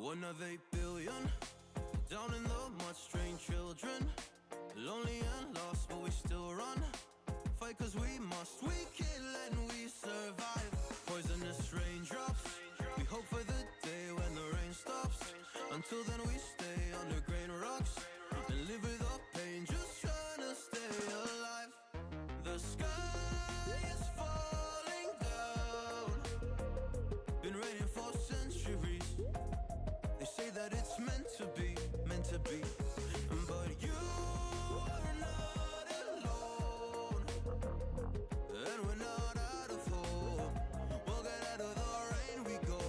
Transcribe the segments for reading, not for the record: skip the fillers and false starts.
One of 8 billion, down in the mud, strange children, lonely and lost, but we still run. Fight cause we must, we kill and we survive. Poisonous raindrops, we hope for the day when the rain stops. Until then we stay under grain rocks and live with our pain, just trying to stay alive. The sky is falling down, been raining for centuries. They say that it's meant to be, meant to be. But you are not alone, and we're not out of hope. We'll get out of the rain we go.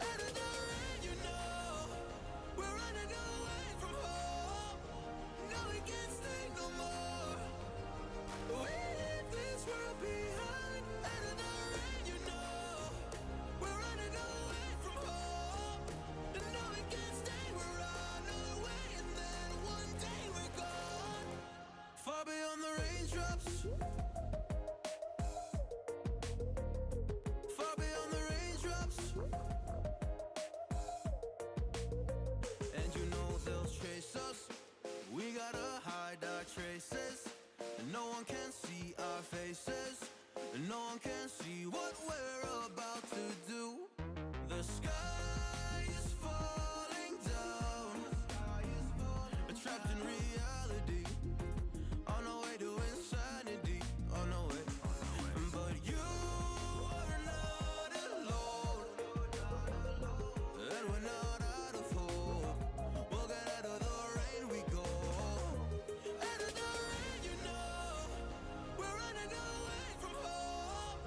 Out of the rain, you know, we're running away from home. No, we can't stay no more. We leave this world behind. Out of the rain, you know, we're running away from home. No, we can't stay, we're on our way, and then one day we're gone. Far beyond the raindrops, far beyond the raindrops. And you know they'll chase us, we gotta hide our traces. And no one can see our faces, and no one can see what we're about to do. The sky is falling down, we're trapped in reality, on our way to insanity, on our way. But you are not alone, and we're not out of hope. We'll get out of the rain we go. Out of the rain, you know, we're running away from home.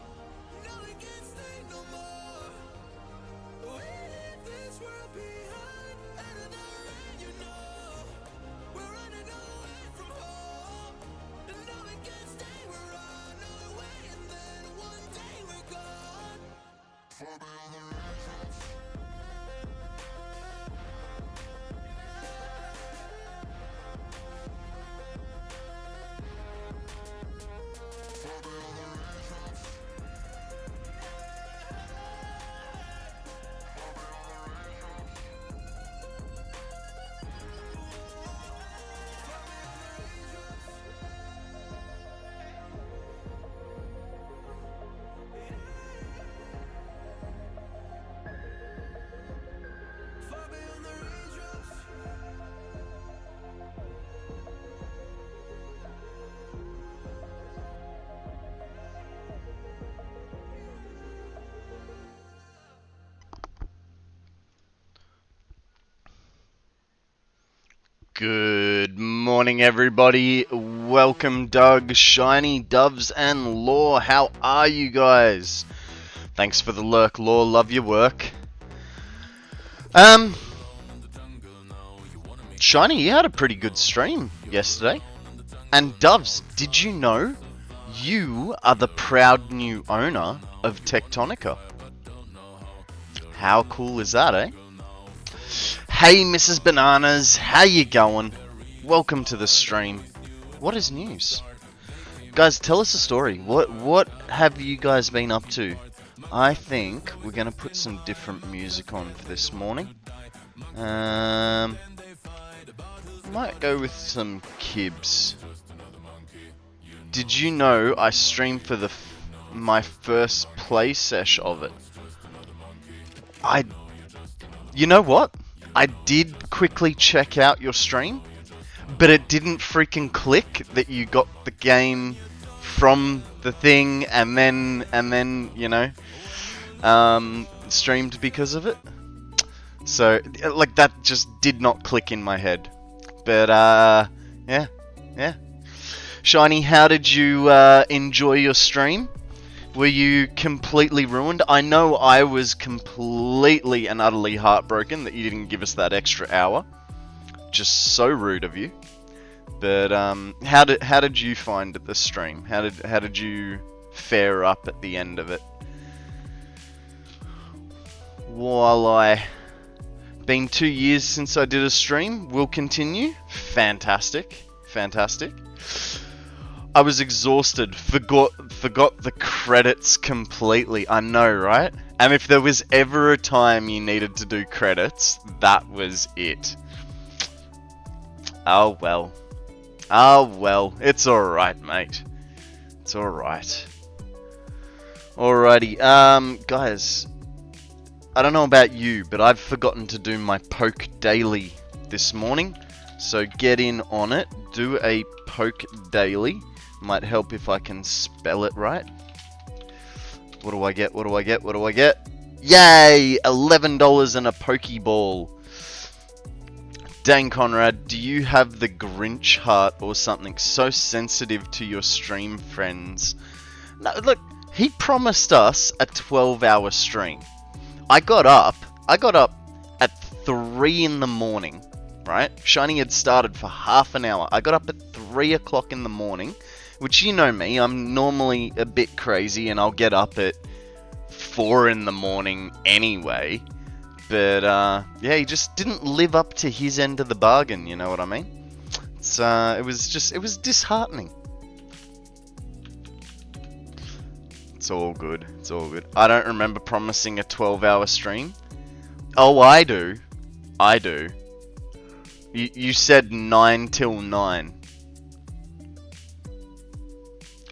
No, we can't stay no more. We leave this world behind. Out of the rain, you know, we're running away from home. No, we can't stay, we're on our way, and then one day we're gone. Far beyond the raindrops. Far beyond the raindrops. Far beyond the raindrops. Good morning, everybody. Welcome, Doug, Shiny, Doves, and Law. How are you guys? Thanks for the lurk, Law. Love your work. Shiny, you had a pretty good stream yesterday. And Doves, did you know you are the proud new owner of Tectonica? How cool is that, eh? Hey, Mrs. Bananas, how you going? Welcome to the stream. What is news? Guys, tell us a story. What have you guys been up to? I think we're going to put some different music on for this morning. Might go with some Kibs. Did you know I streamed for my first play sesh of it? You know what? I did quickly check out your stream, but it didn't freaking click that you got the game from the thing and then you know, streamed because of it. So like that just did not click in my head. But yeah. Shiny, how did you enjoy your stream? Were you completely ruined? I know I was completely and utterly heartbroken that you didn't give us that extra hour. Just so rude of you. But how did you find the stream? How did you fare up at the end of it? Been 2 years since I did a stream. Will continue. Fantastic. I was exhausted, forgot the credits completely. I know, right? And if there was ever a time you needed to do credits, that was it. Oh well. Oh well. It's alright, mate. It's alright. Alrighty, guys. I don't know about you, but I've forgotten to do my poke daily this morning. So get in on it. Do a poke daily. Might help if I can spell it right. What do I get? What do I get? What do I get? Yay! $11 and a Pokeball. Dang, Konrad, do you have the Grinch heart or something so sensitive to your stream friends? No, look, he promised us a 12-hour stream. I got up at 3 in the morning, right? Shining had started for half an hour. I got up at 3 o'clock in the morning, which you know me, I'm normally a bit crazy and I'll get up at 4 in the morning anyway. But, yeah, he just didn't live up to his end of the bargain, you know what I mean? It was disheartening. It's all good. It's all good. I don't remember promising a 12-hour stream. Oh, I do. I do. You said 9 till 9.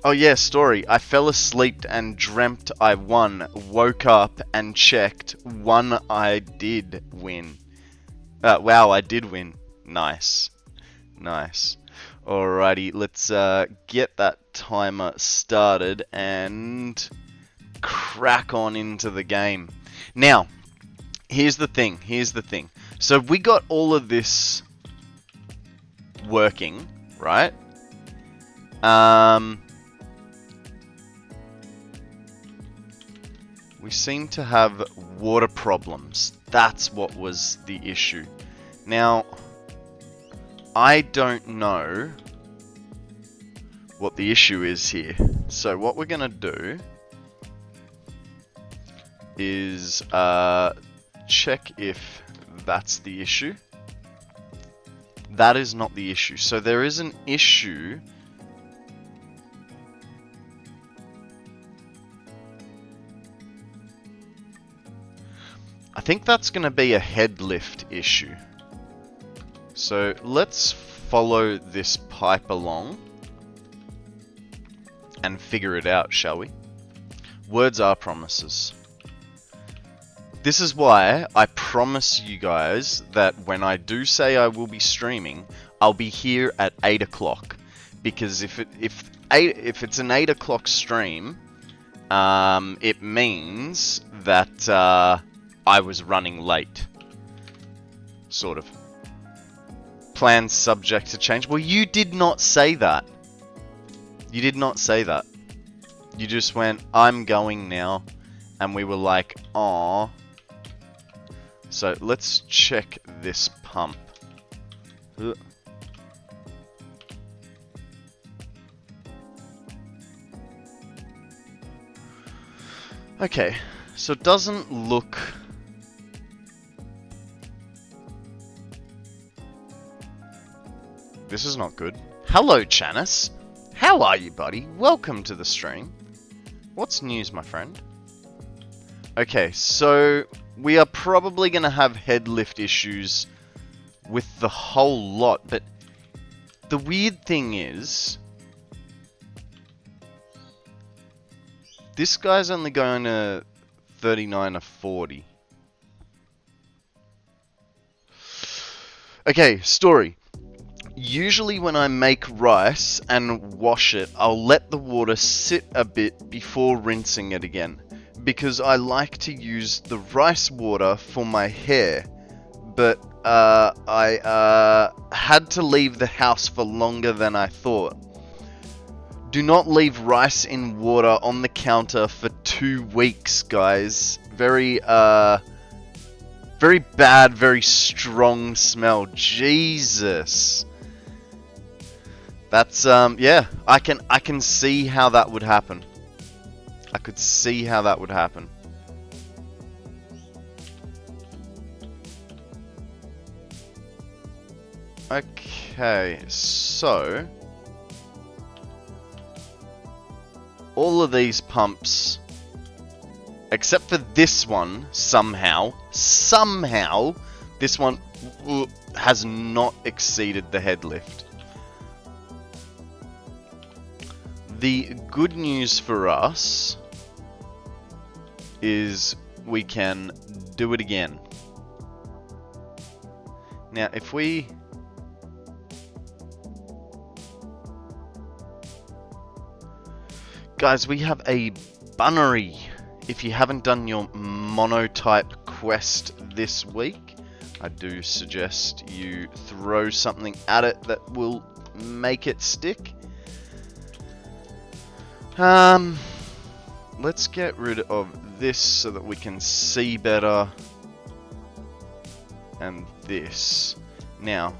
Oh yeah, story. I fell asleep and dreamt I won. Woke up and checked. Won, I did win. Wow, I did win. Nice. Nice. Alrighty, let's get that timer started and crack on into the game. Now, here's the thing. Here's the thing. So we got all of this working, right? We seem to have water problems. That's what was the issue. Now, I don't know what the issue is here. So what we're going to do is check if that's the issue. That is not the issue. So there is an issue. I think that's going to be a head lift issue. So let's follow this pipe along and figure it out, shall we? Words are promises. This is why I promise you guys that when I do say I will be streaming, I'll be here at 8 o'clock. Because if it's an 8 o'clock stream, it means that I was running late. Sort of. Plans subject to change. Well, you did not say that. You did not say that. You just went, I'm going now. And we were like, aww. So let's check this pump. Ugh. Okay, so it doesn't look... This is not good. Hello, Chanis. How are you, buddy? Welcome to the stream. What's news, my friend? Okay, so we are probably going to have head lift issues with the whole lot, but the weird thing is, this guy's only going to 39 or 40. Okay, story. Usually when I make rice and wash it, I'll let the water sit a bit before rinsing it again. Because I like to use the rice water for my hair. But I had to leave the house for longer than I thought. Do not leave rice in water on the counter for 2 weeks, guys. Very bad, very strong smell. Jesus. That's yeah, I can see how that would happen. I could see how that would happen. Okay, so all of these pumps, except for this one, somehow, this one has not exceeded the head lift. The good news for us is we can do it again. Now, if we... Guys, we have a bunnery. If you haven't done your monotype quest this week, I do suggest you throw something at it that will make it stick. Let's get rid of this so that we can see better. And this. Now,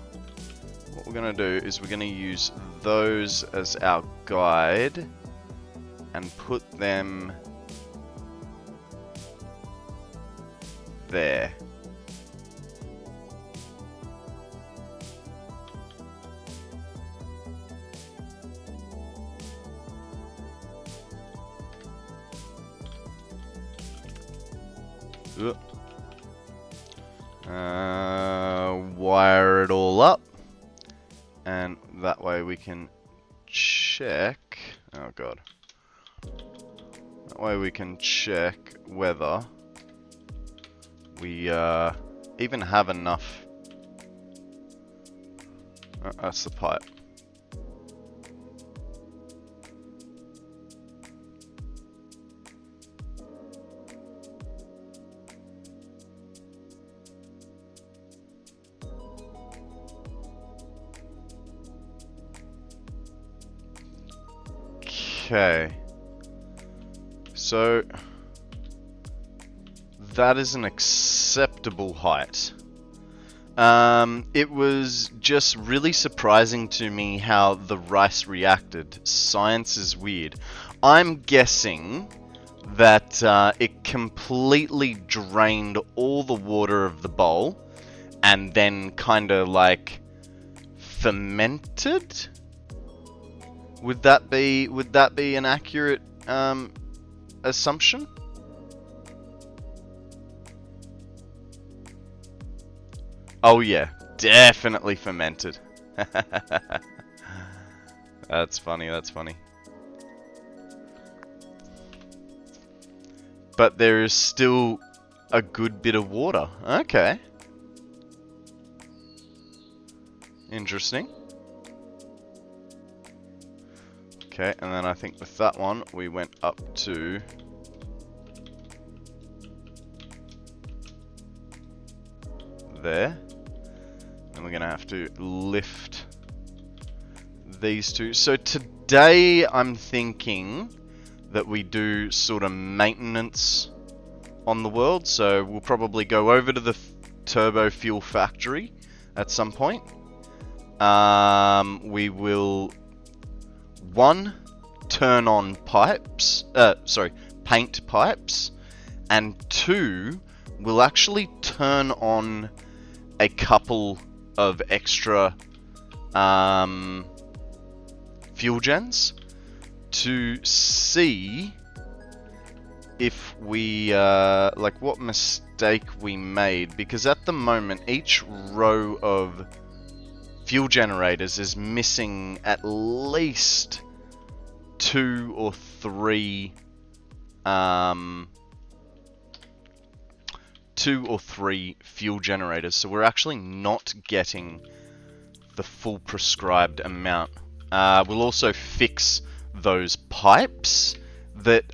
what we're going to do is we're going to use those as our guide and put them there. Wire it all up, and that way we can check. Oh god. That way we can check whether we even have enough. That's the pipe. Okay, so that is an acceptable height. It was just really surprising to me how the rice reacted. Science is weird. I'm guessing that it completely drained all the water of the bowl and then kind of like fermented. Would that be an accurate assumption? Oh yeah, definitely fermented. That's funny, that's funny. But there is still a good bit of water. Okay. Interesting. Okay, and then I think with that one, we went up to... there. And we're going to have to lift these two. So today, I'm thinking that we do sort of maintenance on the world. So we'll probably go over to the turbo fuel factory at some point. We will... one, turn on pipes, paint pipes, and two, we'll actually turn on a couple of extra fuel gens to see if we, like what mistake we made, because at the moment each row of fuel generators is missing at least 2 or 3 fuel generators, so we're actually not getting the full prescribed amount. We'll also fix those pipes that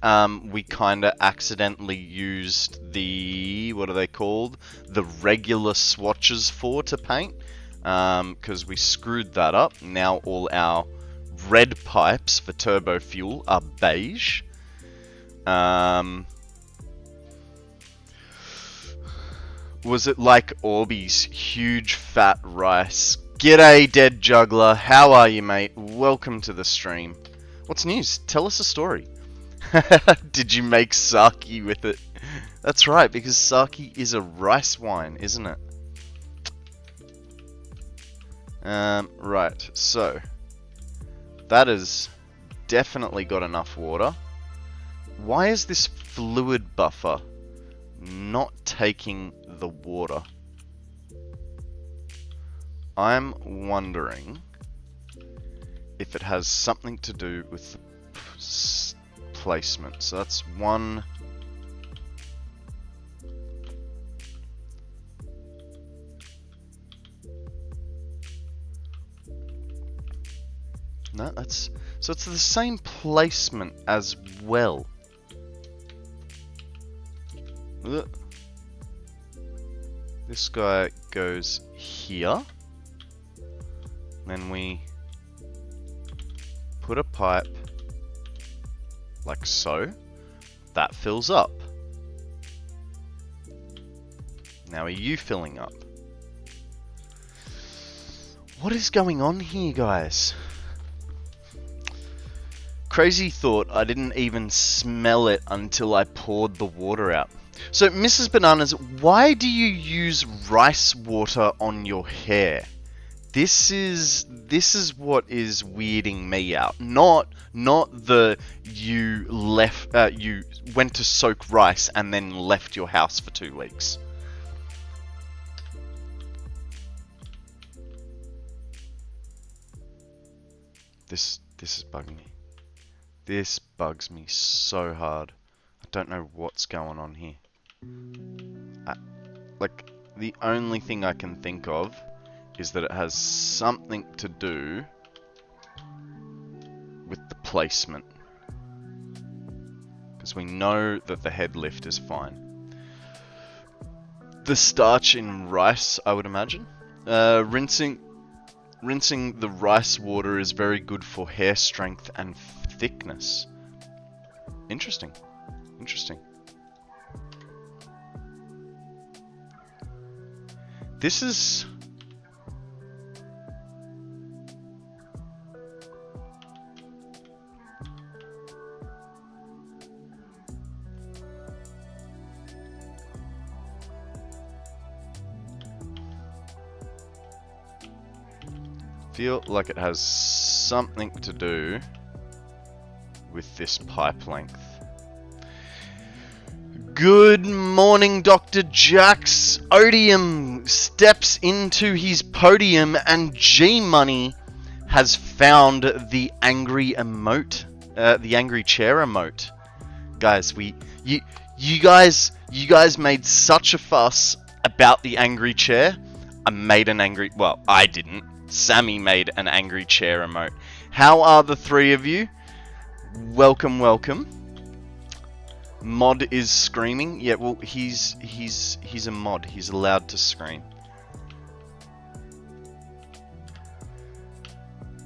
we kind of accidentally used the, what are they called? The regular swatches for to paint. Because we screwed that up. Now all our red pipes for turbo fuel are beige. Was it like Orbeez? Huge fat rice. G'day, dead juggler. How are you, mate? Welcome to the stream. What's news? Tell us a story. Did you make sake with it? That's right, because sake is a rice wine, isn't it? Right, so that has definitely got enough water. Why is this fluid buffer not taking the water? I'm wondering if it has something to do with the placement. So that's one. No, that's, so it's the same placement as well. Ugh. This guy goes here. Then we put a pipe like so. That fills up. Now are you filling up? What is going on here, guys? Crazy thought, I didn't even smell it until I poured the water out. So, Mrs. Bananas, why do you use rice water on your hair? This is what is weirding me out. Not the you went to soak rice and then left your house for 2 weeks. This is bugging me. This bugs me so hard. I don't know what's going on here. Like, the only thing I can think of is that it has something to do with the placement. Because we know that the head lift is fine. The starch in rice, I would imagine. Rinsing the rice water is very good for hair strength and thickness. Interesting. This is... feel like it has something to do with this pipe length. Good morning, Dr. Jax. Odium steps into his podium and G-Money has found the angry emote, the angry chair emote. Guys, you guys made such a fuss about the angry chair. I didn't. Sammy made an angry chair emote. How are the three of you? Welcome. Mod is screaming. Yeah, well, he's a mod. He's allowed to scream.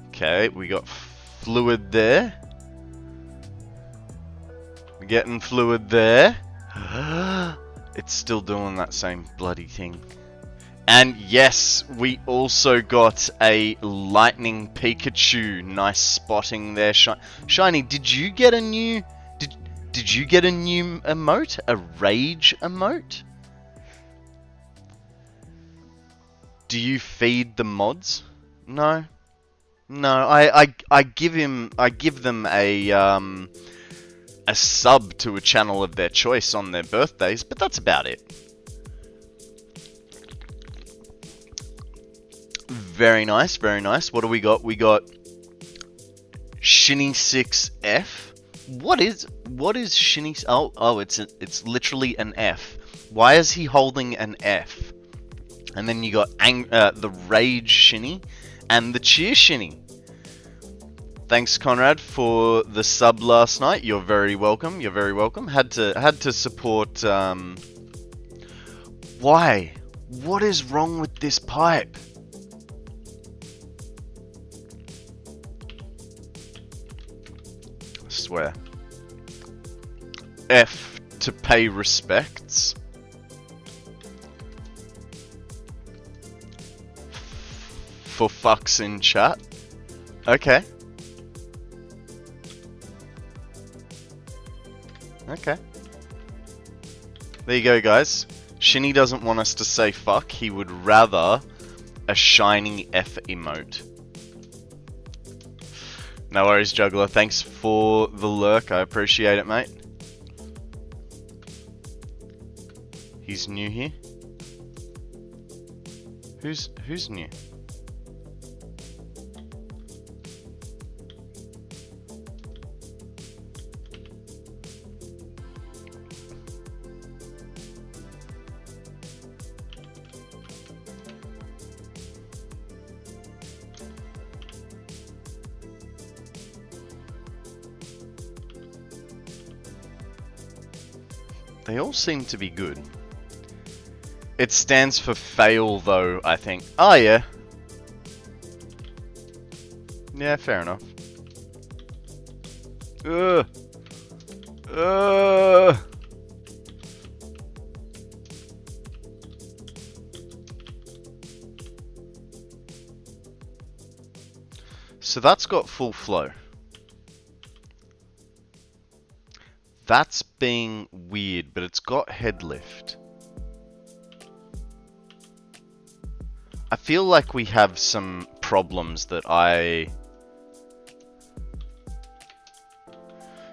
Okay, we got fluid there. We're getting fluid there. It's still doing that same bloody thing. And yes, we also got a lightning Pikachu. Nice spotting there, Shiny. Did you get a new? Did you get a new emote? A rage emote? Do you feed the mods? No. I give them a sub to a channel of their choice on their birthdays, but that's about it. Very nice. What do we got? We got Shinny6F. What is Shinny? Oh, it's literally an F. Why is he holding an F? And then you got the Rage Shinny and the Cheer Shinny. Thanks, Konrad, for the sub last night. You're very welcome. Had to support. Why? What is wrong with this pipe? I swear. F to pay respects. For fucks in chat. Okay. There you go, guys. Shinny doesn't want us to say fuck. He would rather a shiny F emote. No worries, Juggler. Thanks for the lurk. I appreciate it, mate. He's new here. Who's new? They all seem to be good. It stands for fail, though, I think. Oh, yeah. Yeah, fair enough. Ugh. Ugh. So that's got full flow. That's being weird, but it's got head lift. I feel like we have some problems that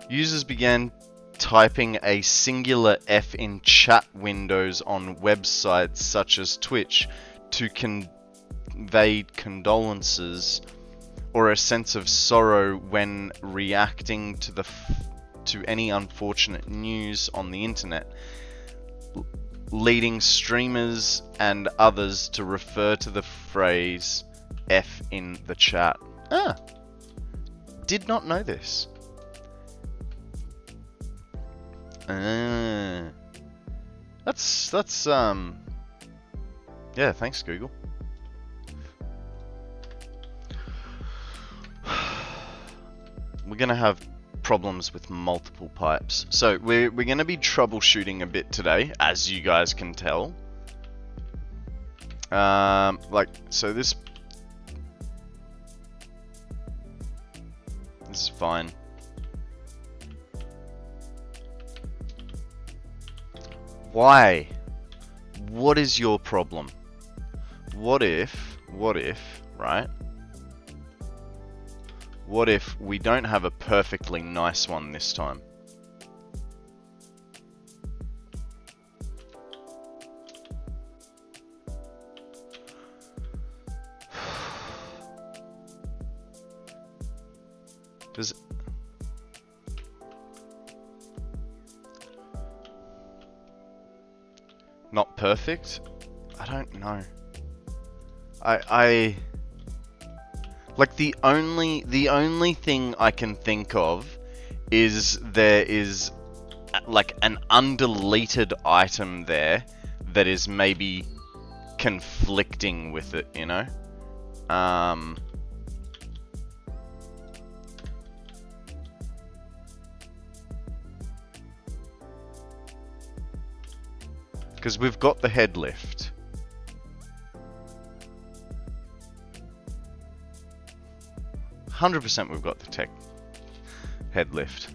Users began typing a singular F in chat windows on websites such as Twitch to convey condolences or a sense of sorrow when reacting to any unfortunate news on the internet, leading streamers and others to refer to the phrase F in the chat. Ah, did not know this. That's yeah, thanks Google. We're gonna have problems with multiple pipes. So we're gonna be troubleshooting a bit today, as you guys can tell. So this is fine. Why? What is your problem? What if, right? What if we don't have a perfectly nice one this time? Does not perfect? I don't know. I like the only thing I can think of is there is like an undeleted item there that is maybe conflicting with it, you know? Because we've got the head lift. %, we've got the head lift.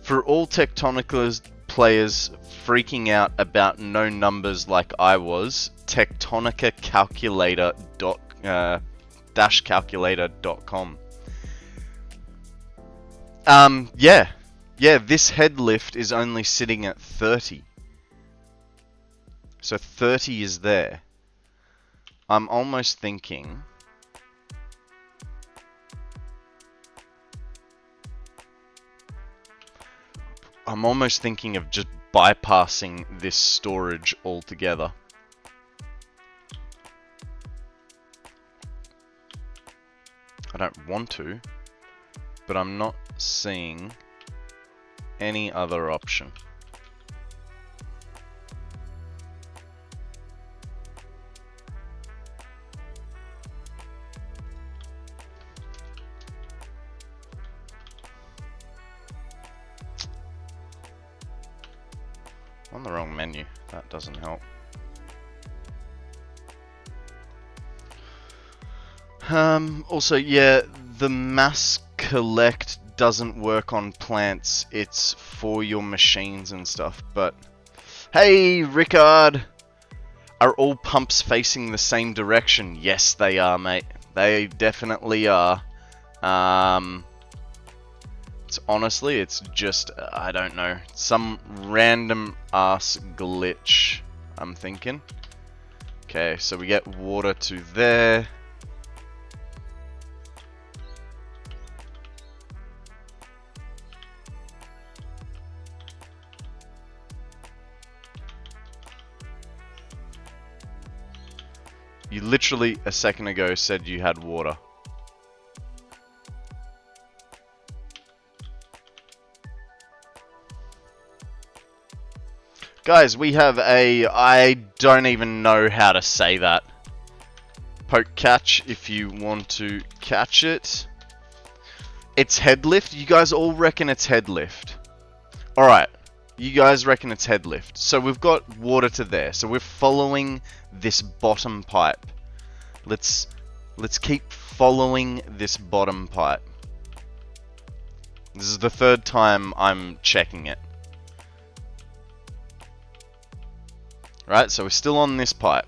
For all Tectonica players freaking out about no numbers like I was, Tectonica calculator calculator.com. Yeah, this head lift is only sitting at 30. So 30 is there. I'm almost thinking of just bypassing this storage altogether. I don't want to, but I'm not seeing any other option. On the wrong menu, that doesn't help. Also, yeah, the mass collect doesn't work on plants, it's for your machines and stuff, but... Hey, Rickard! Are all pumps facing the same direction? Yes, they are, mate. They definitely are. It's honestly, it's just, I don't know, some random ass glitch, I'm thinking. Okay, so we get water to there. You literally a second ago said you had water. Guys, we have a, I don't even know how to say that. Poke catch if you want to catch it. It's head lift. You guys all reckon it's head lift. Alright, you guys reckon it's head lift. So we've got water to there. So we're following this bottom pipe. Let's keep following this bottom pipe. This is the third time I'm checking it. Right, so we're still on this pipe.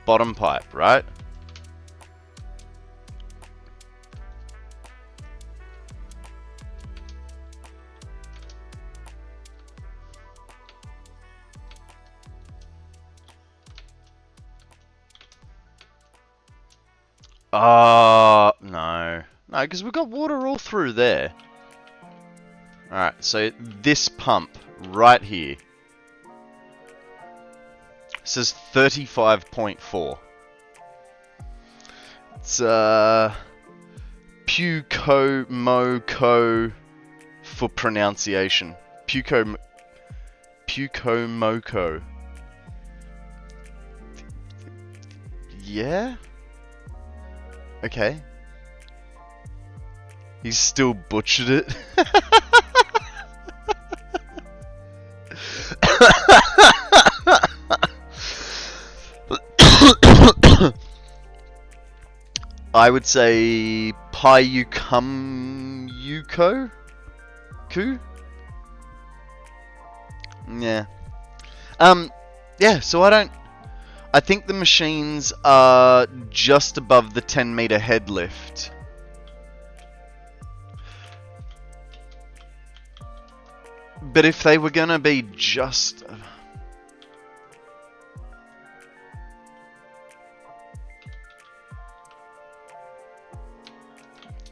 Bottom pipe, right? No. No, because we've got water all through there. Alright, so this pump right here says 35.4. It's Pukomoko for pronunciation. Pukomoko. Yeah? Okay. He's still butchered it. I would say Payukumyuko? Ku? Yeah. Yeah, so I think the machines are just above the 10-meter head lift. But if they were gonna be just...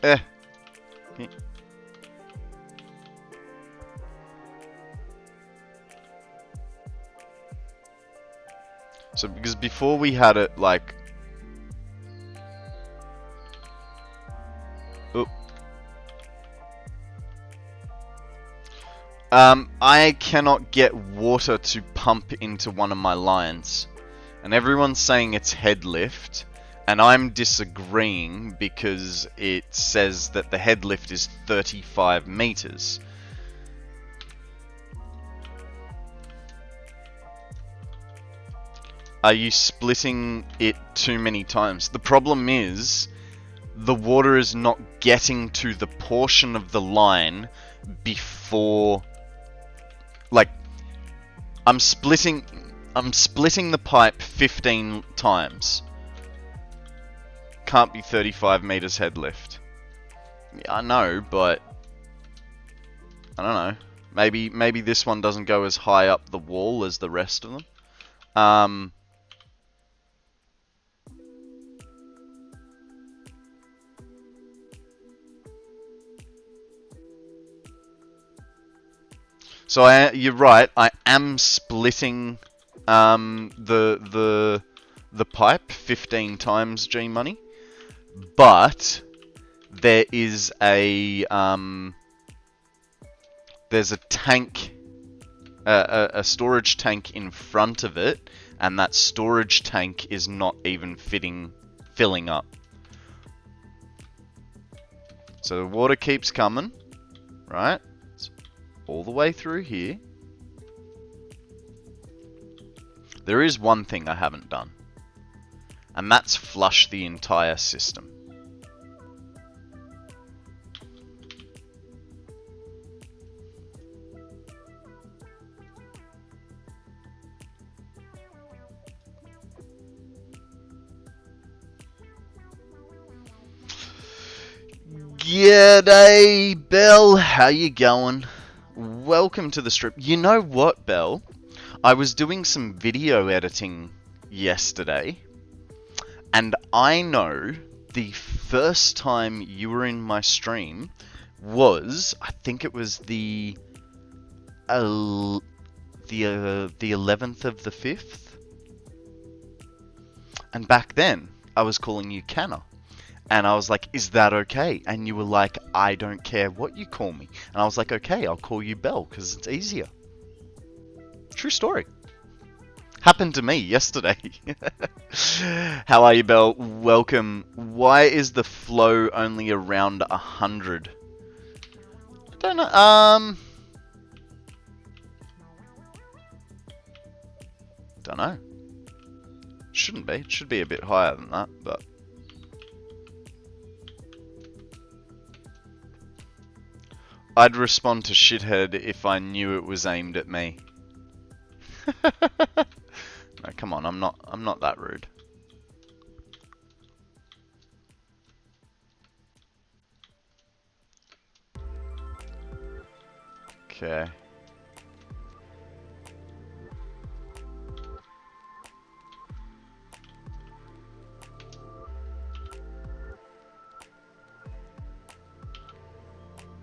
Yeah. So, because before we had it, like... Oop. I cannot get water to pump into one of my lines. And everyone's saying it's head lift. And I'm disagreeing because it says that the head lift is 35 meters. Are you splitting it too many times? The problem is, the water is not getting to the portion of the line before... Like, I'm splitting the pipe 15 times. Can't be 35 meters head lift. Yeah, I know, but... I don't know. Maybe this one doesn't go as high up the wall as the rest of them. So you're right. I am splitting the pipe 15 times, G Money, but there is a there's a tank, a storage tank in front of it, and that storage tank is not even filling up. So the water keeps coming, right? All the way through here. There is one thing I haven't done, and that's flush the entire system. G'day, Belle. How you going? Welcome to the strip. You know what, Belle? I was doing some video editing yesterday, and I know the first time you were in my stream was, I think it was the 11th of the 5th. And back then, I was calling you Canna. And I was like, is that okay? And you were like, I don't care what you call me. And I was like, okay, I'll call you Belle, because it's easier. True story. Happened to me yesterday. How are you, Belle? Welcome. Why is the flow only around 100? I don't know. Don't know. Shouldn't be. It should be a bit higher than that, but... I'd respond to shithead if I knew it was aimed at me. No, come on, I'm not that rude. Okay.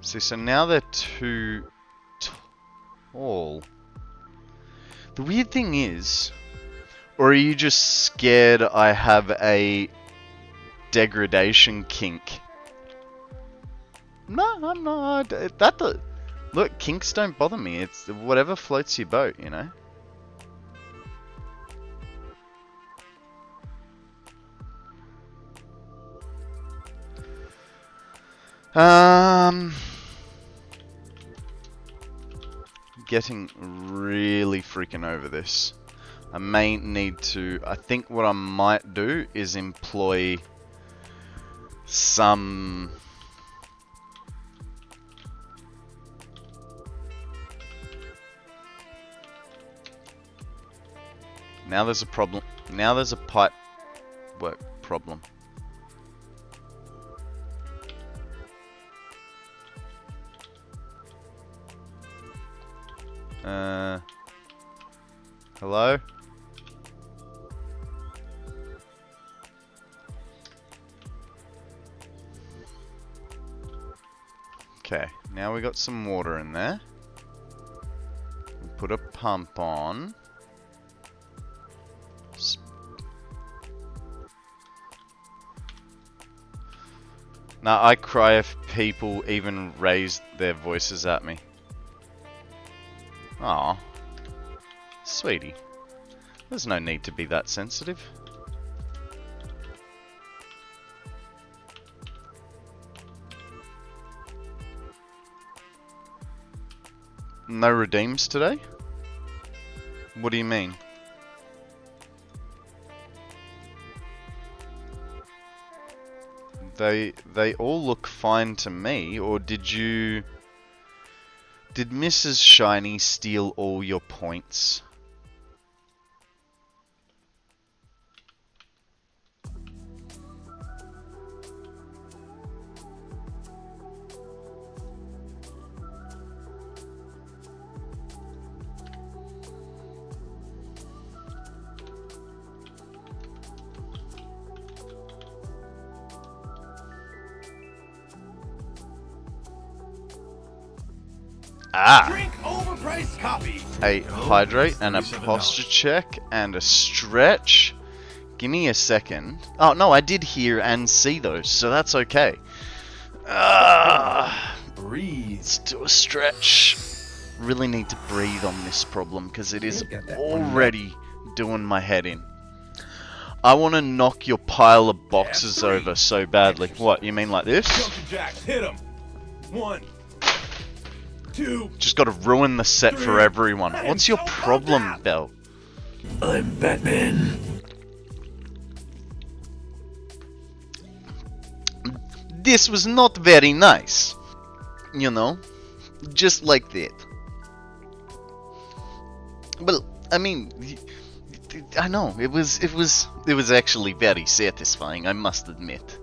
See, so now they're too tall. The weird thing is, or are you just scared I have a degradation kink? No, I'm not. Look, kinks don't bother me. It's whatever floats your boat, you know? Getting really freaking over this. I may need to... I think what I might do is employ some... Now there's a problem. Now there's a pipe work problem. Hello? Okay, now we got some water in there. We'll put a pump on. Now I cry if people even raise their voices at me. Aw. Sweetie. There's no need to be that sensitive. No redeems today? What do you mean? They all look fine to me, or did you... Did Mrs. Shiny steal all your points? Ah! Drink overpriced coffee. A hydrate and a posture check and a stretch. Give me a second. Oh no, I did hear and see those, so that's okay. Breathe. Let's do a stretch. Really need to breathe on this problem because it is already doing my head in. I want to knock your pile of boxes over so badly. What, you mean like this? Jumping jacks, hit him. 1, 2. Just got to ruin the set for everyone. What's your problem, Belle? I'm Batman. This was not very nice. You know? Just like that. Well, I mean, I know, it was actually very satisfying, I must admit.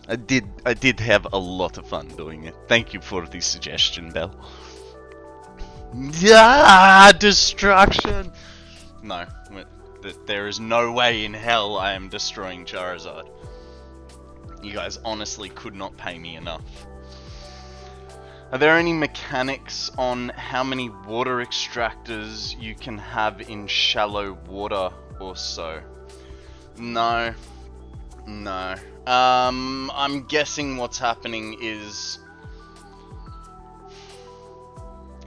I did have a lot of fun doing it. Thank you for the suggestion, Bell. Yeah, destruction! No, there is no way in hell I am destroying Charizard. You guys honestly could not pay me enough. Are there any mechanics on how many water extractors you can have in shallow water or so? No. No. I'm guessing what's happening is...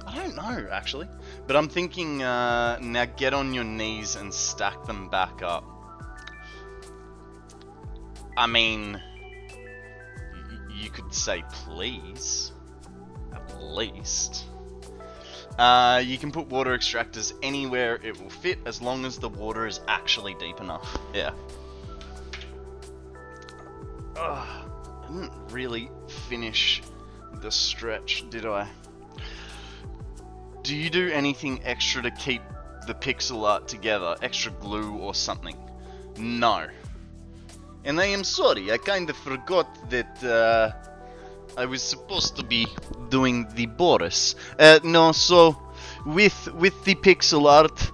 I don't know, actually. But I'm thinking, now get on your knees and stack them back up. I mean... you could say please. At least. You can put water extractors anywhere it will fit, as long as the water is actually deep enough. Yeah. I didn't really finish the stretch, did I? Do you do anything extra to keep the pixel art together? Extra glue or something? No. And I am sorry, I kind of forgot that I was supposed to be doing the Boris. No, so with the pixel art,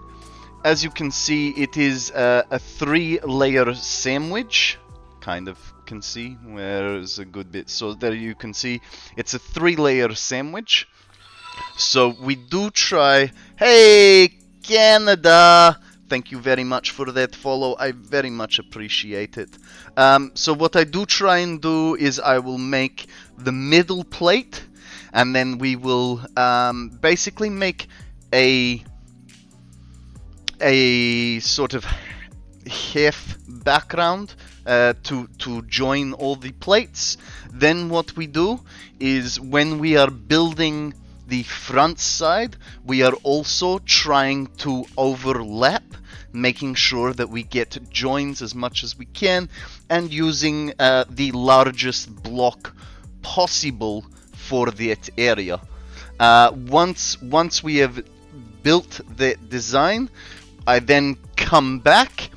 as you can see, it is a 3-layer sandwich. Kind of can see where is a good bit. So there you can see it's a 3-layer sandwich. So we do try. Hey, Canada! Thank you very much for that follow. I very much appreciate it. So what I do try and do is I will make the middle plate, and then we will basically make a sort of half background to join all the plates. Then what we do is when we are building the front side, we are also trying to overlap, making sure that we get joins as much as we can, and using the largest block possible for that area. Once we have built the design, I then come back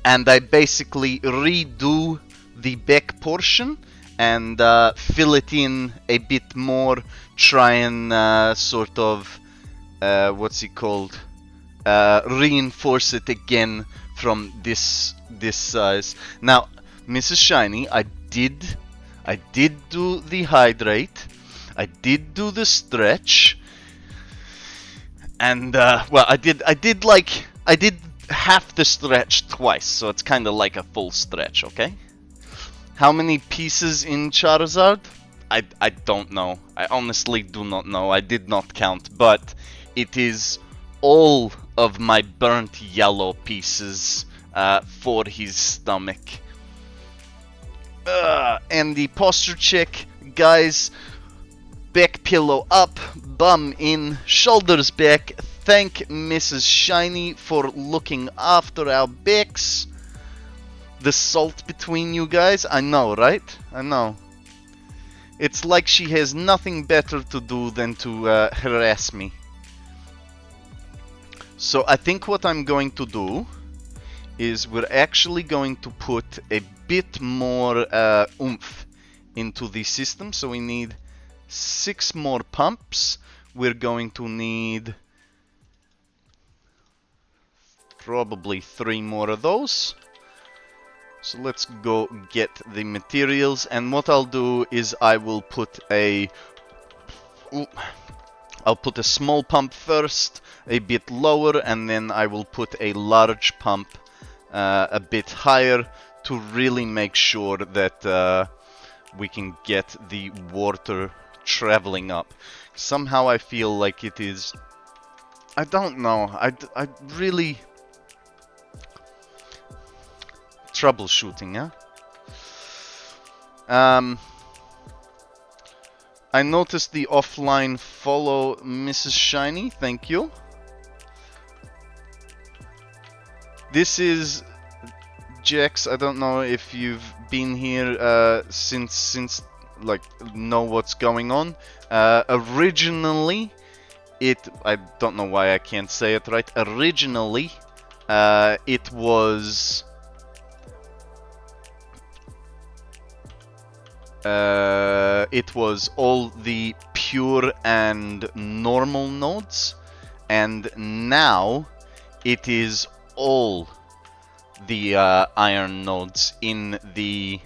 and I basically redo the back portion and fill it in a bit more, try and sort of, what's it called, reinforce it again from this size. Now, Mrs. Shiny, I did do the hydrate, I did do the stretch, and well, I did half the stretch twice, so it's kind of like a full stretch, okay? How many pieces in Charizard? I don't know. I honestly do not know. I did not count, but it is all of my burnt yellow pieces for his stomach. And the posture check, guys. Back pillow up, bum in, shoulders back. Thank Mrs. Shiny for looking after our backs. The salt between you guys, I know, right? I know. It's like she has nothing better to do than to harass me. So I think what I'm going to do is we're actually going to put a bit more oomph into the system. So we need 6 more pumps. We're going to need probably 3 more of those. So let's go get the materials, and what I'll do is I will put I'll put a small pump first, a bit lower, and then I will put a large pump a bit higher to really make sure that we can get the water traveling up. Somehow I feel like it is, I don't know, I really troubleshooting, yeah? I noticed the offline follow, Mrs. Shiny, thank you. This is Jax. I don't know if you've been here since like know what's going on. Originally, I don't know why I can't say it right. Originally, it was it was all the pure and normal nodes, and now it is all the iron nodes in the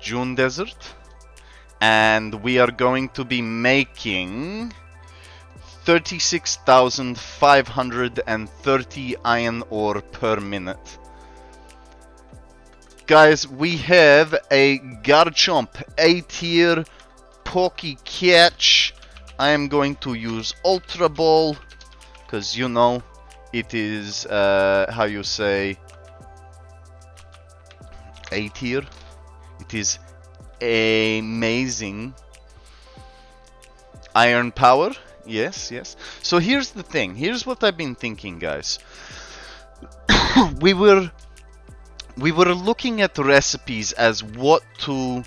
June Desert, and we are going to be making 36,530 iron ore per minute. Guys, we have a Garchomp A tier Poke Catch. I am going to use Ultra Ball, because you know it is how you say A tier. It is amazing. Iron power, yes. So here's the thing. Here's what I've been thinking, guys. we were looking at recipes as what to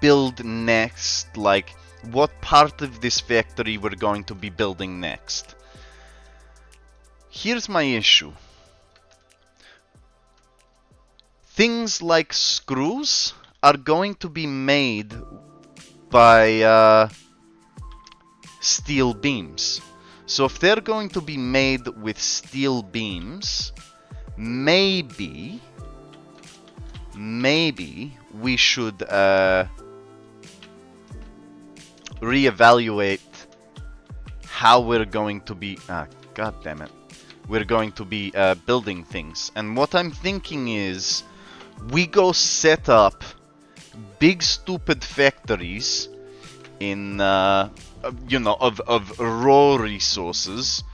build next, like what part of this factory we're going to be building next. Here's my issue. Things like screws are going to be made by steel beams. So if they're going to be made with steel beams, maybe we should reevaluate how we're going to be god damn it, we're going to be building things. And what I'm thinking is we go set up big stupid factories in you know, of raw resources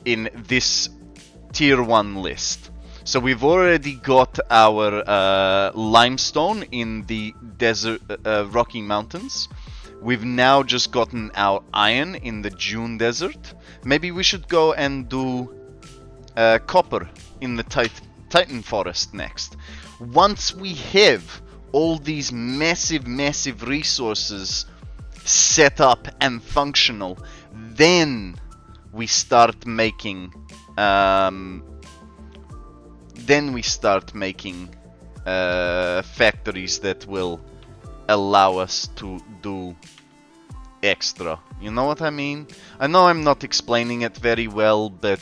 in this tier 1 list. So we've already got our limestone in the desert, Rocky Mountains. We've now just gotten our iron in the June Desert. Maybe we should go and do copper in the Titan Forest next. Once we have all these massive resources set up and functional, then we start making factories that will allow us to do extra. You know what I mean? I know I'm not explaining it very well, but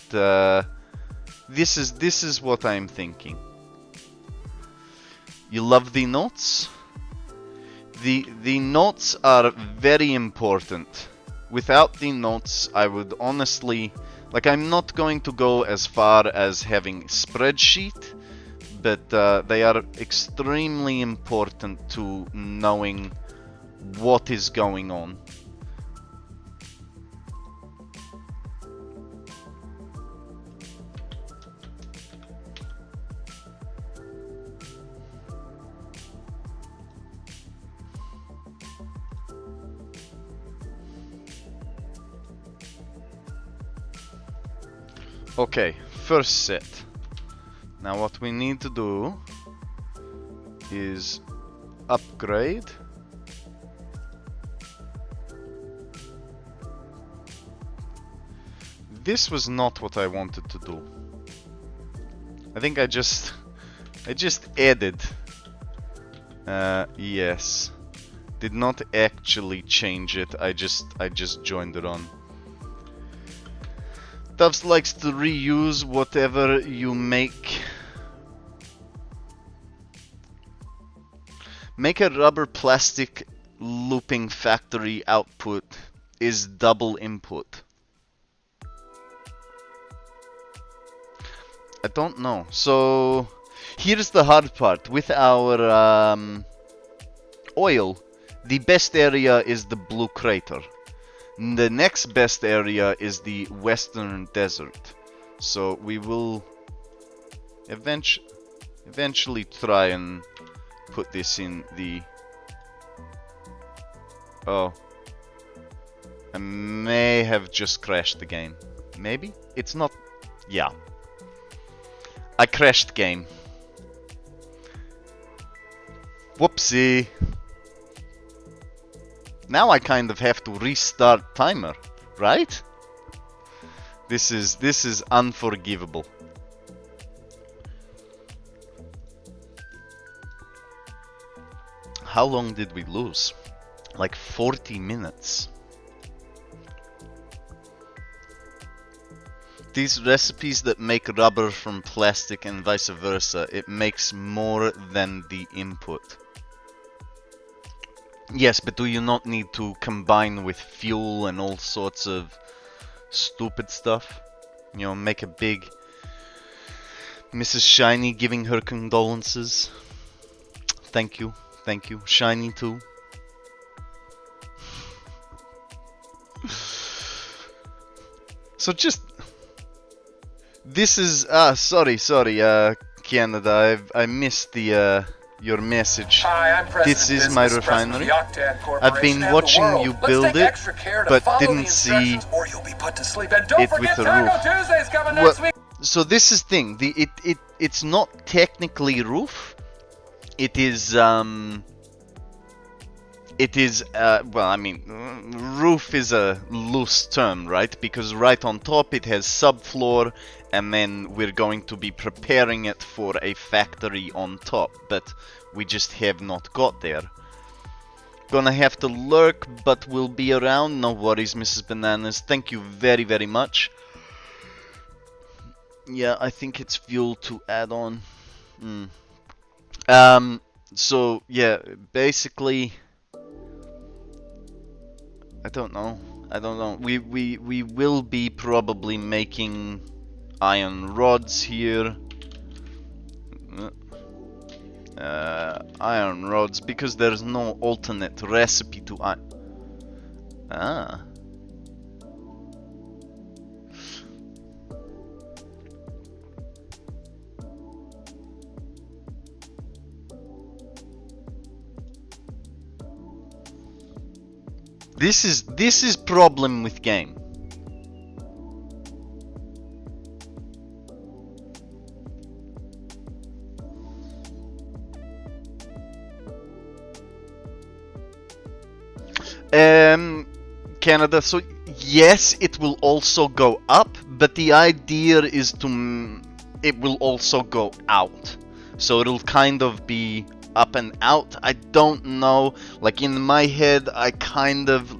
this is what I'm thinking. You love the notes? The notes are very important. Without the notes, I would honestly, like, I'm not going to go as far as having spreadsheet, but they are extremely important to knowing what is going on. Okay, first set. Now what we need to do is upgrade. This was not what I wanted to do. I think I just added. Yes. Did not actually change it. I just joined it on. Tubbs likes to reuse whatever you make. Make a rubber plastic looping factory output is double input. I don't know. So here's the hard part. With our oil, the best area is the blue crater. The next best area is the western desert. So we will eventually try and put this in the... Oh. I may have just crashed the game. Maybe? It's not... Yeah. I crashed game. Whoopsie. Now I kind of have to restart timer, right? This is unforgivable. how long did we lose? Like 40 minutes. These recipes that make rubber from plastic and vice versa, it makes more than the input. Yes, but do you not need to combine with fuel and all sorts of stupid stuff? You know, make a big... Mrs. Shiny giving her condolences. Thank you, thank you. Shiny too. So just... This is... sorry, Canada, I missed the, your message. Hi, I'm President This is Bizz, my Mr. President refinery. of the Octane Corporation I've been and the watching world. you Let's build take it, extra care to but follow didn't the instructions see or you'll be put to sleep. And don't it with forget the Taco roof. Tuesday's coming Well, next week. so this is thing. It's not technically roof. It is well, I mean, roof is a loose term, right? Because right on top it has subfloor, and then we're going to be preparing it for a factory on top, but we just have not got there. Gonna have to lurk, but we'll be around. No worries, Mrs. Bananas. Thank you very, very much. Yeah, I think it's fuel to add on. So yeah, basically, I don't know. We will be probably making iron rods here. Iron rods, because there's no alternate recipe to This is problem with game. Canada, so yes, it will also go up, but the idea is it will also go out. So it'll kind of be up and out. I don't know, like in my head, I kind of,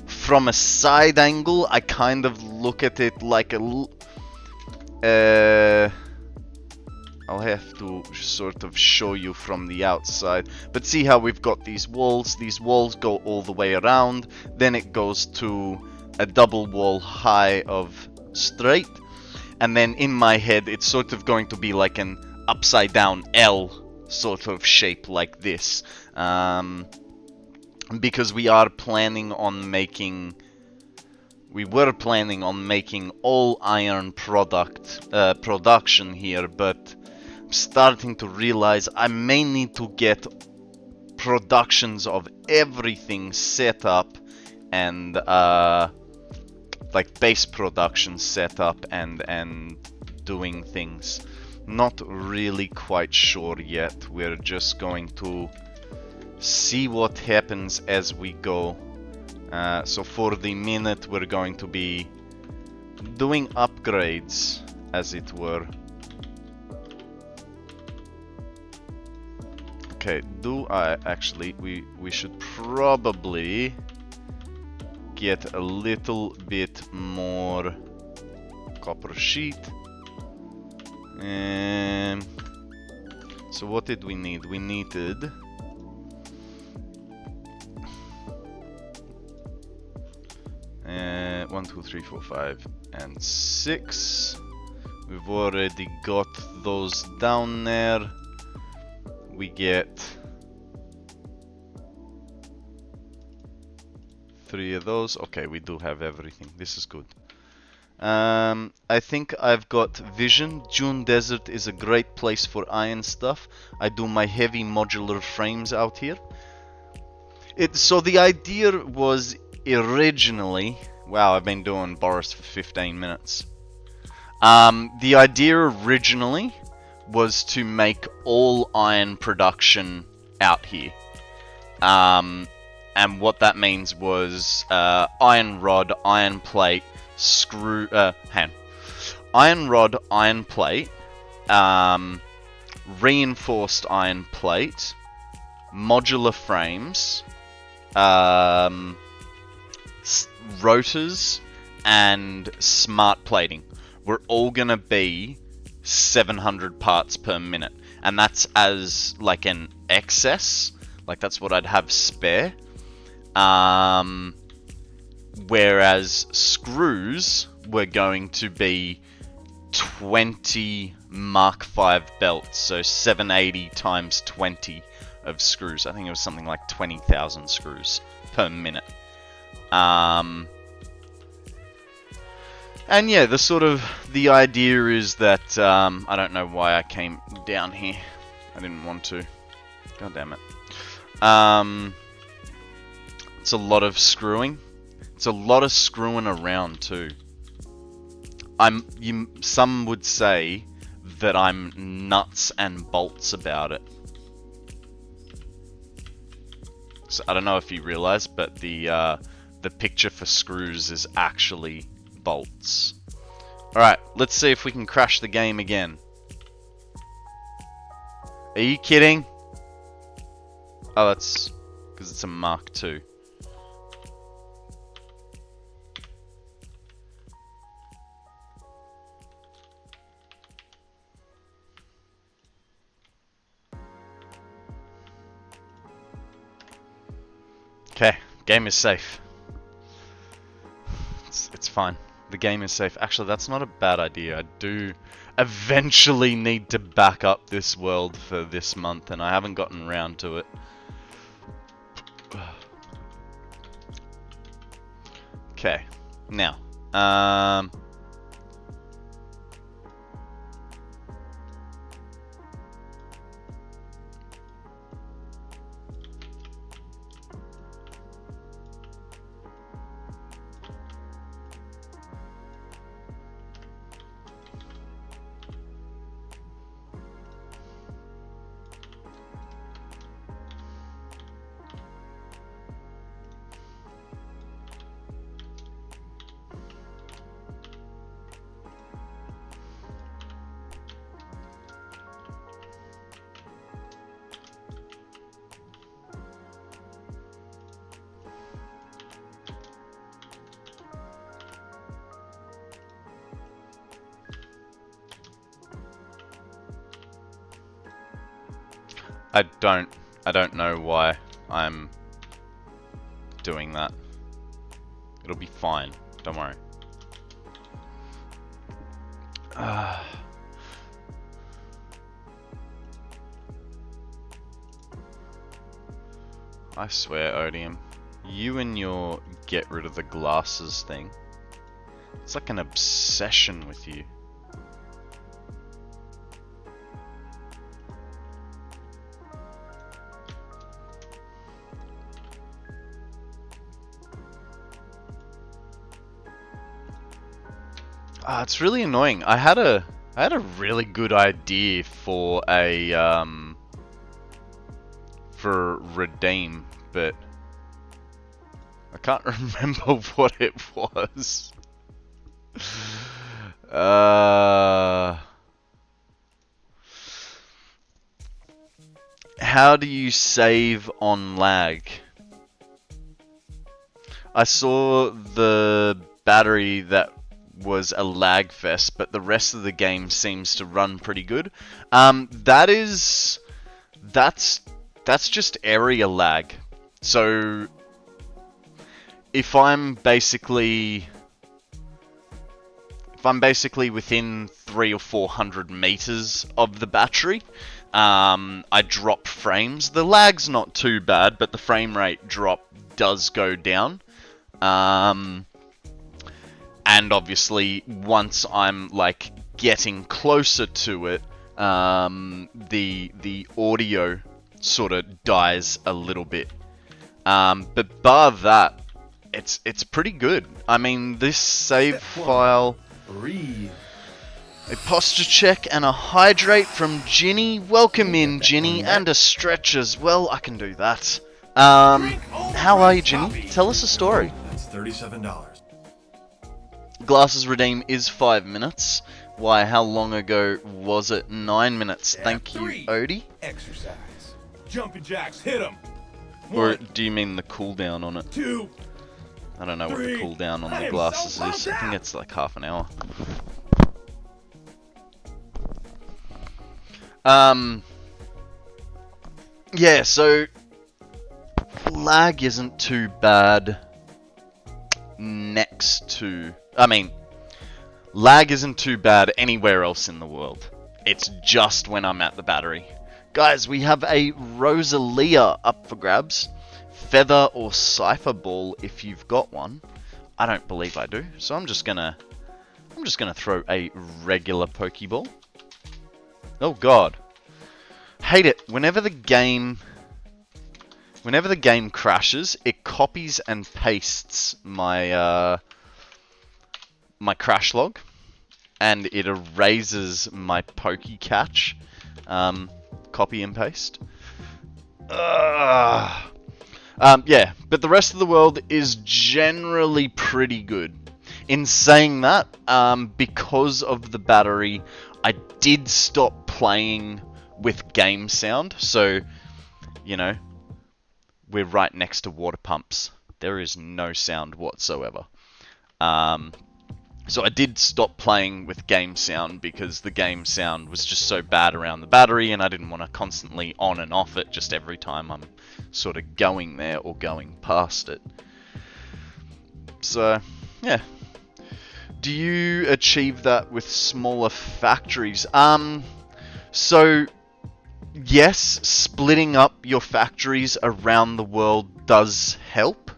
from a side angle, I kind of look at it like I'll have to sort of show you from the outside, but see how we've got these walls go all the way around, then it goes to a double wall high of straight, and then in my head it's sort of going to be like an upside down L sort of shape like this, because we were planning on making all iron production here, but I'm starting to realize I may need to get productions of everything set up and like base production set up and doing things. Not really quite sure yet. We're just going to see what happens as we go. So for the minute we're going to be doing upgrades, as it were. Okay, we should probably get a little bit more copper sheet. So what did we need? We needed 1, 2, 3, 4, 5, and 6. We've already got those down there. We get 3 of those. Okay, we do have everything. This is good. I think I've got vision. Dune Desert is a great place for iron stuff. I do my heavy modular frames out here. So the idea was originally... Wow, I've been doing Boris for 15 minutes. The idea originally was to make all iron production out here. And what that means was iron rod, iron plate, iron rod, iron plate, reinforced iron plate, modular frames, rotors, and smart plating were all gonna be 700 parts per minute, and that's as like an excess, like that's what I'd have spare. Whereas screws were going to be 20 Mark V belts, so 780 times 20 of screws. I think it was something like 20,000 screws per minute. And yeah, the idea is that, I don't know why I came down here. I didn't want to. God damn it. It's a lot of screwing. It's a lot of screwing around too. Some would say that I'm nuts and bolts about it. So I don't know if you realize, but the picture for screws is actually bolts. Alright, let's see if we can crash the game again. Are you kidding? Oh, that's because it's a Mark II. Okay, game is safe. It's fine. The game is safe. Actually, that's not a bad idea. I do eventually need to back up this world for this month, and I haven't gotten around to it. Okay, now, I don't know why I'm doing that. It'll be fine. Don't worry. I swear, Odium, you and your get rid of the glasses thing. It's like an obsession with you. It's really annoying. I had a really good idea for a for redeem, but I can't remember what it was. How do you save on lag? I saw the battery that was a lag fest, but the rest of the game seems to run pretty good. That's just area lag. So if I'm basically within 300 or 400 meters of the battery, I drop frames. The lag's not too bad, but the frame rate drop does go down. And obviously, once I'm like getting closer to it, the audio sort of dies a little bit. But bar that, it's pretty good. I mean, this save file. Breathe. A posture check and a hydrate from Ginny. Welcome in, Ginny, and a stretch as well. I can do that. How are you, Ginny? Tell us a story. That's $37. Glasses redeem is 5 minutes. Why, how long ago was it? 9 minutes. Thank you, Odie. Exercise. Jumping jacks, hit him. Or do you mean the cooldown on it? 2. I don't know what the cooldown on the glasses is. I think it's like half an hour. Yeah, so lag isn't too bad lag isn't too bad anywhere else in the world. It's just when I'm at the battery. Guys, we have a Rosalia up for grabs. Feather or Cypher Ball if you've got one. I don't believe I do, so I'm just gonna throw a regular Pokeball. Oh god. Hate it. Whenever the game crashes, it copies and pastes my my crash log, and it erases my Pokecatch. Copy and paste. Yeah, but the rest of the world is generally pretty good. In saying that, because of the battery, I did stop playing with game sound. So, you know, we're right next to water pumps. There is no sound whatsoever. So I did stop playing with game sound because the game sound was just so bad around the battery, and I didn't want to constantly on and off it just every time I'm sort of going there or going past it. So, yeah. Do you achieve that with smaller factories? So, yes, splitting up your factories around the world does help.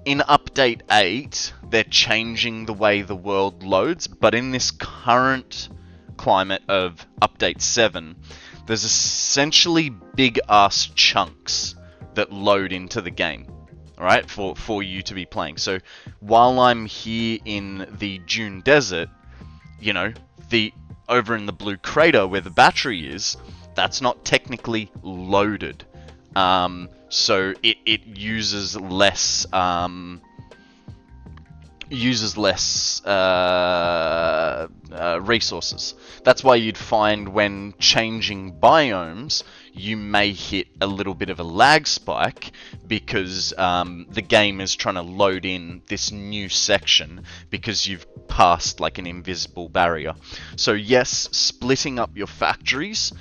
In Update 8, they're changing the way the world loads, but in this current climate of Update 7, there's essentially big-ass chunks that load into the game, alright, for you to be playing. So, while I'm here in the Dune Desert, you know, over in the Blue Crater where the battery is, that's not technically loaded. So it uses less resources. That's why you'd find when changing biomes, you may hit a little bit of a lag spike because the game is trying to load in this new section because you've passed like an invisible barrier. So yes, splitting up your factories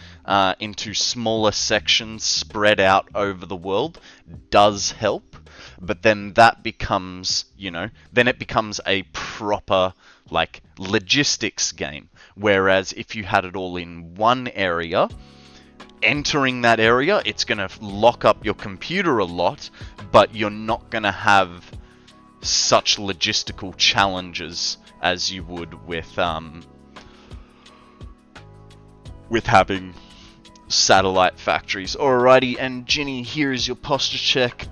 into smaller sections spread out over the world does help, but then that becomes, you know, then it becomes a proper like logistics game. Whereas if you had it all in one area, entering that area, it's going to lock up your computer a lot, but you're not going to have such logistical challenges as you would with having satellite factories. Alrighty, and Ginny, here is your posture check.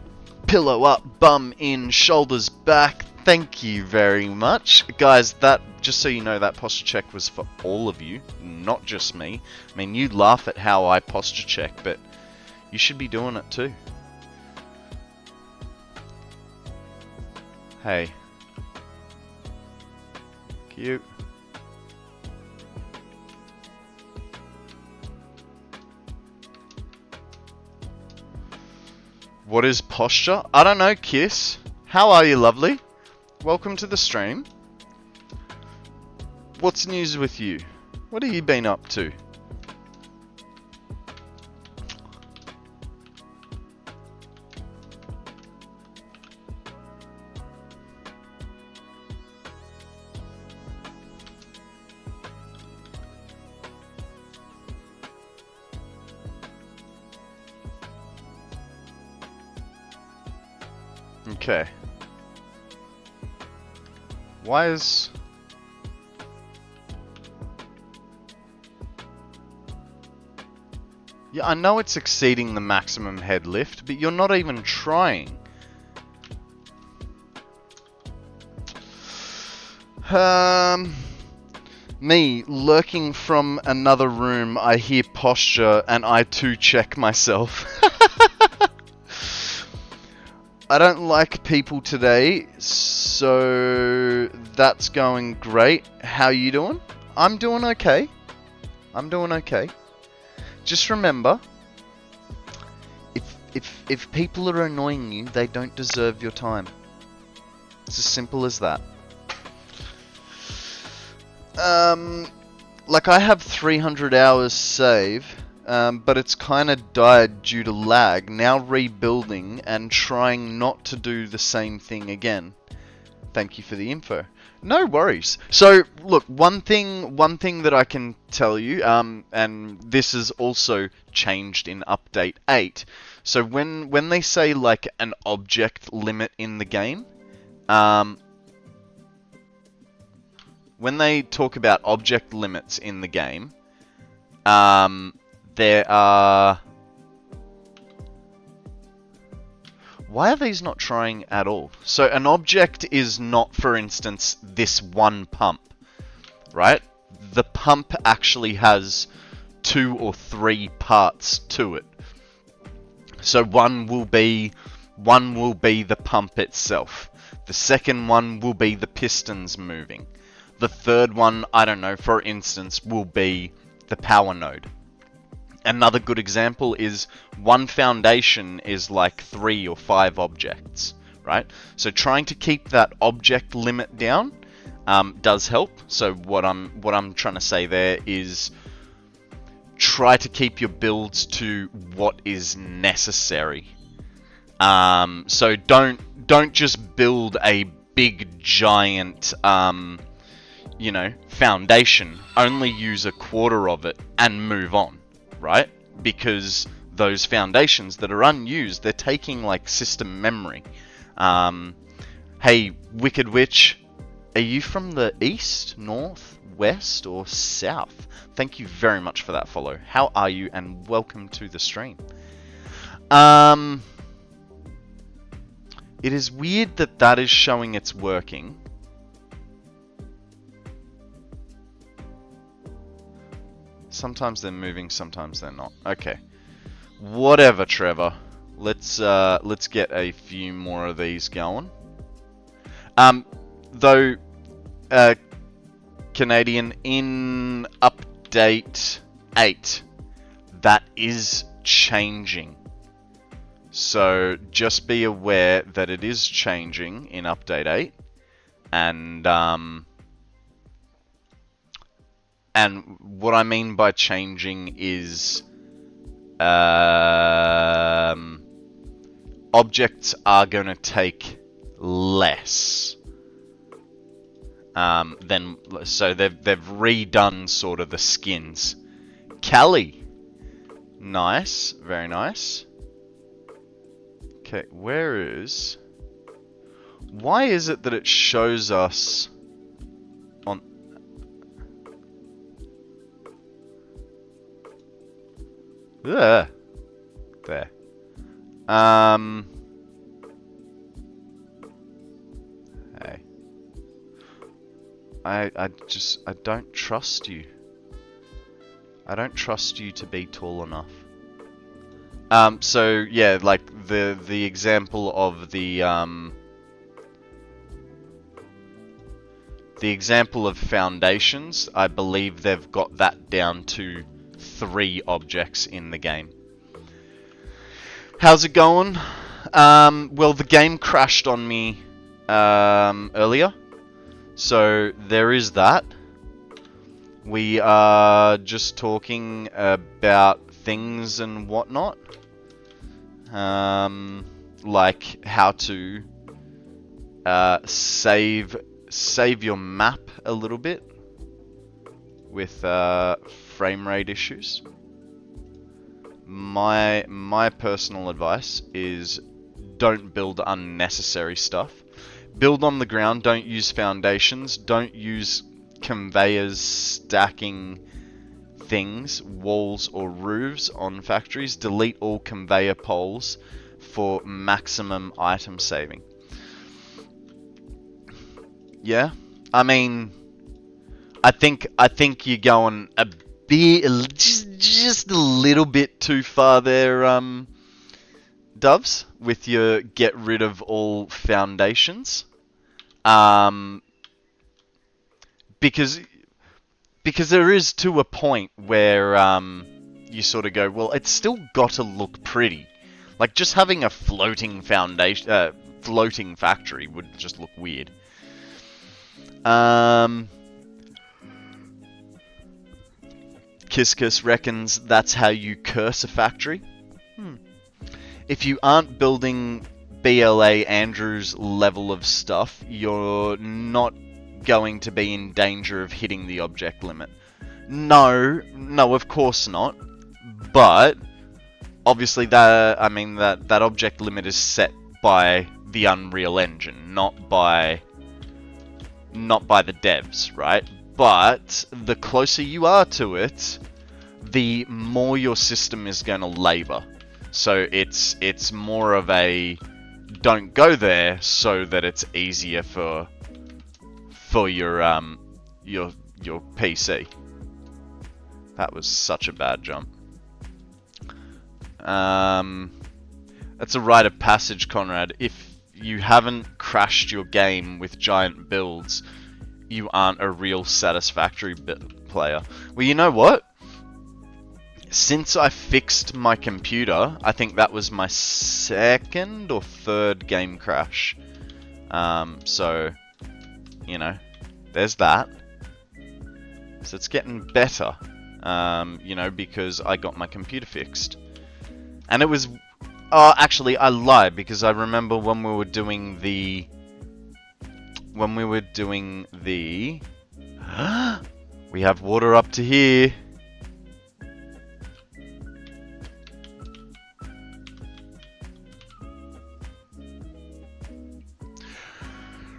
Pillow up, bum in, shoulders back. Thank you very much. Guys, that, just so you know, that posture check was for all of you, not just me. I mean, you laugh at how I posture check, but you should be doing it too. Hey. Cute. What is posture? I don't know, Kiss. How are you, lovely? Welcome to the stream. What's news with you? What have you been up to? Okay. Why is... Yeah, I know it's exceeding the maximum head lift, but you're not even trying. Me, lurking from another room, I hear posture, and I too check myself. I don't like people today, so that's going great. How you doing? I'm doing okay. I'm doing okay. Just remember, if people are annoying you, they don't deserve your time. It's as simple as that. Like I have 300 hours save, but it's kind of died due to lag. Now rebuilding and trying not to do the same thing again. Thank you for the info. No worries. So, look, one thing that I can tell you, and this is also changed in update 8. So when they say like an object limit in the game, when they talk about object limits in the game, there are... Why are these not trying at all? So an object is not, for instance, this one pump, right? The pump actually has 2 or 3 parts to it. So one will be the pump itself. The second one will be the pistons moving. The third one, I don't know, for instance, will be the power node. Another good example is one foundation is like 3 or 5 objects, right? So trying to keep that object limit down does help. So what I'm trying to say there is try to keep your builds to what is necessary. So don't just build a big giant foundation. Only use a quarter of it and move on. Right? Because those foundations that are unused, they're taking like system memory. Hey, Wicked Witch, are you from the east, north, west, or south? Thank you very much for that follow. How are you? And welcome to the stream. It is weird that is showing it's working. Sometimes they're moving, sometimes they're not. Okay. Whatever, Trevor. Let's get a few more of these going. Though Canadian in update 8, that is changing. So just be aware that it is changing in update 8, and what I mean by changing is objects are going to take less than, so they've redone sort of the skins. Callie, nice, very nice. Okay, why is it that it shows us on... Ugh. There. Hey. I don't trust you. I don't trust you to be tall enough. So yeah, like the example of the example of foundations, I believe they've got that down to 3 objects in the game. How's it going? Well, the game crashed on me earlier, so there is that. We are just talking about things and whatnot, like how to save your map a little bit with frame rate issues. My personal advice is don't build unnecessary stuff. Build on the ground, don't use foundations, don't use conveyors stacking things, walls or roofs on factories. Delete all conveyor poles for maximum item saving. Yeah, I mean, I think you're going a bit, just a little bit too far there, Doves, with your get rid of all foundations, because there is to a point where you sort of go, well, it's still got to look pretty. Like, just having a floating foundation, floating factory would just look weird. Kiss reckons that's how you curse a factory. If you aren't building BLA Andrews level of stuff, you're not going to be in danger of hitting the object limit. No, of course not. But obviously that object limit is set by the Unreal Engine, not by the devs, right? But the closer you are to it, the more your system is going to labor. So it's more of a don't go there so that it's easier for your PC. That was such a bad jump. That's a rite of passage, Konrad. If you haven't crashed your game with giant builds, you aren't a real Satisfactory player. Well, you know what? Since I fixed my computer, I think that was my second or third game crash. So, you know, there's that. So it's getting better, you know, because I got my computer fixed. And it was... Oh, actually, I lied, because I remember when we were doing the... We have water up to here.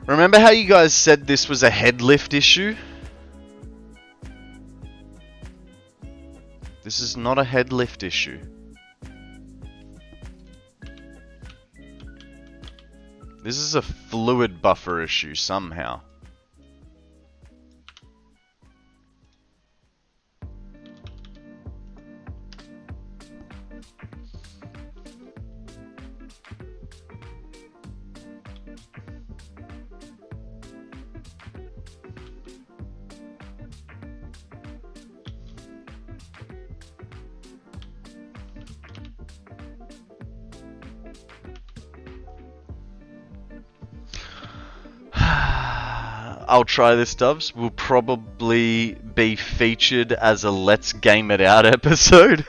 Remember how you guys said this was a head lift issue? This is not a head lift issue. This is a fluid buffer issue somehow. I'll try this, Dubs. Will probably be featured as a Let's Game It Out episode.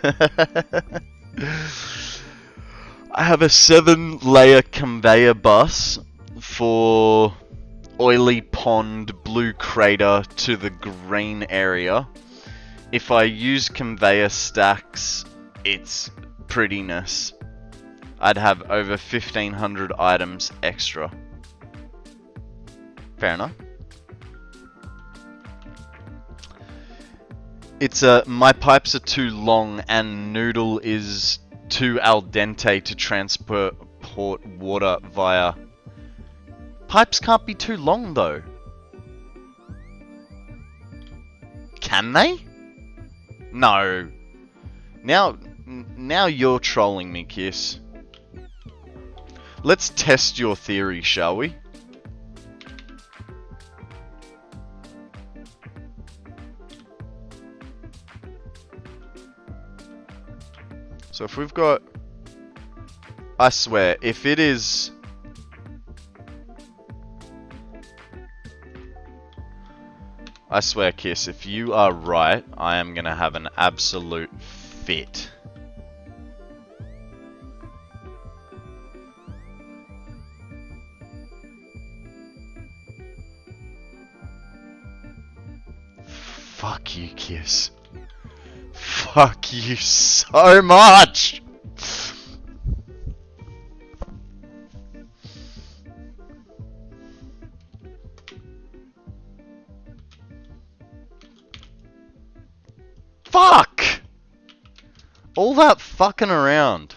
I have a 7-layer conveyor bus for Oily Pond, Blue Crater to the green area. If I use conveyor stacks, it's prettiness. I'd have over 1,500 items extra. Fair enough. It's my pipes are too long and noodle is too al dente to transport water via. Pipes can't be too long though. Can they? No. Now you're trolling me, Kiss. Let's test your theory, shall we? So if we've got... I swear, if it is... I swear, Kiss, if you are right, I am going to have an absolute fit. Fuck you, Kiss. Fuck you so much! Fuck! All that fucking around.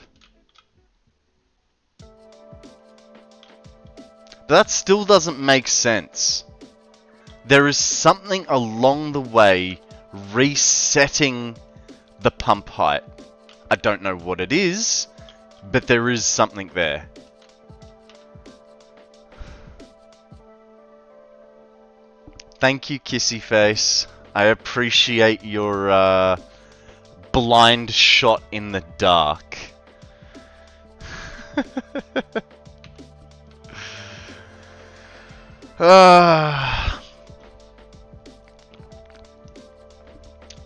That still doesn't make sense. There is something along the way resetting the pump height. I don't know what it is, but there is something there. Thank you, Kissy Face. I appreciate your blind shot in the dark.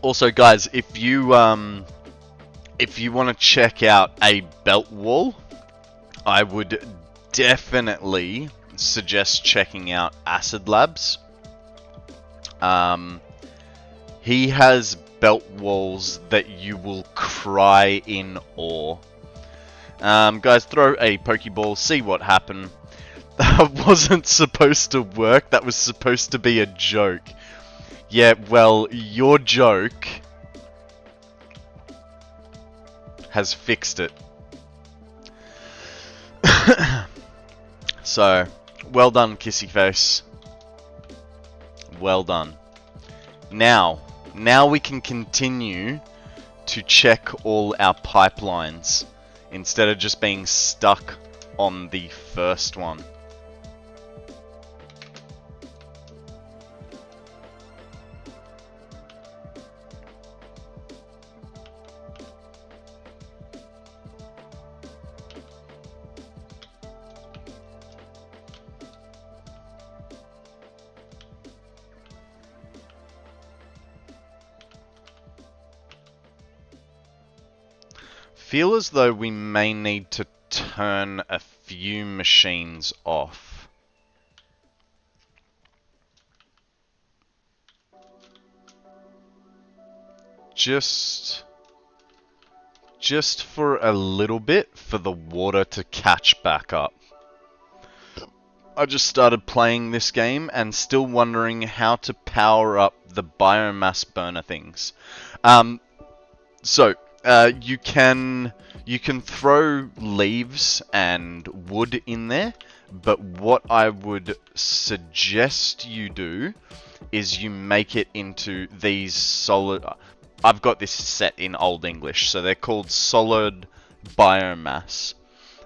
Also, guys, if you want to check out a belt wall, I would definitely suggest checking out Acid Labs. He has belt walls that you will cry in awe. Guys, throw a Pokeball, see what happened. That wasn't supposed to work, that was supposed to be a joke. Yeah, well, your joke has fixed it. So, well done, Kissy Face. Well done. Now we can continue to check all our pipelines instead of just being stuck on the first one. Feel as though we may need to turn a few machines off. Just for a little bit, for the water to catch back up. I just started playing this game and still wondering how to power up the biomass burner things. You can throw leaves and wood in there, but what I would suggest you do is you make it into these solid... I've got this set in Old English, so they're called solid biomass.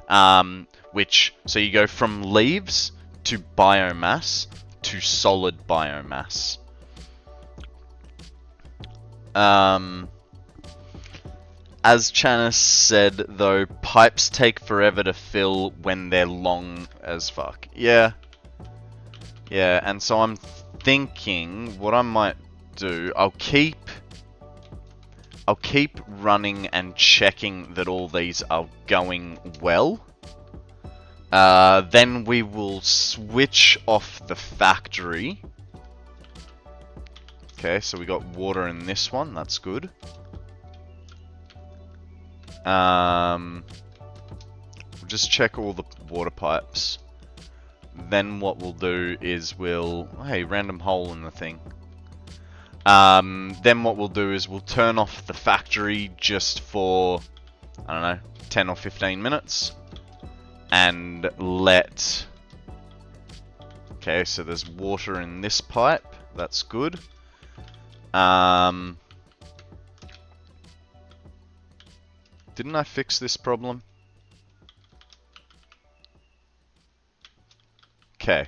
So you go from leaves to biomass to solid biomass. As Chanis said, though, pipes take forever to fill when they're long as fuck. Yeah. Yeah, and so I'm thinking what I might do, I'll keep running and checking that all these are going well. Then we will switch off the factory. Okay, so we got water in this one, that's good. We'll just check all the water pipes. Then what we'll do is hey, random hole in the thing. Then what we'll do is we'll turn off the factory just for, I don't know, 10 or 15 minutes. And let... Okay, so there's water in this pipe. That's good. Didn't I fix this problem? Okay.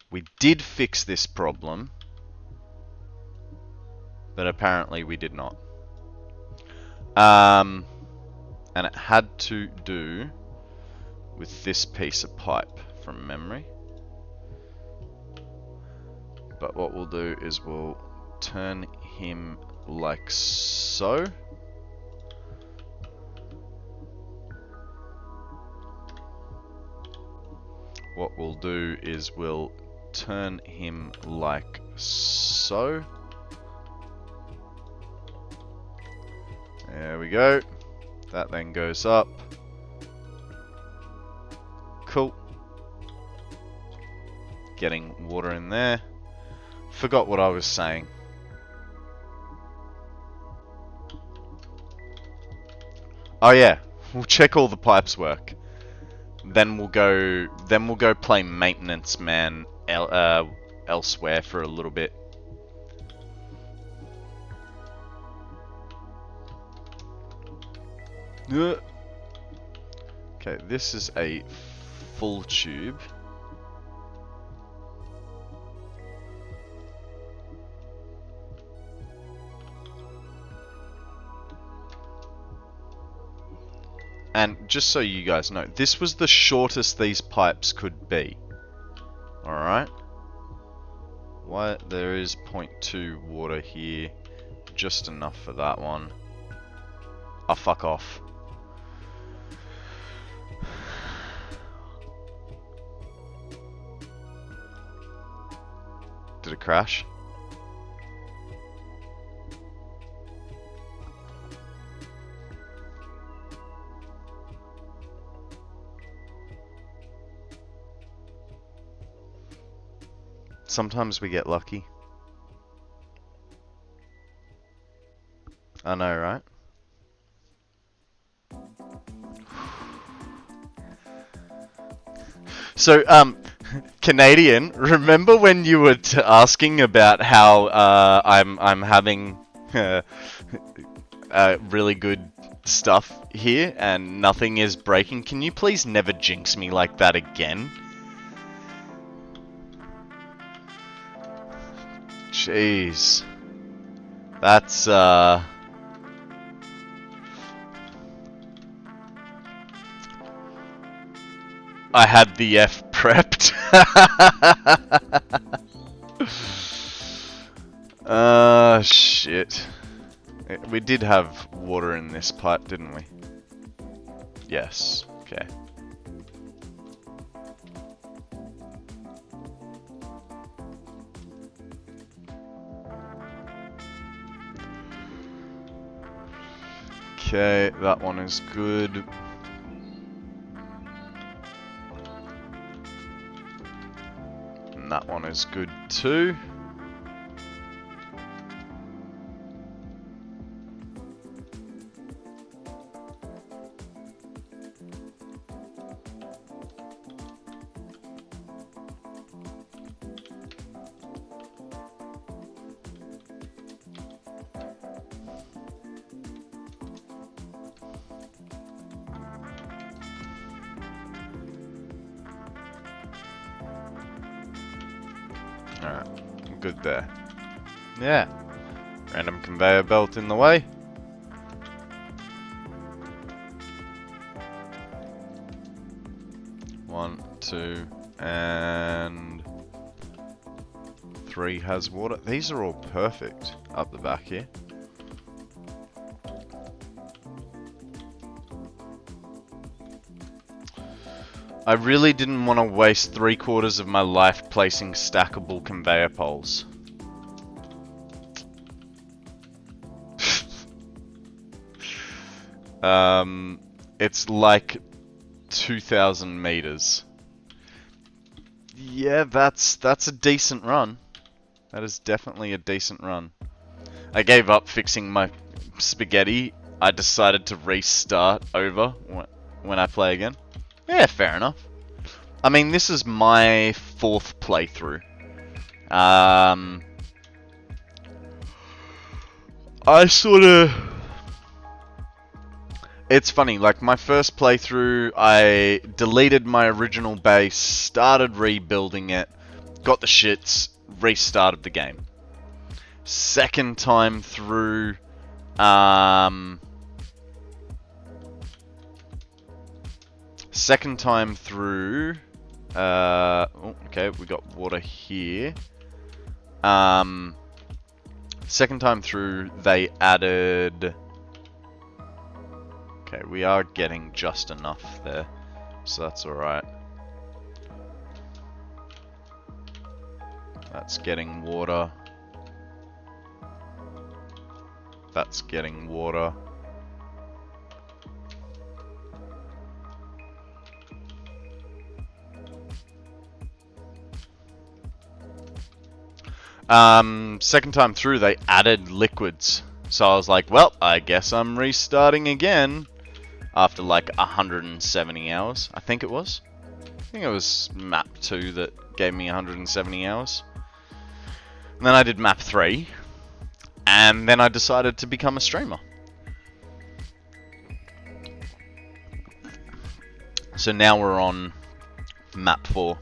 We did fix this problem. But apparently we did not. And it had to do with this piece of pipe from memory. But what we'll do is we'll turn him like so. What we'll do is we'll turn him like so. There we go. That then goes up. Cool. Getting water in there. Forgot what I was saying. Oh yeah, we'll check all the pipes work. Then we'll go play maintenance man elsewhere for a little bit. Okay, this is a full tube. And just so you guys know, this was the shortest these pipes could be. Alright? What? There is 0.2 water here. Just enough for that one. Oh, fuck off. Did it crash? Sometimes we get lucky. I know, right? So, Canadian, remember when you were asking about how I'm having really good stuff here and nothing is breaking? Can you please never jinx me like that again? Jeez. That's, I had the F prepped. Shit. We did have water in this pipe, didn't we? Yes. Okay. Okay, that one is good. And that one is good too. Alright, good there. Yeah. Random conveyor belt in the way. One, two, and 3 has water. These are all perfect up the back here. I really didn't want to waste 3/4 of my life placing stackable conveyor poles. It's like 2,000 meters. Yeah, that's a decent run. That is definitely a decent run. I gave up fixing my spaghetti. I decided to restart over when I play again. Yeah, fair enough. I mean, this is my 4th playthrough. I sort of... It's funny, like my first playthrough, I deleted my original base, started rebuilding it, got the shits, restarted the game. Second time through, okay, we got water here. Second time through, they added... Okay, we are getting just enough there, so that's alright. That's getting water. That's getting water. Second time through, they added liquids. So I was like, well, I guess I'm restarting again. After like 170 hours, I think it was. I think it was map 2 that gave me 170 hours. And then I did map 3. And then I decided to become a streamer. So now we're on map 4.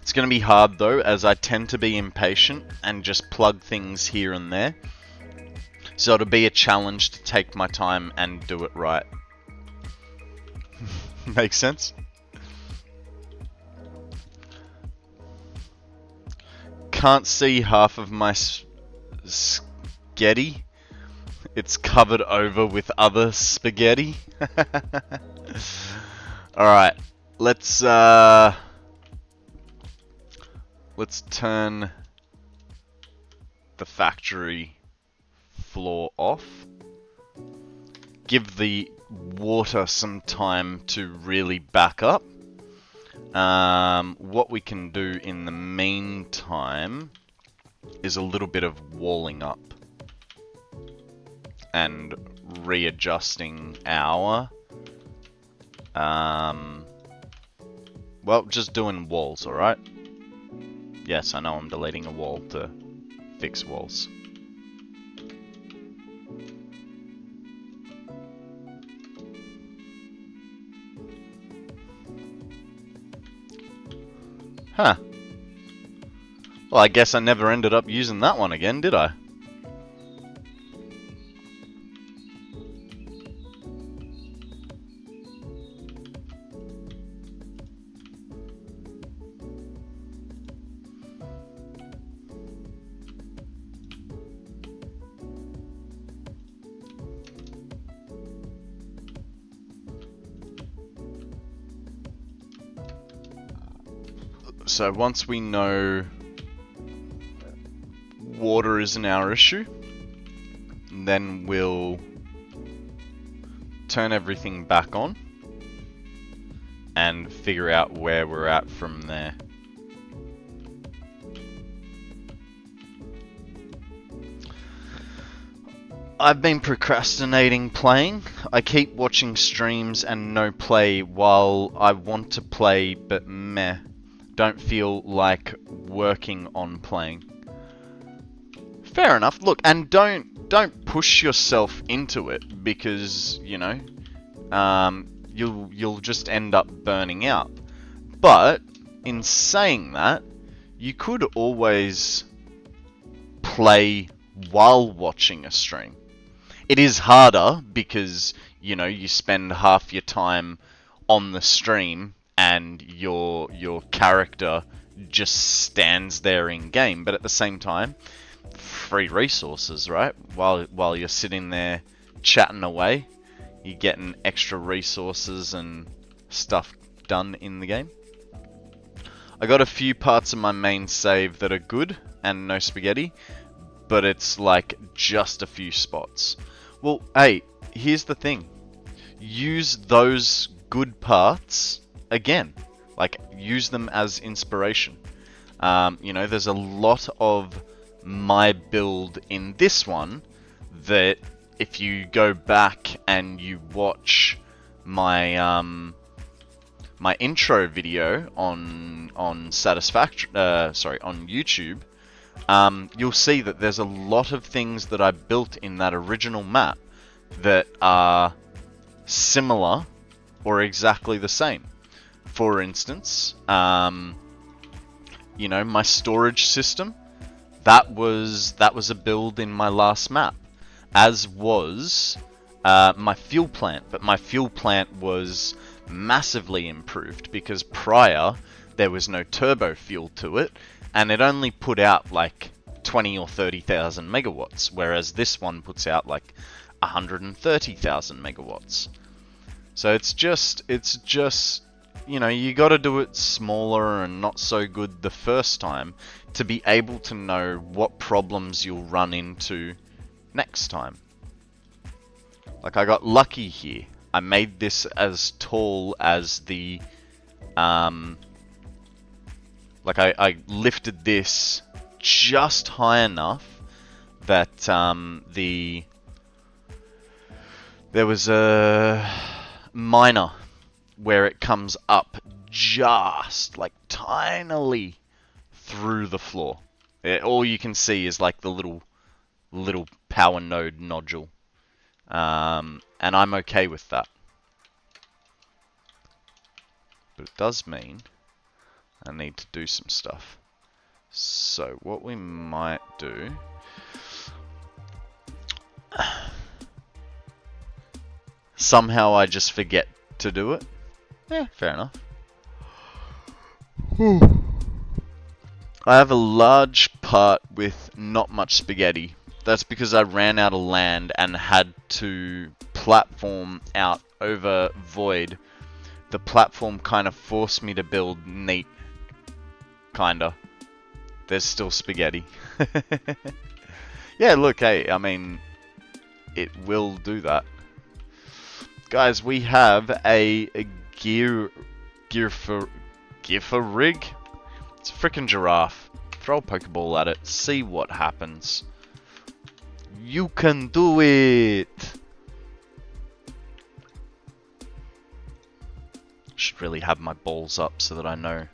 It's going to be hard though, as I tend to be impatient and just plug things here and there. So it'll be a challenge to take my time and do it right. Makes sense. Can't see half of my spaghetti. It's covered over with other spaghetti. Alright, let's turn the factory floor off. Give the water some time to really back up. What we can do in the meantime is a little bit of walling up and readjusting our well, just doing walls, alright? Yes, I know I'm deleting a wall to fix walls. Huh. Well, I guess I never ended up using that one again, did I? So once we know water isn't our issue, then we'll turn everything back on and figure out where we're at from there. I've been procrastinating playing. I keep watching streams and no play while I want to play, but meh. Don't feel like working on playing. Fair enough. Look, and don't push yourself into it because, you know, you'll just end up burning out. But in saying that, you could always play while watching a stream. It is harder because, you know, you spend half your time on the stream and your character just stands there in game, but at the same time, free resources, right? While you're sitting there chatting away, you're getting extra resources and stuff done in the game. I got a few parts of my main save that are good and no spaghetti, but it's like just a few spots. Well, hey, here's the thing. Use those good parts again. Like, use them as inspiration. You know, there's a lot of my build in this one that if you go back and you watch my my intro video on Satisfactory, on YouTube, you'll see that there's a lot of things that I built in that original map that are similar or exactly the same. For instance, you know, my storage system, that was a build in my last map, as was my fuel plant, but my fuel plant was massively improved because prior there was no turbo fuel to it, and it only put out like 20 or 30,000 megawatts, whereas this one puts out like 130,000 megawatts. So it's just, you know, you got to do it smaller and not so good the first time to be able to know what problems you'll run into next time. Like, I got lucky here. I made this as tall as the, like I lifted this just high enough that there was a miner where it comes up just like tinily through the floor. All you can see is like the little power node nodule, and I'm okay with that. But it does mean I need to do some stuff. So what we might do, somehow I just forget to do it. Yeah, fair enough. I have a large part with not much spaghetti. That's because I ran out of land and had to platform out over void. The platform kind of forced me to build neat. Kinda. There's still spaghetti. Yeah, look, hey, I mean, it will do that. Guys, we have a gear for rig. It's a freaking giraffe. Throw a Pokeball at it. See what happens. You can do it. Should really have my balls up so that I know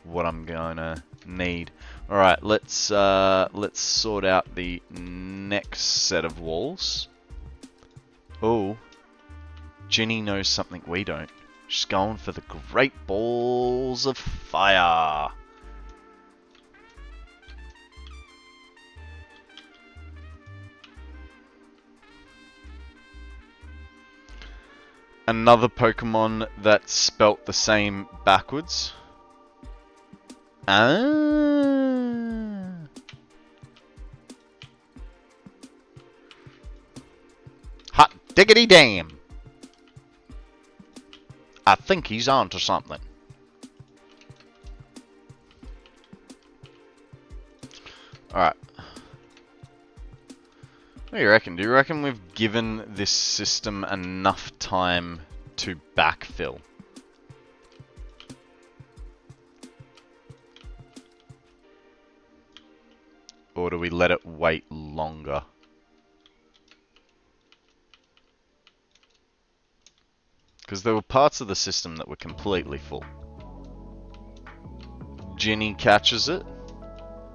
what I'm gonna need. All right, let's sort out the next set of walls. Oh, Ginny knows something we don't. She's going for the great balls of fire. Another Pokemon that's spelt the same backwards. Ah. Hot diggity damn. I think he's on to something. Alright. What do you reckon? Do you reckon we've given this system enough time to backfill? Or do we let it wait longer? Because there were parts of the system that were completely full. Ginny catches it.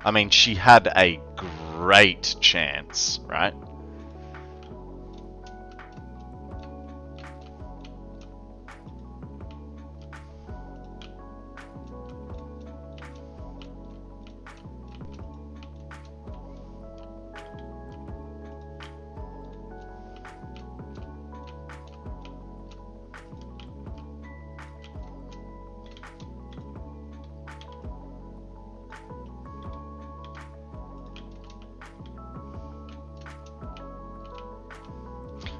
I mean, she had a great chance, right?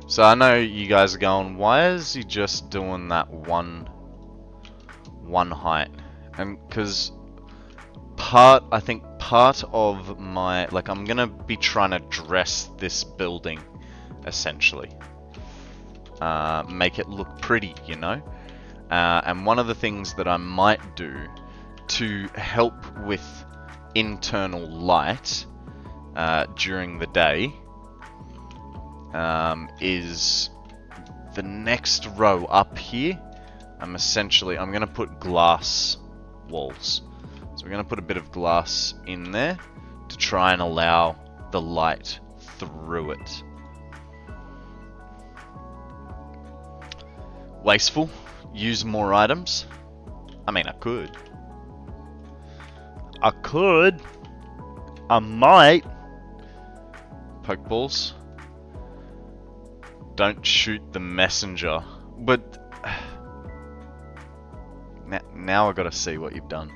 So I know you guys are going, why is he just doing that one height? And because I think part of my, like, I'm gonna be trying to dress this building, essentially. Make it look pretty, you know? And one of the things that I might do to help with internal light during the day is the next row up here. I'm going to put glass walls. So we're going to put a bit of glass in there to try and allow the light through it. Wasteful. Use more items. I mean, I could. I might. Pokeballs. Don't shoot the messenger. But now I gotta see what you've done.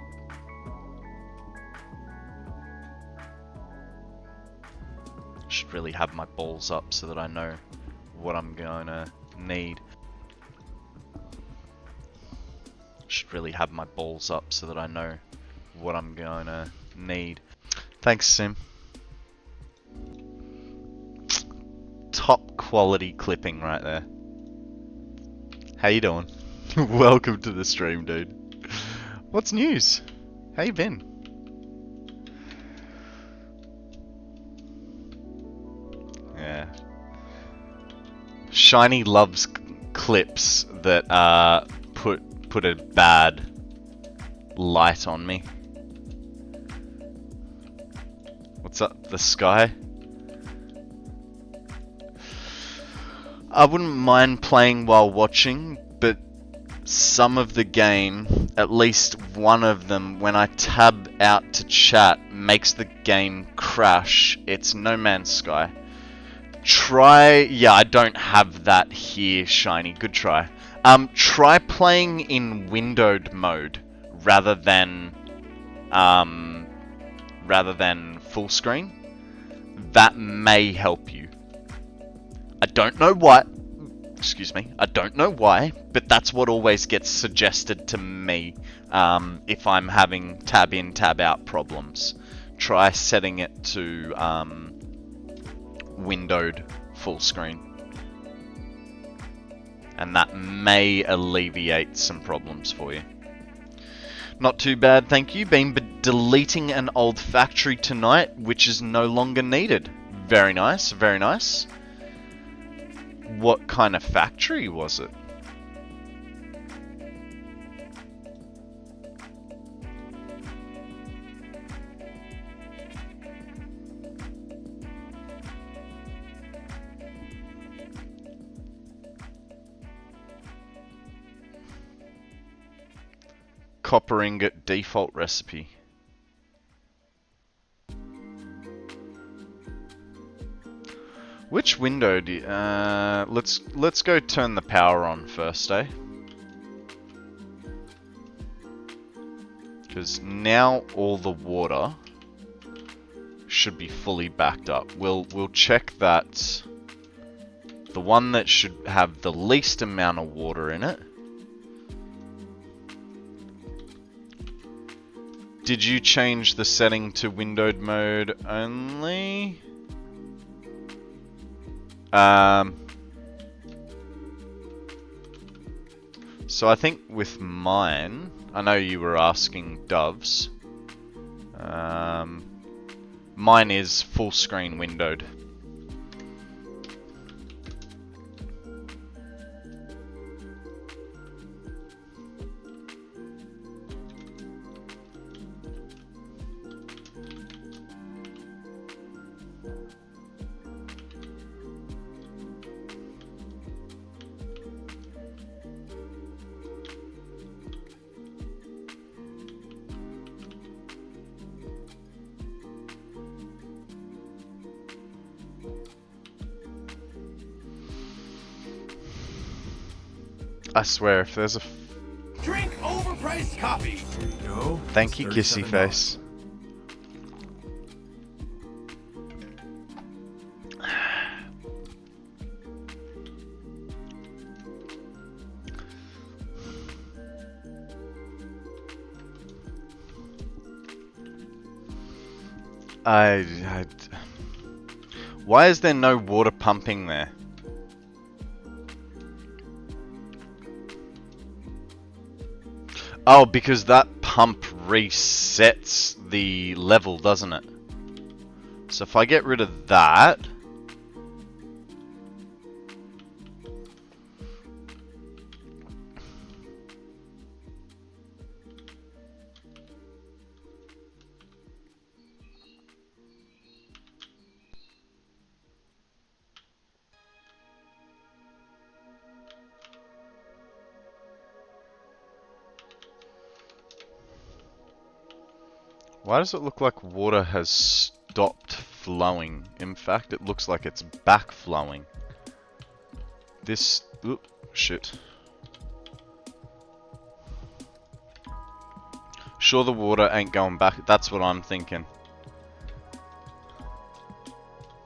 Should really have my balls up so that I know what I'm gonna need. Should really have my balls up so that I know what I'm gonna need. Thanks, Sim. Top quality clipping right there. How you doing? Welcome to the stream, dude. What's news? How you been? Yeah. Shiny loves clips that put a bad light on me. What's up, the sky? I wouldn't mind playing while watching, but some of the game, at least one of them, when I tab out to chat, makes the game crash. It's No Man's Sky. Yeah, I don't have that here, Shiny. Good try. Try playing in windowed mode rather than full screen. That may help you. I don't know why. Excuse me. I don't know why, but that's what always gets suggested to me if I'm having tab in, tab out problems. Try setting it to windowed full screen. And that may alleviate some problems for you. Not too bad, thank you. Been deleting an old factory tonight, which is no longer needed. Very nice, very nice. What kind of factory was it? Copper ingot default recipe. Which window do you, let's go turn the power on first, eh? Because now all the water should be fully backed up. We'll check that the one that should have the least amount of water in it. Did you change the setting to windowed mode only? So I think with mine, I know you were asking Doves. Mine is full screen windowed. I swear, if there's a... Drink overpriced coffee! There you go. Thank you, kissy $37. face. Why is there no water pumping there? Oh, because that pump resets the level, doesn't it? So if I get rid of that... Why does it look like water has stopped flowing? In fact, it looks like it's back flowing. This... Oop, shit. Sure the water ain't going back. That's what I'm thinking.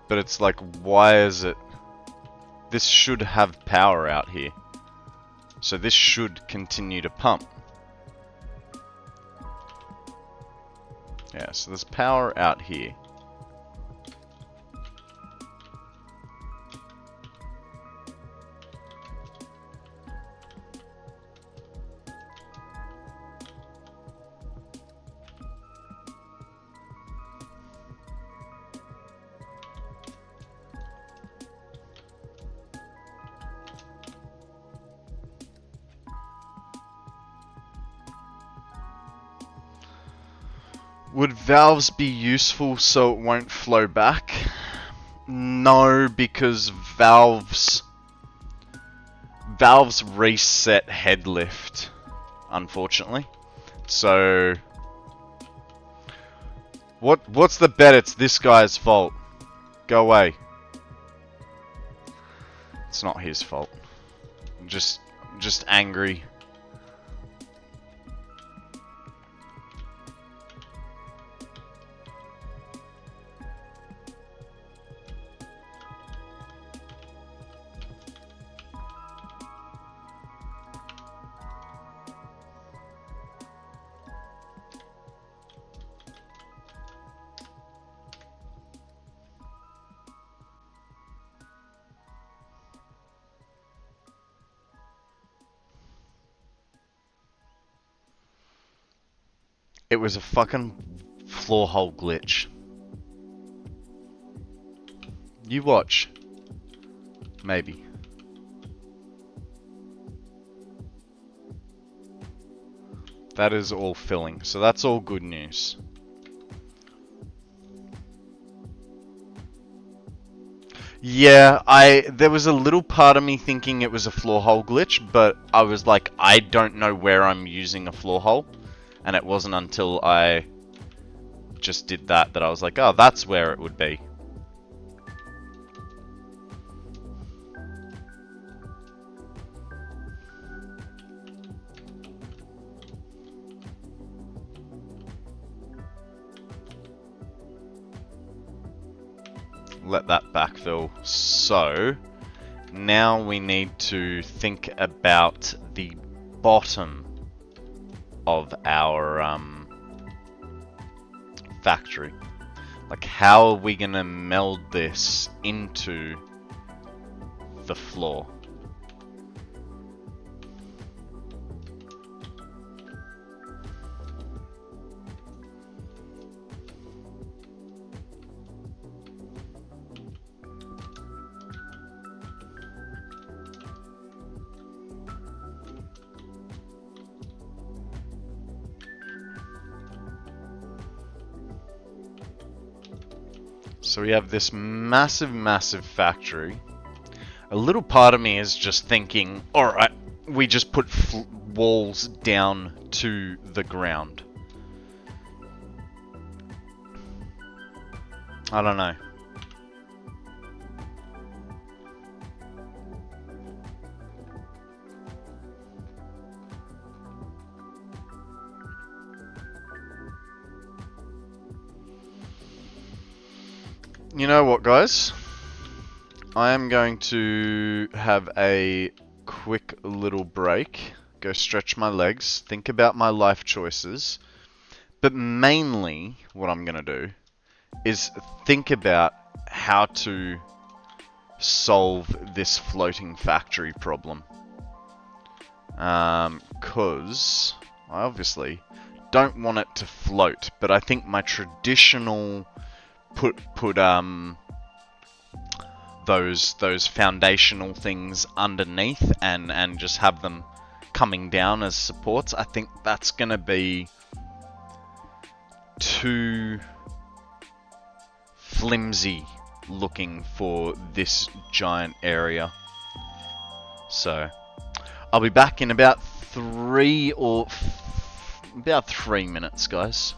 But it's like, why is it... This should have power out here. So this should continue to pump. Yeah, so there's power out here. Would valves be useful so it won't flow back? No, because valves reset head lift, unfortunately. So what's the bet? It's this guy's fault. Go away. It's not his fault. just angry. It was a fucking floor hole glitch. You watch. Maybe. That is all filling, so that's all good news. Yeah, there was a little part of me thinking it was a floor hole glitch, but I was like, I don't know where I'm using a floor hole. And it wasn't until I just did that I was like, oh, that's where it would be. Let that backfill. So, now we need to think about the bottom of our factory. Like, how are we gonna meld this into the floor? So we have this massive factory. A little part of me is just thinking, alright, we just put walls down to the ground. I don't know. You know what, guys? I am going to have a quick little break, go stretch my legs, think about my life choices, but mainly what I'm going to do is think about how to solve this floating factory problem. Because I obviously don't want it to float, but I think my traditional put those foundational things underneath and just have them coming down as supports, I think that's gonna be too flimsy looking for this giant area. So I'll be back in about 3 minutes, guys.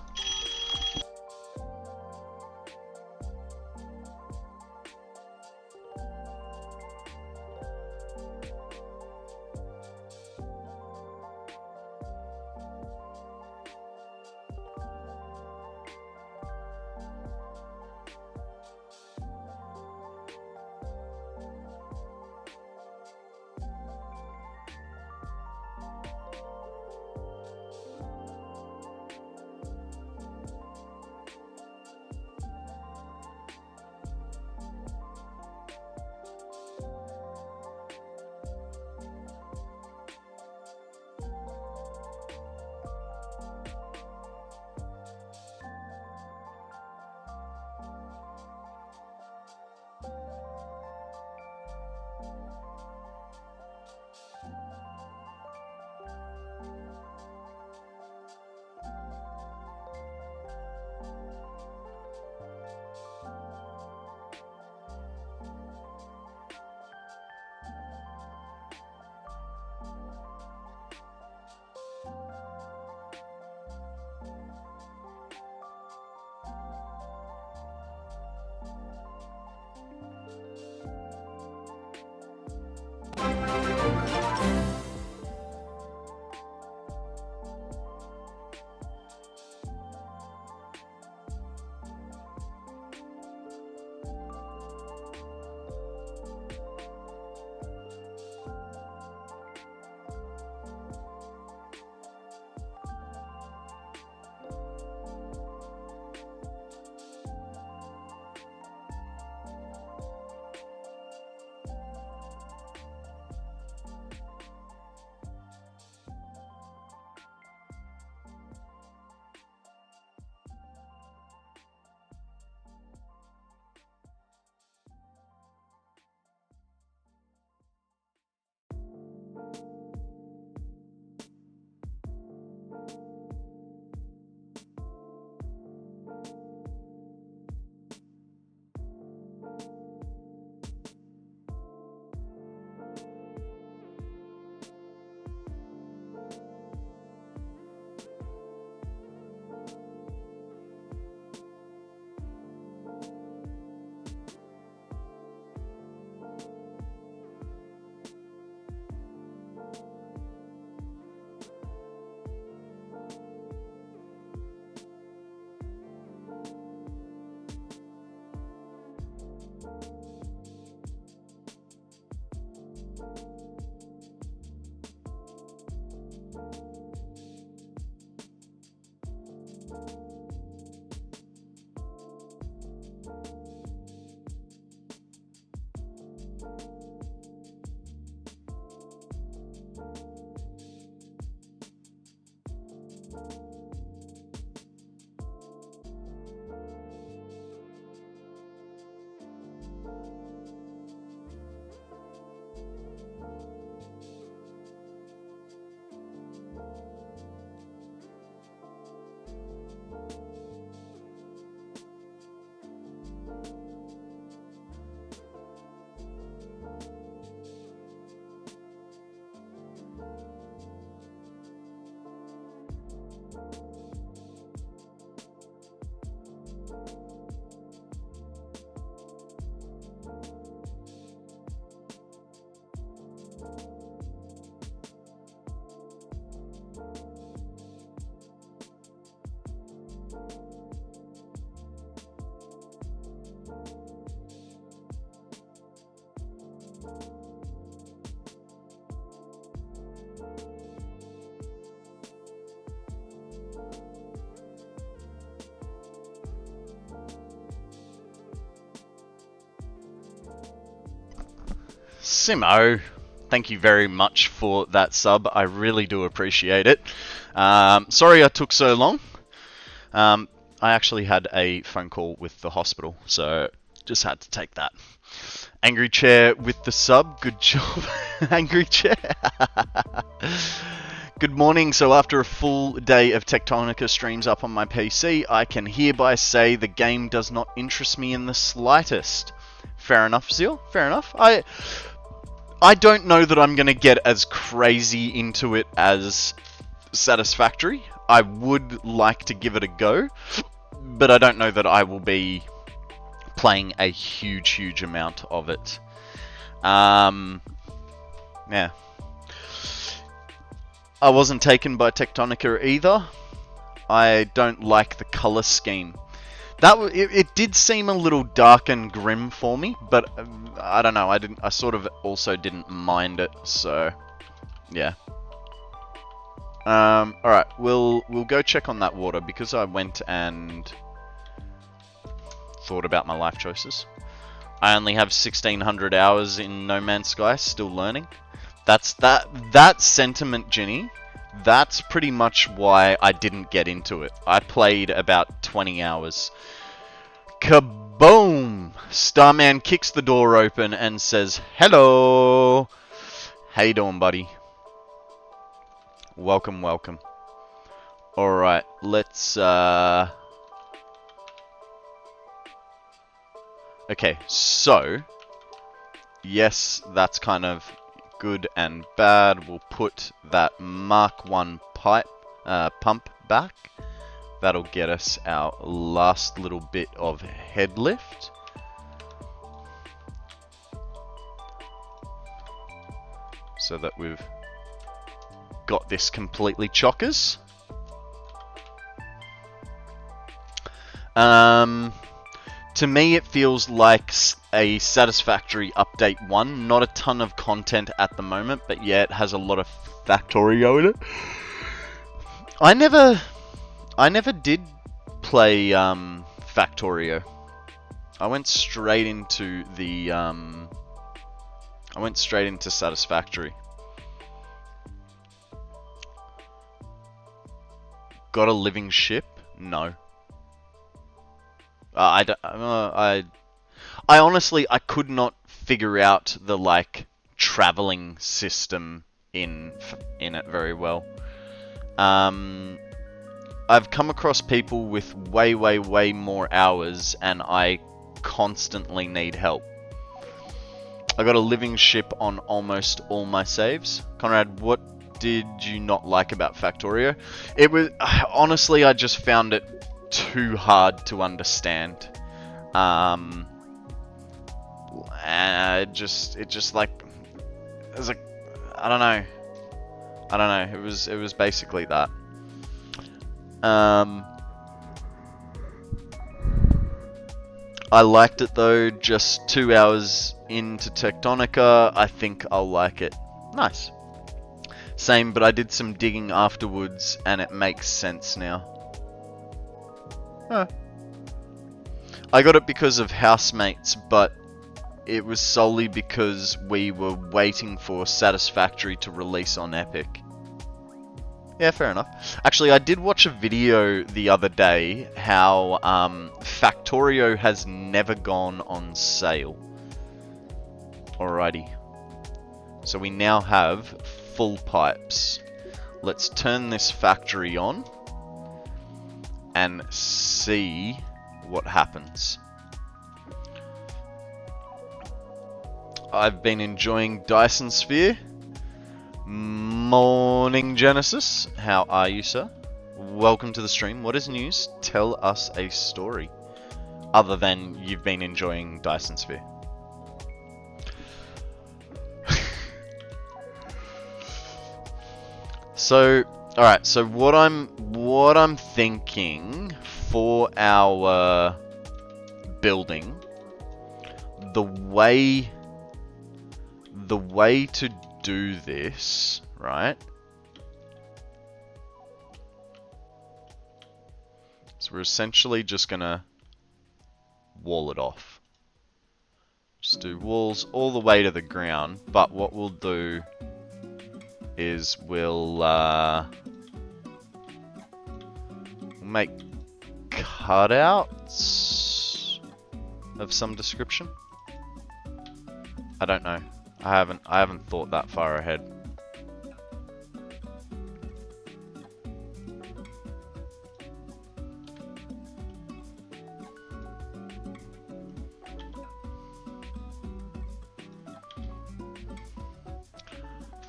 Simo, thank you very much for that sub. I really do appreciate it. Sorry I took so long. I actually had a phone call with the hospital, so just had to take that. Angry Chair with the sub. Good job, Angry Chair. Good morning. So after a full day of Tectonica streams up on my PC, I can hereby say the game does not interest me in the slightest. Fair enough, Zeal. Fair enough. I don't know that I'm going to get as crazy into it as Satisfactory. I would like to give it a go, but I don't know that I will be playing a huge amount of it. Yeah. I wasn't taken by Tectonica either. I don't like the color scheme. It did seem a little dark and grim for me, but I don't know. I sort of also didn't mind it, so yeah. All right, we'll go check on that water because I went and thought about my life choices. I only have 1600 hours in No Man's Sky, still learning. That sentiment, Ginny. That's pretty much why I didn't get into it. I played about 20 hours. Kaboom! Starman kicks the door open and says, "Hello! How you doing, buddy? Welcome, welcome." Alright, let's... Okay, so... Yes, that's kind of good and bad. We'll put that Mark 1 pump back. That'll get us our last little bit of head lift. So that we've got this completely chockers. To me, it feels like a Satisfactory Update 1. Not a ton of content at the moment, but yeah, it has a lot of Factorio in it. I never did play Factorio. I went straight into the Satisfactory. Got a living ship? No. I honestly, I could not figure out the like traveling system in it very well. I've come across people with way more hours, and I constantly need help. I got a living ship on almost all my saves. Konrad, what did you not like about Factorio? It was honestly, I just found it too hard to understand. And it just like, it was like, I don't know. It was basically that. I liked it though, just 2 hours into Tectonica, I think I'll like it. Nice. Same, but I did some digging afterwards and it makes sense now. Huh. I got it because of housemates, but it was solely because we were waiting for Satisfactory to release on Epic. Yeah, fair enough. Actually, I did watch a video the other day how Factorio has never gone on sale. Alrighty. So we now have full pipes. Let's turn this factory on and see what happens. I've been enjoying Dyson Sphere. Morning, Genesis. How are you, sir? Welcome to the stream. What is news? Tell us a story. Other than you've been enjoying Dyson Sphere. So, alright, so what I'm thinking for our building, the way to do this, right? So we're essentially just gonna wall it off. Just do walls all the way to the ground, but what we'll do is we'll make cutouts of some description. I don't know. I haven't thought that far ahead.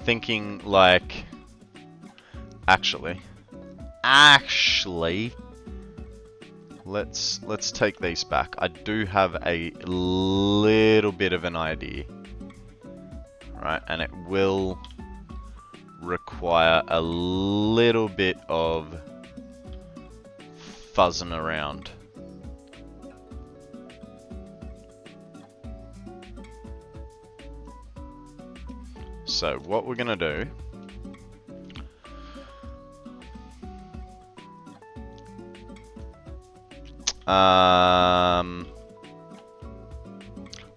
Thinking like actually let's take these back. I do have a little bit of an idea. Right, and it will require a little bit of fuzzing around. So what we're gonna do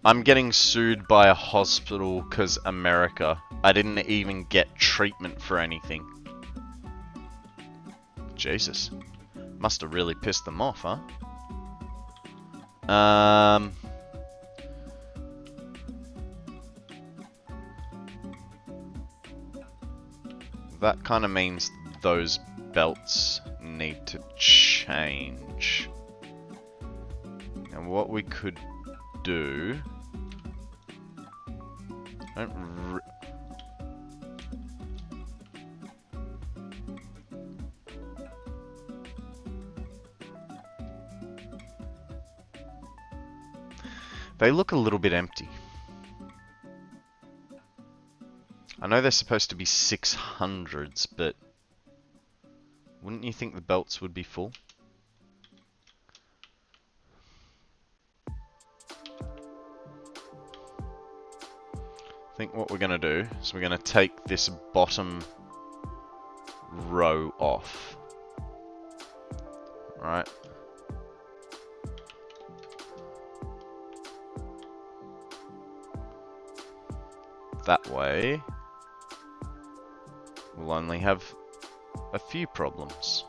I'm getting sued by a hospital because America. I didn't even get treatment for anything. Jesus. Must have really pissed them off, huh? That kind of means those belts need to change. And what we could do... They look a little bit empty. I know they're supposed to be 600s, but wouldn't you think the belts would be full? I think what we're going to do is we're going to take this bottom row off. Right. That way, we'll only have a few problems.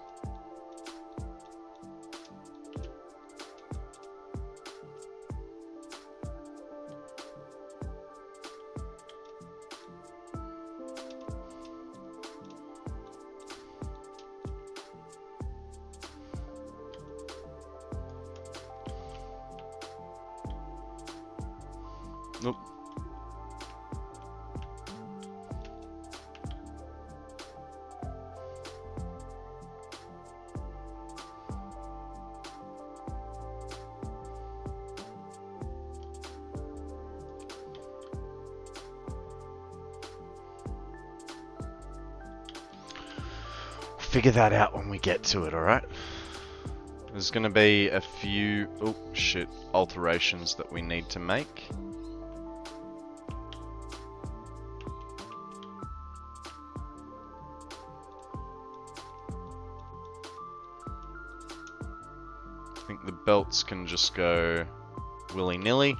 Nope. Figure that out when we get to it, alright? There's going to be a few, oh shit, alterations that we need to make. I think the belts can just go willy-nilly.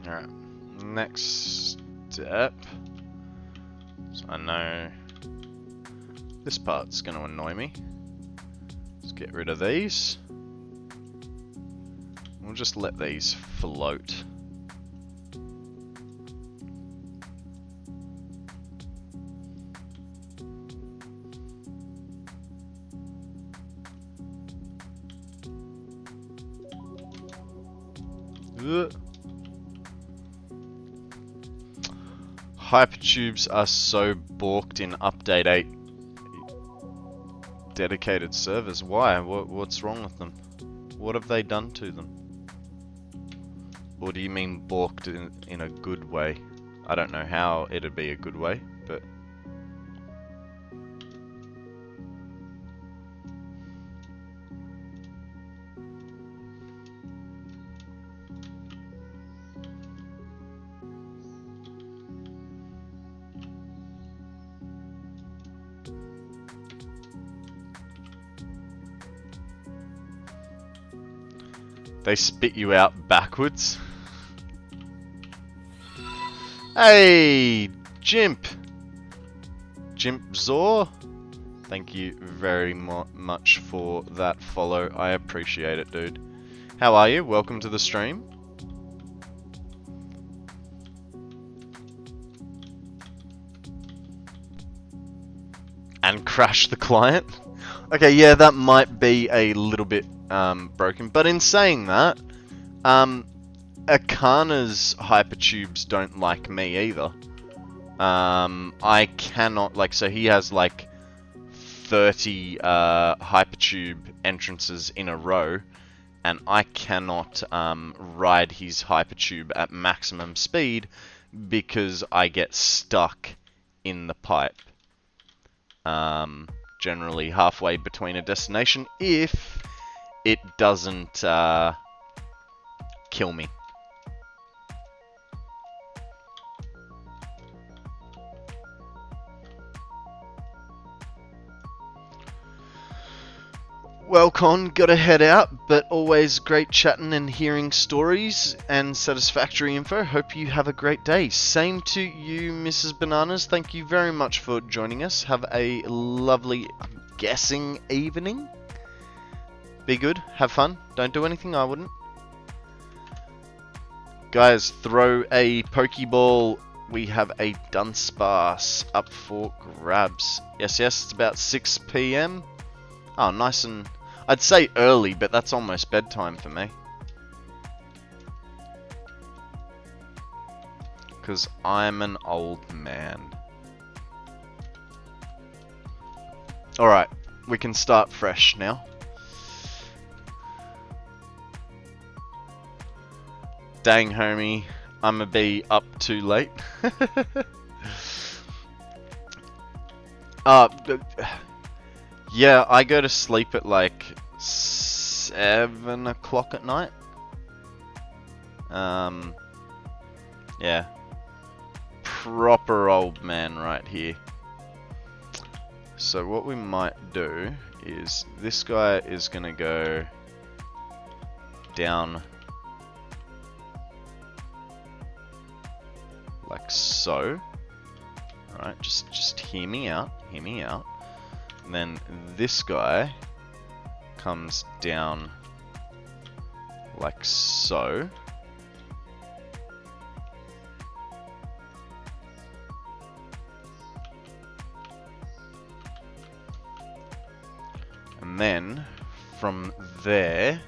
Alright, next step. So I know this part's going to annoy me. Let's get rid of these. We'll just let these float. Ugh. Hypertubes are so balked in update 8 dedicated servers. Why? What's wrong with them? What have they done to them? Or do you mean balked in a good way? I don't know how it'd be a good way, but... They spit you out backwards. Hey, Jimp. Jimp Zor. Thank you very much for that follow. I appreciate it, dude. How are you? Welcome to the stream. And crash the client. Okay, yeah, that might be a little bit broken, but in saying that, Akana's hypertubes don't like me either. I cannot, like, so he has like 30 hypertube entrances in a row, and I cannot ride his hypertube at maximum speed because I get stuck in the pipe. Generally halfway between a destination if it doesn't kill me. Well, Con, gotta head out, but always great chatting and hearing stories and satisfactory info. Hope you have a great day. Same to you, Mrs. Bananas. Thank you very much for joining us. Have a lovely, I'm guessing, evening. Be good, have fun, don't do anything I wouldn't. Guys, throw a Pokeball. We have a Dunsparce up for grabs. Yes, it's about 6 PM. Oh, nice and... I'd say early, but that's almost bedtime for me. Because I'm an old man. Alright, we can start fresh now. Dang, homie, I'ma be up too late. Yeah, I go to sleep at like 7 o'clock at night. Yeah. Proper old man right here. So what we might do is this guy is gonna go down like so. Alright, just hear me out, hear me out. And then this guy comes down like so. And then from there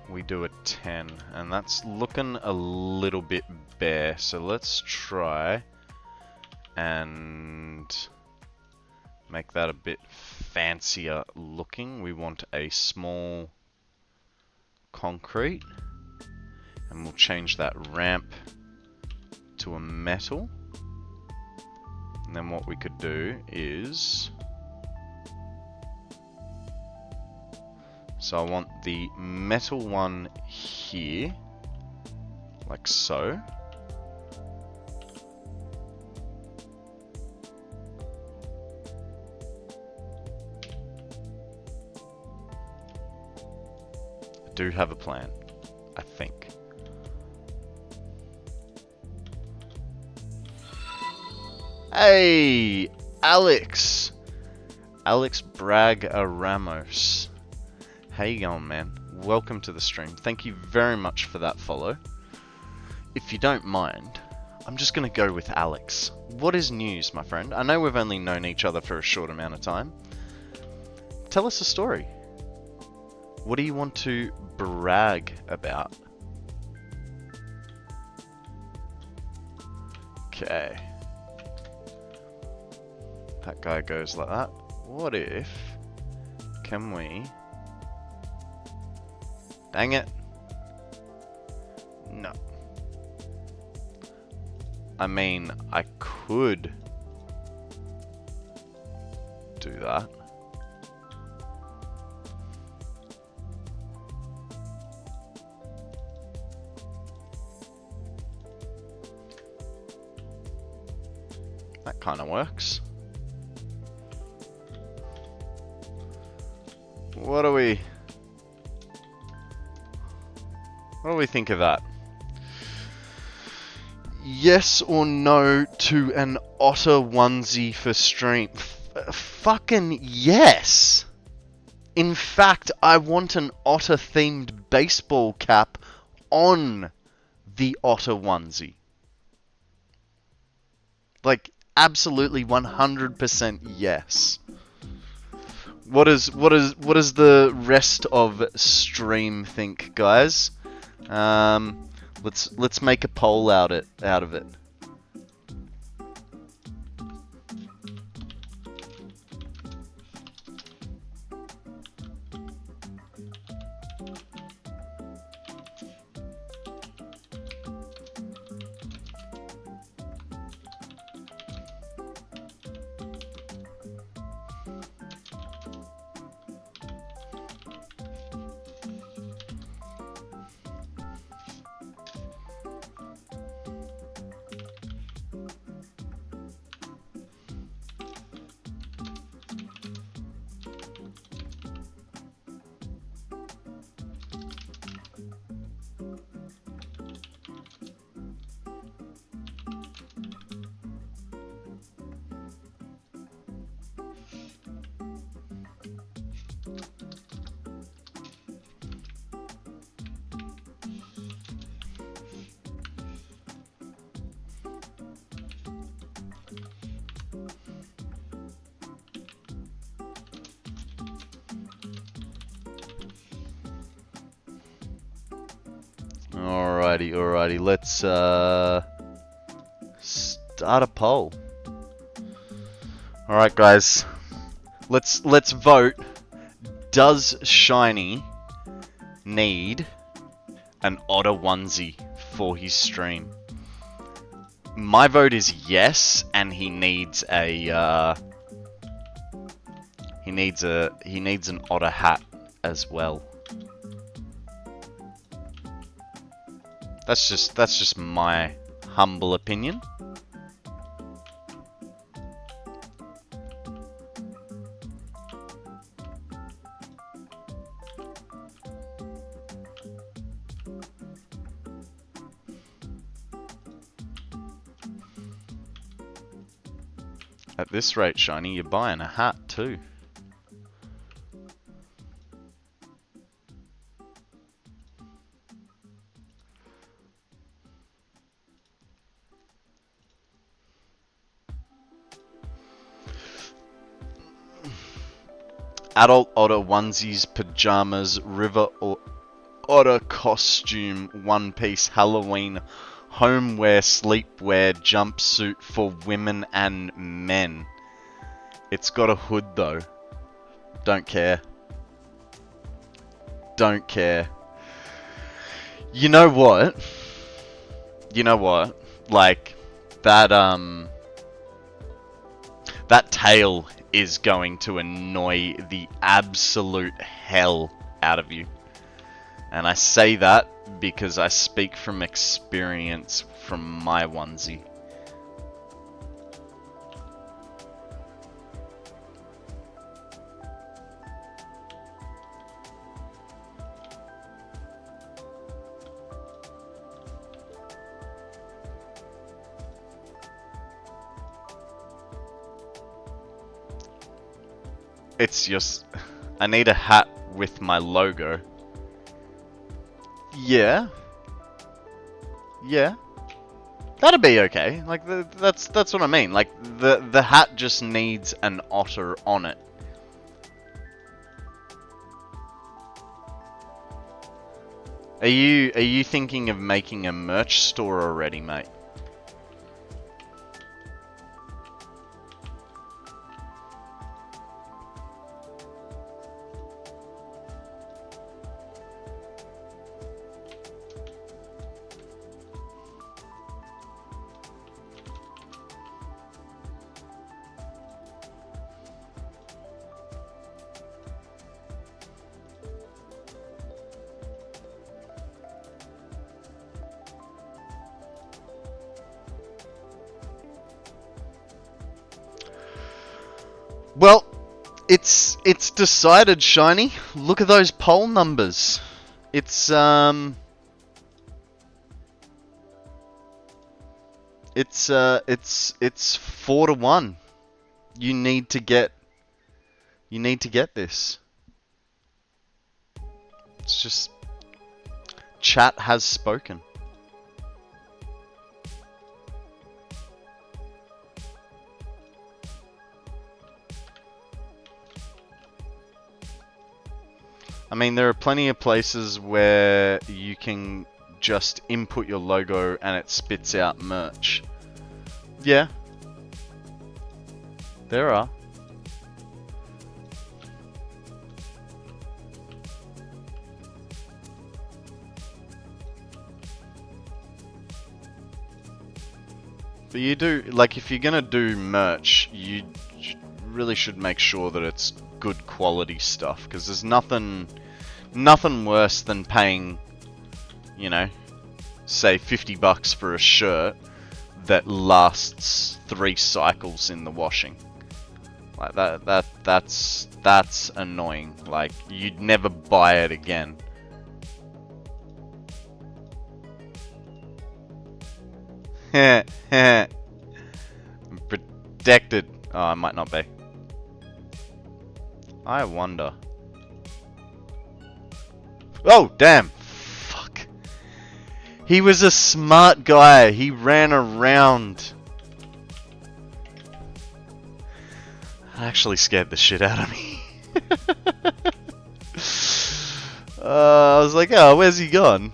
we do a 10, and that's looking a little bit bare, so let's try and make that a bit fancier looking. We want a small concrete, and we'll change that ramp to a metal. And then what we could do is, so I want the metal one here, like so. I do have a plan, I think. Hey, Alex Braga Ramos. How you going, man? Welcome to the stream. Thank you very much for that follow. If you don't mind, I'm just gonna go with Alex. What is news, my friend? I know we've only known each other for a short amount of time. Tell us a story. What do you want to brag about? Okay. That guy goes like that. What if... Can we... Dang it. No. I mean, I could do that. That kind of works. What do we think of that? Yes or no to an otter onesie for stream? Fucking yes! In fact, I want an otter themed baseball cap on the otter onesie. Like, absolutely 100% yes. What does the rest of stream think, guys? Let's make a poll out of it. Alrighty, let's start a poll. Alright guys, let's vote. Does Shiny need an otter onesie for his stream? my vote is yes, and he needs a he needs an otter hat as well. That's just my humble opinion. At this rate, Shiny, you're buying a hat too. Adult otter onesies, pajamas, river or otter costume, one piece, Halloween, homeware, sleepwear, jumpsuit for women and men. It's got a hood though. Don't care. Don't care. You know what? You know what? Like, that tail is going to annoy the absolute hell out of you. And I say that because I speak from experience from my onesie. It's just, I need a hat with my logo. Yeah. Yeah. That'd be okay. Like, that's what I mean. Like, the hat just needs an otter on it. Are you thinking of making a merch store already, mate? Well, it's decided, Shiny. Look at those poll numbers. It's 4-1. You need to get this. It's just, chat has spoken. I mean, there are plenty of places where you can just input your logo and it spits out merch. Yeah. There are. But you do, like, if you're gonna do merch, you really should make sure that it's good quality stuff, because there's nothing worse than paying, you know, say $50 for a shirt that lasts 3 cycles in the washing. Like that's annoying. Like, you'd never buy it again. Protected. Oh, I might not be. I wonder. Oh, damn. Fuck. He was a smart guy. He ran around. That actually scared the shit out of me. I was like, oh, where's he gone?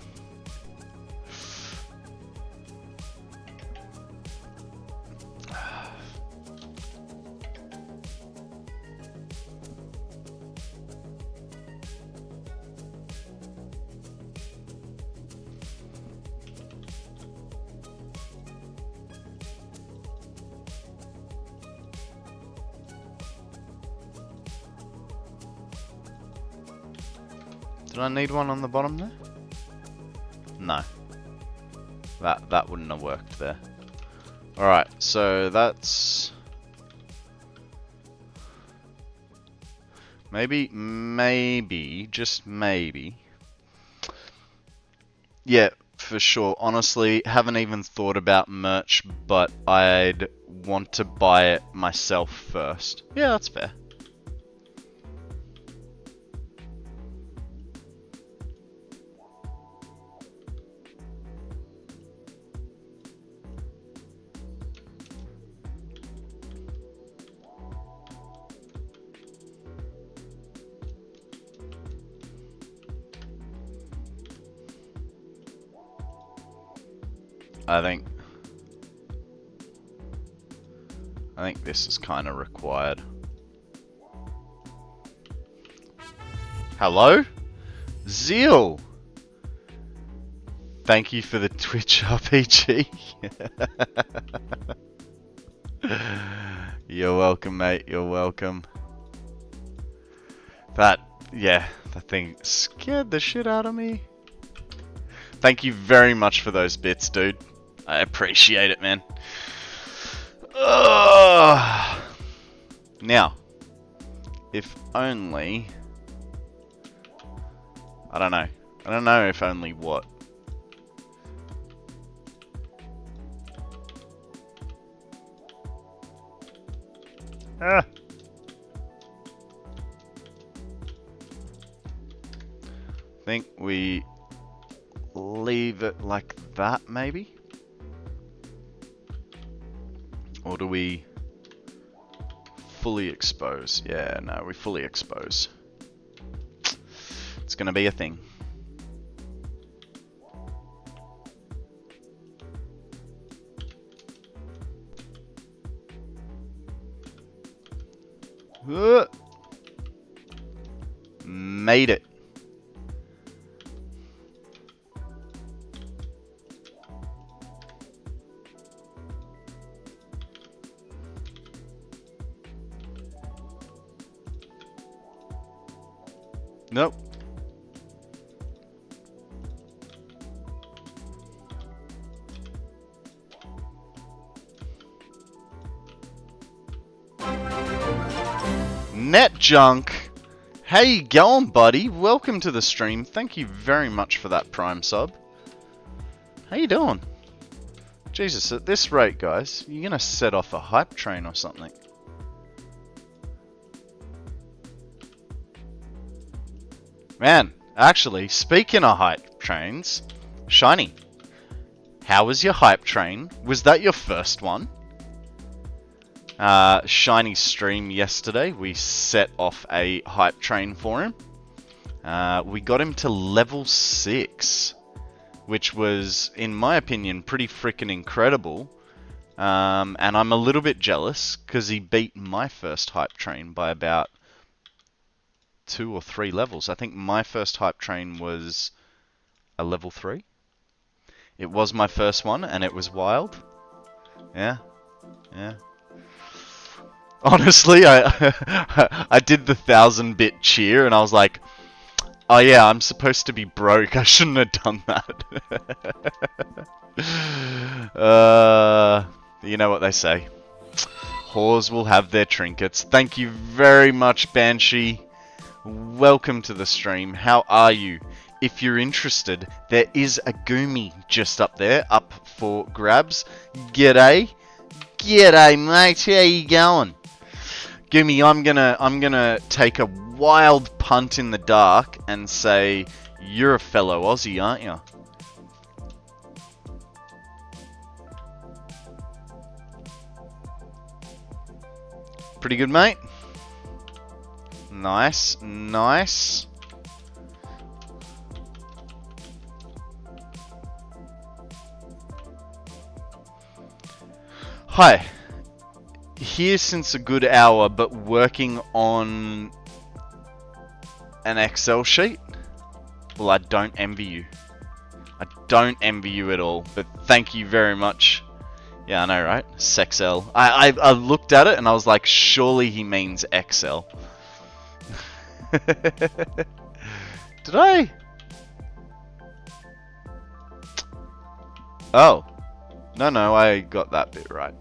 Did I need one on the bottom there? No. That wouldn't have worked there. Alright, so that's... Maybe, just maybe. Yeah, for sure. Honestly, haven't even thought about merch, but I'd want to buy it myself first. Yeah, that's fair. I think this is kind of required. Hello? Zeal! Thank you for the Twitch RPG. You're welcome, mate. You're welcome. That thing scared the shit out of me. Thank you very much for those bits, dude. I appreciate it, man. Now, if only... I don't know. I don't know if only what. I think we leave it like that, maybe? Or do we fully expose? Yeah, no, we fully expose. It's gonna be a thing. Made it. Nope. Net Junk, how you going, buddy? Welcome to the stream. Thank you very much for that Prime sub. How you doing? Jesus, at this rate, guys, you're gonna set off a hype train or something. Man, actually, speaking of hype trains, Shiny, how was your hype train? Was that your first one? Shiny's stream yesterday, we set off a hype train for him. We got him to level 6, which was, in my opinion, pretty freaking incredible. And I'm a little bit jealous, because he beat my first hype train by about 2 or 3 levels. I think my first hype train was a level 3. It was my first one, and it was wild. Yeah. Honestly, I did the 1000-bit cheer, and I was like, oh yeah, I'm supposed to be broke. I shouldn't have done that. You know what they say. Whores will have their trinkets. Thank you very much, Banshee. Welcome to the stream. How are you? If you're interested, there is a Goomy just up there, up for grabs. G'day. G'day, mate. How you going? Goomy, I'm gonna take a wild punt in the dark and say you're a fellow Aussie, aren't you? Pretty good, mate. Nice, nice. Hi. Here since a good hour, but working on an Excel sheet. Well, I don't envy you. I don't envy you at all, but thank you very much. Yeah, I know, right? Sexel. I looked at it and I was like, surely he means Excel. Did I? Oh. No, I got that bit right.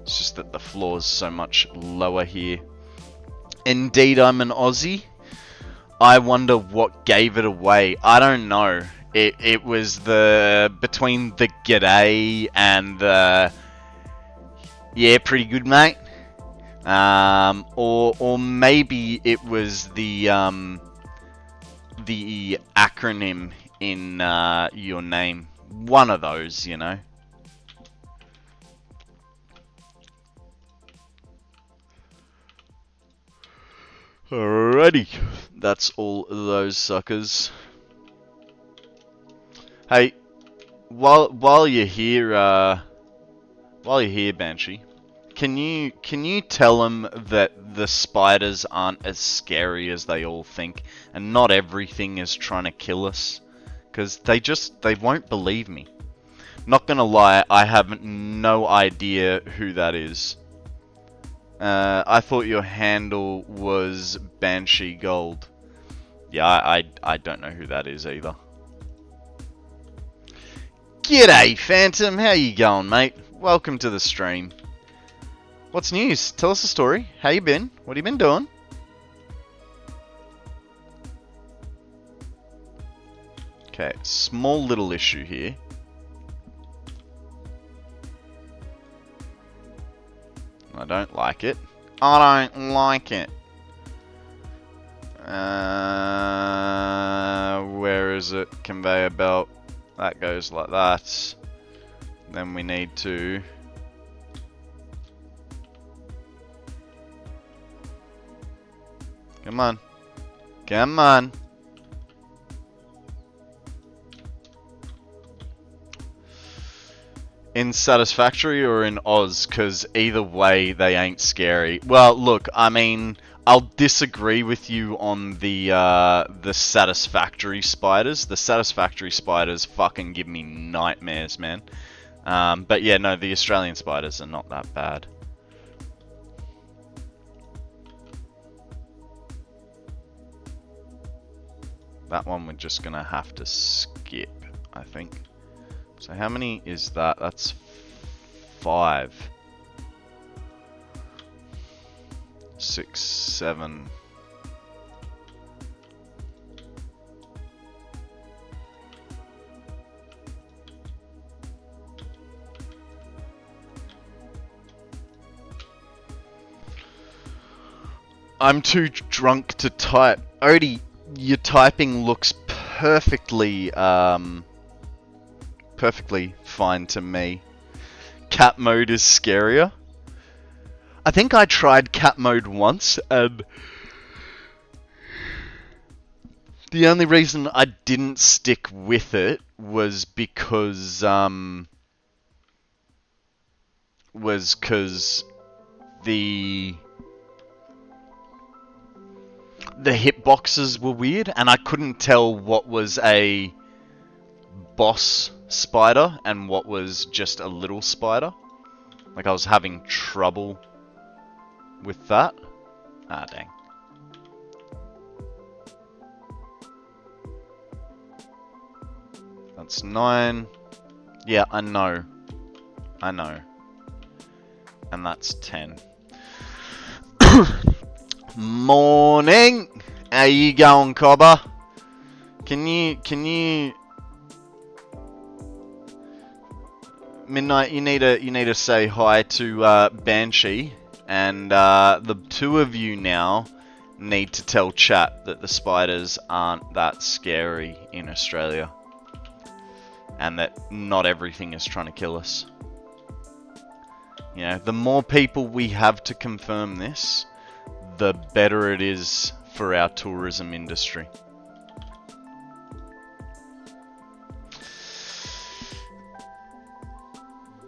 It's just that the floor's so much lower here. Indeed, I'm an Aussie. I wonder what gave it away. I don't know. It was the between the g'day and the yeah, pretty good, mate. Or maybe it was the acronym in your name. One of those, you know. Alrighty, that's all those suckers. Hey, while you're here, Banshee, can you tell them that the spiders aren't as scary as they all think, and not everything is trying to kill us? Because they won't believe me. Not gonna lie, I have no idea who that is. I thought your handle was Banshee Gold. Yeah, I don't know who that is either. G'day, Phantom. How you going, mate? Welcome to the stream. What's news? Tell us a story. How you been? What have you been doing? Okay, small little issue here. I don't like it. I don't like it. Where is it? Conveyor belt. That goes like that. Then we need to... Come on. Come on. In Satisfactory or in Oz, because either way they ain't scary. Well, look, I mean, I'll disagree with you on the Satisfactory spiders. The Satisfactory spiders fucking give me nightmares, man. But yeah, no, the Australian spiders are not that bad. That one we're just gonna have to skip, I think. So how many is that? That's 5. 6, 7. I'm too drunk to type. Odie, your typing looks perfectly fine to me. Cat mode is scarier. I think I tried cat mode once, and the only reason I didn't stick with it was because the hitboxes were weird, and I couldn't tell what was a boss spider and what was just a little spider. Like, I was having trouble with that. Ah, dang. That's 9. Yeah, I know. I know. And that's 10. Morning! How you going, Cobber? Can you... Midnight, you need to say hi to Banshee, and the two of you now need to tell Chap that the spiders aren't that scary in Australia, and that not everything is trying to kill us. You know, the more people we have to confirm this, the better it is for our tourism industry.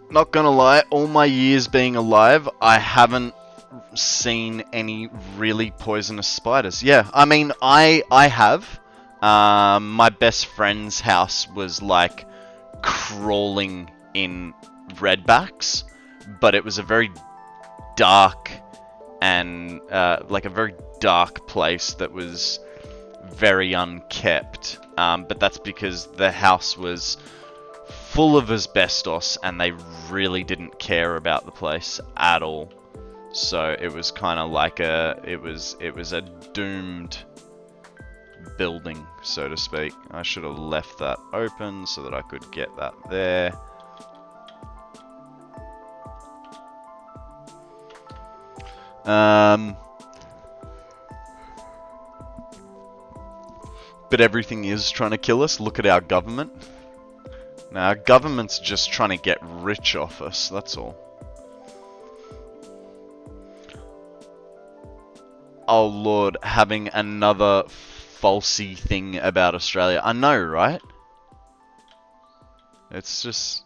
Not gonna lie, all my years being alive, I haven't seen any really poisonous spiders. Yeah, I mean, I have. My best friend's house was like crawling in redbacks, but it was a very dark and like a very dark place that was very unkept. But that's because the house was full of asbestos and they really didn't care about the place at all. So it was kind of like it was a doomed building, so to speak. I should have left that open so that I could get that there. But everything is trying to kill us. Look at our government. Now, our government's just trying to get rich off us, that's all. Oh lord, having another falsy thing about Australia. I know, right? It's just...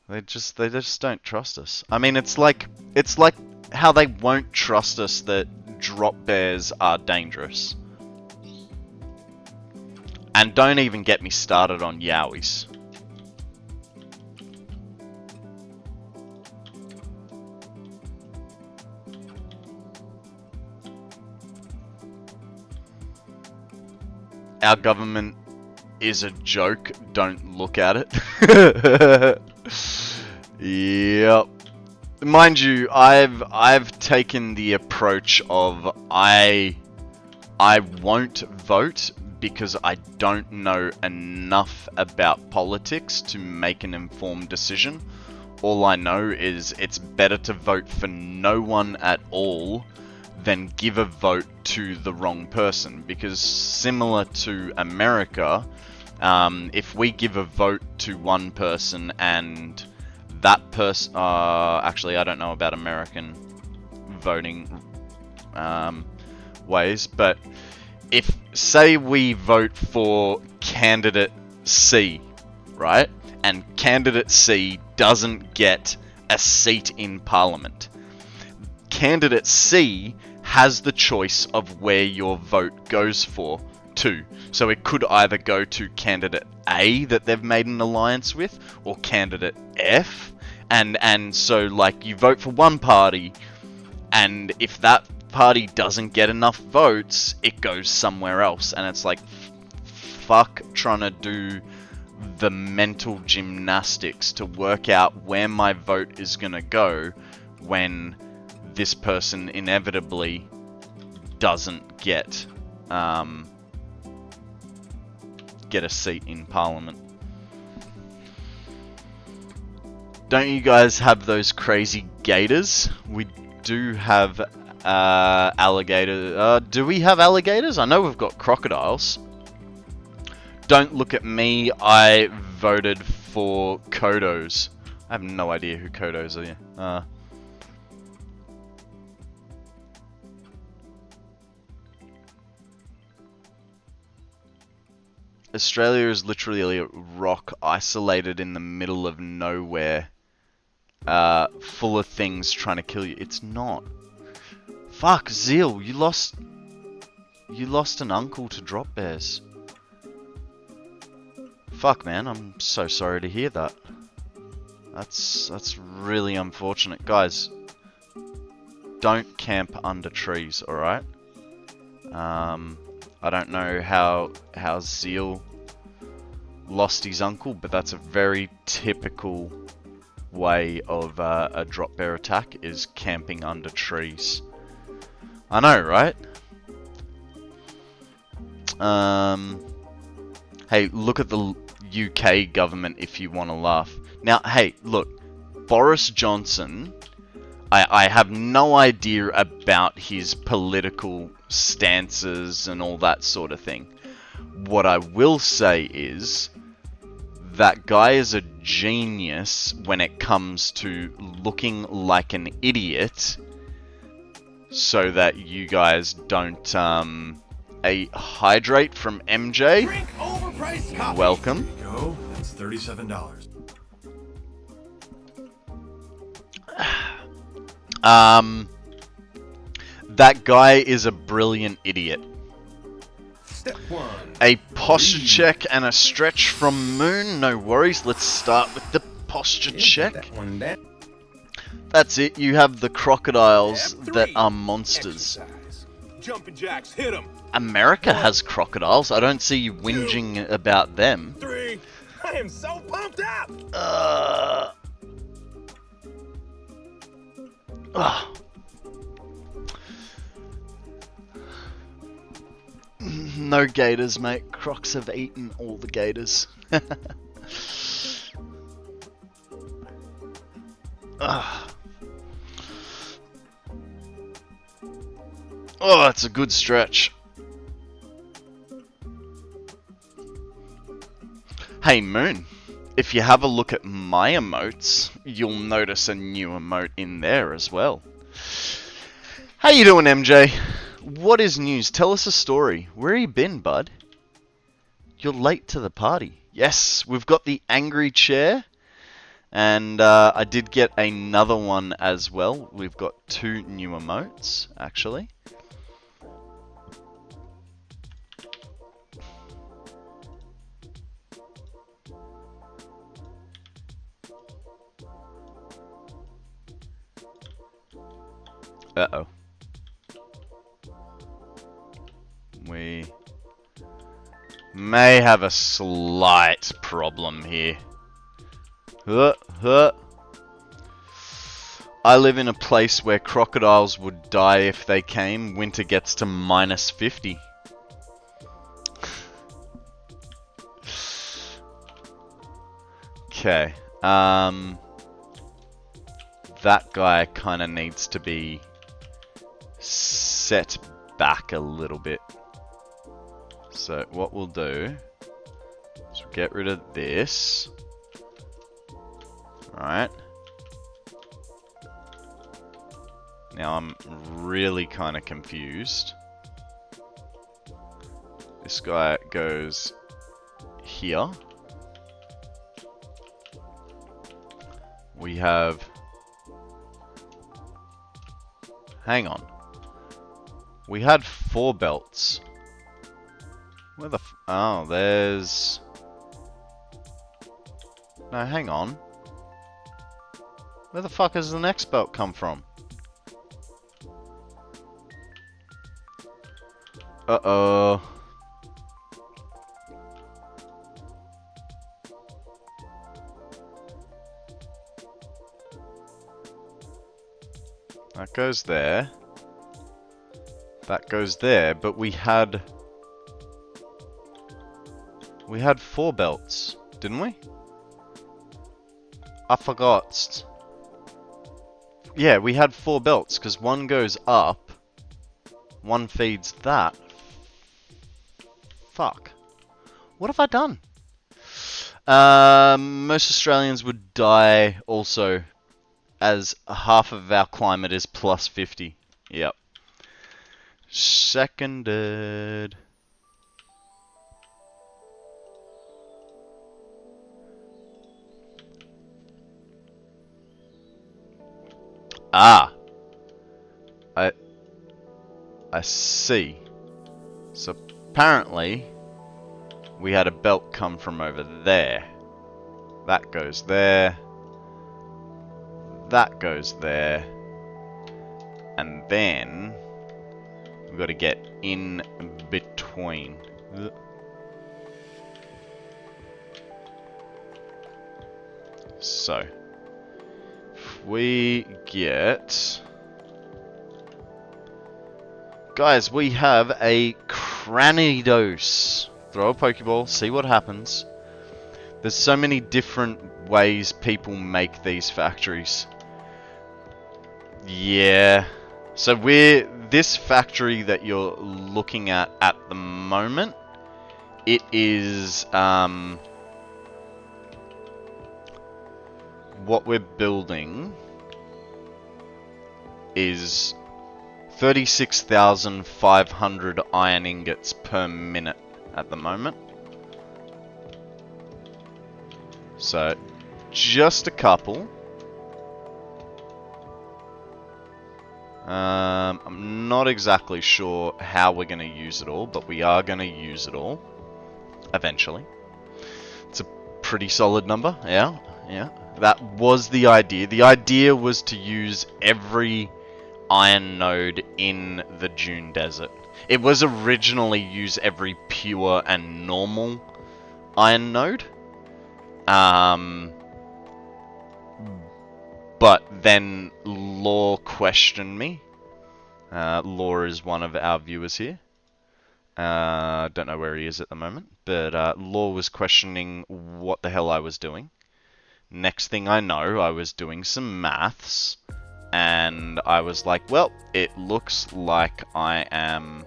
They just don't trust us. I mean, it's like how they won't trust us that drop bears are dangerous. And don't even get me started on yowies. Our government is a joke. Don't look at it. Yep. Mind you, I've taken the approach of I won't vote because I don't know enough about politics to make an informed decision. All I know is it's better to vote for no one at all than give a vote to the wrong person, because similar to America, if we give a vote to one person and that person, actually I don't know about American voting ways, but if, say we vote for candidate C, right, and candidate C doesn't get a seat in Parliament, candidate C has the choice of where your vote goes to. So it could either go to candidate A that they've made an alliance with, or candidate F, and so like you vote for one party, and if that party doesn't get enough votes, it goes somewhere else, and it's like, fuck trying to do the mental gymnastics to work out where my vote is gonna go when this person inevitably doesn't get a seat in Parliament. Don't you guys have those crazy gators? We do have alligators. Do we have alligators? I know we've got crocodiles. Don't look at me. I voted for Kodos. I have no idea who Kodos are. Australia is literally a rock isolated in the middle of nowhere, full of things trying to kill you. It's not. Fuck, Zeal, you lost an uncle to drop bears. Fuck, man, I'm so sorry to hear that. That's really unfortunate. Guys, don't camp under trees, alright? I don't know how Zeal lost his uncle, but that's a very typical way of a drop bear attack, is camping under trees. I know, right? Hey, look at the UK government if you want to laugh. Now, hey, look, Boris Johnson, I have no idea about his political stances and all that sort of thing. What I will say is, that guy is a genius when it comes to looking like an idiot, so that you guys don't, a hydrate from MJ. Drink overpriced coffee. Welcome. There you go. That's $37. That guy is a brilliant idiot. Step 1. A posture check and a stretch from Moon. No worries. Let's start with the posture check. That one down. That's it. You have the crocodiles Step 3. that are monsters. Exercise. jumping jacks. Hit him. America has crocodiles. I don't see you whinging about them. 3. I am so pumped up. No gators, mate. Crocs have eaten all the gators. Oh, it's a good stretch. Hey Moon, if you have a look at my emotes, you'll notice a new emote in there as well. How you doing, MJ? What is news? Tell us a story. Where you been, bud? You're late to the party. Yes, we've got the angry chair. And I did get another one as well. We've got 2 new emotes, actually. Uh-oh. We may have a slight problem here. I live in a place where crocodiles would die if they came. Winter gets to -50. Okay. That guy kind of needs to be set back a little bit. So what we'll do is we'll get rid of this. Alright. Now I'm really kind of confused. This guy goes here. We have... Hang on. We had 4 belts. Where the oh, there's... No, hang on. Where the fuck has the next belt come from? Uh-oh. That goes there. That goes there, but we had 4 belts, didn't we? I forgot. Yeah, we had 4 belts, because one goes up, one feeds that. Fuck. What have I done? Most Australians would die also, as half of our climate is +50. Yep. Seconded. Ah. I see. So apparently we had a belt come from over there. That goes there. That goes there. And then we've got to get in between. So if we get... Guys, we have a Cranidos. Throw a Pokeball, see what happens. There's so many different ways people make these factories. Yeah. So this factory that you're looking at the moment, it is what we're building is 36,500 iron ingots per minute at the moment. So just a couple. I'm not exactly sure how we're going to use it all, but we are going to use it all eventually. It's a pretty solid number. Yeah. That was the idea. The idea was to use every iron node in the Dune Desert. It was originally use every pure and normal iron node. But then Law questioned me. Law is one of our viewers here. Don't know where he is at the moment. But Law was questioning what the hell I was doing. Next thing I know, I was doing some maths. And I was like, well, it looks like I am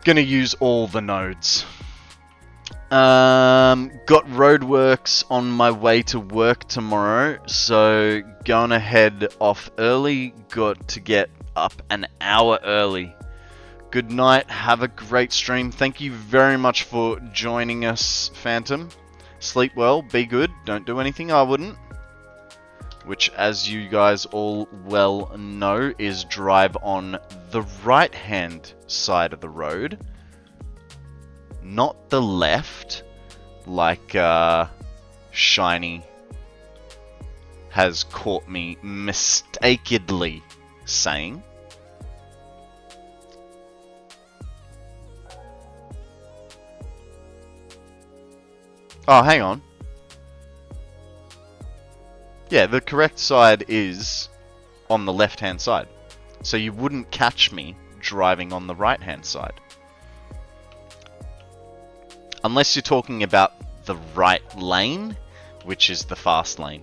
gonna use all the nodes. Got roadworks on my way to work tomorrow, so gonna head off early. Got to get up an hour early. Good night, have a great stream. Thank you very much for joining us, Phantom. Sleep well, be good, don't do anything I wouldn't. Which, as you guys all well know, is drive on the right-hand side of the road. Not the left, like Shiny has caught me mistakenly saying. Oh, hang on. Yeah, the correct side is on the left-hand side. So you wouldn't catch me driving on the right-hand side. Unless you're talking about the right lane, which is the fast lane.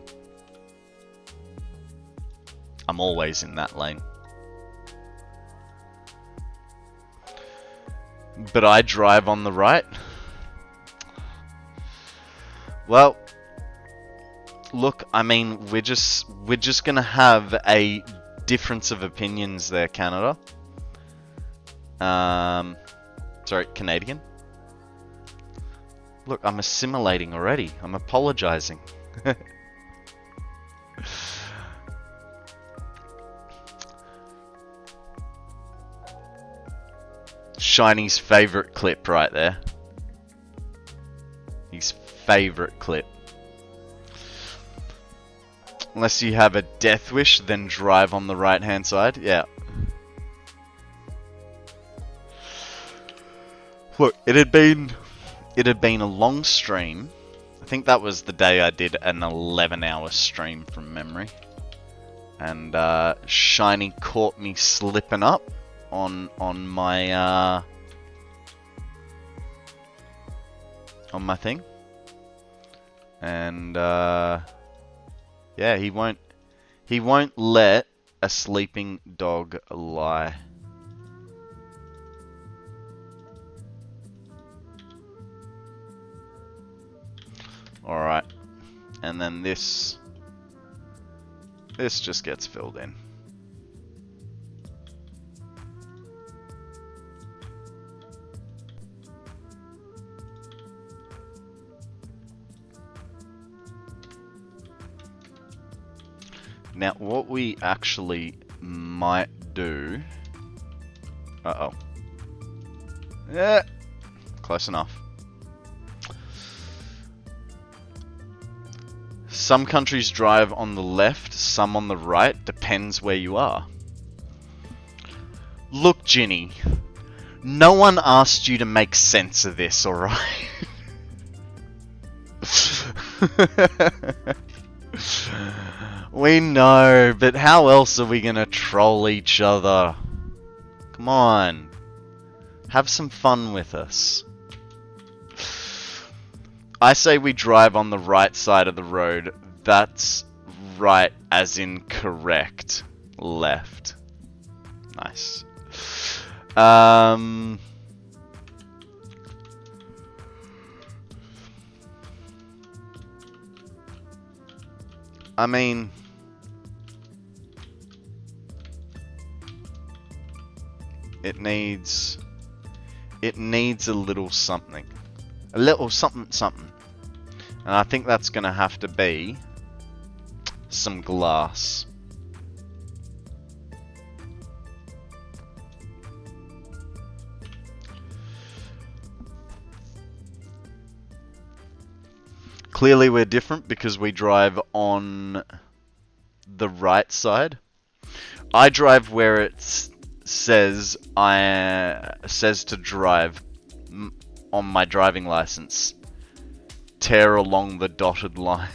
I'm always in that lane. But I drive on the right. Well, look, I mean, we're just gonna have a difference of opinions there, Canada. Sorry, Canadian. Look, I'm assimilating already. I'm apologizing. Shiny's favorite clip right there. His favorite clip. Unless you have a death wish, then drive on the right hand side. Yeah. Look, it had been a long stream. I think that was the day I did an 11-hour stream from memory. And Shiny caught me slipping up on my thing. And yeah, he won't let a sleeping dog lie. Alright, and then this just gets filled in. Now, what we actually might do... Uh-oh. Yeah, close enough. Some countries drive on the left, some on the right. Depends where you are. Look, Ginny. No one asked you to make sense of this, alright? We know, but how else are we gonna troll each other? Come on. Have some fun with us. I say we drive on the right side of the road. That's right as in correct. Left. Nice. I mean... It needs a little something. A little something something. And I think that's going to have to be some glass. Clearly we're different because we drive on the right side. I drive where it says to drive on my driving license. Tear along the dotted line.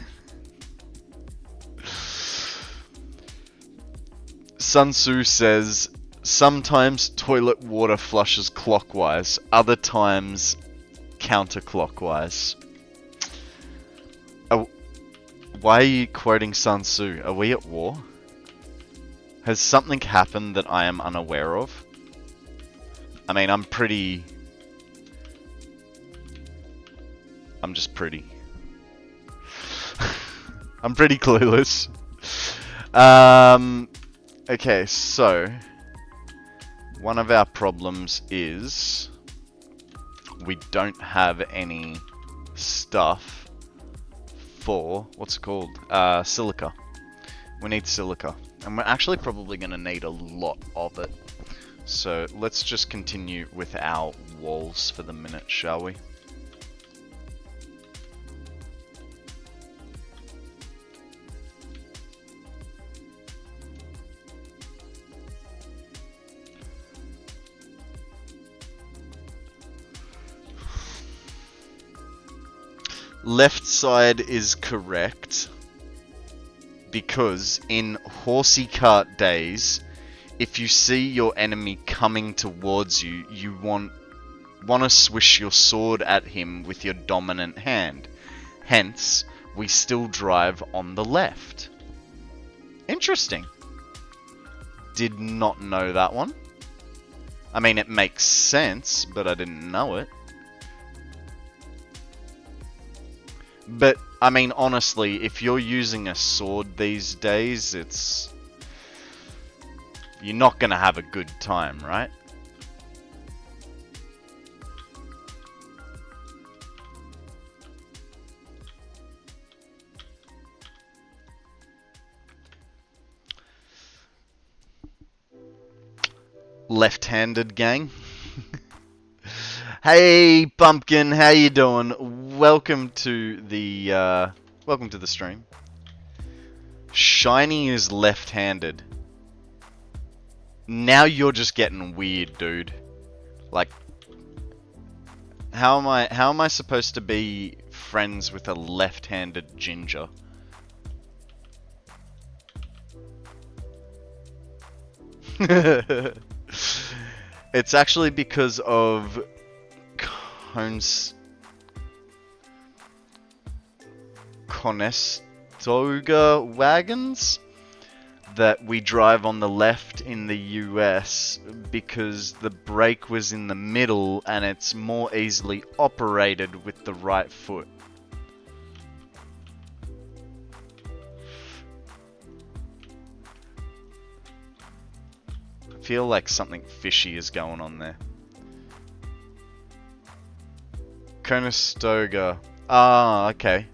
Sun Tzu says, sometimes toilet water flushes clockwise, other times counterclockwise. Oh, why are you quoting Sun Tzu? Are we at war? Has something happened that I am unaware of? I mean, I'm just pretty. I'm pretty clueless. Okay, so one of our problems is we don't have any stuff for, what's it called? Silica. We need silica. And we're actually probably going to need a lot of it. So let's just continue with our walls for the minute, shall we? Left side is correct because in horsey cart days, if you see your enemy coming towards you, you want to swish your sword at him with your dominant hand. Hence, we still drive on the left. Interesting. Did not know that one. I mean, it makes sense, but I didn't know it. But, I mean, honestly, if you're using a sword these days, you're not gonna have a good time, right? Left-handed gang. Hey, Pumpkin, how you doing? Welcome to the stream. Shiny is left-handed. Now you're just getting weird, dude. Like, how am I supposed to be friends with a left-handed ginger? It's actually because of Conestoga wagons that we drive on the left in the US because the brake was in the middle and it's more easily operated with the right foot. I feel like something fishy is going on there. Conestoga. Ah, okay.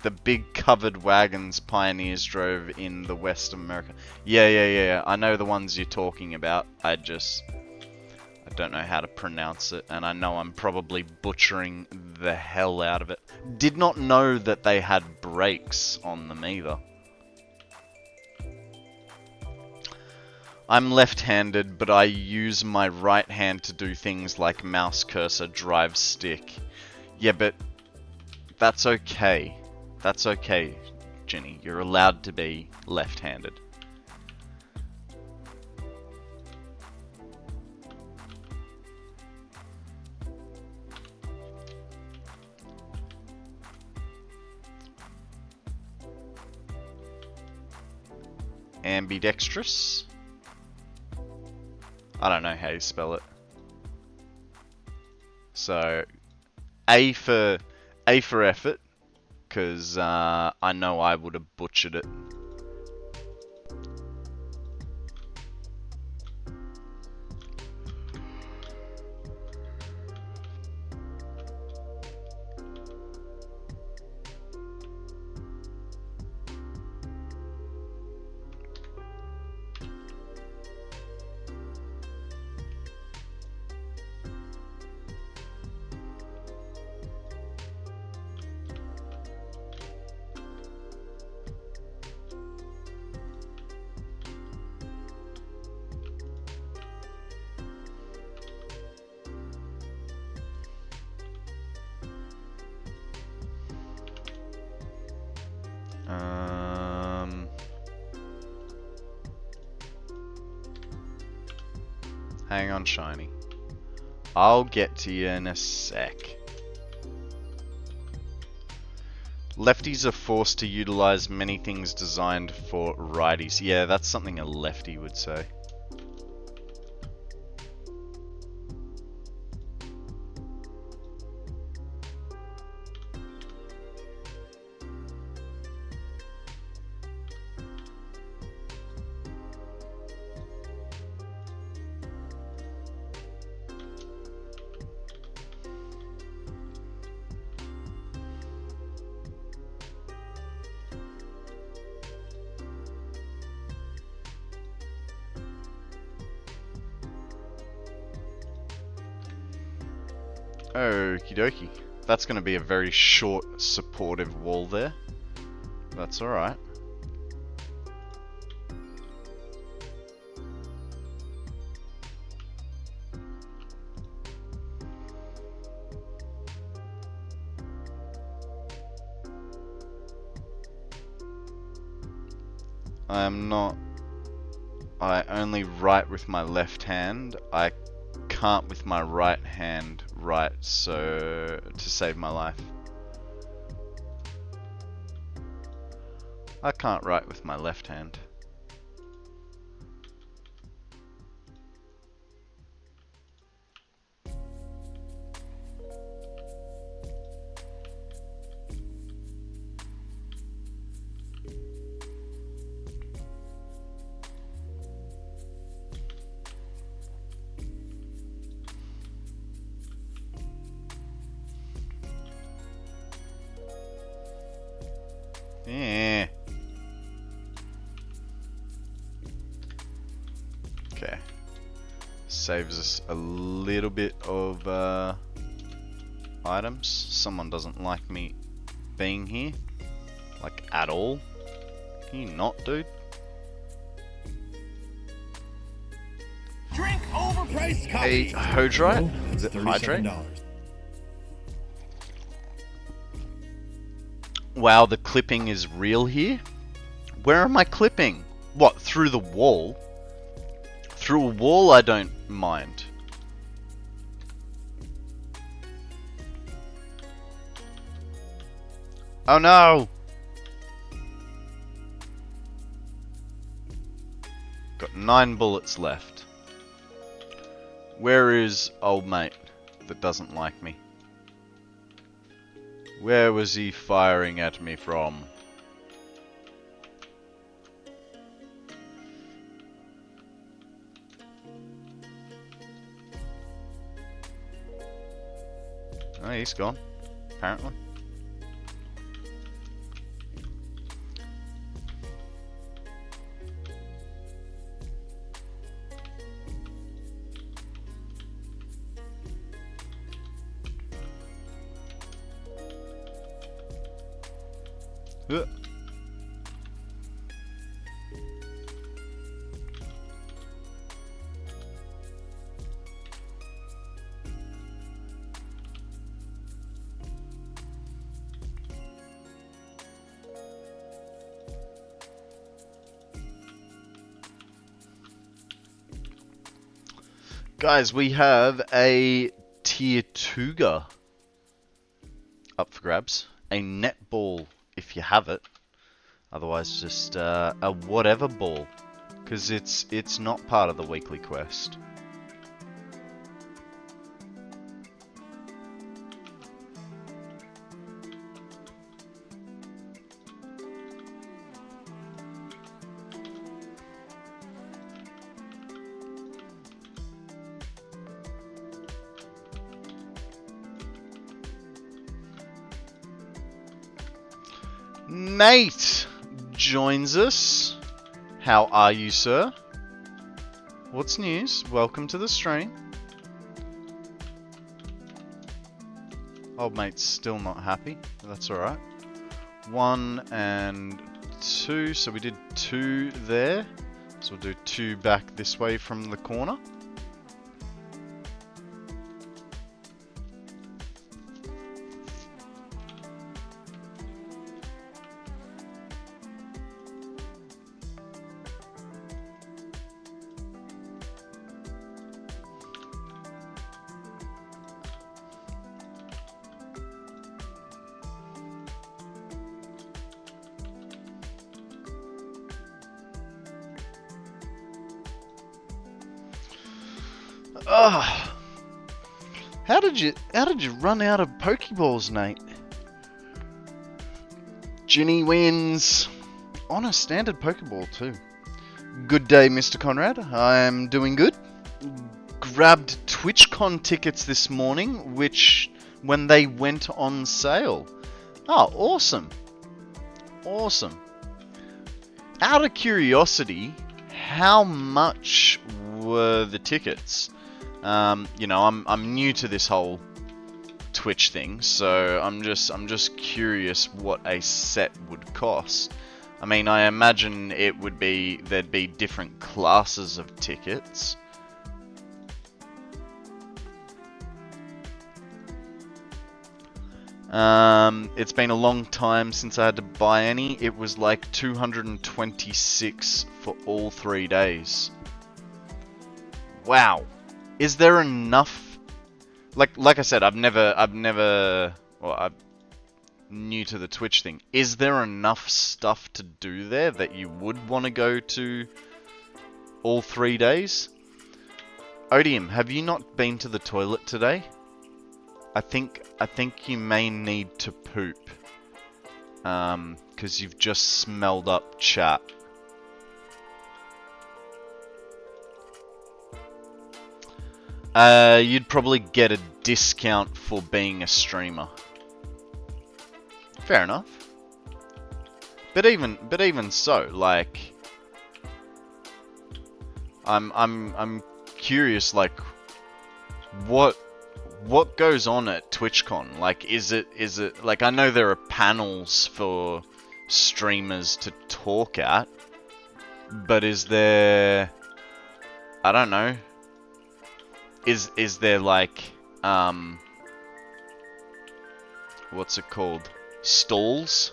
The big covered wagons pioneers drove in the West of America. Yeah. I know the ones you're talking about. I don't know how to pronounce it, and I know I'm probably butchering the hell out of it. Did not know that they had brakes on them either. I'm left-handed, but I use my right hand to do things like mouse cursor, drive stick. Yeah, but that's okay. That's okay, Ginny. You're allowed to be left-handed. Ambidextrous? I don't know how you spell it. So, A for effort, because I know I would have butchered it. Hang on, Shiny. I'll get to you in a sec. Lefties are forced to utilize many things designed for righties. Yeah, that's something a lefty would say. Okie dokie. That's going to be a very short, supportive wall there. That's alright. I only write with my left hand. I can't with my right hand write, so to save my life. I can't write with my left hand. Yeah. Okay. Saves us a little bit of items. Someone doesn't like me being here. Like, at all. Can you not, dude? Drink overpriced coffee. A Hodrite? That's Is it hydrate? $37. Wow, the clipping is real here? Where am I clipping? What, through the wall? Through a wall, I don't mind. Oh no! Got 9 bullets left. Where is old mate that doesn't like me? Where was he firing at me from? Oh, he's gone, apparently. Guys, we have a tier 2-gar up for grabs. A netball, if you have it. Otherwise, just a whatever ball, because it's not part of the weekly quest. Mate joins us. How are you, sir? What's news? Welcome to the stream. Old mate's still not happy, but that's alright. 1 and 2, so we did 2 there. So we'll do 2 back this way from the corner. Ugh. How did you run out of Pokeballs, Nate? Ginny wins on a standard Pokeball too. Good day, Mr. Konrad. I am doing good. Grabbed TwitchCon tickets this morning, which when they went on sale. Oh, awesome. Awesome. Out of curiosity, how much were the tickets? You know, I'm new to this whole Twitch thing, so I'm just curious what a set would cost. I mean, I imagine there'd be different classes of tickets. It's been a long time since I had to buy any. It was like 226 for all 3 days. Wow. Is there enough? Like I said, I'm new to the Twitch thing. Is there enough stuff to do there that you would want to go to all 3 days? Odium, have you not been to the toilet today? I think you may need to poop. 'Cause you've just smelled up Chap. You'd probably get a discount for being a streamer. Fair enough. But even so, like, I'm curious, like, what goes on at TwitchCon? Like, is it like, I know there are panels for streamers to talk at, but is there, I don't know, is there like, what's it called? Stalls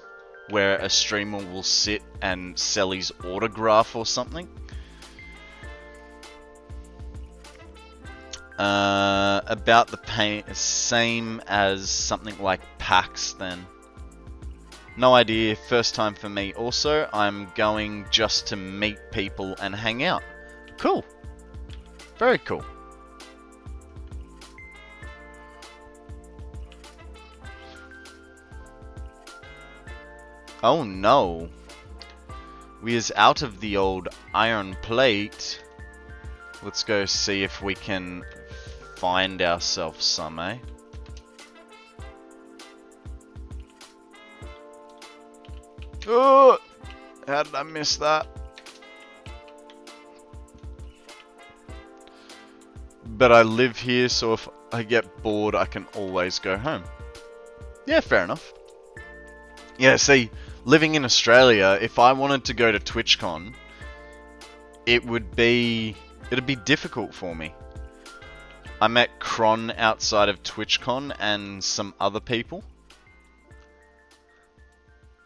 where a streamer will sit and sell his autograph or something? About the same as something like PAX then. No idea, first time for me. Also, I'm going just to meet people and hang out. Cool. Very cool. Oh no. We is out of the old iron plate. Let's go see if we can find ourselves some, eh? Oh! How did I miss that? But I live here, so if I get bored, I can always go home. Yeah, fair enough. Yeah, see, living in Australia, if I wanted to go to TwitchCon, it'd be difficult for me. I met Kron outside of TwitchCon and some other people.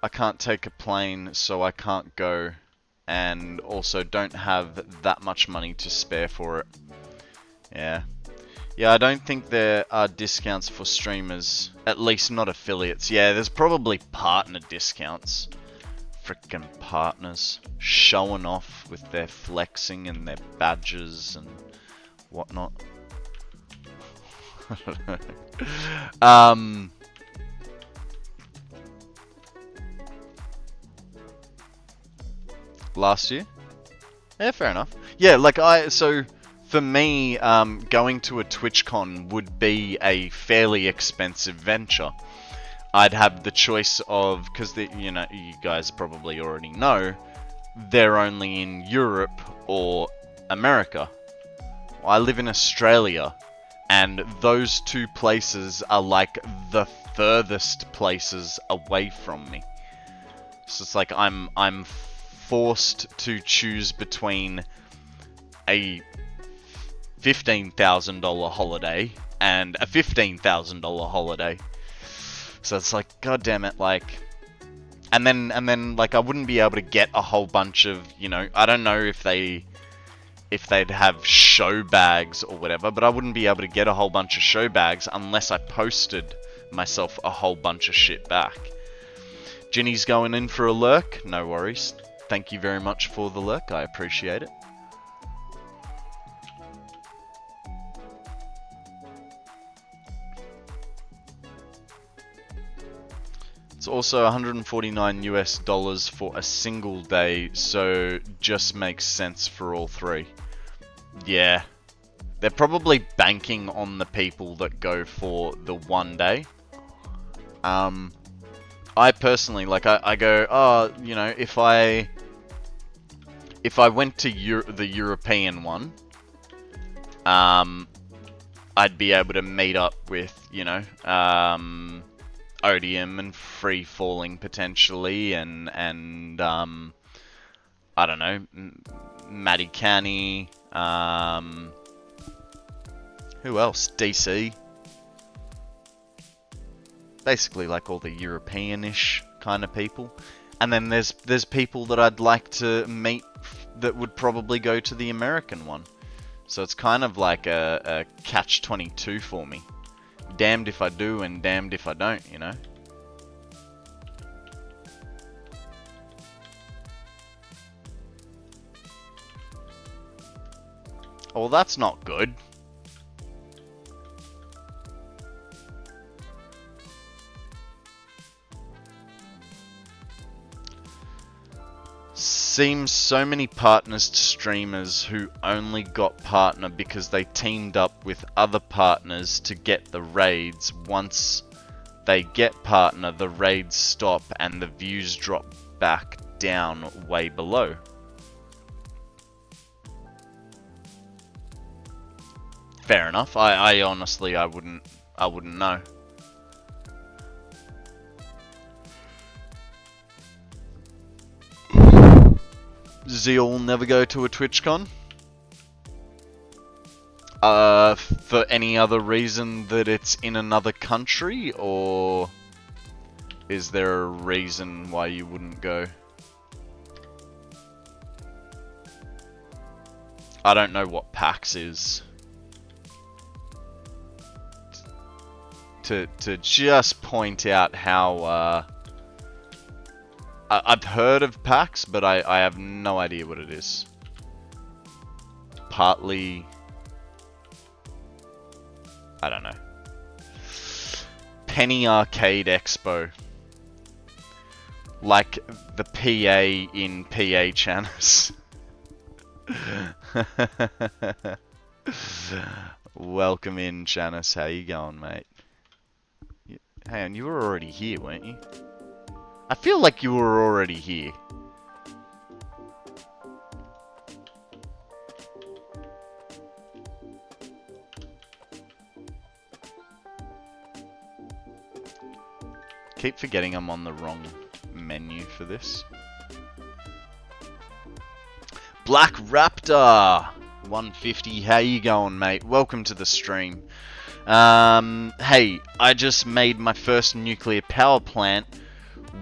I can't take a plane, so I can't go, and also don't have that much money to spare for it. Yeah. Yeah, I don't think there are discounts for streamers, at least not affiliates. Yeah, there's probably partner discounts. Frickin' partners. Showing off with their flexing and their badges and whatnot. Last year? Yeah, fair enough. Yeah, like so for me, going to a TwitchCon would be a fairly expensive venture. I'd have the choice of, because you know, you guys probably already know, they're only in Europe or America. I live in Australia, and those two places are like the furthest places away from me. So it's like I'm forced to choose between a $15,000 holiday and a $15,000 holiday. So it's like, god damn it, like, and then like I wouldn't be able to get a whole bunch of, you know, I don't know if they'd have show bags or whatever, but I wouldn't be able to get a whole bunch of show bags unless I posted myself a whole bunch of shit back. Ginny's going in for a lurk, no worries. Thank you very much for the lurk, I appreciate it. It's also 149 US dollars for a single day, so just makes sense for all three. Yeah. They're probably banking on the people that go for the one day. I personally, like, I go, oh, you know, if I went to the European one, I'd be able to meet up with, you know, Odium and Free Falling potentially, and I don't know, Matty Canny, who else? DC. Basically, like all the European-ish kind of people. And then there's people that I'd like to meet that would probably go to the American one. So it's kind of like a catch-22 for me. Damned if I do and damned if I don't, you know? Oh, that's not good. Seems so many partners to streamers who only got partner because they teamed up with other partners to get the raids. Once they get partner, the raids stop and the views drop back down way below. Fair enough. I honestly, I wouldn't know. Zeal will never go to a TwitchCon. For any other reason that it's in another country, or is there a reason why you wouldn't go? I don't know what PAX is. To just point out how I've heard of PAX, but I have no idea what it is. Partly, I don't know. Penny Arcade Expo. Like the PA in PA Chanis. Welcome in, Chanis. How you going, mate? Hang on, you were already here, weren't you? I feel like you were already here. Keep forgetting I'm on the wrong menu for this. Black Raptor 150, how you going, mate? Welcome to the stream. Hey, I just made my first nuclear power plant.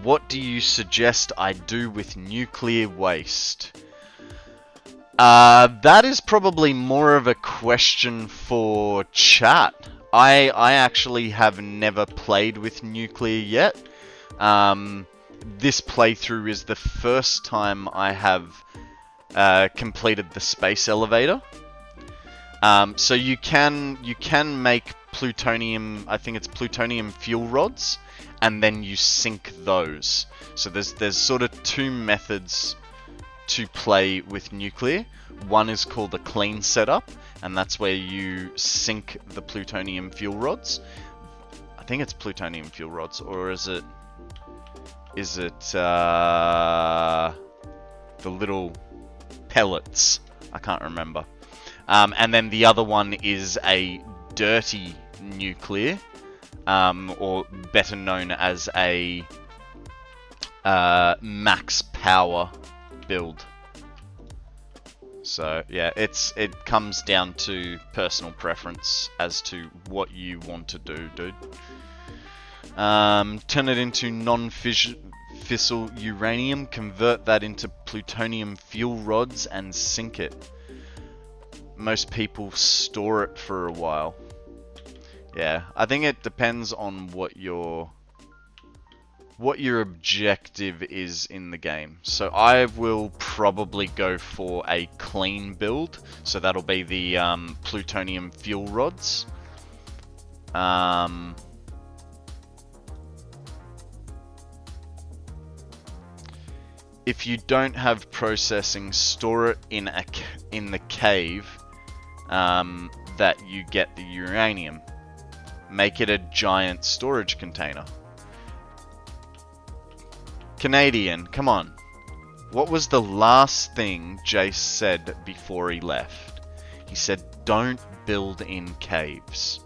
What do you suggest I do with nuclear waste? That is probably more of a question for chat. I actually have never played with nuclear yet. This playthrough is the first time I have completed the space elevator. So you can make plutonium, I think it's plutonium fuel rods, and then you sink those. So there's sort of two methods to play with nuclear. One is called a clean setup, and that's where you sink the plutonium fuel rods. I think it's plutonium fuel rods, or is it the little pellets? I can't remember. And then the other one is a dirty nuclear, or better known as a max power build. So yeah, it comes down to personal preference as to what you want to do, dude. Turn it into non-fissile uranium, convert that into plutonium fuel rods, and sink it. Most people store it for a while. Yeah, I think it depends on what your objective is in the game. So I will probably go for a clean build. So that'll be the plutonium fuel rods. if you don't have processing, store it in the cave that you get the uranium. Make it a giant storage container. Canadian, come on. What was the last thing Jace said before he left? He said, don't build in caves.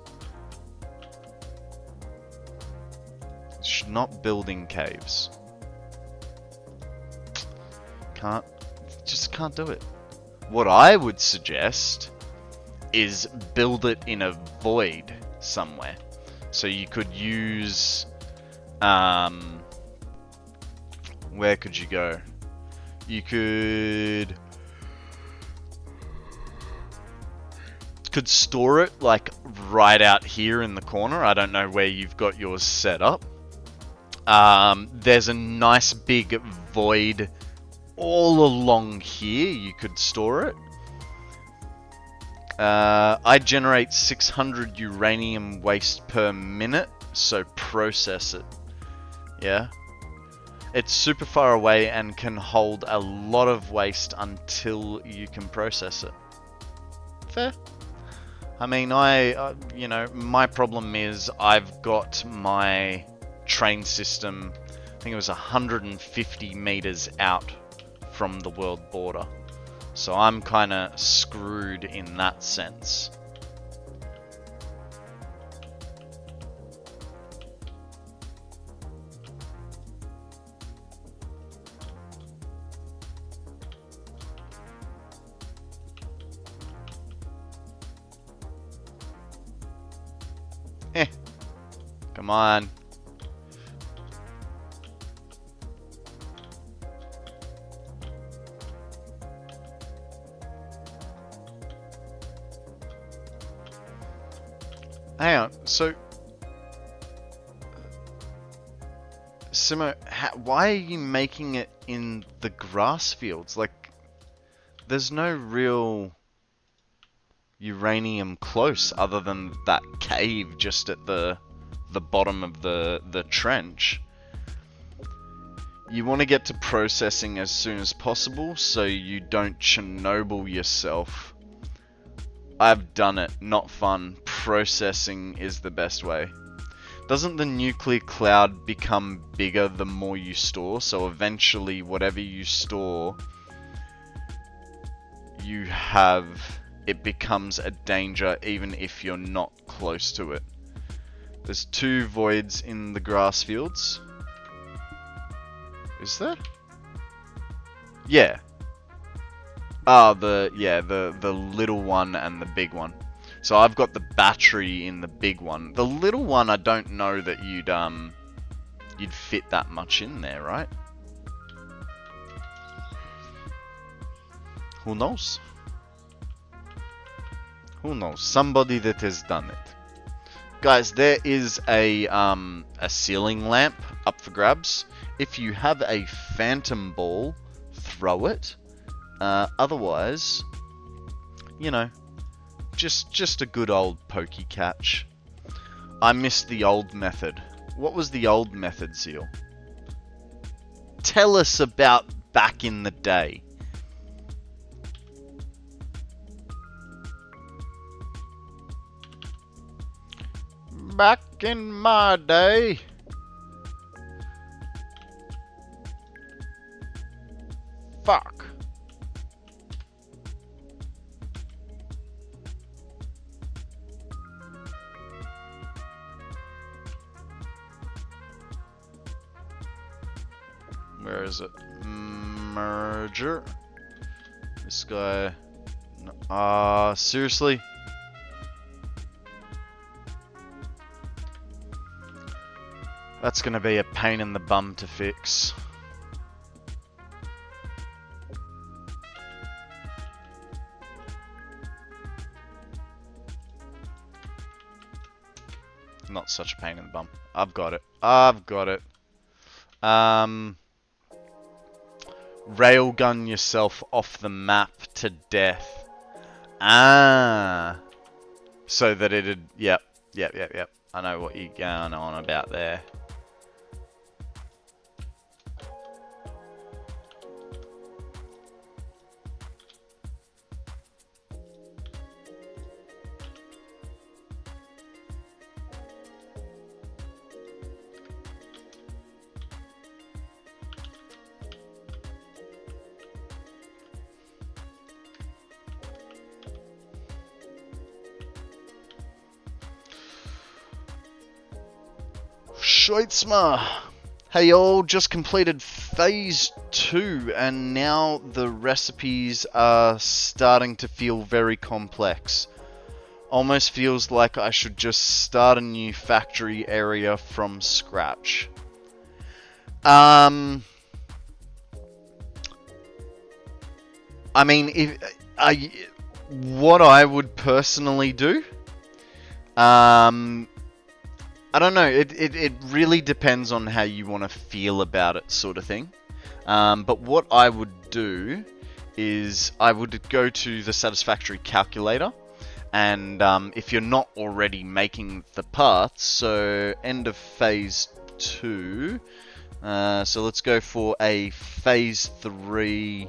You should not build in caves. Just can't do it. What I would suggest is build it in a void somewhere. So you could use, where could you go? You could store it like right out here in the corner. I don't know where you've got yours set up. There's a nice big void all along here. You could store it. I generate 600 uranium waste per minute, so process it. Yeah. It's super far away and can hold a lot of waste until you can process it. Fair. I mean, you know, my problem is I've got my train system, I think it was 150 meters out from the world border. So I'm kind of screwed in that sense. Come on. Hang on, so Simo, why are you making it in the grass fields? Like, there's no real uranium close other than that cave just at the bottom of the trench. You want to get to processing as soon as possible so you don't Chernobyl yourself. I've done it, not fun. Processing is the best way. Doesn't the nuclear cloud become bigger the more you store? So eventually whatever you store, you have, it becomes a danger even if you're not close to it. There's 2 voids in the grass fields. Is there? Yeah. Ah, the little one and the big one. So I've got the battery in the big one. The little one, I don't know that you'd fit that much in there, right? Who knows? Who knows? Somebody that has done it. Guys, there is a ceiling lamp up for grabs. If you have a phantom ball, throw it. Otherwise, you know, just a good old pokey catch. I missed the old method. What was the old method, Seal? Tell us about back in the day. Back in my day. Fuck. Where is it? Merger. This guy. Seriously? That's gonna be a pain in the bum to fix. Not such a pain in the bum. I've got it. I've got it. Railgun yourself off the map to death. So that it'd... Yep. I know what you're going on about there. Schweitzma! Hey y'all, just completed phase 2 and now the recipes are starting to feel very complex. Almost feels like I should just start a new factory area from scratch. I mean, what I would personally do, I don't know, it really depends on how you want to feel about it, sort of thing. But what I would do is I would go to the Satisfactory calculator, and if you're not already making the paths, so end of phase 2, so let's go for a phase 3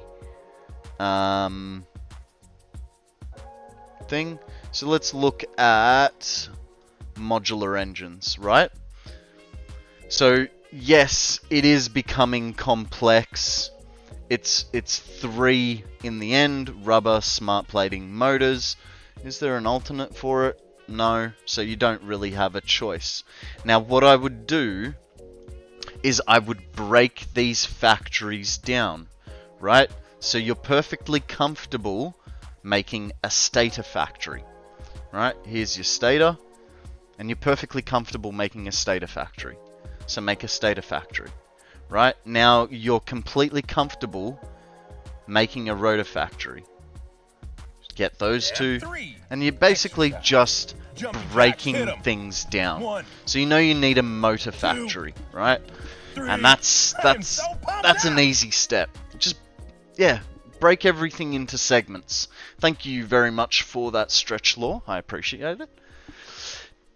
thing. So let's look at modular engines, right? So yes, it is becoming complex. It's 3 in the end: rubber, smart plating, motors. Is there an alternate for it? No, so you don't really have a choice. Now what I would do is I would break these factories down, right? So you're perfectly comfortable making a stator factory, right? Here's your stator, and you're perfectly comfortable making a stator factory. So make a stator factory, right? Now you're completely comfortable making a rotor factory. Get those two, and you're basically just breaking things down. So you know you need a motor factory, right? And that's an easy step. Just, yeah, break everything into segments. Thank you very much for that, Stretch Law. I appreciate it.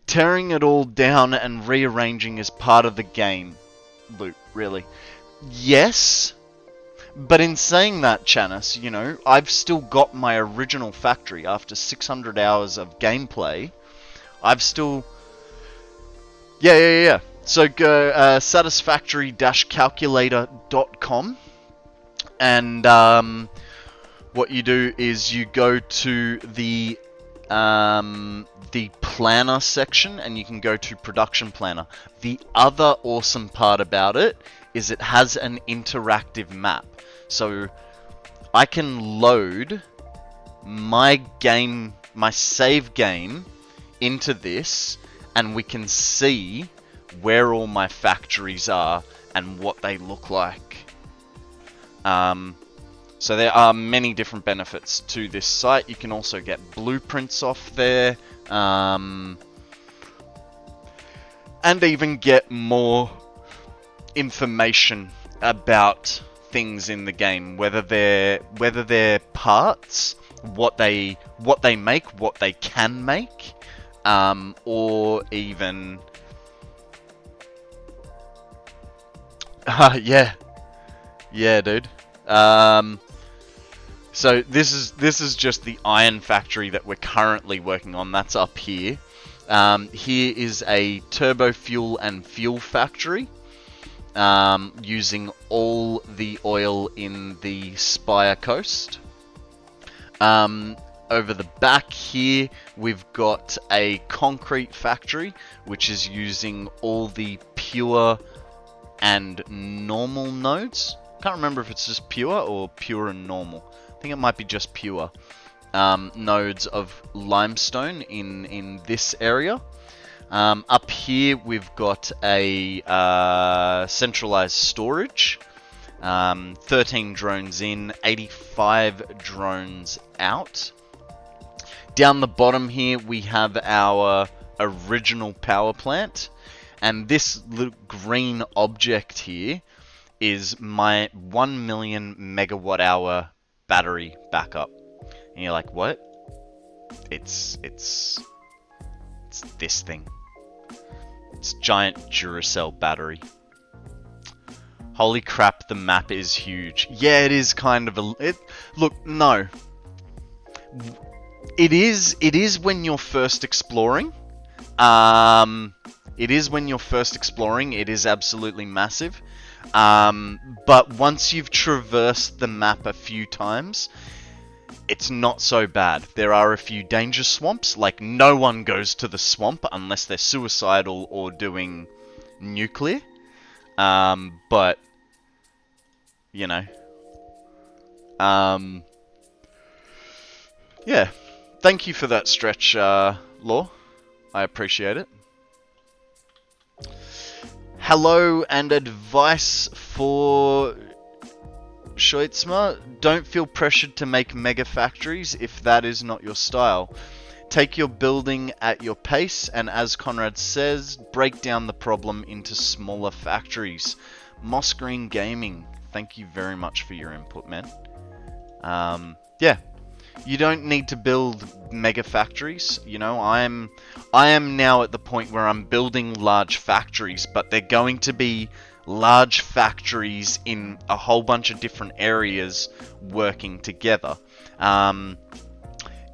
Tearing it all down and rearranging is part of the game loop, really. Yes, but in saying that, Chanis, you know, I've still got my original factory after 600 hours of gameplay. I've still... Yeah. So go satisfactory-calculator.com, and what you do is you go to the planner section, and you can go to production planner. The other awesome part about it is it has an interactive map. So I can load my save game into this, and we can see where all my factories are and what they look like. So there are many different benefits to this site. You can also get blueprints off there, and even get more information about things in the game, whether they're parts, what they make, what they can make, or even yeah, dude. So this is just the iron factory that we're currently working on. That's up here. Here is a turbo fuel and fuel factory, using all the oil in the Spire Coast. Over the back here, we've got a concrete factory, which is using all the pure and normal nodes. Can't remember if it's just pure or pure and normal. I think it might be just pure nodes of limestone in this area. Up here we've got a centralized storage. 13 drones in, 85 drones out. Down the bottom here we have our original power plant, and this little green object here is my 1 million megawatt hour battery backup. And you're like, what? It's this thing. It's giant Duracell battery. Holy crap, the map is huge. Yeah, it is kind of look, no. It is when you're first exploring. It is when you're first exploring. It is absolutely massive. But once you've traversed the map a few times, it's not so bad. There are a few danger swamps. Like, no one goes to the swamp unless they're suicidal or doing nuclear. But you know, yeah. Thank you for that stretch, Law. I appreciate it. Hello and advice for Scheutzma. Don't feel pressured to make mega factories if that is not your style. Take your building at your pace, and as Konrad says, break down the problem into smaller factories. Moss Green Gaming, thank you very much for your input, man. Yeah, you don't need to build mega factories. You know, I am now at the point where I'm building large factories, but they're going to be large factories in a whole bunch of different areas working together.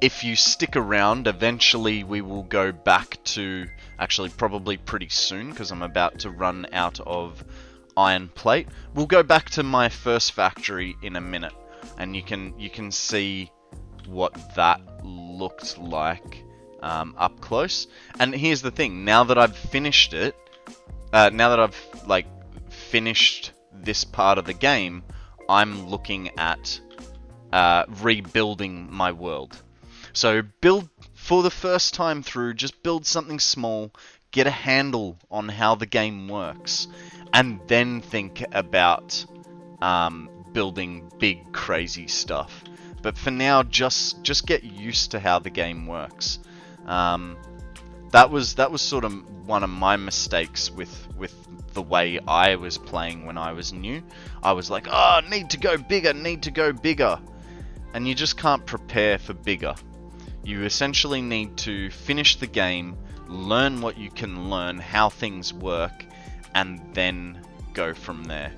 If you stick around, eventually we will go back to, actually probably pretty soon, because I'm about to run out of iron plate. We'll go back to my first factory in a minute, and you can see what that looked like up close. And here's the thing: now that I've finished it, now that I've like finished this part of the game, I'm looking at rebuilding my world. So build, for the first time through, just build something small, get a handle on how the game works, and then think about building big crazy stuff. But for now, just get used to how the game works. That was sort of one of my mistakes with the way I was playing when I was new. I was like, oh, need to go bigger. And you just can't prepare for bigger. You essentially need to finish the game, learn what you can learn, how things work, and then go from there.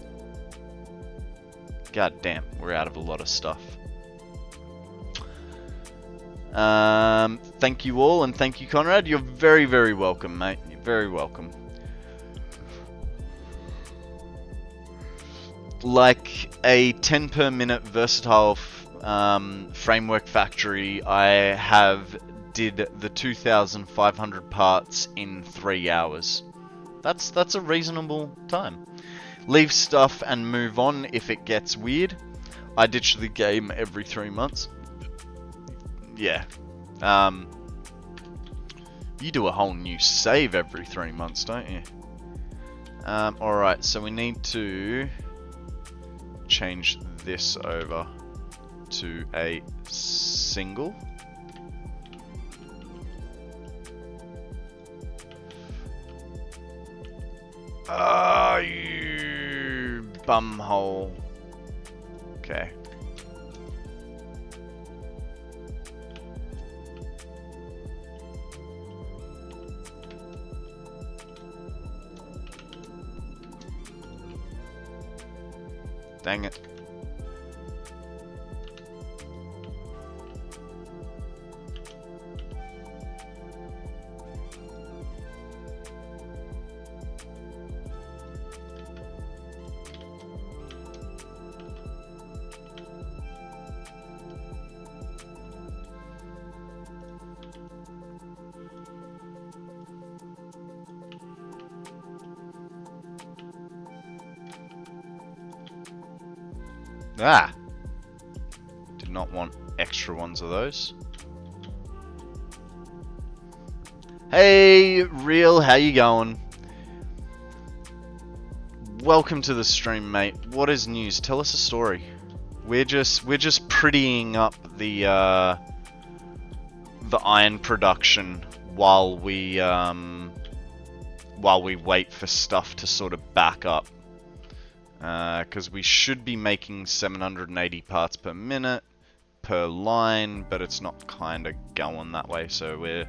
God damn, we're out of a lot of stuff. Thank you all, and thank you, Konrad. You're very, very welcome, mate. You're very welcome. Like a 10 per minute versatile framework factory, I did the 2,500 parts in 3 hours. That's a reasonable time. Leave stuff and move on if it gets weird. I ditch the game every 3 months. Yeah. You do a whole new save every 3 months, don't you? Alright, so we need to change this over to a single. Ah, you bumhole. Okay. Dang it. Ah! Did not want extra ones of those. Hey, Real, how you going? Welcome to the stream, mate. What is news? Tell us a story. We're just prettying up the iron production while we wait for stuff to sort of back up. Because we should be making 780 parts per minute per line, but it's not kind of going that way, so we're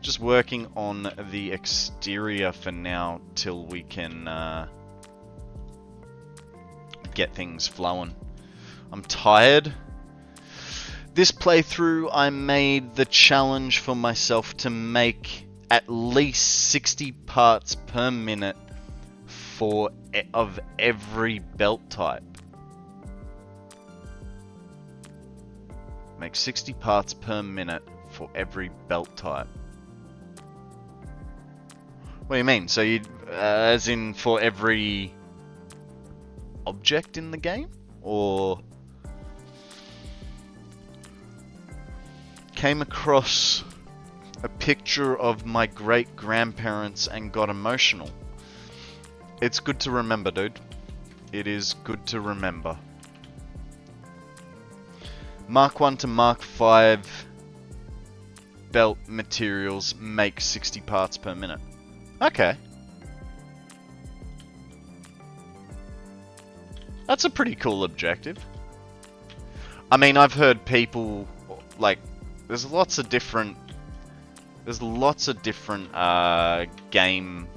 just working on the exterior for now till we can get things flowing. I'm tired. This playthrough I made the challenge for myself to make at least 60 parts per minute of every belt type. Make 60 parts per minute for every belt type. What do you mean? So you, as in for every object in the game, or came across a picture of my great grandparents and got emotional. It's good to remember, dude. It is good to remember. Mark 1 to Mark 5 belt materials make 60 parts per minute. Okay. That's a pretty cool objective. I mean, I've heard people, like, there's lots of different game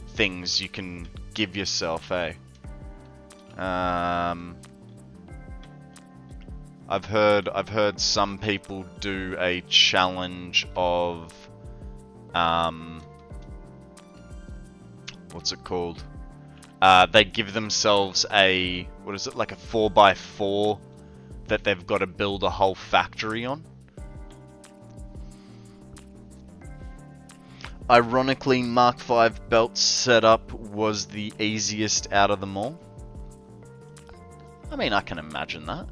things you can give yourself, eh? I've heard some people do a challenge of what's it called? They give themselves a, what is it, like a 4x4 that they've got to build a whole factory on. Ironically, Mark V belt setup was the easiest out of them all. I mean, I can imagine that.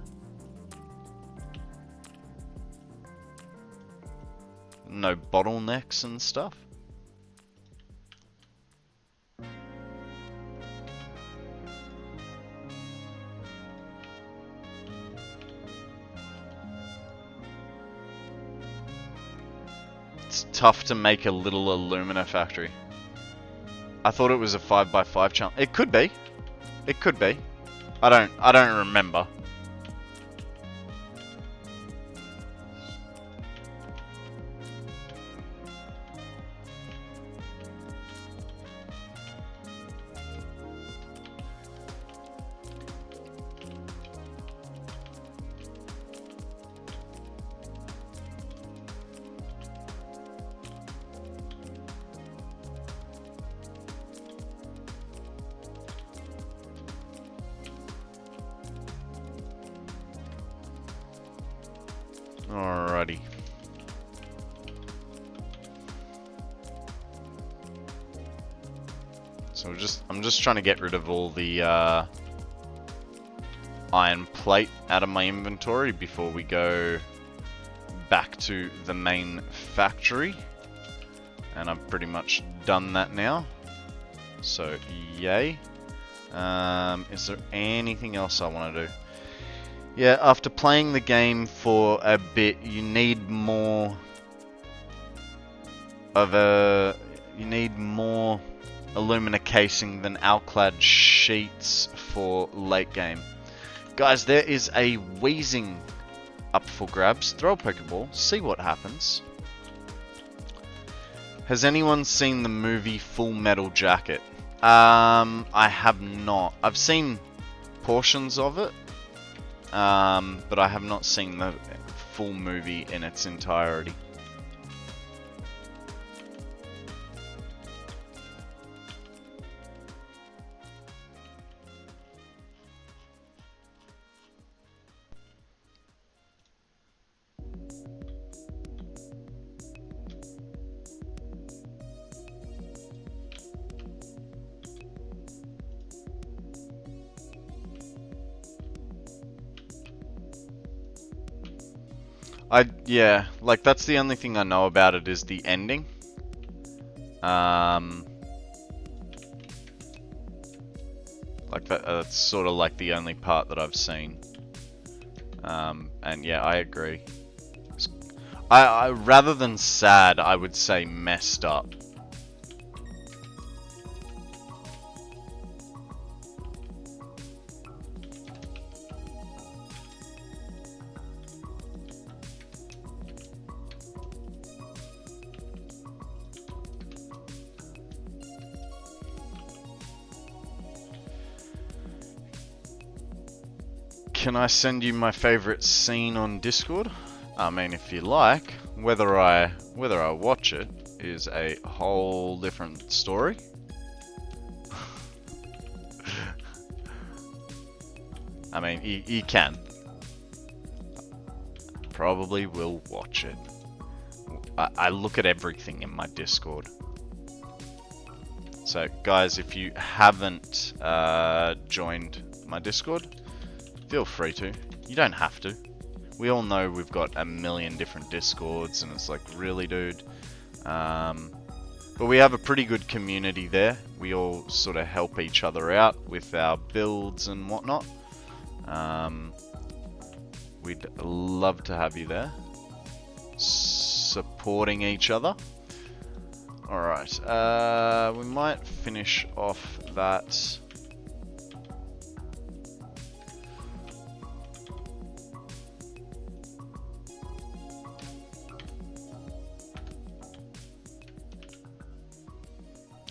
No bottlenecks and stuff. It's tough to make a little alumina factory. I thought it was a 5x5 challenge. It could be. It could be. I don't remember. Alrighty. So I'm just trying to get rid of all the iron plate out of my inventory before we go back to the main factory. And I've pretty much done that now. So yay. Is there anything else I want to do? Yeah, after playing the game for a bit, you need more alumina casing than alclad sheets for late game. Guys, there is a wheezing up for grabs. Throw a Pokeball, see what happens. Has anyone seen the movie Full Metal Jacket? I have not. I've seen portions of it. But I have not seen the full movie in its entirety. Yeah, like that's the only thing I know about it is the ending. Like that's sort of like the only part that I've seen. And yeah, I agree. I rather than sad, I would say messed up. Can I send you my favorite scene on Discord? I mean, if you like. Whether I watch it is a whole different story. I mean, you can. Probably will watch it. I look at everything in my Discord. So guys, if you haven't joined my Discord, feel free to. You don't have to. We all know we've got a million different Discords, and it's like, really, dude? But we have a pretty good community there. We all sort of help each other out with our builds and whatnot. We'd love to have you there, supporting each other. Alright, we might finish off that.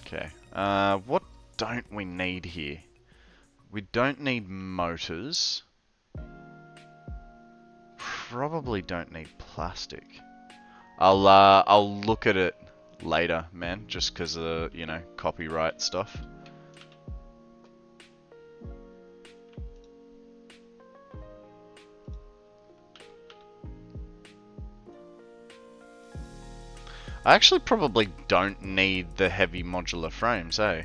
Okay, what don't we need here? We don't need motors. Probably don't need plastic. I'll look at it later, man, just because of, you know, copyright stuff. I actually probably don't need the heavy modular frames, eh?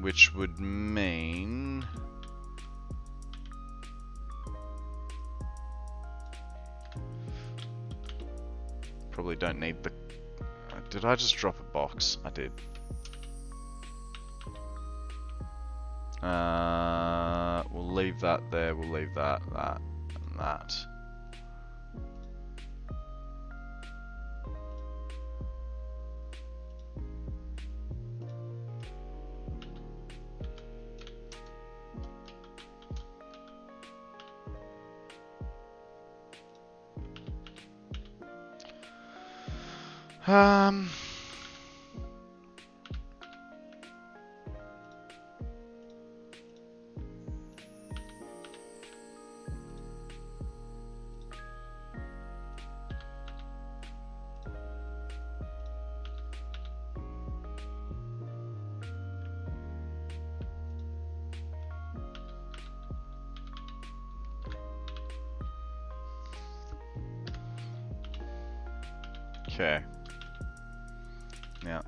Which would mean... probably don't need the... Did I just drop a box? I did. We'll leave that there, we'll leave that, and that. Okay. Now.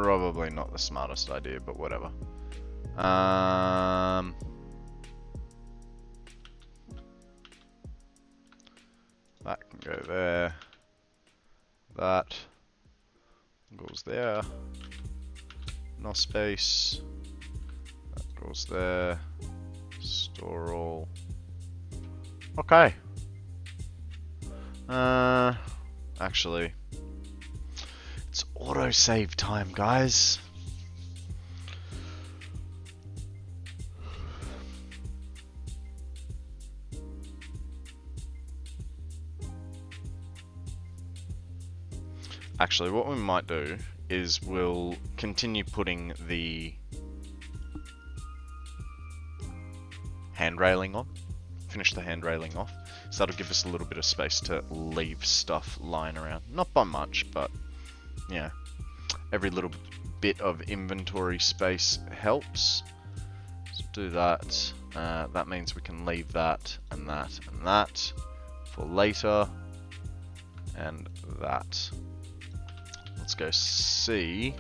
Probably not the smartest idea, but whatever. That can go there. That goes there. No space. That goes there. Store all. Okay. Actually, it's autosave time, guys. Actually, what we might do is we'll continue putting the hand railing on. Finish the hand railing off. So that'll give us a little bit of space to leave stuff lying around. Not by much, but yeah. Every little bit of inventory space helps. So do that. That means we can leave that and that and that for later. And that. Let's go see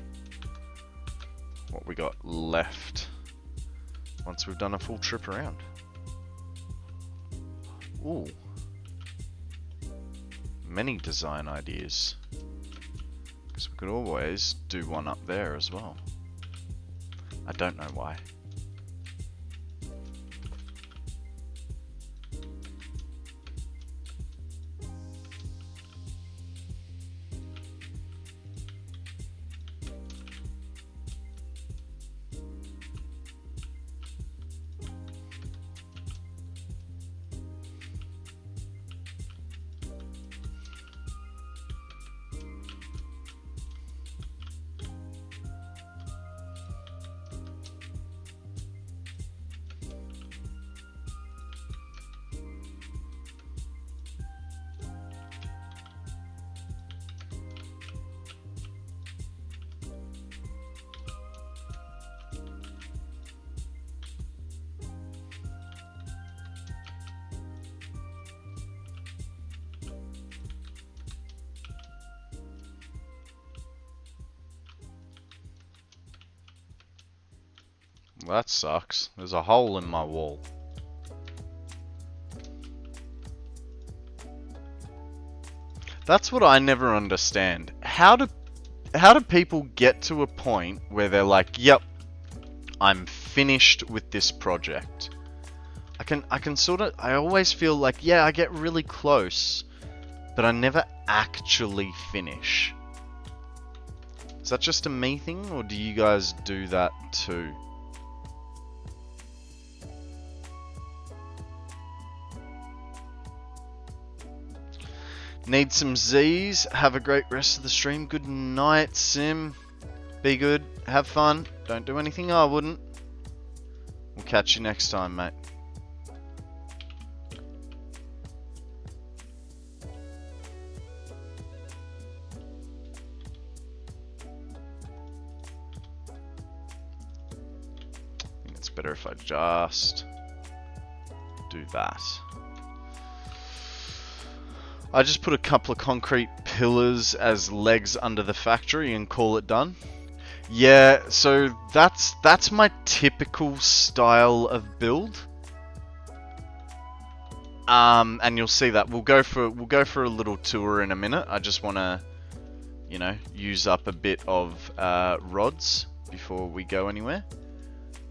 what we got left once we've done a full trip around. Ooh. Many design ideas. Because we could always do one up there as well. I don't know why. Well, that sucks. There's a hole in my wall. That's what I never understand. How do people get to a point where they're like, "Yep, I'm finished with this project." I can sort of, I always feel like, yeah, I get really close, but I never actually finish. Is that just a me thing, or do you guys do that too? Need some Z's. Have a great rest of the stream. Good night, Sim. Be good. Have fun. Don't do anything I wouldn't. We'll catch you next time, mate. I think it's better if I just do that. I just put a couple of concrete pillars as legs under the factory and call it done. Yeah, so that's my typical style of build. And you'll see that we'll go for a little tour in a minute. I just want to, you know, use up a bit of rods before we go anywhere.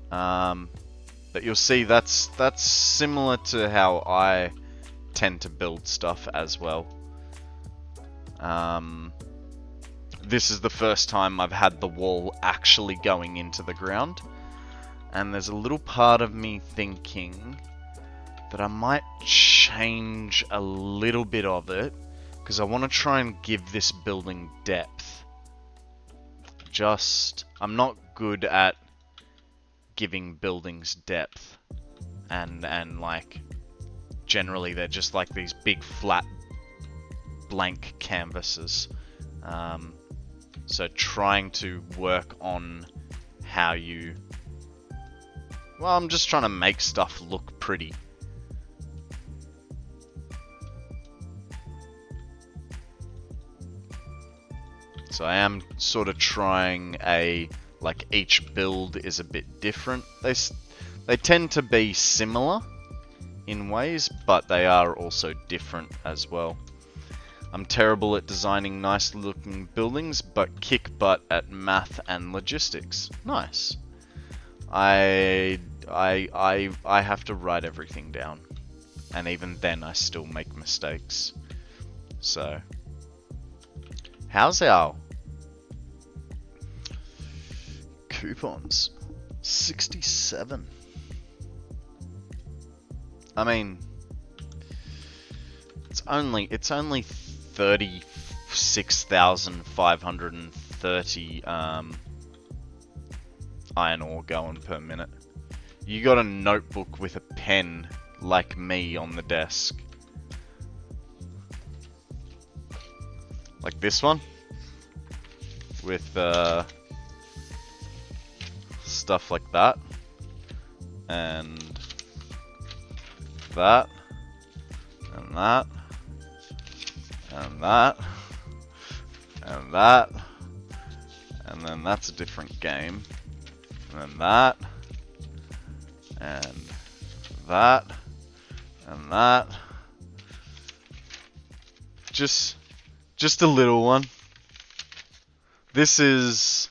But you'll see that's similar to how I tend to build stuff as well. This is the first time I've had the wall actually going into the ground, and there's a little part of me thinking that I might change a little bit of it, because I want to try and give this building depth. I'm not good at giving buildings depth, and like, generally they're just like these big flat blank canvases. So trying to work on how you... Well, I'm just trying to make stuff look pretty. So I am sort of trying like each build is a bit different. They tend to be similar in ways, but they are also different as well. I'm terrible at designing nice looking buildings, but kick butt at math and logistics. Nice. I have to write everything down, and even then I still make mistakes. So, how's our coupons? 67. I mean, it's only 36,530 iron ore going per minute. You got a notebook with a pen like me on the desk, like this one, with stuff like that, and that, and that, and that, and that, and then that's a different game, and then that, and that, and that. Just a little one. These are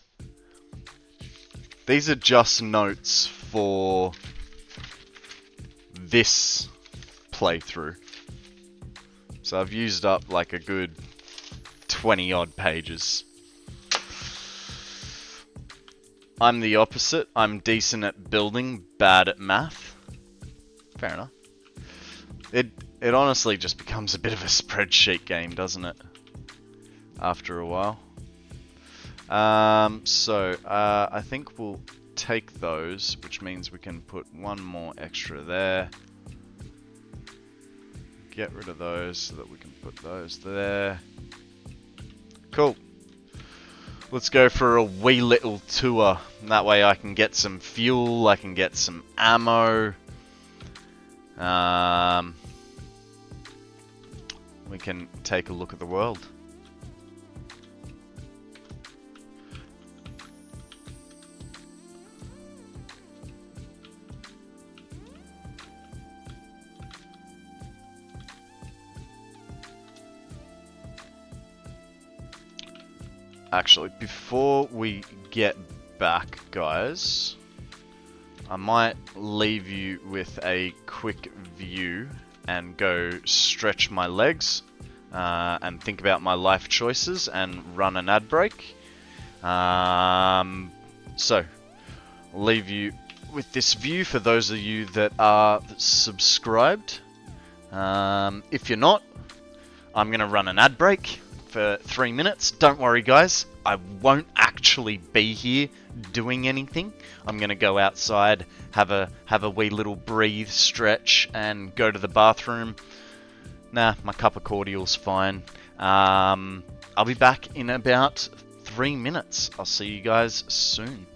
just notes for this playthrough. So I've used up like a good 20 odd pages. I'm the opposite. I'm decent at building, bad at math. Fair enough. It honestly just becomes a bit of a spreadsheet game, doesn't it? After a while. I think we'll take those, which means we can put one more extra there. Get rid of those so that we can put those there. Cool. Let's go for a wee little tour. That way I can get some fuel, I can get some ammo. We can take a look at the world. Actually, before we get back, guys, I might leave you with a quick view and go stretch my legs and think about my life choices and run an ad break. So, leave you with this view for those of you that are subscribed. If you're not, I'm going to run an ad break for 3 minutes. Don't worry, guys. I won't actually be here doing anything. I'm going to go outside, have a wee little breathe, stretch, and go to the bathroom. Nah, my cup of cordial's fine. I'll be back in about 3 minutes. I'll see you guys soon.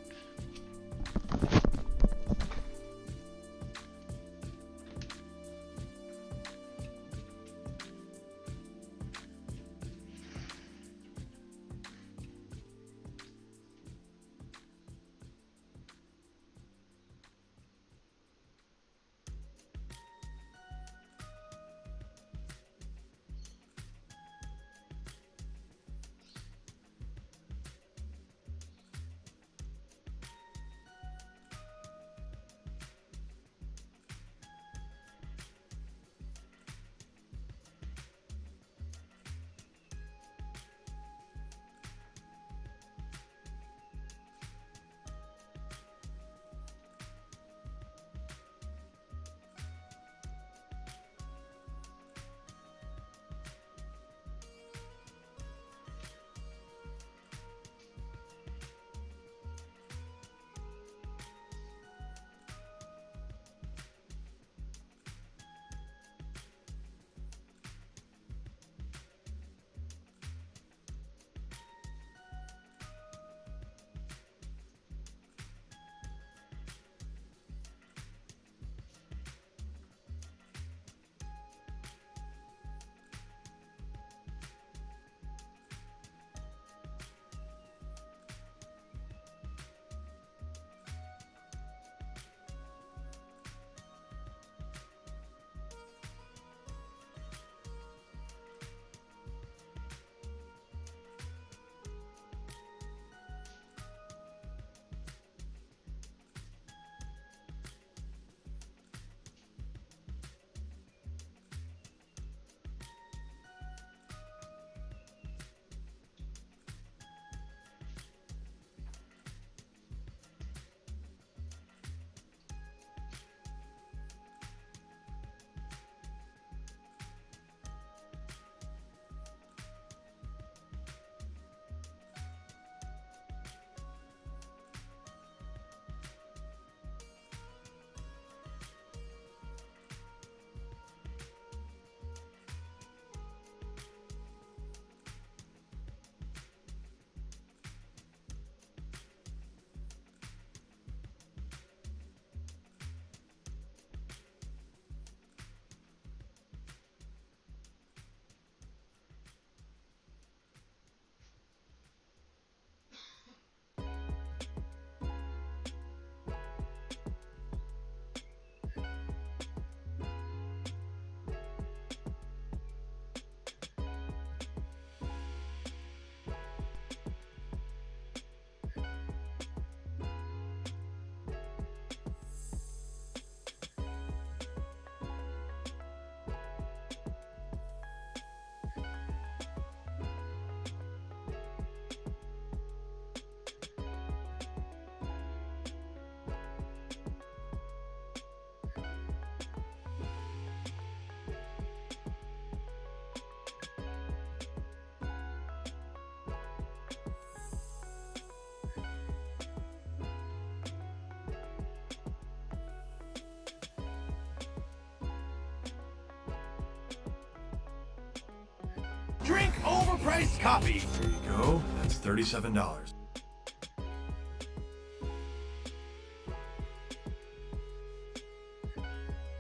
Drink overpriced coffee. There you go. That's $37.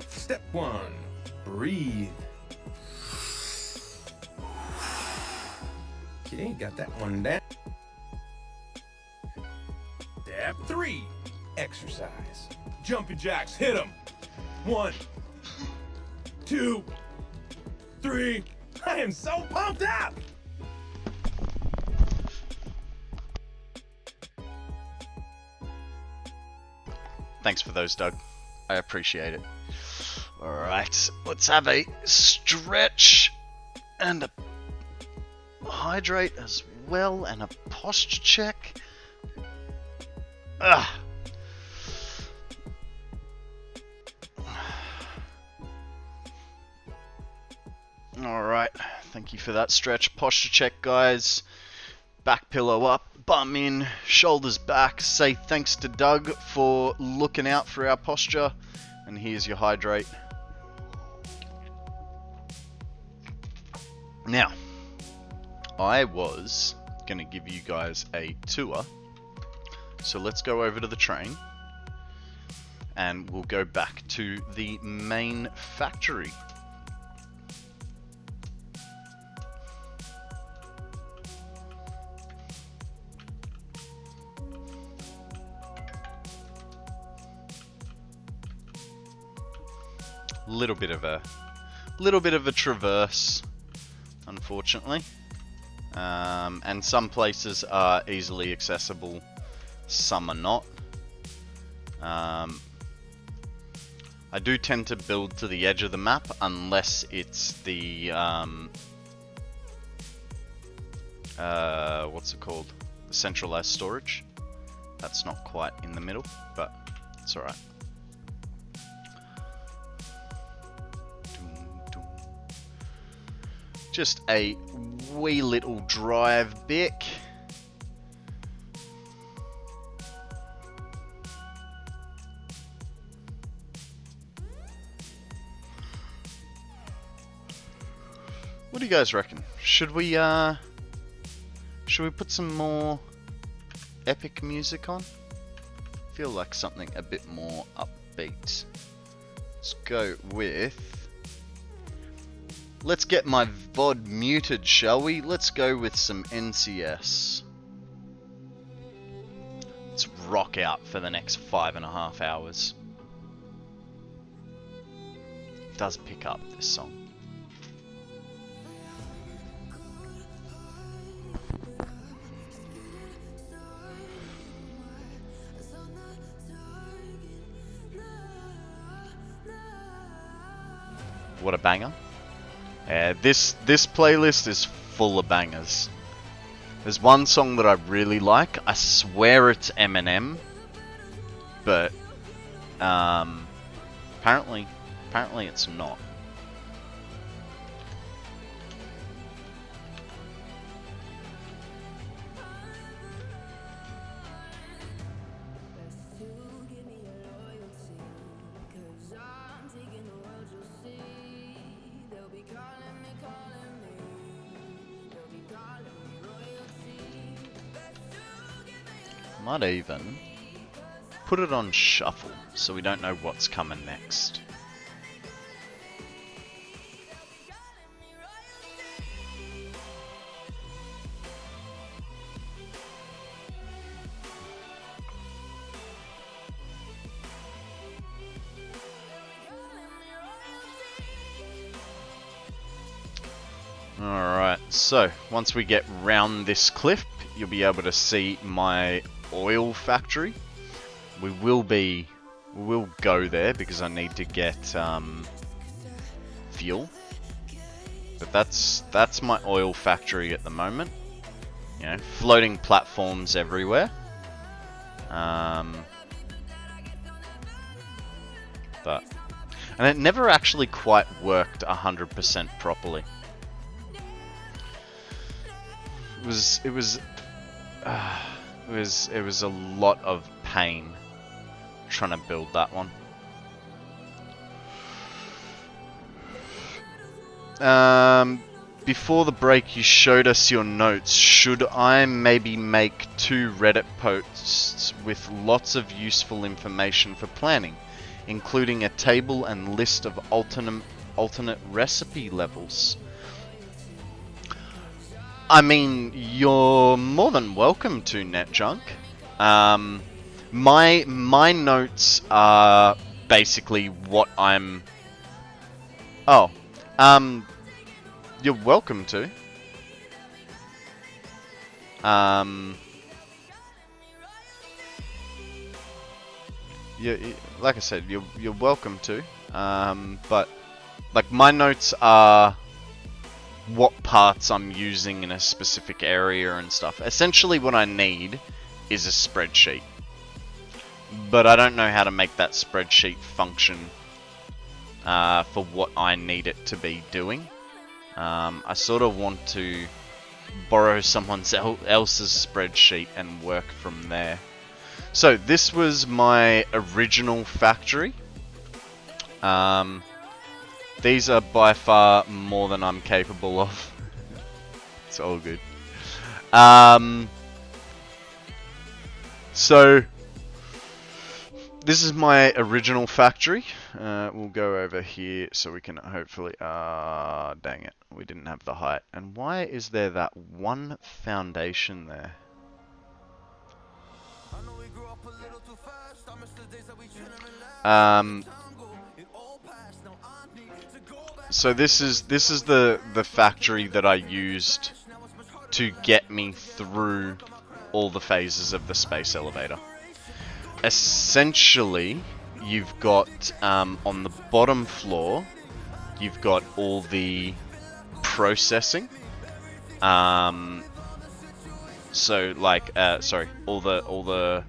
Step 1. Breathe. Okay, got that one down. Step 3. Exercise. Jumping jacks, hit 'em. 1, 2, 3. I am so pumped up! Thanks for those, Doug. I appreciate it. Alright, let's have a stretch and a hydrate as well, and a posture check. Ugh. Alright, thank you for that stretch. Posture check, guys. Back pillow up, bum in, shoulders back. Say thanks to Doug for looking out for our posture. And here's your hydrate. Now, I was going to give you guys a tour. So let's go over to the train. And we'll go back to the main factory. Little bit of a traverse, unfortunately, and some places are easily accessible, some are not. I do tend to build to the edge of the map unless it's the what's it called? The centralized storage. That's not quite in the middle, but it's alright. Just a wee little drive back. What do you guys reckon? Should we put some more epic music on? Feel like something a bit more upbeat. Let's go with... Let's get my VOD muted, shall we? Let's go with some NCS. Let's rock out for the next 5.5 hours. It does pick up, this song. What a banger. This playlist is full of bangers. There's one song that I really like. I swear it's Eminem, but apparently it's not. Might even put it on shuffle so we don't know what's coming next. Alright, so once we get round this cliff, you'll be able to see my oil factory. We will go there because I need to get fuel. But that's my oil factory at the moment. You know, floating platforms everywhere. And it never actually quite worked 100% properly. It was a lot of pain trying to build that one. Before the break, you showed us your notes. Should I maybe make 2 Reddit posts with lots of useful information for planning, including a table and list of alternate recipe levels? I mean, you're more than welcome to, NetJunk. My notes are basically what I'm... Oh, you're welcome to. like I said, you're welcome to. But like my notes are what parts I'm using in a specific area and stuff. Essentially, what I need is a spreadsheet, but I don't know how to make that spreadsheet function for what I need it to be doing. I sort of want to borrow someone else's spreadsheet and work from there. So this was my original factory. These are by far more than I'm capable of. It's all good. So this is my original factory. We'll go over here so we can hopefully... dang it. We didn't have the height. And why is there that one foundation there? So this is the factory that I used to get me through all the phases of the space elevator. Essentially, you've got on the bottom floor, you've got all the processing. So like, sorry, all the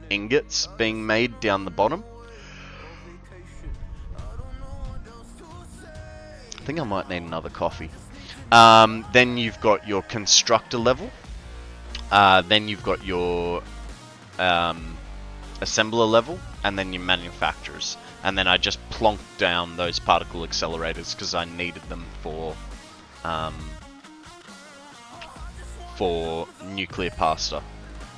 ingots being made down the bottom. I think I might need another coffee. Then you've got your constructor level. Then you've got your assembler level, and then your manufacturers. And then I just plonked down those particle accelerators because I needed them for nuclear pasta.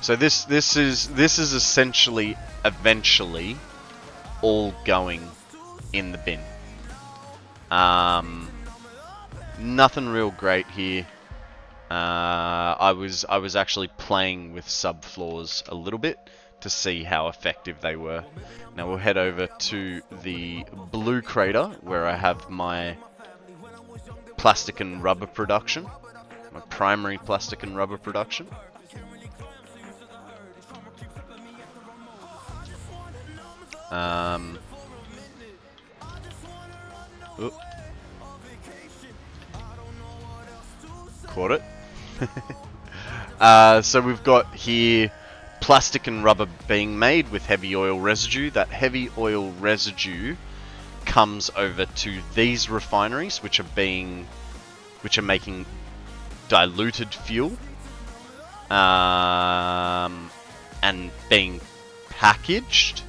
So this is essentially eventually all going in the bin. Nothing real great here. I was actually playing with subfloors a little bit to see how effective they were. Now we'll head over to the blue crater where I have my plastic and rubber production, my primary plastic and rubber production. Caught it. So we've got here plastic and rubber being made with heavy oil residue. That heavy oil residue comes over to these refineries, which are making diluted fuel, and being packaged,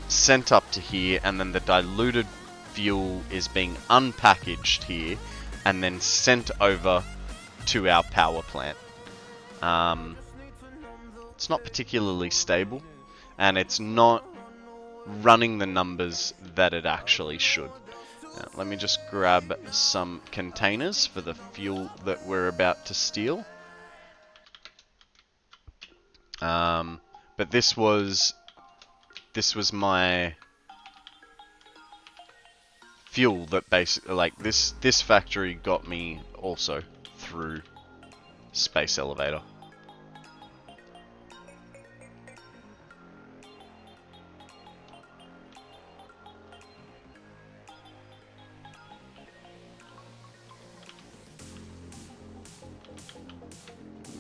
sent up to here, and then the diluted fuel is being unpackaged here and then sent over to our power plant. It's not particularly stable, and it's not running the numbers that it actually should. Now, let me just grab some containers for the fuel that we're about to steal. But this was my fuel that basically, like, this factory got me also through space elevator.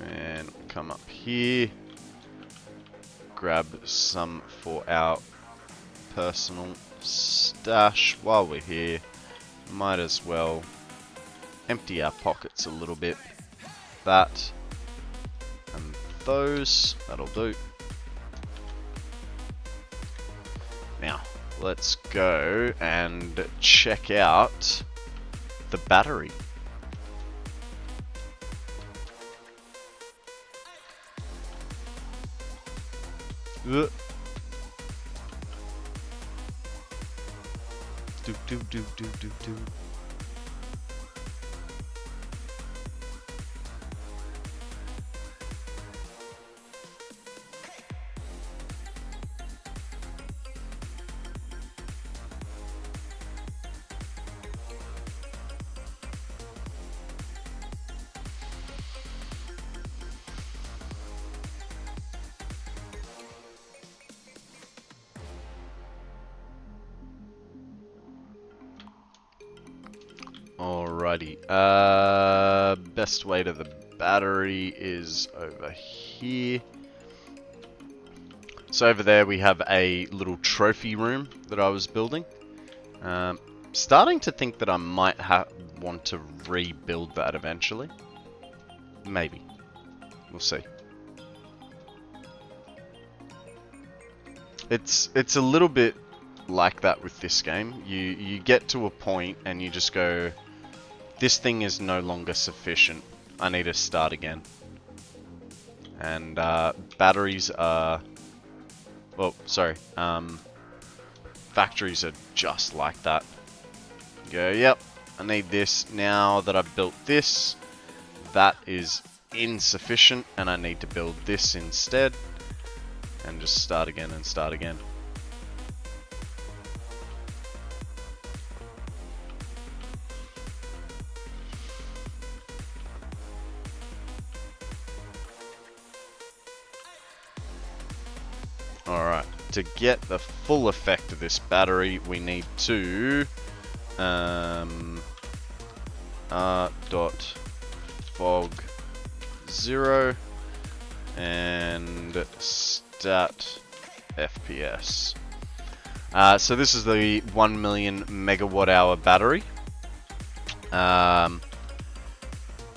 And come up here, grab some for our personal stash. While we're here, might as well empty our pockets a little bit. That and those, that'll do. Now, let's go and check out the battery. Do do do do do do. Alrighty. Best way to the battery is over here. So over there we have a little trophy room that I was building. Starting to think that I might want to rebuild that eventually. Maybe. We'll see. It's a little bit like that with this game. You get to a point and you just go, this thing is no longer sufficient. I need to start again. And batteries are, well, sorry, factories are just like that. You go, yep, I need this. Now that I've built this, that is insufficient and I need to build this instead. And just start again and start again. Alright, to get the full effect of this battery, we need to r.fog 0 and stat FPS. So this is the 1 million megawatt hour battery.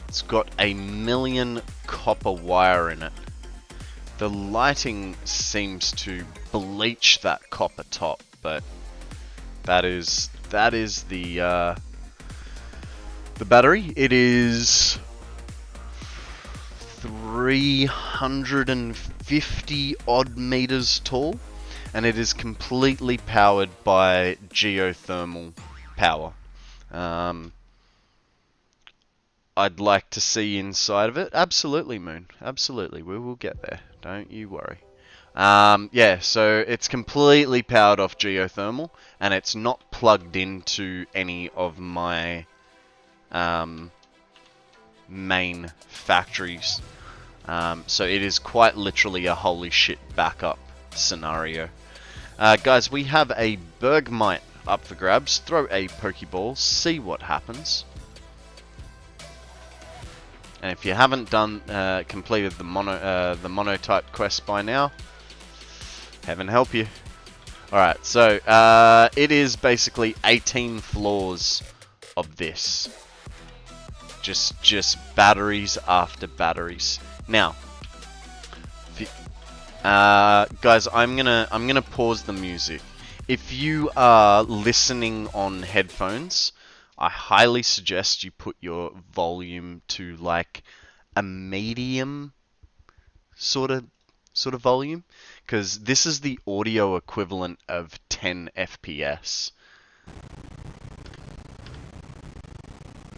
It's got 1 million copper wire in it. The lighting seems to bleach that copper top, but that is the battery. It is 350 odd meters tall, and it is completely powered by geothermal power. I'd like to see inside of it. Absolutely, Moon. Absolutely. We will get there. Don't you worry. Yeah, so it's completely powered off geothermal, and it's not plugged into any of my main factories. So it is quite literally a holy shit backup scenario. Guys, we have a Bergmite up for grabs. Throw a Pokeball, see what happens. And if you haven't done completed the monotype quest by now, heaven help you. Alright, so it is basically 18 floors of this. Just batteries after batteries. Now, guys, I'm gonna pause the music. If you are listening on headphones, I highly suggest you put your volume to like a medium sort of volume, because this is the audio equivalent of 10 FPS.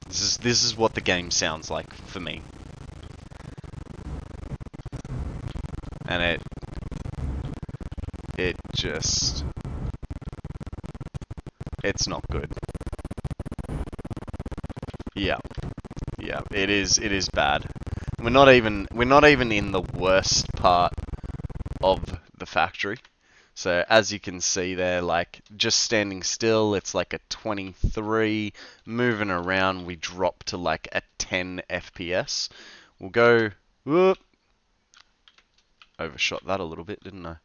This is what the game sounds like for me. And it's not good. Yeah, it is bad. We're not even in the worst part of the factory. So as you can see there, like just standing still, it's like a 23. Moving around, we drop to like a 10 FPS. We'll go. Whoop, overshot that a little bit, didn't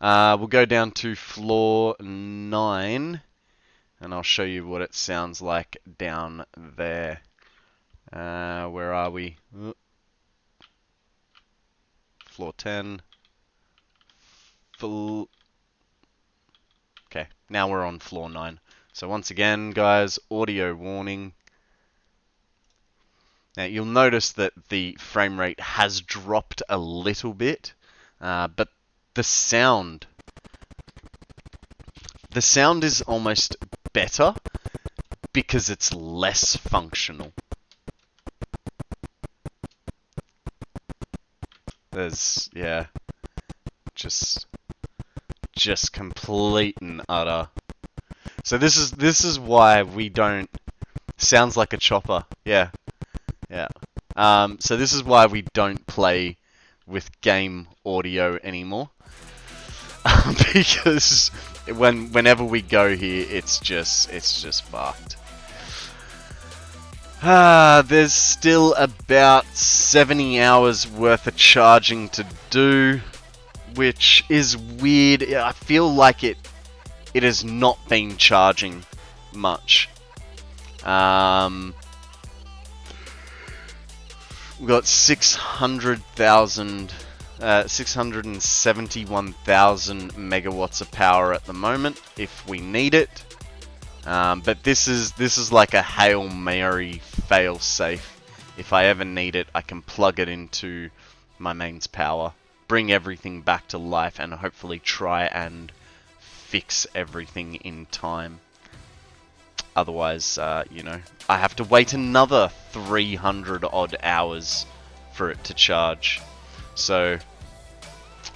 I? We'll go down to floor 9. And I'll show you what it sounds like down there. Where are we? Floor 10. Okay, now we're on floor 9. So once again, guys, audio warning. Now you'll notice that the frame rate has dropped a little bit, but the sound is almost better because it's less functional. There's, yeah, just complete and utter. So this is why we don't. Sounds like a chopper. Yeah. So this is why we don't play with game audio anymore. Because whenever we go here, it's just fucked. There's still about 70 hours worth of charging to do, which is weird. I feel like it has not been charging much. We've got 671,000 megawatts of power at the moment, if we need it. But this is like a Hail Mary fail-safe. If I ever need it, I can plug it into my mains power, bring everything back to life, and hopefully try and fix everything in time. Otherwise, you know, I have to wait another 300 odd hours for it to charge. So,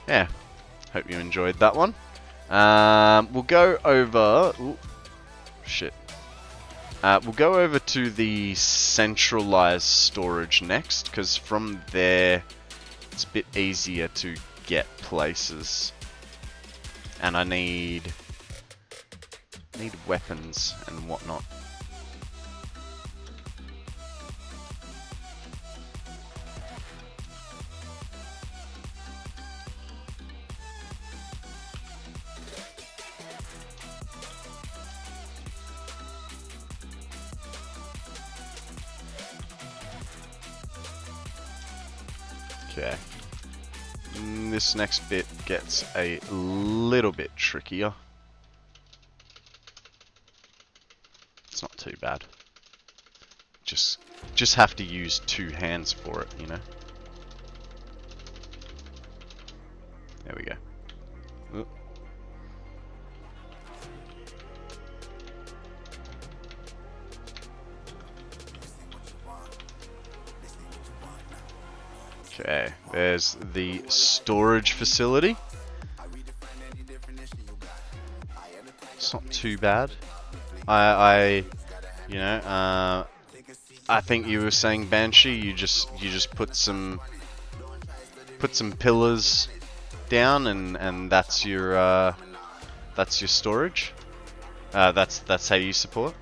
yeah, hope you enjoyed that one. We'll go over... Ooh, shit. We'll go over to the centralized storage next, because from there it's a bit easier to get places. And I need weapons and whatnot. Okay. This next bit gets a little bit trickier. It's not too bad. Just have to use two hands for it, you know. There we go. Ooh. Okay, there's the storage facility. It's not too bad. I you know, I think you were saying Banshee. You just put some pillars down, and that's your storage. That's how you support.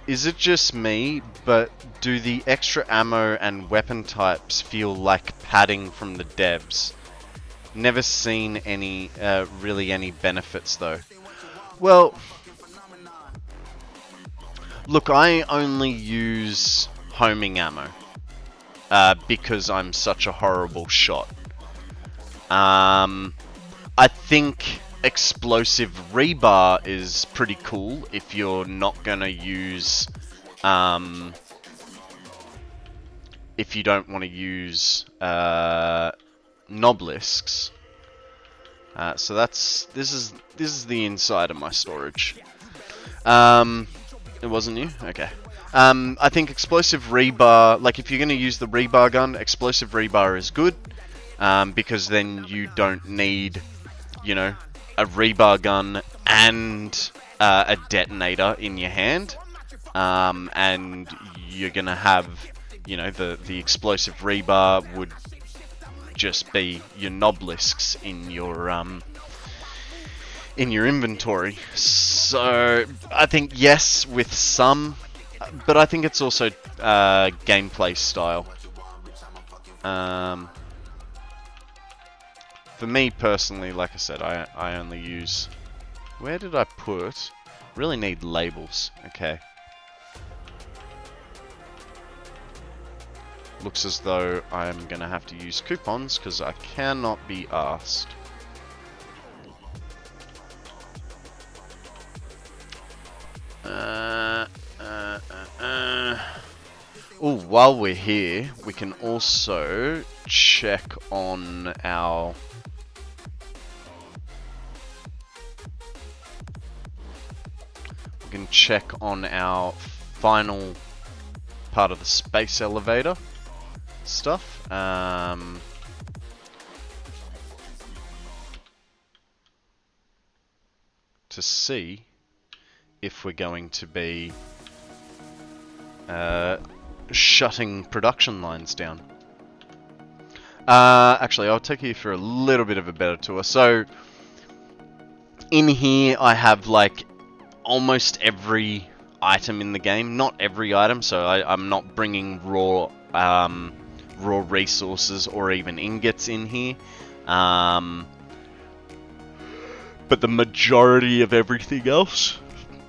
Is it just me, but do the extra ammo and weapon types feel like padding from the devs? Never seen any really any benefits though. Well, look, I only use homing ammo because I'm such a horrible shot. I think explosive rebar is pretty cool if you're not gonna use if you don't want to use Noblisks. So this is the inside of my storage. It wasn't you? Okay. I think explosive rebar, like if you're going to use the rebar gun, explosive rebar is good, because then you don't need, you know, a rebar gun and a detonator in your hand, and you're going to have, you know, the explosive rebar would just be your Noblisks in your inventory. So I think yes with some, but I think it's also gameplay style. For me personally, like I said, I only use... Where did I put? Really need labels. Okay. Looks as though I'm going to have to use coupons because I cannot be asked. Oh, while we're here, we can also check on our... We can check on our final part of the space elevator stuff. To see if we're going to be shutting production lines down. Actually, I'll take you for a little bit of a better tour. So, in here I have like almost every item in the game. Not every item, so I'm not bringing raw resources or even ingots in here. But the majority of everything else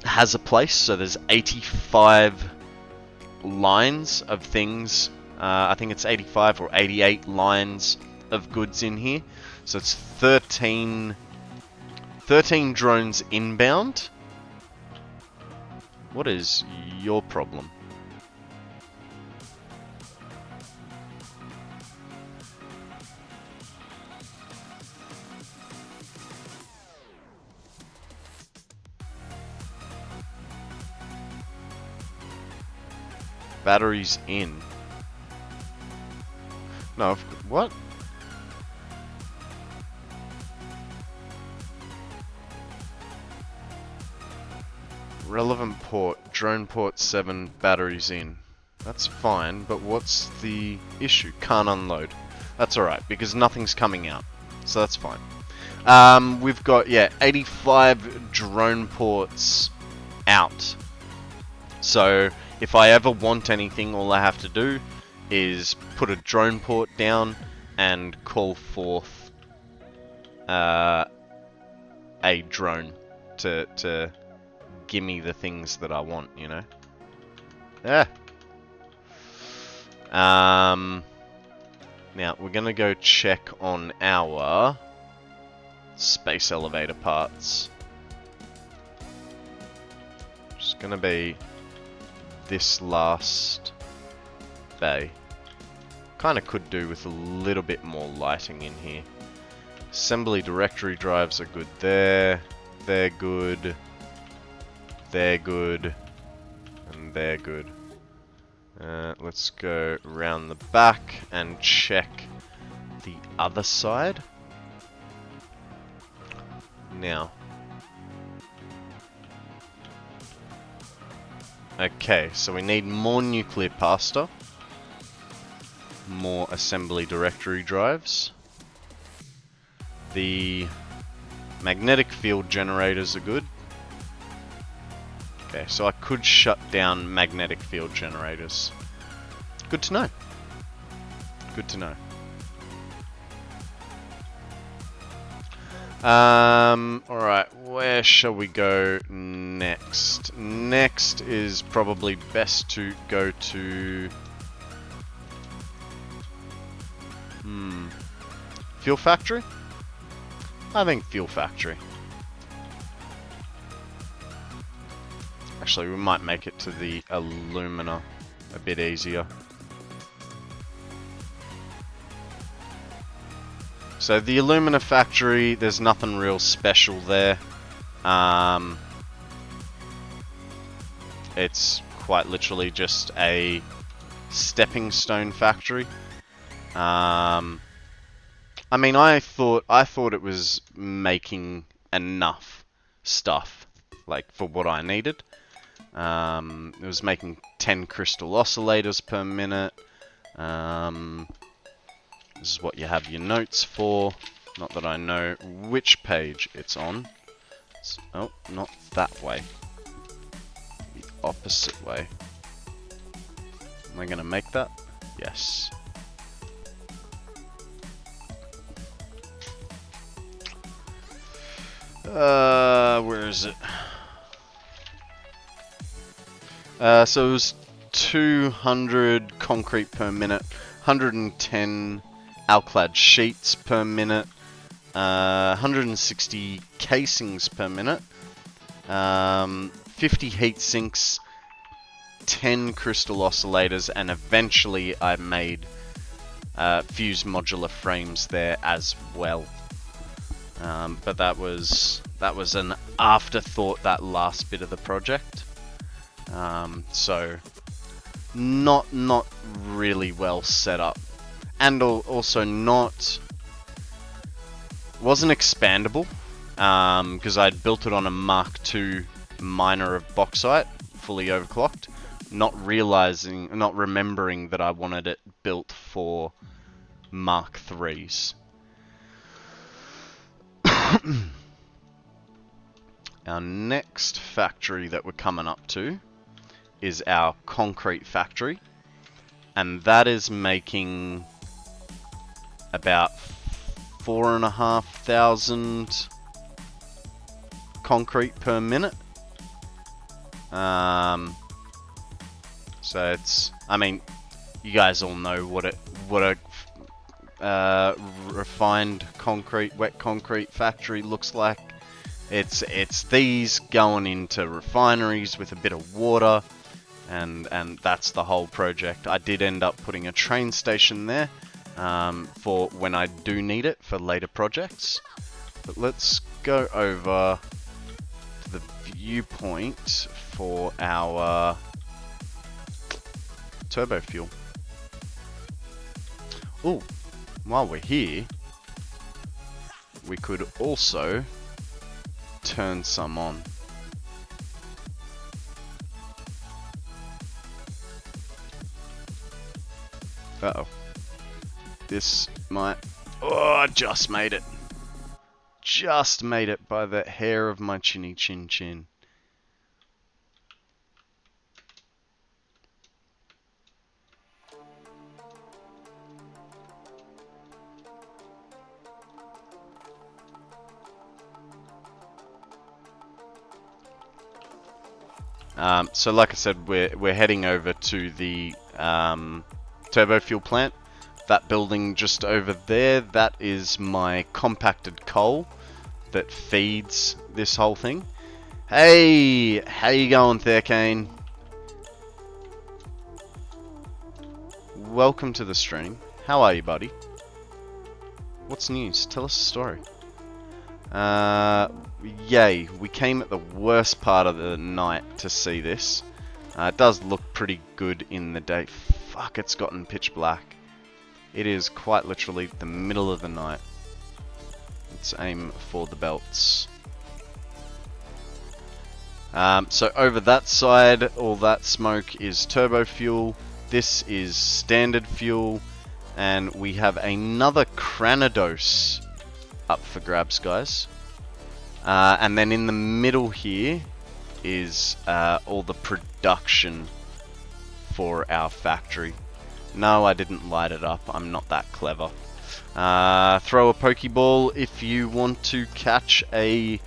has a place. So there's 85 lines of things. I think it's 85 or 88 lines of goods in here. So it's 13 drones inbound. What is your problem? Batteries in. No, what? Relevant port, drone port 7, batteries in. That's fine, but what's the issue? Can't unload. That's alright, because nothing's coming out. So that's fine. We've got, yeah, 85 drone ports out. So, if I ever want anything, all I have to do is put a drone port down and call forth a drone to give me the things that I want, you know? Yeah. Now, we're gonna go check on our space elevator parts. Just gonna be this last bay. Kinda could do with a little bit more lighting in here. Assembly directory drives are good there. They're good. They're good. And they're good. Let's go around the back and check the other side. Now. Okay, so we need more nuclear pasta. More assembly directory drives. The magnetic field generators are good. Okay, so I could shut down magnetic field generators. Good to know. Good to know. Alright, where shall we go next? Next is probably best to go to... Fuel Factory? I think Fuel Factory. Actually, we might make it to the alumina a bit easier. So the alumina factory, there's nothing real special there. It's quite literally just a stepping stone factory. I mean, I thought it was making enough stuff, like, for what I needed. It was making 10 crystal oscillators per minute. This is what you have your notes for. Not that I know which page it's on. Oh, not that way. The opposite way. Am I going to make that? Yes. Where is it? So it was 200 concrete per minute, 110 alclad sheets per minute, 160 casings per minute, 50 heat sinks, 10 crystal oscillators, and eventually I made fuse modular frames there as well. But that was an afterthought, that last bit of the project. So not really well set up, and also wasn't expandable, because I'd built it on a Mark II miner of bauxite, fully overclocked, not remembering that I wanted it built for Mark IIIs. Our next factory that we're coming up to is our concrete factory, and that is making about 4,500 concrete per minute. So it's, I mean, you guys all know what a refined concrete, wet concrete factory looks like. It's these going into refineries with a bit of water, and that's the whole project. I did end up putting a train station there for when I do need it for later projects. But let's go over to the viewpoint for our turbo fuel. Oh, while we're here, we could also turn some on. Uh-oh. This might... Oh, I just made it. Just made it by the hair of my chinny chin chin. So like I said, we're heading over to the turbo fuel plant. That building just over there, that is my compacted coal that feeds this whole thing. Hey, how you going there, Kane? Welcome to the stream. How are you, buddy? What's news? Tell us a story. Yay, we came at the worst part of the night to see this. It does look pretty good in the day. Fuck, it's gotten pitch black. It is quite literally the middle of the night. Let's aim for the belts. So over that side, all that smoke is turbo fuel. This is standard fuel. And we have another Cranados up for grabs, guys. And then in the middle here is all the production for our factory. No, I didn't light it up. I'm not that clever. Throw a Pokeball if you want to catch a...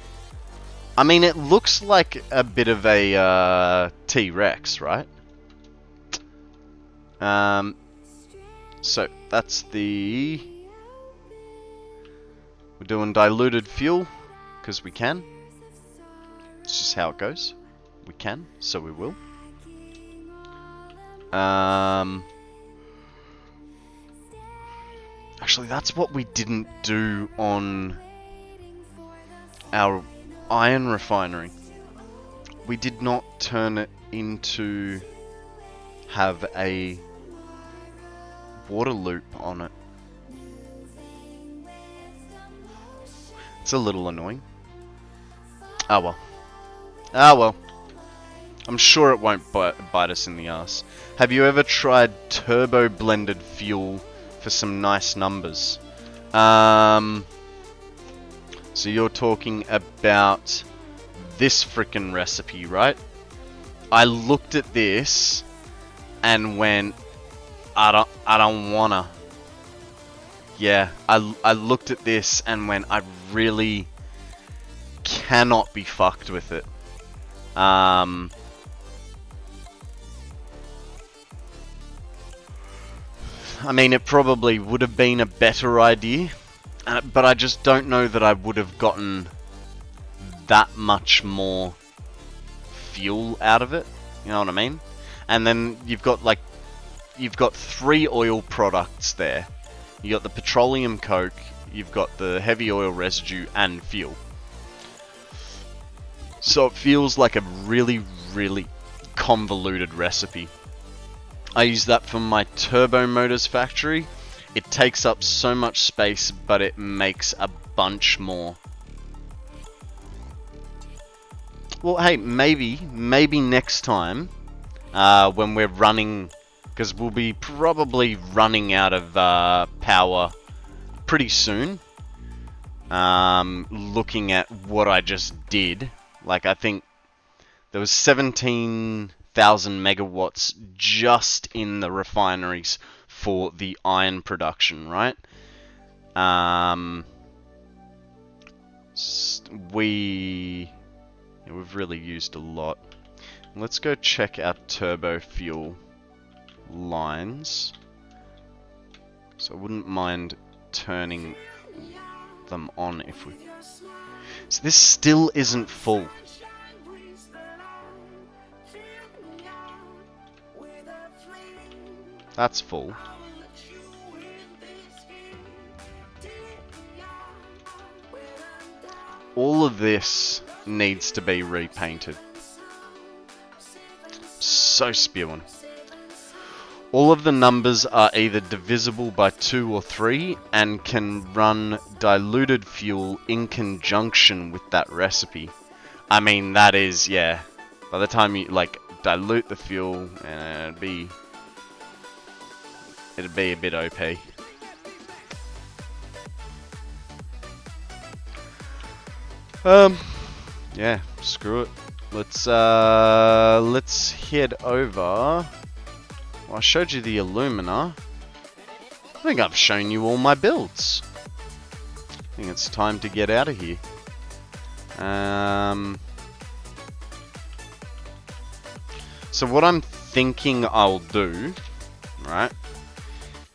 I mean, it looks like a bit of a T-Rex, right? So that's the... We're doing diluted fuel, because we can. It's just how it goes. We can, so we will. Actually, that's what we didn't do on our iron refinery. We did not turn it into have a water loop on it. It's a little annoying. Oh well. Ah well. I'm sure it won't bite us in the ass. Have you ever tried turbo blended fuel for some nice numbers? So you're talking about this frickin' recipe, right? I looked at this and went, I don't wanna. Yeah, I looked at this and went, I really cannot be fucked with it. I mean, it probably would have been a better idea, but I just don't know that I would have gotten that much more fuel out of it. You know what I mean? And then you've got 3 oil products there. You got the petroleum coke, you've got the heavy oil residue, and fuel. So it feels like a really, really convoluted recipe. I use that for my turbo motors factory. It takes up so much space, but it makes a bunch more. Well, hey, maybe next time, when we're running, because we'll be probably running out of power pretty soon. Looking at what I just did, like I think there was 17 1,000 megawatts just in the refineries for the iron production, right? We've really used a lot. Let's go check our turbo fuel lines. So I wouldn't mind turning them on if we... So this still isn't full. That's full. All of this needs to be repainted. So spewing. All of the numbers are either divisible by 2 or 3 and can run diluted fuel in conjunction with that recipe. I mean, that is, yeah. By the time you, like, dilute the fuel, it'd be a bit OP. Yeah, screw it. Let's head over. Well, I showed you the alumina. I think I've shown you all my builds. I think it's time to get out of here. So what I'm thinking I'll do, right,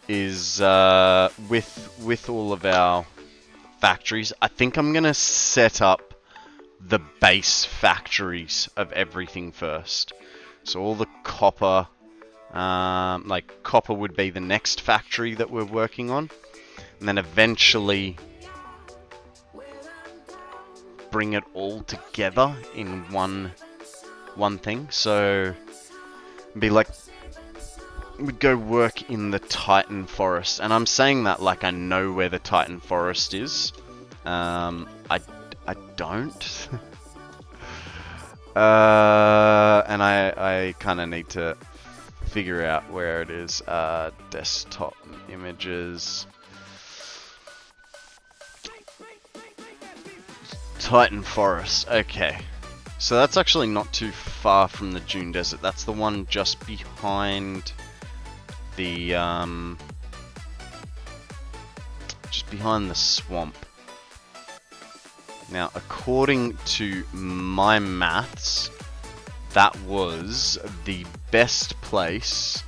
is with all of our factories, I think I'm gonna set up the base factories of everything first. So all the copper, like copper would be the next factory that we're working on, and then eventually bring it all together in one thing. So be like, we'd go work in the Titan Forest, and I'm saying that like I know where the Titan Forest is. I don't. And I kind of need to figure out where it is. Desktop images. Titan Forest. Okay. So that's actually not too far from the Dune Desert. That's the one just behind the swamp. Now, according to my maths, that was the best place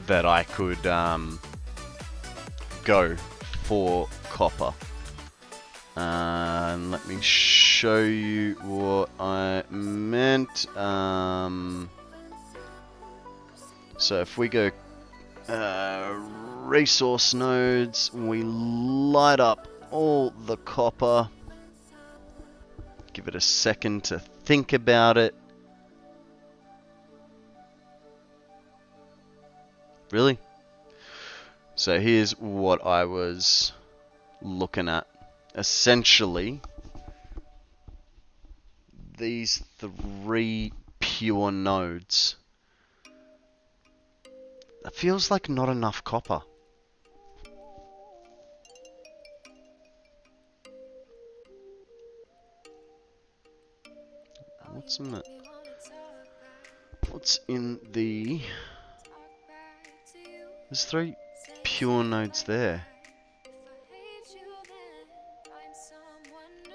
that I could go for copper. Let me show you what I meant. So if we go resource nodes, we light up all the copper. Give it a second to think about it. Really? So here's what I was looking at. Essentially, these 3 pure nodes. That feels like not enough copper. What's in the... There's 3 pure nodes there.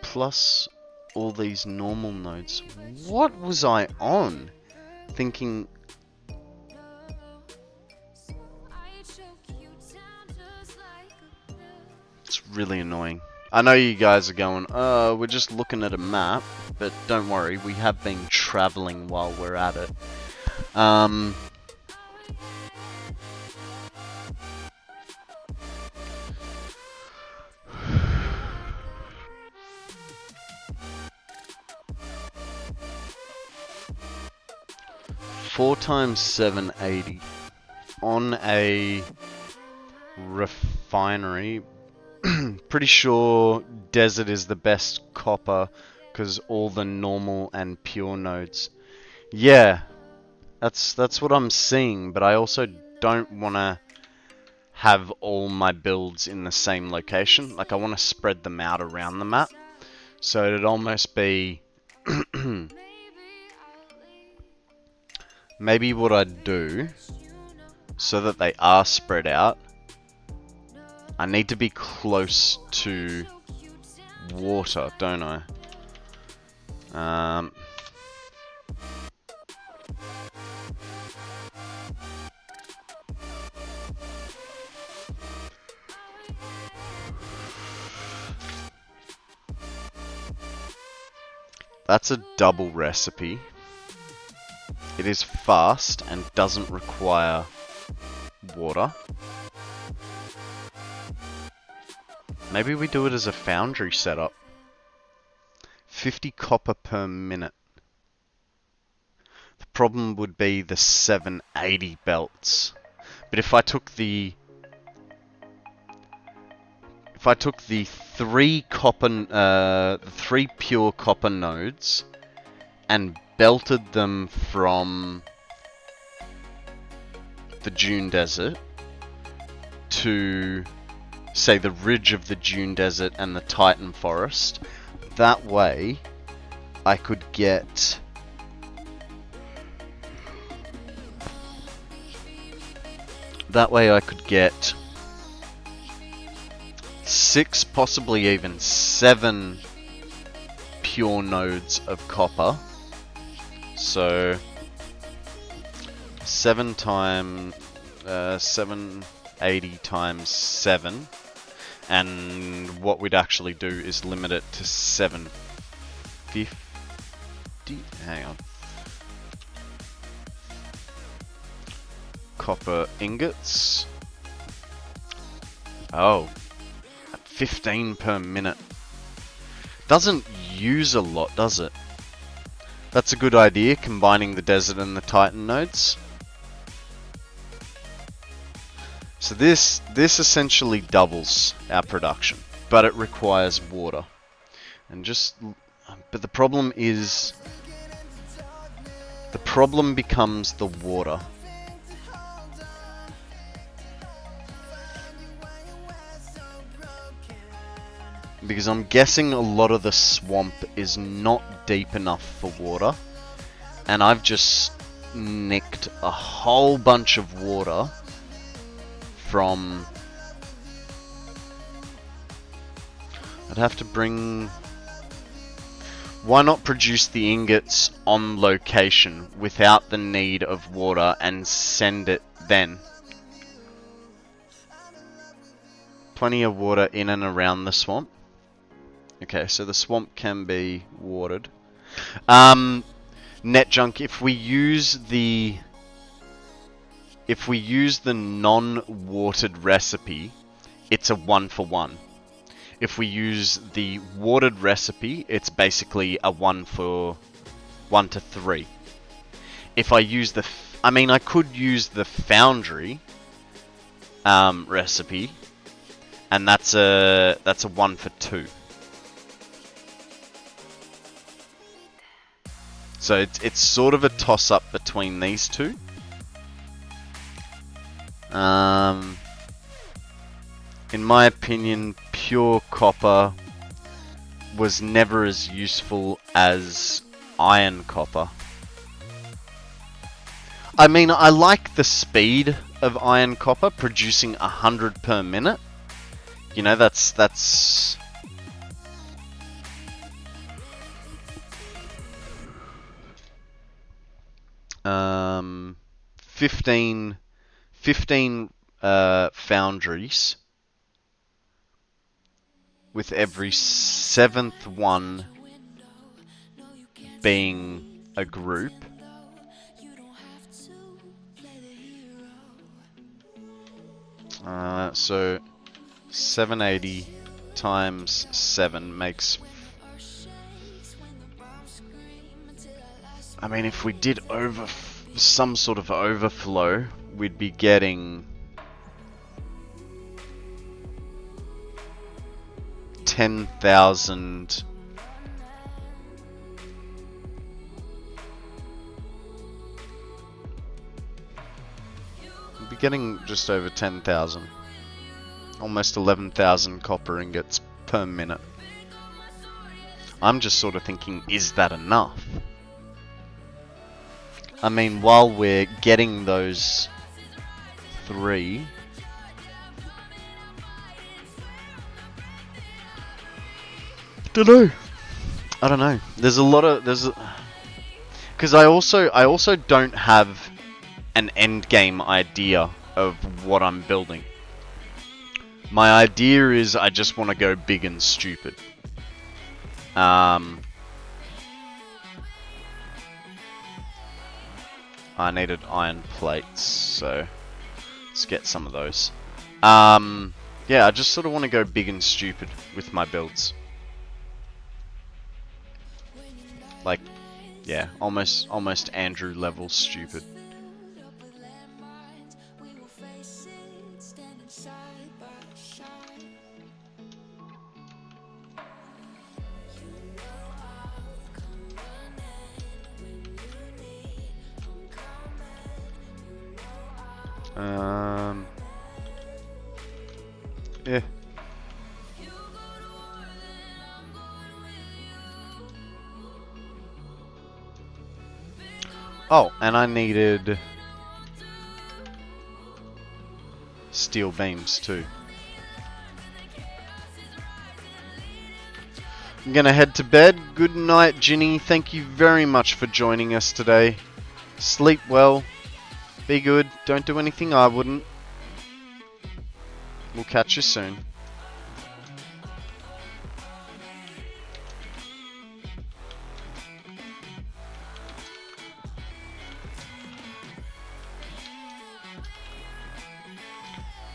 Plus all these normal nodes. What was I on? Thinking... It's really annoying. I know you guys are going, oh, we're just looking at a map, but don't worry, we have been traveling while we're at it. 4 times 780 on a refinery. Pretty sure desert is the best copper because all the normal and pure nodes. Yeah, that's what I'm seeing, but I also don't want to have all my builds in the same location. Like, I want to spread them out around the map. So it'd almost be maybe what I'd do, so that they are spread out, I need to be close to water, don't I? That's a double recipe. It is fast and doesn't require water. Maybe we do it as a foundry setup. 50 copper per minute. The problem would be the 780 belts. But if I took the three pure copper nodes and belted them from the Dune Desert to, say, the ridge of the Dune Desert and the Titan Forest, that way I could get six, possibly even 7 pure nodes of copper. So 780 times 7, and what we'd actually do is limit it to 750. Hang on. Copper ingots. Oh, 15 per minute. Doesn't use a lot, does it? That's a good idea, combining the desert and the Titan nodes. So this essentially doubles our production, but it requires water. But the problem becomes the water. Because I'm guessing a lot of the swamp is not deep enough for water. And I've just nicked a whole bunch of water from... I'd have to bring... Why not produce the ingots on location without the need of water and send it then? Plenty of water in and around the swamp. Okay, so the swamp can be watered. Net junk, if we use the non-watered recipe, it's a 1-for-1. If we use the watered recipe, it's basically a 1-to-3. If I use I could use the foundry recipe, and that's a 1-for-2. So it's sort of a toss-up between these two. In my opinion, pure copper was never as useful as iron copper. I mean, I like the speed of iron copper, producing 100 per minute. You know, that's 15 foundries, with every 7th one being a group. So 780 times 7 makes... I mean, if we did some sort of overflow, we'd be getting 10,000. We'd be getting just over 10,000. Almost 11,000 copper ingots per minute. I'm just sort of thinking, is that enough? I mean, while we're getting those 3... I don't know. There's a lot of... Because I also don't have an end game idea of what I'm building. My idea is I just want to go big and stupid. I needed iron plates, so let's get some of those. Yeah, I just sort of want to go big and stupid with my builds. Like, yeah, almost Andrew level stupid. Yeah. Oh, and I needed steel beams too. I'm gonna head to bed. Good night, Ginny. Thank you very much for joining us today. Sleep well. Be good. Don't do anything I wouldn't. We'll catch you soon.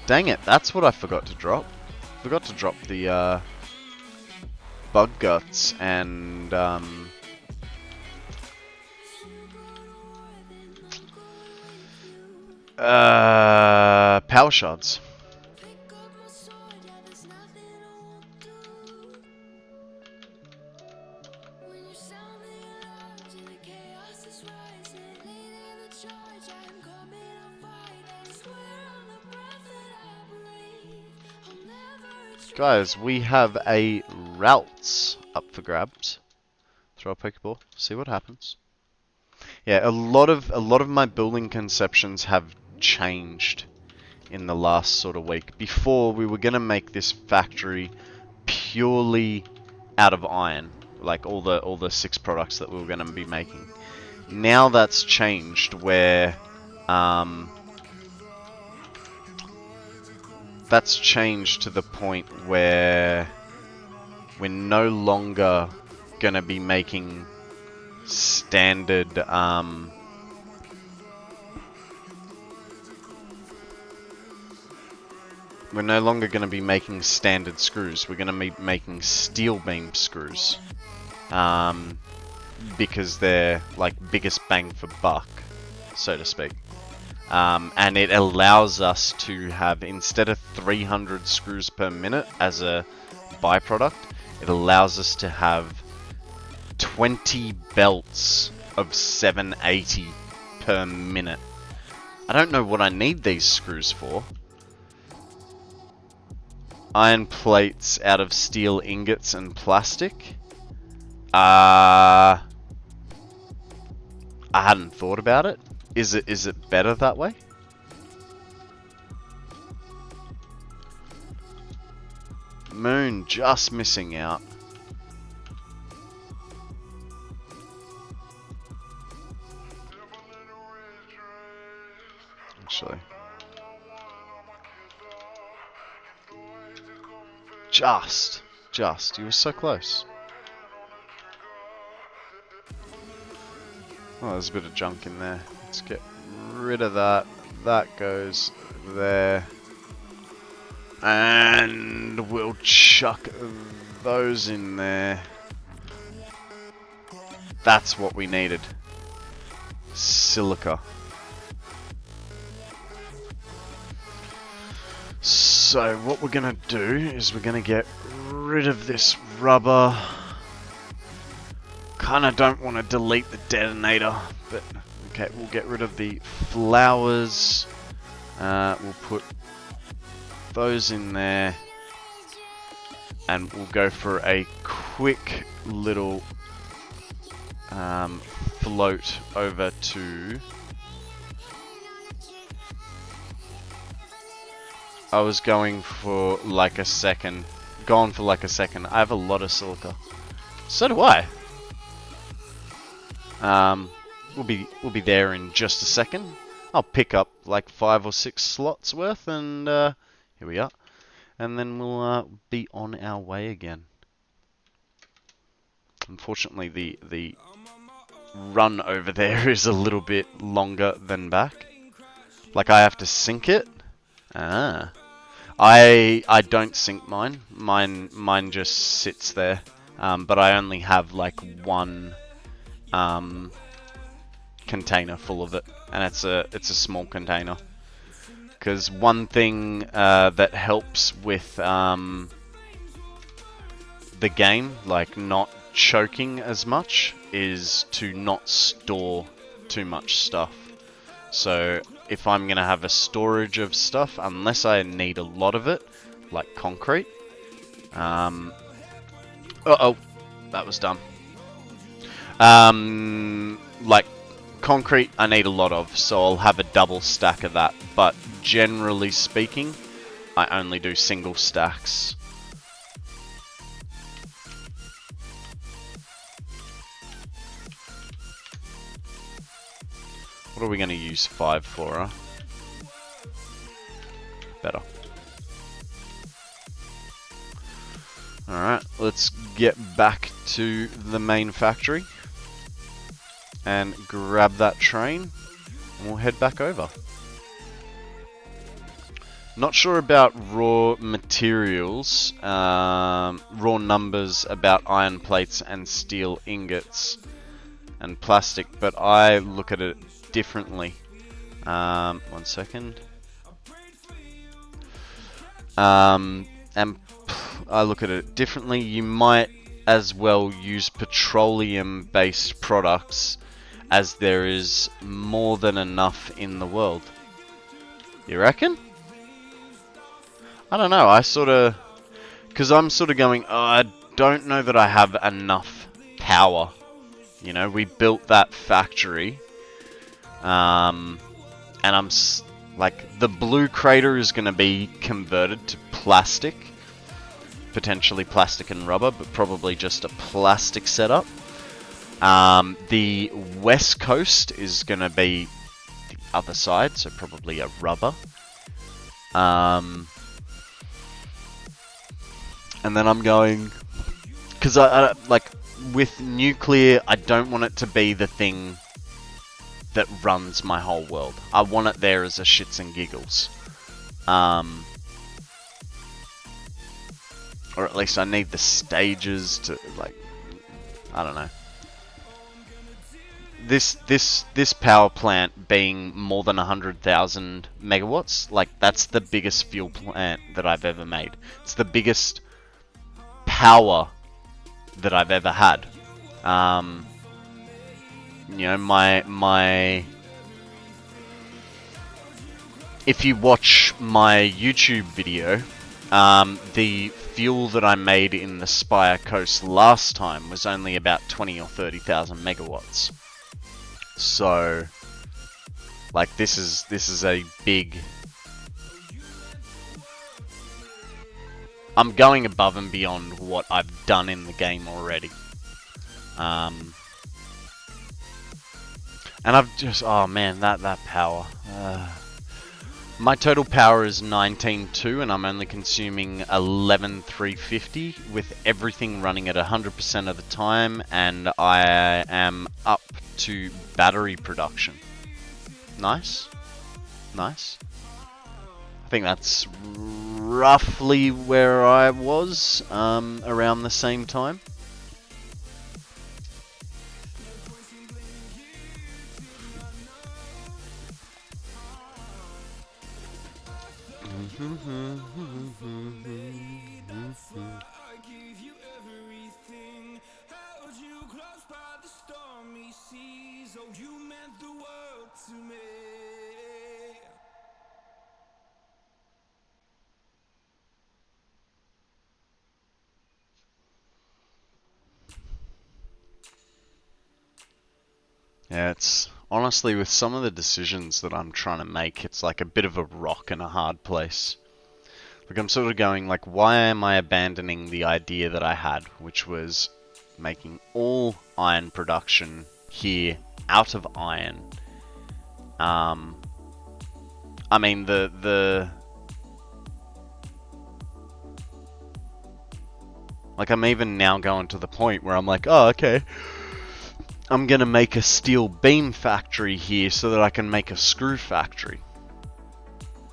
Dang it, that's what I forgot to drop. Forgot to drop the bug guts and power shards. Guys, we have a routes up for grabs. Throw a Pokeball, see what happens. Yeah, a lot of my building conceptions have changed in the last sort of week. Before, we were gonna make this factory purely out of iron, like all the 6 products that we were gonna be making. Now that's changed, where that's changed to the point where we're no longer gonna be making standard we're no longer gonna be making standard screws. We're gonna be making steel beam screws, because they're like biggest bang for buck, so to speak. And it allows us to have, instead of 300 screws per minute as a byproduct, it allows us to have 20 belts of 780 per minute. I don't know what I need these screws for. Iron plates out of steel ingots and plastic. I hadn't thought about it. Is it better that way? Moon just missing out. Actually. Just. You were so close. Oh, there's a bit of junk in there. Let's get rid of that. That goes there. And we'll chuck those in there. That's what we needed. Silica. So what we're gonna do is we're gonna get rid of this rubber. Kinda don't want to delete the detonator, but okay, we'll get rid of the flowers. We'll put those in there, and we'll go for a quick little float over to... I was going for like a second. Gone for like a second. I have a lot of silica. So do I. We'll be there in just a second. I'll pick up like 5 or 6 slots worth, and here we are. And then we'll be on our way again. Unfortunately, the run over there is a little bit longer than back. Like I have to sync it. Ah. I don't sync mine. Mine just sits there. But I only have like one container full of it, and it's a small container. Because one thing that helps with the game, like not choking as much, is to not store too much stuff. So if I'm gonna have a storage of stuff, unless I need a lot of it, like concrete. Uh-oh, that was dumb. Like concrete, I need a lot of, so I'll have a double stack of that. But generally speaking, I only do single stacks. What are we going to use 5 for, huh? Better. Alright, let's get back to the main factory and grab that train, and we'll head back over. Not sure about raw materials, raw numbers about iron plates and steel ingots and plastic, but I look at it differently. 1 second. And I look at it differently. You might as well use petroleum-based products, as there is more than enough in the world. You reckon? I don't know. I sort of... Because I'm sort of going, oh, I don't know that I have enough power. You know, we built that factory. And I'm... like, the blue crater is going to be converted to plastic. Potentially plastic and rubber, but probably just a plastic setup. The west coast is going to be the other side, so probably a rubber. And then I'm going... Because I like, with nuclear, I don't want it to be the thing that runs my whole world. I want it there as a shits and giggles. Or at least I need the stages to, like, I don't know. This power plant being more than 100,000 megawatts, like, that's the biggest fuel plant that I've ever made. It's the biggest power that I've ever had. You know, my if you watch my YouTube video, the fuel that I made in the Spire Coast last time was only about 20 or 30,000 megawatts. So, like, this is a big... I'm going above and beyond what I've done in the game already. And I've just... oh man, that power. My total power is 19.2 and I'm only consuming 11,350 with everything running at 100% of the time, and I am up to battery production. Nice. Nice. I think that's roughly where I was around the same time. Yeah, it's honestly with some of the decisions that I'm trying to make, it's like a bit of a rock and a hard place. Like I'm sort of going like, why am I abandoning the idea that I had, which was making all iron production here out of iron? I mean like I'm even now going to the point where I'm like, oh okay, I'm gonna make a steel beam factory here so that I can make a screw factory.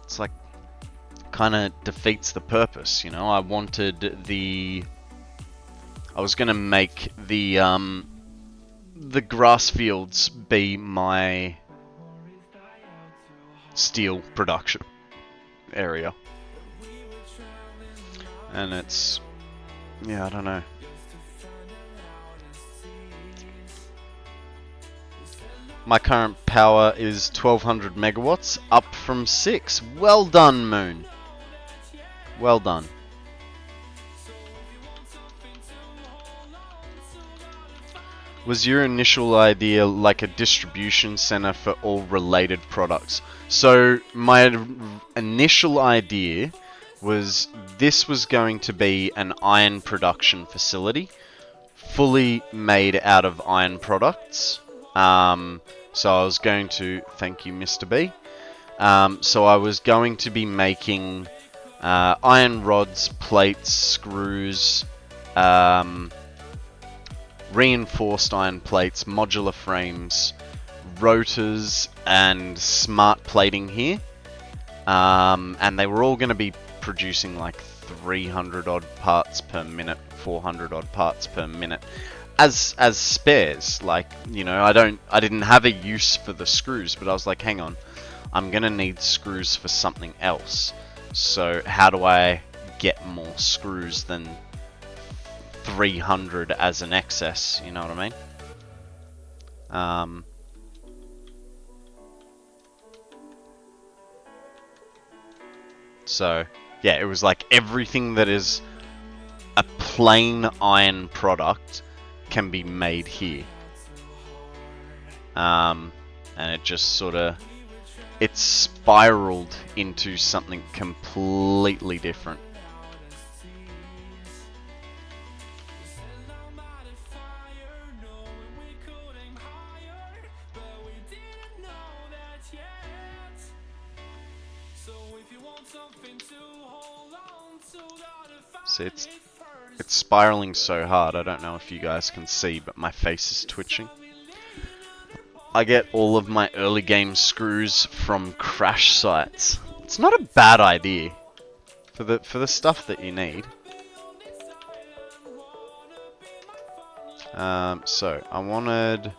It's like kind of defeats the purpose, you know. I was gonna make the grass fields be my steel production area, and it's, yeah, I don't know. My current power is 1200 megawatts, up from 6. Well done, Moon. Well done. Was your initial idea like a distribution center for all related products? So my initial idea was this was going to be an iron production facility, fully made out of iron products. So I was going to, thank you, Mr. B. So I was going to be making iron rods, plates, screws, reinforced iron plates, modular frames, rotors, and smart plating here. And they were all going to be producing like 300 odd parts per minute, 400 odd parts per minute as spares. Like, you know, I didn't have a use for the screws, but I was like, hang on, I'm going to need screws for something else. So how do I get more screws than 300 as an excess, you know what I mean? So, yeah, it was like everything that is a plain iron product can be made here. And it just sort of, it spiraled into something completely different. See, it's spiraling so hard, I don't know if you guys can see, but my face is twitching. I get all of my early game screws from crash sites. It's not a bad idea for the stuff that you need. So I wanted.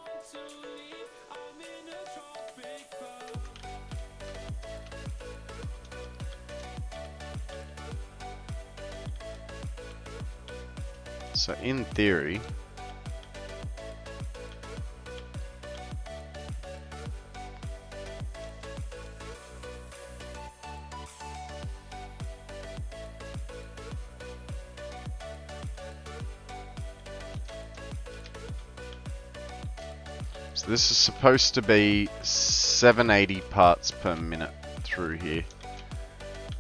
So in theory, so this is supposed to be 780 parts per minute through here.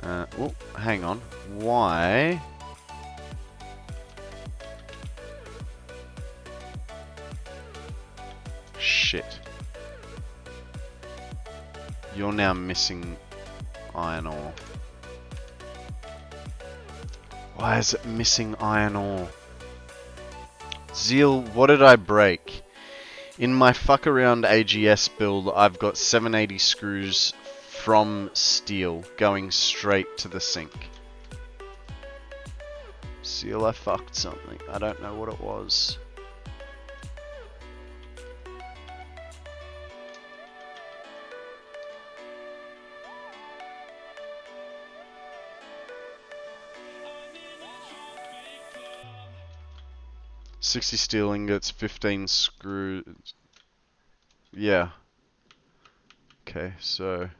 Oh, hang on. Why? Shit. You're now missing iron ore. Why is it missing iron ore? Zeal, what did I break? In my fuck around AGS build, I've got 780 screws from steel going straight to the sink. Zeal, I fucked something. I don't know what it was. $60 steel ingots, 15 screws. Yeah. Okay, so.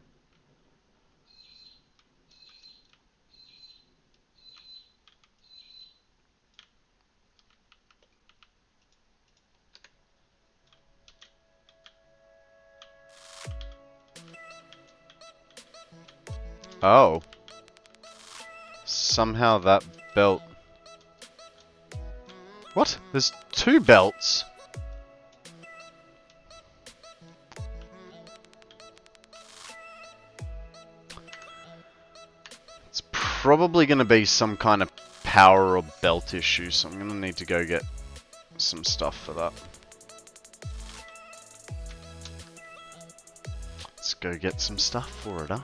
Oh. Somehow that belt... What? There's 2 belts? It's probably going to be some kind of power or belt issue, so I'm going to need to go get some stuff for that. Let's go get some stuff for it, huh?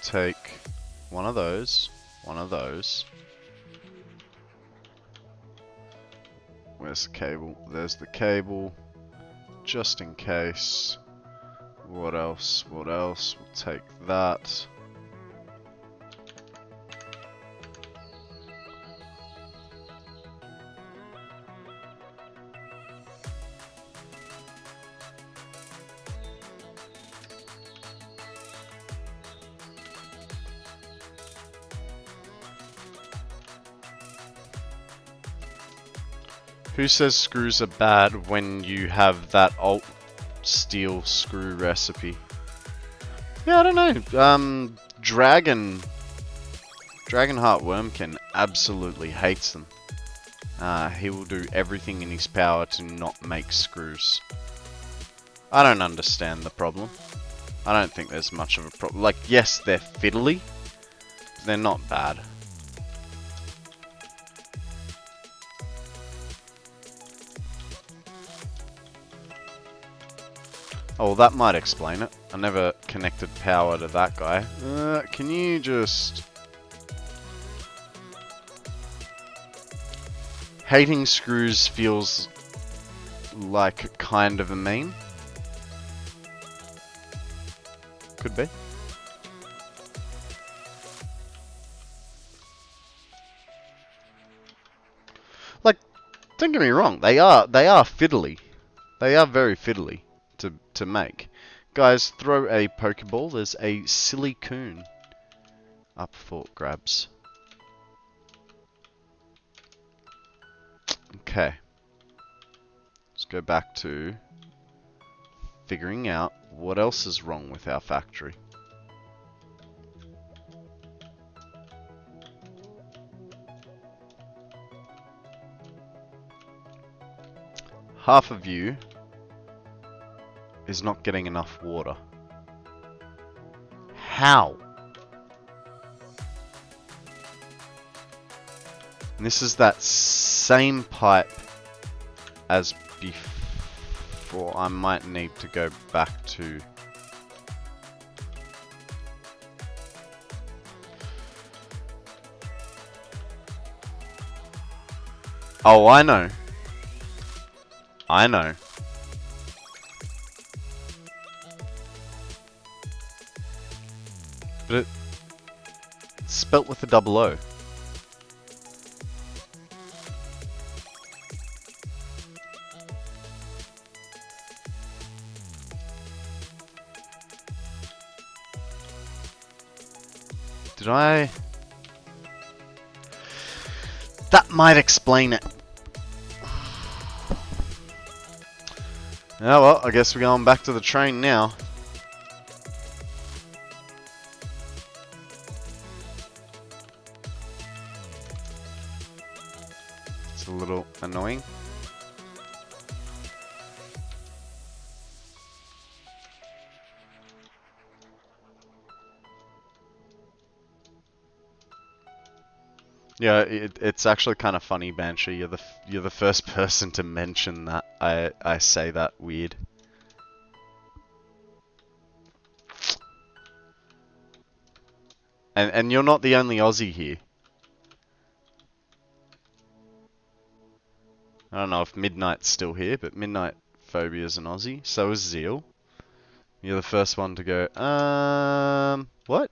Take one of those. Where's the cable? There's the cable. Just in case. What else? We'll take that. Who says screws are bad when you have that alt steel screw recipe? Yeah, I don't know. Dragonheart Wormkin absolutely hates them. He will do everything in his power to not make screws. I don't understand the problem. I don't think there's much of a problem. Like, yes, they're fiddly. They're not bad. Oh, well, that might explain it. I never connected power to that guy. Can you just... Hating screws feels like kind of a meme. Could be. Like, don't get me wrong, they are fiddly. They are very fiddly to make. Guys, throw a Pokeball. There's a silly coon up for grabs. Okay. Let's go back to figuring out what else is wrong with our factory. Half of you is not getting enough water. How? And this is that same pipe as before. I might need to go back to... Oh, I know. I know. But it's spelt with a double O. Did I? That might explain it. Oh well, I guess we're going back to the train now. It's a little annoying. Yeah, it's actually kind of funny, Banshee. You're the first person to mention that. I say that weird. And you're not the only Aussie here. I don't know if Midnight's still here, but Midnight Phobia's an Aussie. So is Zeal. You're the first one to go, what?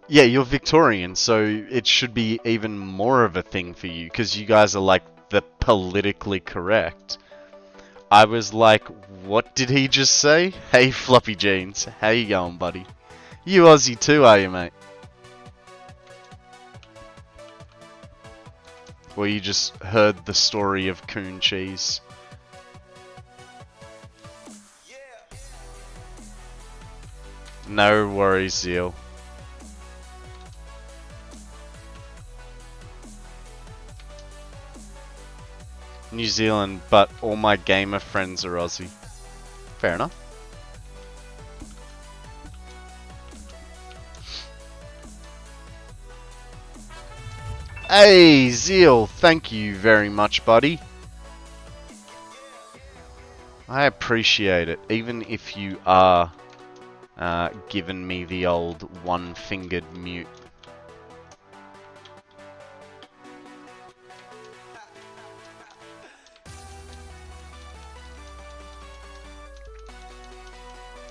Yeah, you're Victorian, so it should be even more of a thing for you, because you guys are like the politically correct. I was like, what did he just say? Hey, Floppy Jeans. How you going, buddy? You Aussie too, are you, mate? Or you just heard the story of coon cheese? No worries, Zeal. New Zealand, but all my gamer friends are Aussie. Fair enough. Hey, Zeal, thank you very much, buddy. I appreciate it, even if you are giving me the old one-fingered mute.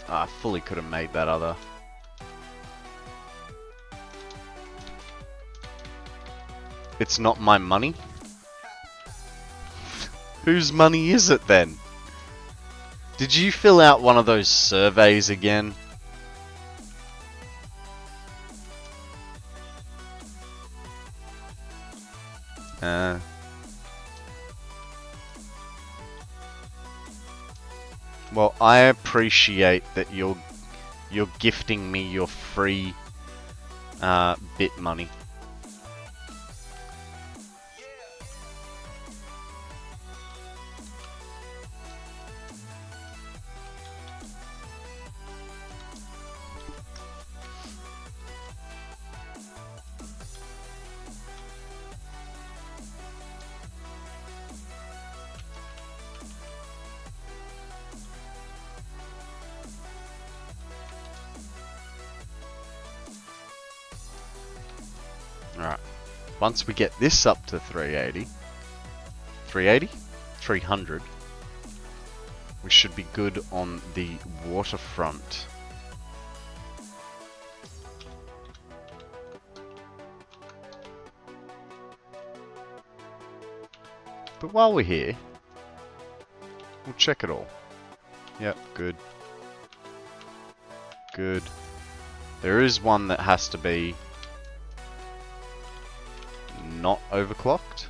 I fully could have made that other. It's not my money? Whose money is it then? Did you fill out one of those surveys again? Well, I appreciate that you're gifting me your free bit money. Alright, once we get this up to 380, 300, we should be good on the waterfront. But while we're here, we'll check it all. Yep, good. Good. There is one that has to be not overclocked.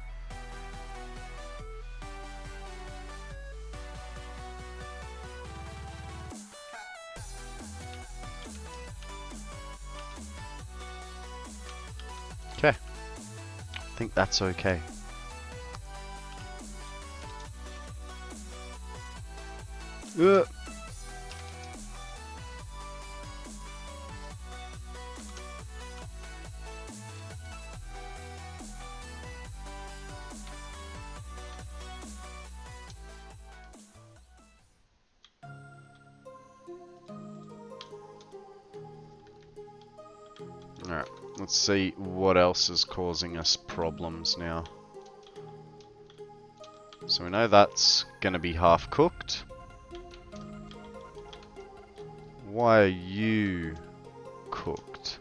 Okay. I think that's okay. Alright, let's see what else is causing us problems now. So we know that's gonna be half cooked. Why are you cooked?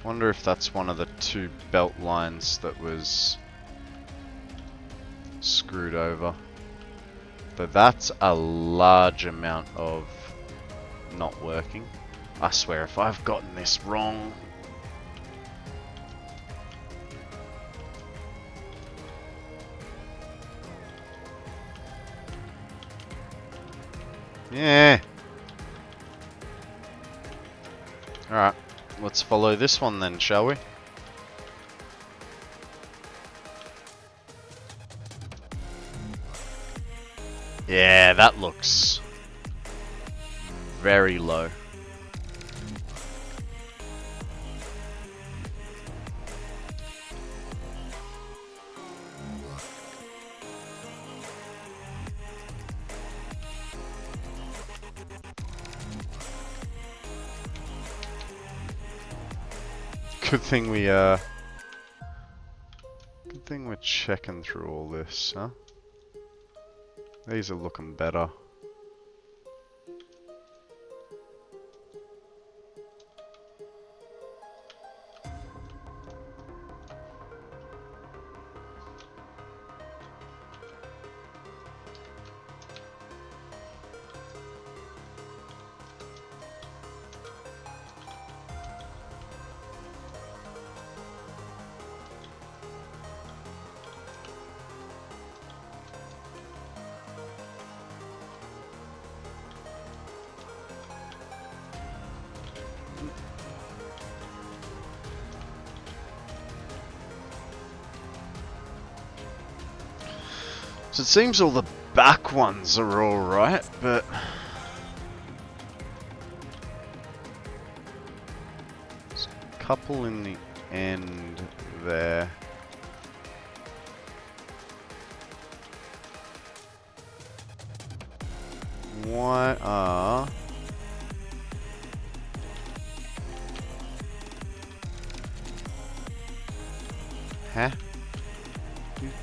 Wonder if that's one of the two belt lines that was screwed over. But that's a large amount of not working. I swear if I've gotten this wrong. Yeah. Alright, let's follow this one then, shall we? Yeah, that looks very low. Good thing we're checking through all this, huh? These are looking better. So it seems all the back ones are alright, but... there's a couple in the end there. Why are... huh?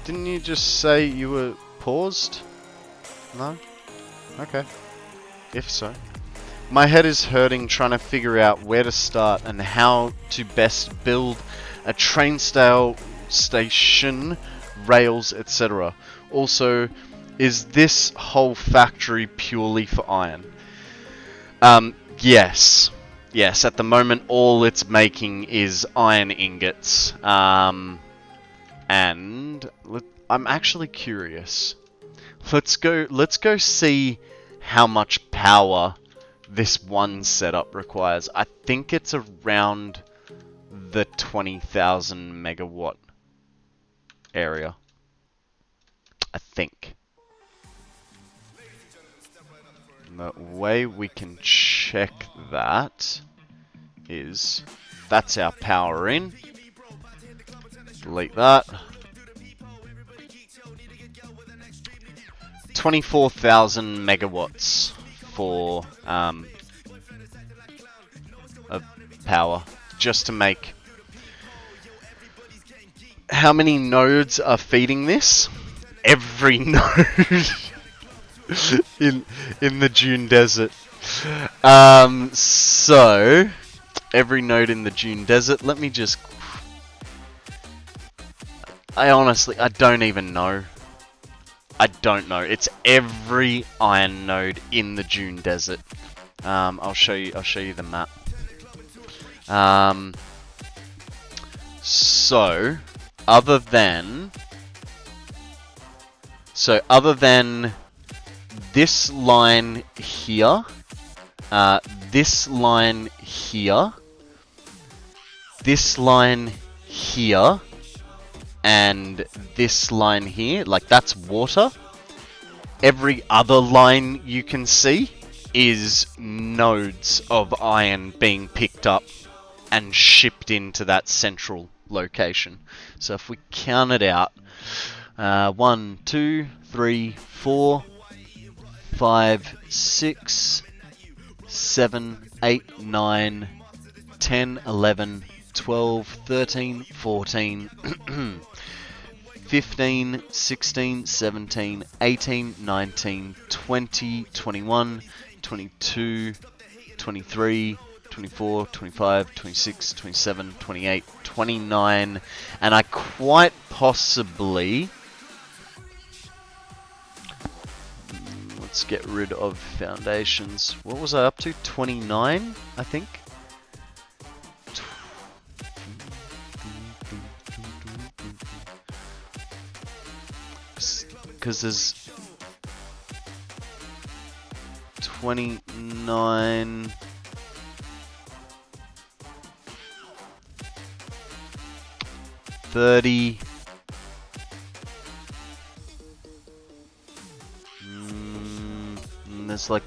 Didn't you just say you were paused? No? Okay. If so. My head is hurting trying to figure out where to start and how to best build a train station, rails, etc. Also, is this whole factory purely for iron? Yes. Yes, at the moment all it's making is iron ingots. And I'm actually curious. Let's go see how much power this one setup requires. I think it's around the 20,000 megawatt area. I think. The way we can check that is that's our power in. Delete that. 24,000 megawatts for of power just to make. How many nodes are feeding this? Every node in the Dune Desert. So every node in the Dune Desert. Let me just. I don't even know. I don't know. It's every iron node in the Dune Desert. I'll show you the map. So other than this line here, this line here, this line here, and this line here, like that's water. Every other line you can see is nodes of iron being picked up and shipped into that central location. So if we count it out, 1, 2, 3, 4, 5, 6, 7, 8, 9, 10, 11, 12, 13, 14, 15, 16, 17, 18, 19, 20, 21, 22, 23, 24, 25, 26, 27, 28, 29, and I quite possibly... let's get rid of foundations. What was I up to? 29, I think? Because there's 29... 30... and there's like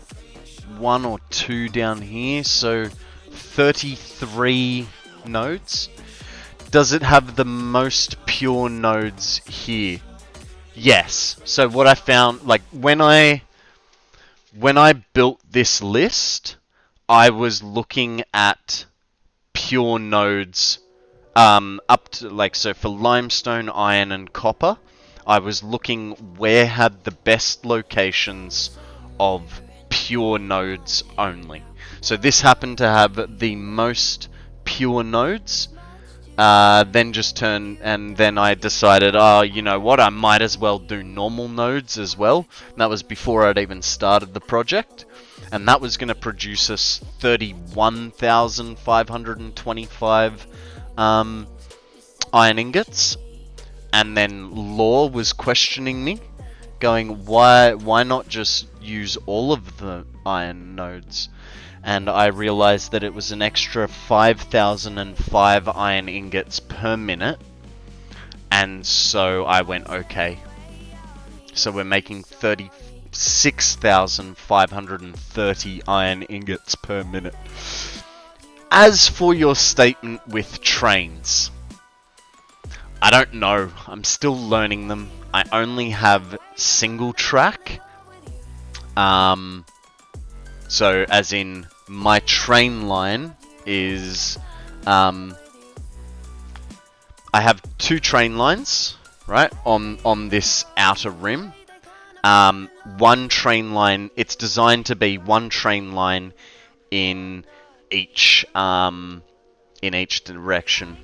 1 or 2 down here, so 33 nodes. Does it have the most pure nodes here? Yes. So what I found, like when I built this list, I was looking at pure nodes up to, like, so for limestone, iron, and copper, I was looking where had the best locations of pure nodes only. So this happened to have the most pure nodes. Then I decided, oh, you know what, I might as well do normal nodes as well. And that was before I'd even started the project. And that was going to produce us 31,525 iron ingots. And then Law was questioning me, going, why not just use all of the iron nodes? And I realized that it was an extra 5,005 iron ingots per minute. And so I went, okay, So we're making 36,530 iron ingots per minute. As for your statement with trains, I don't know. I'm still learning them. I only have single track. So as in my train line is, I have 2 train lines, right, on this outer rim. One train line, it's designed to be one train line in each direction.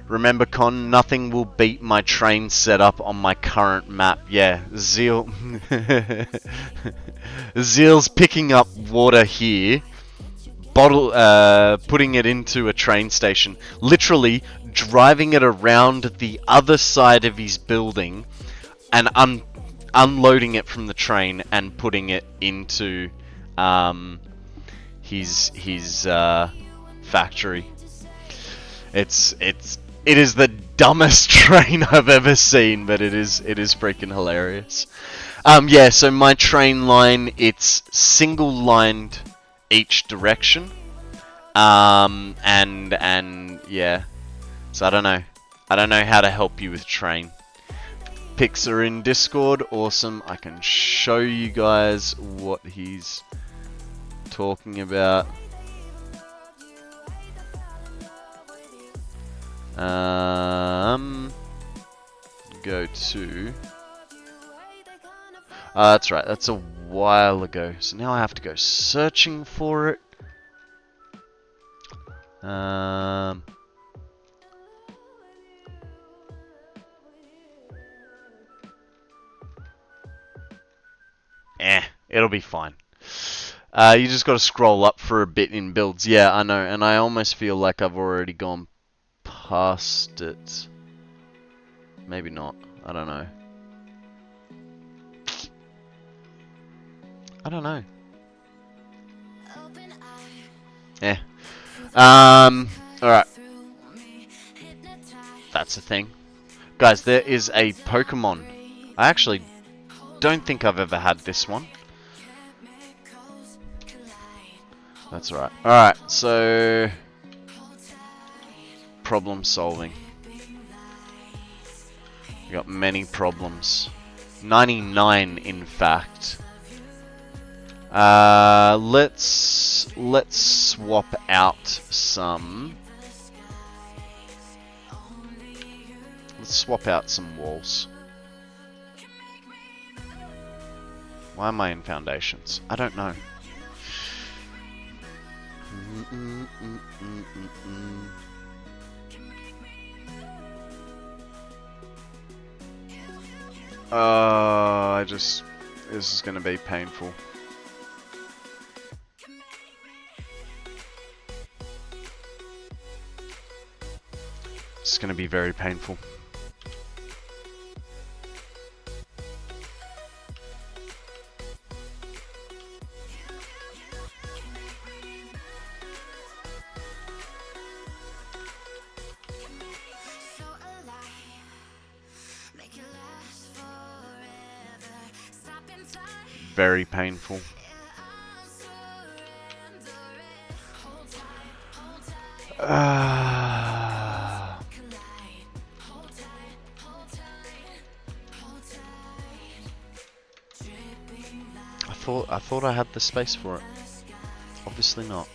Remember, Con, nothing will beat my train setup on my current map. Yeah, Zeal. Zeal's picking up water here, putting it into a train station, literally driving it around the other side of his building, and unloading it from the train and putting it into his factory. It is the dumbest train I've ever seen, but it is freaking hilarious. Yeah, so my train line, it's single lined each direction. And yeah. So I don't know how to help you with train. Pics are in Discord, awesome. I can show you guys what he's talking about. Go to... that's right, that's a while ago. So now I have to go searching for it. It'll be fine. You just got to scroll up for a bit in builds. Yeah, I know, and I almost feel like I've already gone past it. Maybe not. I don't know. Yeah. Alright. That's the thing. Guys, there is a Pokemon. I actually don't think I've ever had this one. That's alright. Alright, so... problem solving. We got many problems. 99, in fact. Let's swap out some. Let's swap out some walls. Why am I in foundations? I don't know. This is gonna be painful. It's gonna be very painful. Very painful. I thought I had the space for it. Obviously not.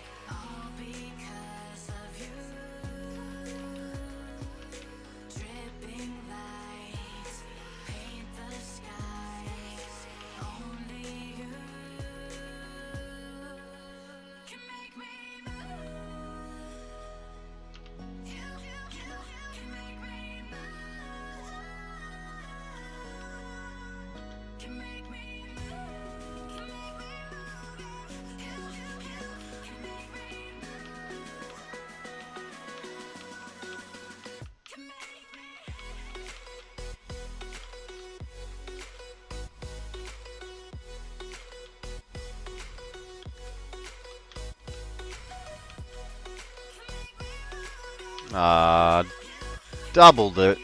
Doubled it.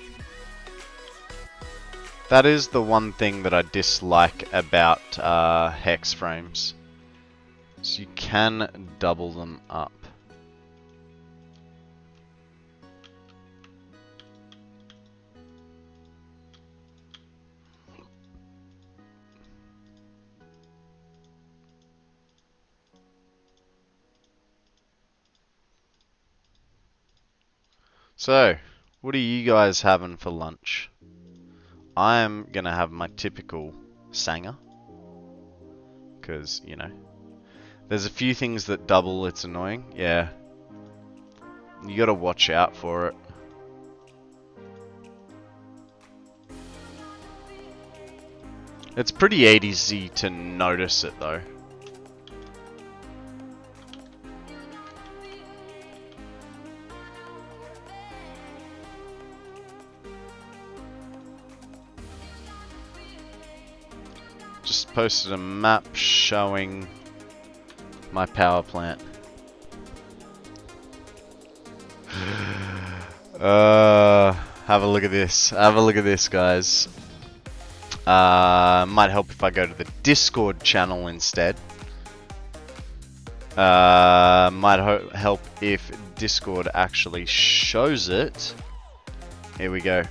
That is the one thing that I dislike about hex frames. So you can double them up. So, what are you guys having for lunch? I'm gonna have my typical Sanger. Because, you know, there's a few things that double, it's annoying. Yeah. You gotta watch out for it. It's pretty easy to notice it though. Just posted a map showing my power plant. Have a look at this. Have a look at this, guys. Might help if I go to the Discord channel instead. Might help if Discord actually shows it. Here we go.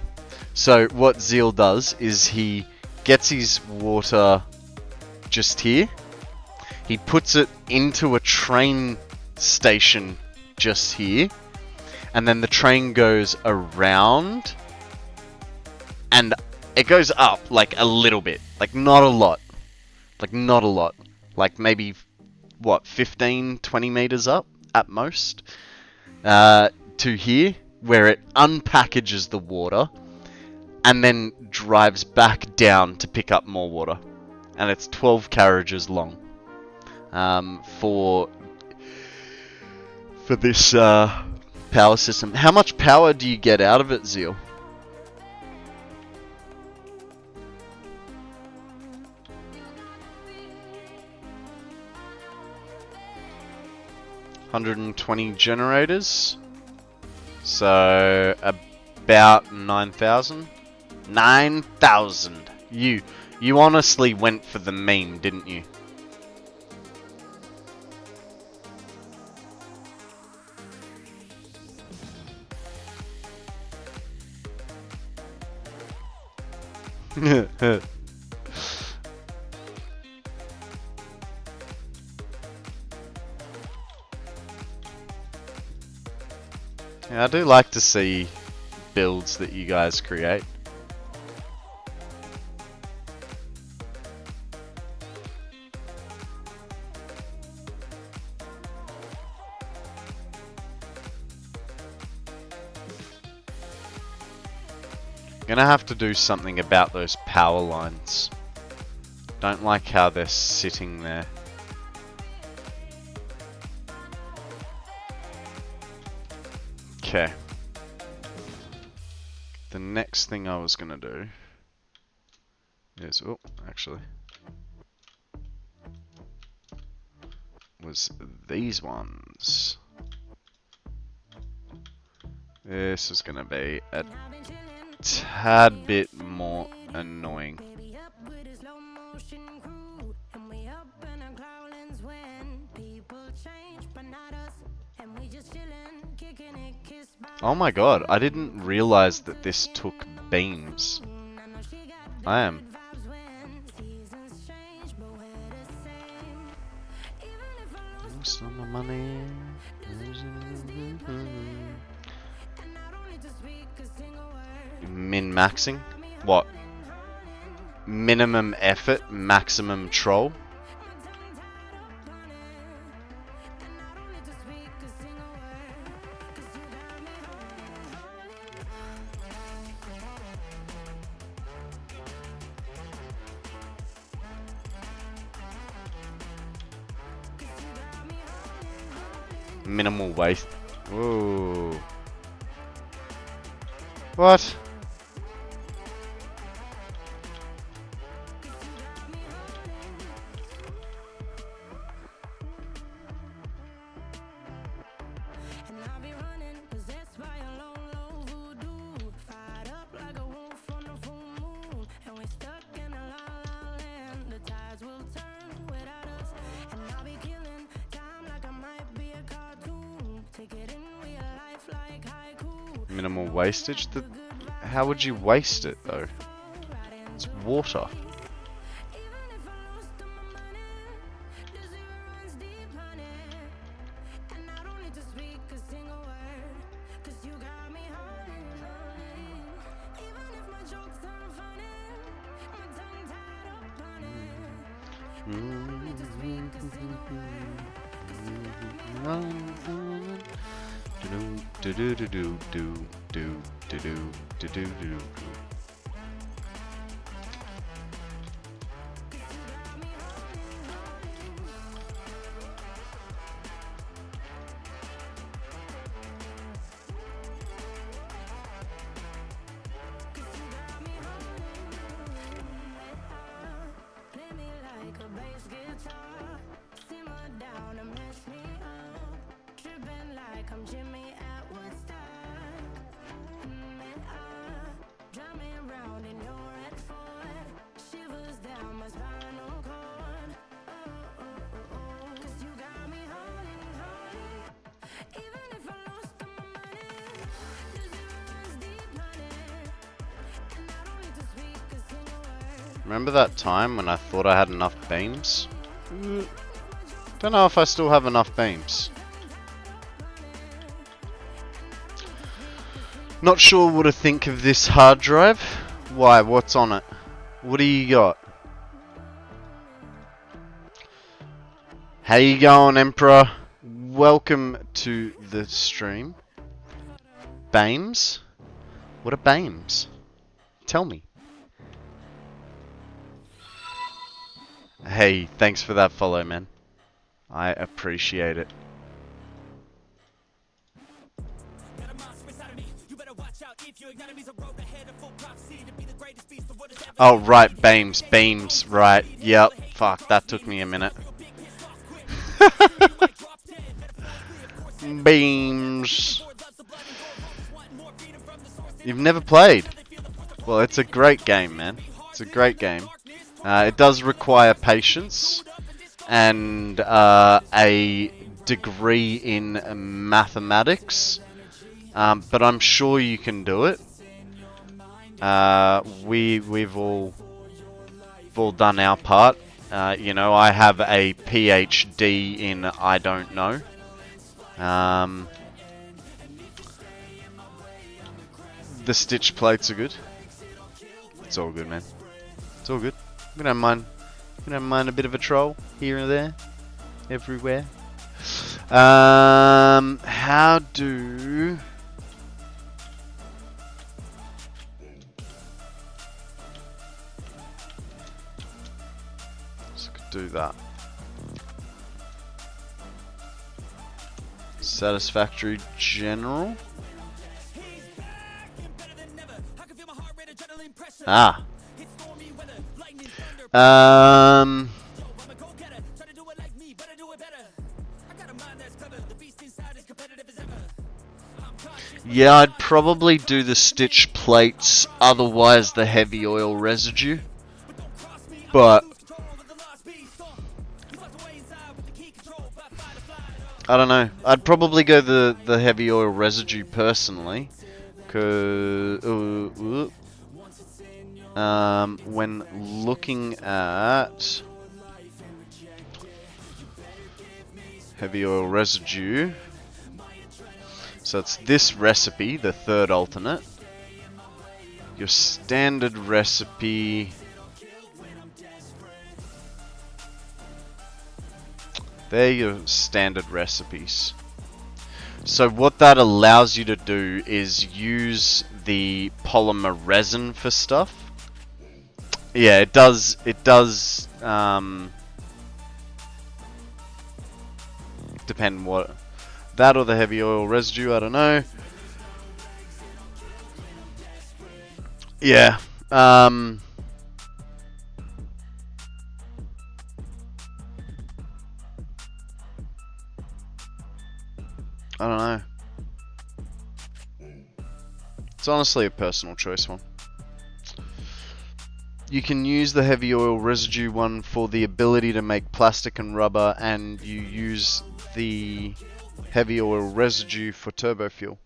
So what Zeal does is he gets his water just here. He puts it into a train station just here. And then the train goes around. And it goes up like a little bit. Like not a lot. Like not a lot. Like maybe, what, 15, 20 meters up at most. To here, where it unpackages the water. And then drives back down to pick up more water. And it's 12 carriages long. For this power system. How much power do you get out of it, Zeal? $120 generators. So about 9,000. 9,000. You honestly went for the meme, didn't you? Yeah, I do like to see builds that you guys create. Gonna have to do something about those power lines. Don't like how they're sitting there. Okay. The next thing I was gonna do is, oh, actually, was these ones. This is gonna be a tad bit more annoying. Oh my god, I didn't realize that this took beams. I am. Some money. Min-maxing? What? Minimum effort, maximum troll? Minimal waste. Whoa. What? Minimal wastage. How would you waste it though? It's water. Remember that time when I thought I had enough beams? Don't know if I still have enough beams. Not sure what to think of this hard drive. Why? What's on it? What do you got? How you going, Emperor? Welcome to the stream. Beams? What are beams? Tell me. Hey, thanks for that follow, man. I appreciate it. Oh, right, beams, beams, right. Yep, fuck, that took me a minute. Beams. You've never played? Well, it's a great game, man. It's a great game. It does require patience and a degree in mathematics, but I'm sure you can do it. We've all done our part. You know, I have a PhD in I don't know. The stitch plates are good. It's all good, man. It's all good. We don't mind a bit of a troll here and there, everywhere. How do let's do that. Satisfactory general. Ah. Yeah, I'd probably do the stitch plates, otherwise the heavy oil residue. But I don't know. I'd probably go the heavy oil residue personally, cause when looking at heavy oil residue, so it's this recipe, the third alternate. Your standard recipe, they're your standard recipes. So what that allows you to do is use the polymer resin for stuff. Yeah, it does depend what, that or the heavy oil residue, I don't know. Yeah, I don't know. It's honestly a personal choice one. You can use the heavy oil residue one for the ability to make plastic and rubber, and you use the heavy oil residue for turbo fuel.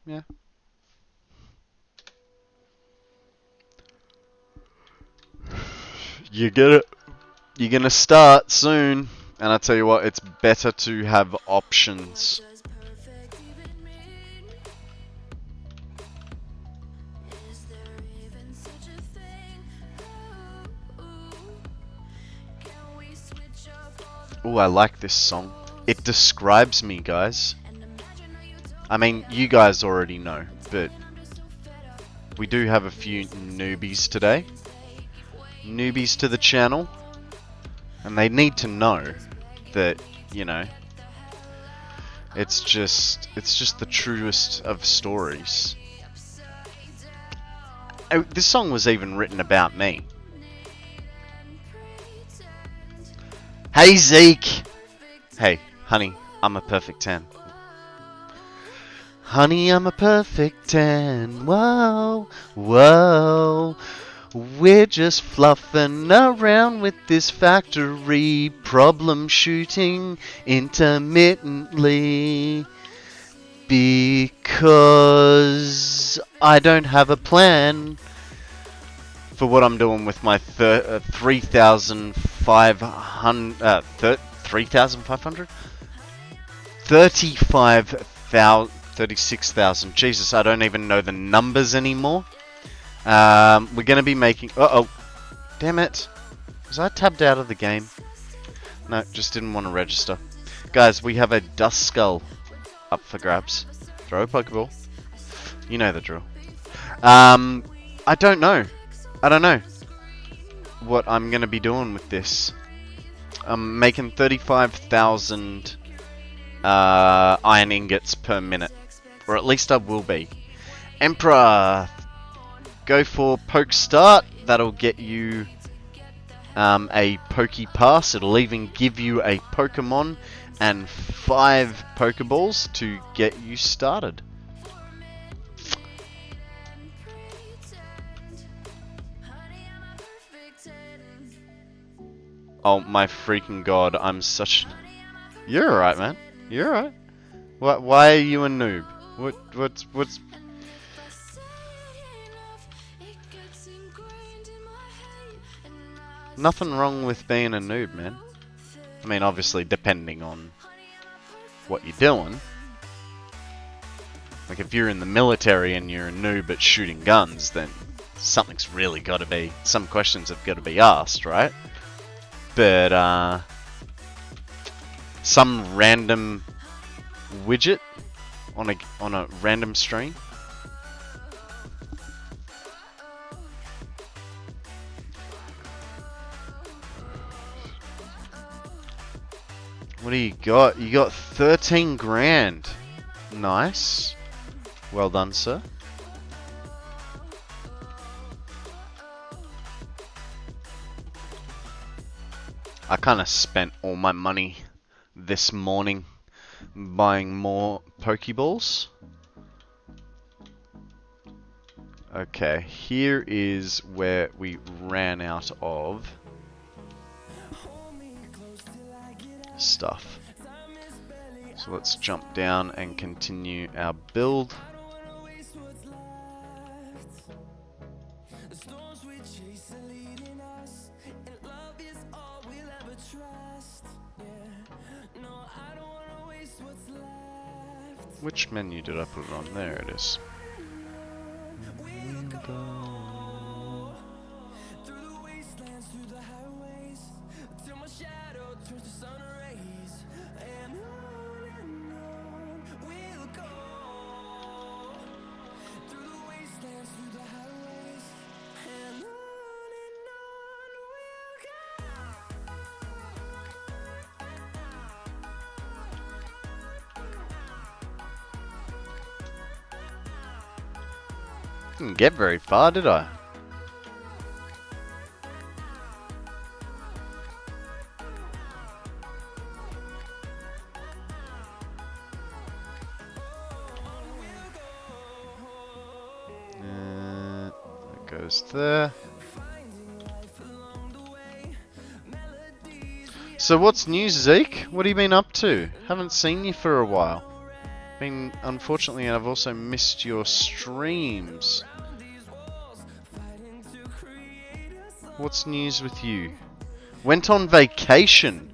Yeah, You're gonna start soon, and I tell you what, it's better to have options. Oh, I like this song. It describes me, guys. I mean, you guys already know, but we do have a few newbies today. Newbies to the channel. And they need to know that, you know, it's just the truest of stories. Oh, this song was even written about me. Hey Zeke! Hey, honey, I'm a perfect 10. Honey, I'm a perfect 10. Whoa, whoa. We're just fluffing around with this factory, problem shooting intermittently. Because I don't have a plan for what I'm doing with my 3,500, 3,500? 35,000, 36,000. Jesus, I don't even know the numbers anymore. We're going to be making... Uh-oh. Damn it. Was I tabbed out of the game? No, just didn't want to register. Guys, we have a dust skull up for grabs. Throw a Pokeball. You know the drill. I don't know. I don't know what I'm going to be doing with this. I'm making 35,000 iron ingots per minute. Or at least I will be. Emperor! Go for Poke Start. That'll get you a Poke Pass. It'll even give you a Pokemon and 5 Pokeballs to get you started. Oh my freaking god, I'm such... You're alright, man. You're alright. Why are you a noob? What's... Nothing wrong with being a noob, man. I mean, obviously, depending on what you're doing. Like, if you're in the military and you're a noob at shooting guns, then something's really got to be... Some questions have got to be asked, right? But, some random widget on a random stream. What do you got? You got 13 grand. Nice. Well done, sir. I kind of spent all my money this morning buying more Pokeballs. Okay, here is where we ran out of stuff. So let's jump down and continue our build. Which menu did I put it on? There it is. Didn't get very far, did I? That goes there. So what's new, Zeke? What have you been up to? Haven't seen you for a while. Unfortunately, I've also missed your streams. What's news with you? Went on vacation.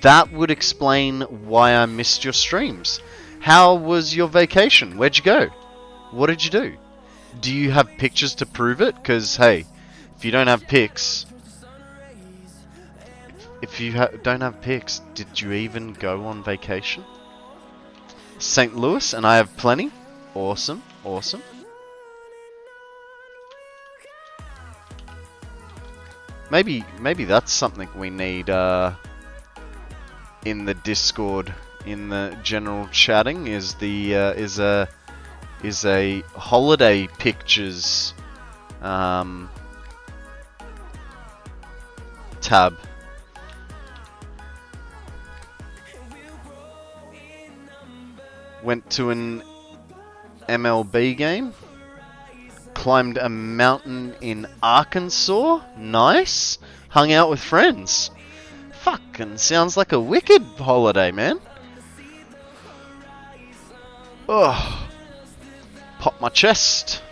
That would explain why I missed your streams. How was your vacation? Where'd you go? What did you do? Do you have pictures to prove it? Because, hey, if you don't have pics... If you don't have pics, did you even go on vacation? St. Louis, and I have plenty. Awesome, awesome. Maybe that's something we need in the Discord, in the general chatting, is a holiday pictures tab. Went to an MLB game. Climbed a mountain in Arkansas. Nice. Hung out with friends. Fucking sounds like a wicked holiday, man. Oh. Pop my chest.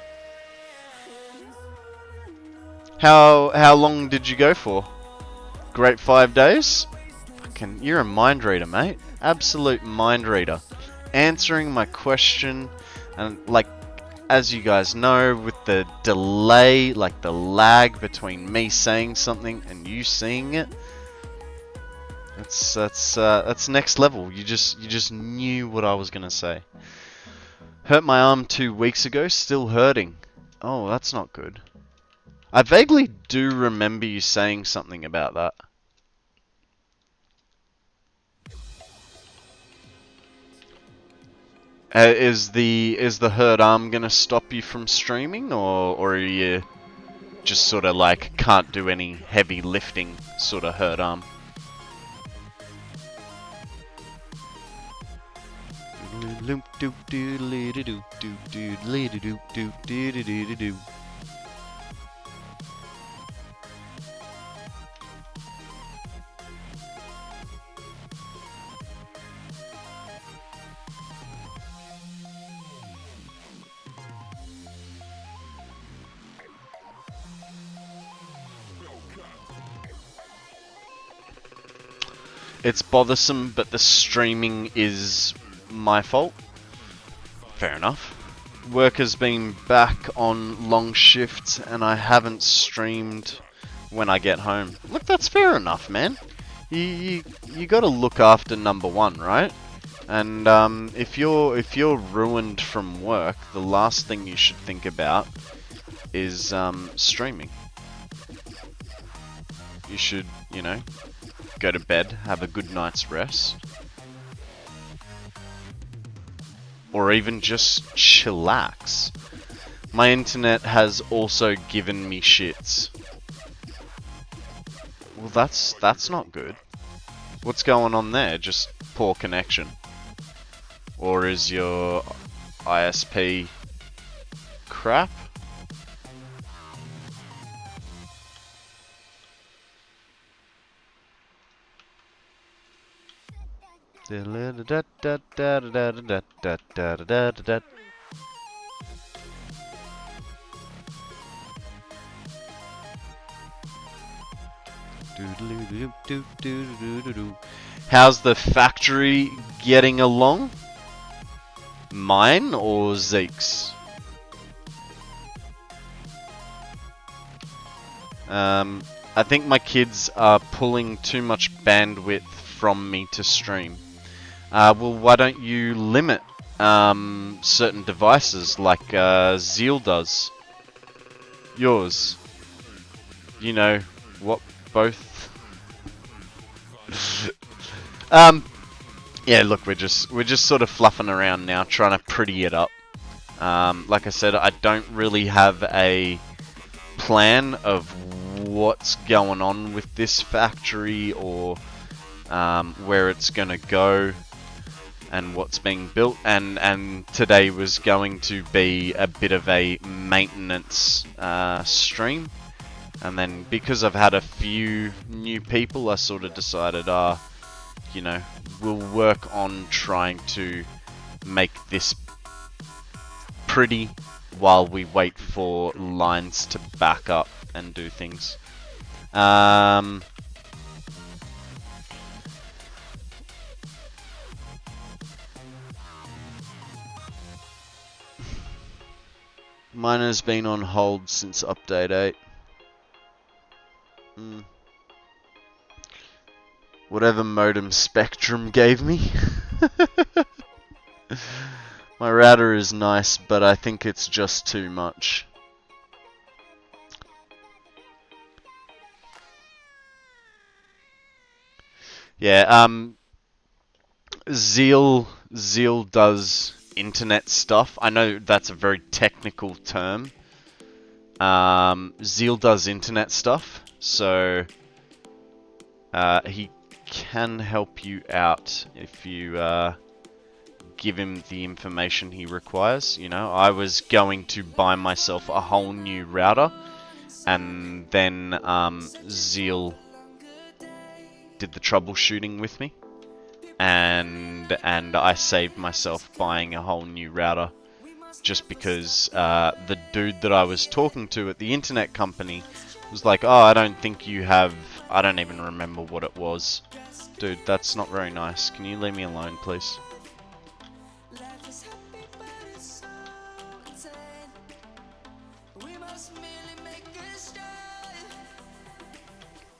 How long did you go for? Great 5 days? Fucking, you're a mind reader, mate. Absolute mind reader. Answering my question, and like, as you guys know, with the delay, like the lag between me saying something and you seeing it, that's next level. You just knew what I was gonna say. Hurt my arm 2 weeks ago, still hurting. Oh, that's not good. I vaguely do remember you saying something about that. Is the hurt arm gonna stop you from streaming, or are you just sort of like can't do any heavy lifting sort of hurt arm? It's bothersome, but the streaming is my fault. Fair enough. Work has been back on long shift, and I haven't streamed when I get home. Look, that's fair enough, man. You gotta look after number one, right? And if you're ruined from work, the last thing you should think about is streaming. You should, you know, go to bed, have a good night's rest, or even just chillax. My internet has also given me shits. Well, that's not good. What's going on there? Just poor connection? Or is your ISP crap? How's the factory getting along? Mine or Zeke's? I think my kids are pulling too much bandwidth from me to stream. Well, why don't you limit certain devices like Zeal does? Yours. You know what? Both. Yeah, look, we're just sort of fluffing around now, trying to pretty it up. Like I said, I don't really have a plan of what's going on with this factory or where it's gonna go and what's being built, and today was going to be a bit of a maintenance stream, and then because I've had a few new people, I sort of decided you know, we'll work on trying to make this pretty while we wait for lines to back up and do things. Mine has been on hold since update 8. Whatever modem Spectrum gave me. My router is nice, but I think it's just too much. Yeah, Zeal does internet stuff. I know that's a very technical term. Zeal does internet stuff, so he can help you out if you give him the information he requires. You know, I was going to buy myself a whole new router, and then Zeal did the troubleshooting with me, and I saved myself buying a whole new router just because the dude that I was talking to at the internet company was like, oh, I don't think you have, I don't even remember what it was. Dude, that's not very nice. Can you leave me alone, please?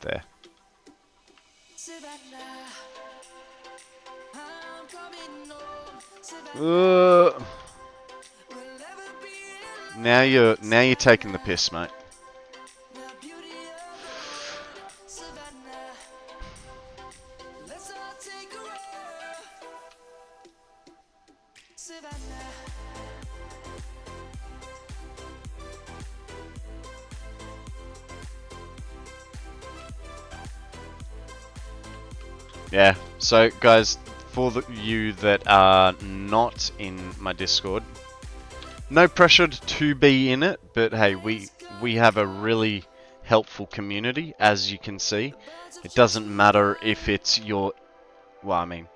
There. Now you're taking the piss, mate. Yeah, so guys, for you that are not in my Discord, no pressure to be in it, but hey, we have a really helpful community, as you can see. It doesn't matter if it's your, well, I mean,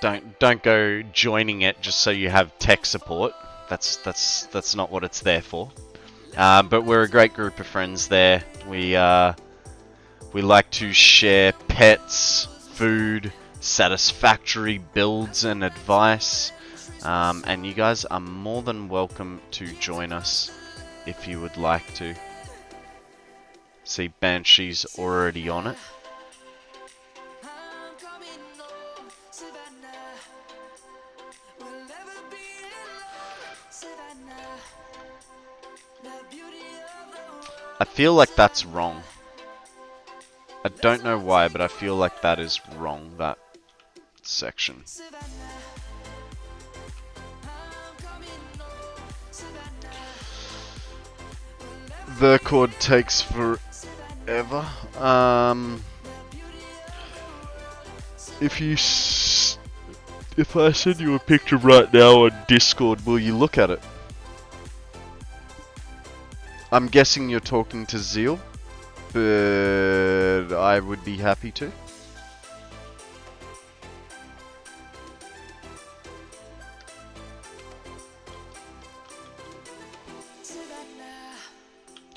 don't go joining it just so you have tech support. That's not what it's there for. But we're a great group of friends there. We like to share pets, food, satisfactory builds and advice. And you guys are more than welcome to join us if you would like to. See, Banshee's already on it. I feel like that's wrong. I don't know why, but I feel like that is wrong, that section. The chord takes forever. If I send you a picture right now on Discord, will you look at it? I'm guessing you're talking to Zeal, but I would be happy to.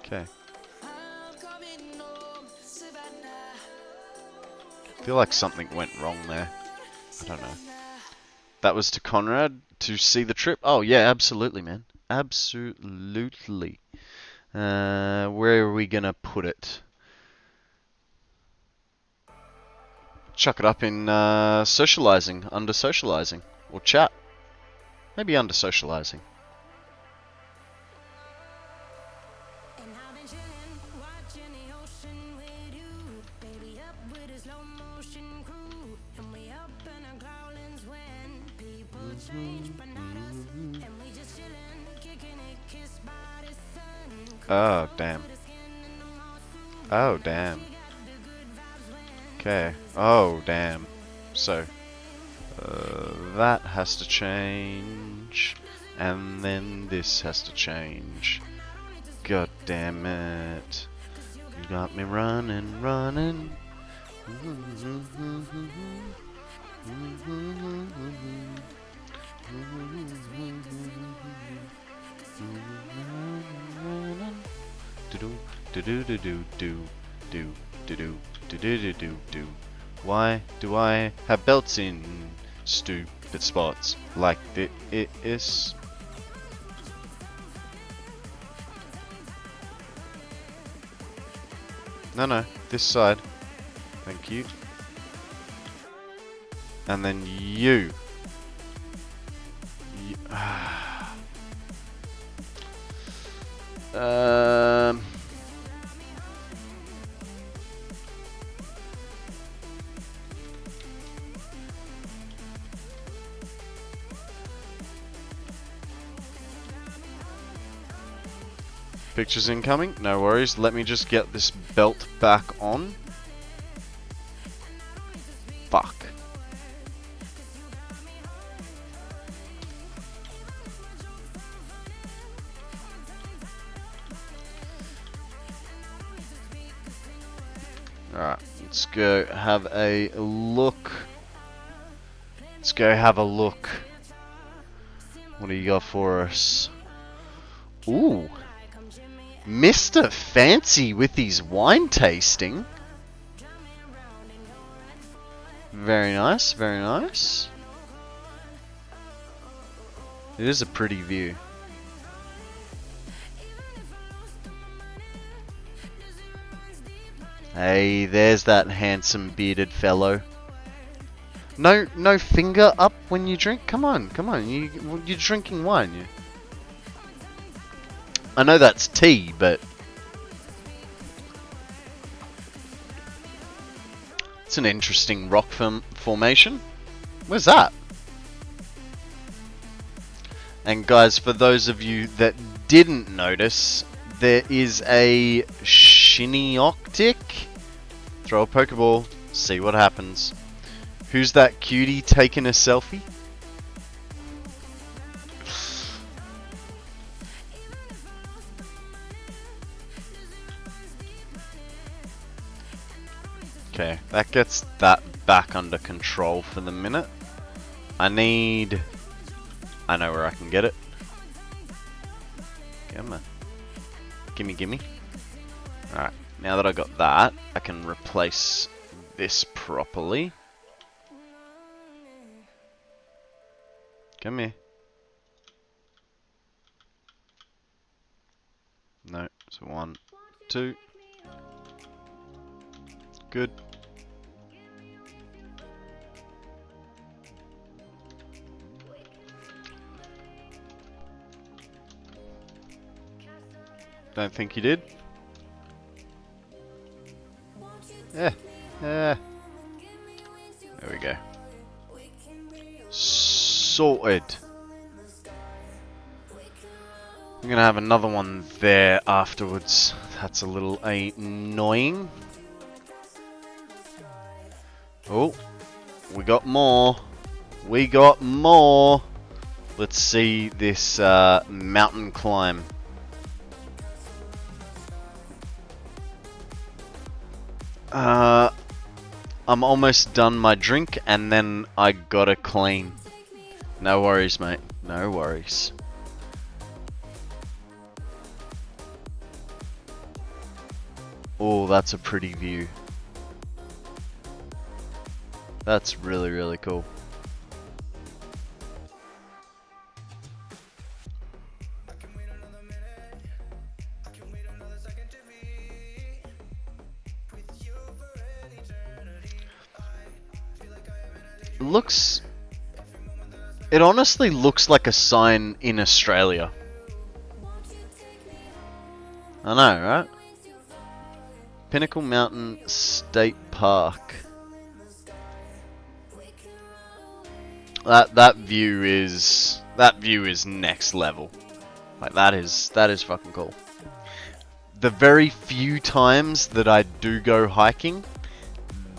Okay. I feel like something went wrong there. I don't know. That was to Konrad to see the trip. Oh yeah, absolutely, man. Absolutely. Where are we gonna put it? Chuck it up in socializing, under socializing, or chat. Maybe under socializing. Oh, damn. Oh, damn. Okay. Oh, damn. So, that has to change. And then this has to change. God damn it. You got me running, running. do do do do do do do do do do do do do. Why do I have belts in stupid spots like this? No, this side. Thank you. And then you. Pictures incoming, no worries. Let me just get this belt back on. Fuck. Alright, let's go have a look. Let's go have a look. What do you got for us? Ooh. Mr. Fancy with his wine tasting. Very nice, very nice. It is a pretty view. Hey, there's that handsome bearded fellow. No finger up when you drink. Come on. You're drinking wine. You. I know that's tea, but it's an interesting rock formation. Where's that? And guys, for those of you that didn't notice, there is a Shinioctic. Throw a Pokeball, see what happens. Who's that cutie taking a selfie? Okay, that gets that back under control for the minute. I know where I can get it. Come on. Gimme. Alright, now that I got that, I can replace this properly. Come here. No, so 1, 2. Good. Don't think you did. Yeah. There we go. Sorted. I'm gonna have another one there afterwards. That's a little annoying. Oh, we got more. Let's see this mountain climb. I'm almost done my drink and then I gotta clean. No worries, mate. No worries. Oh, that's a pretty view. That's really, really cool. It honestly looks like a sign in Australia. I know, right? Pinnacle Mountain State Park. That view is next level. Like that is fucking cool. The very few times that I do go hiking,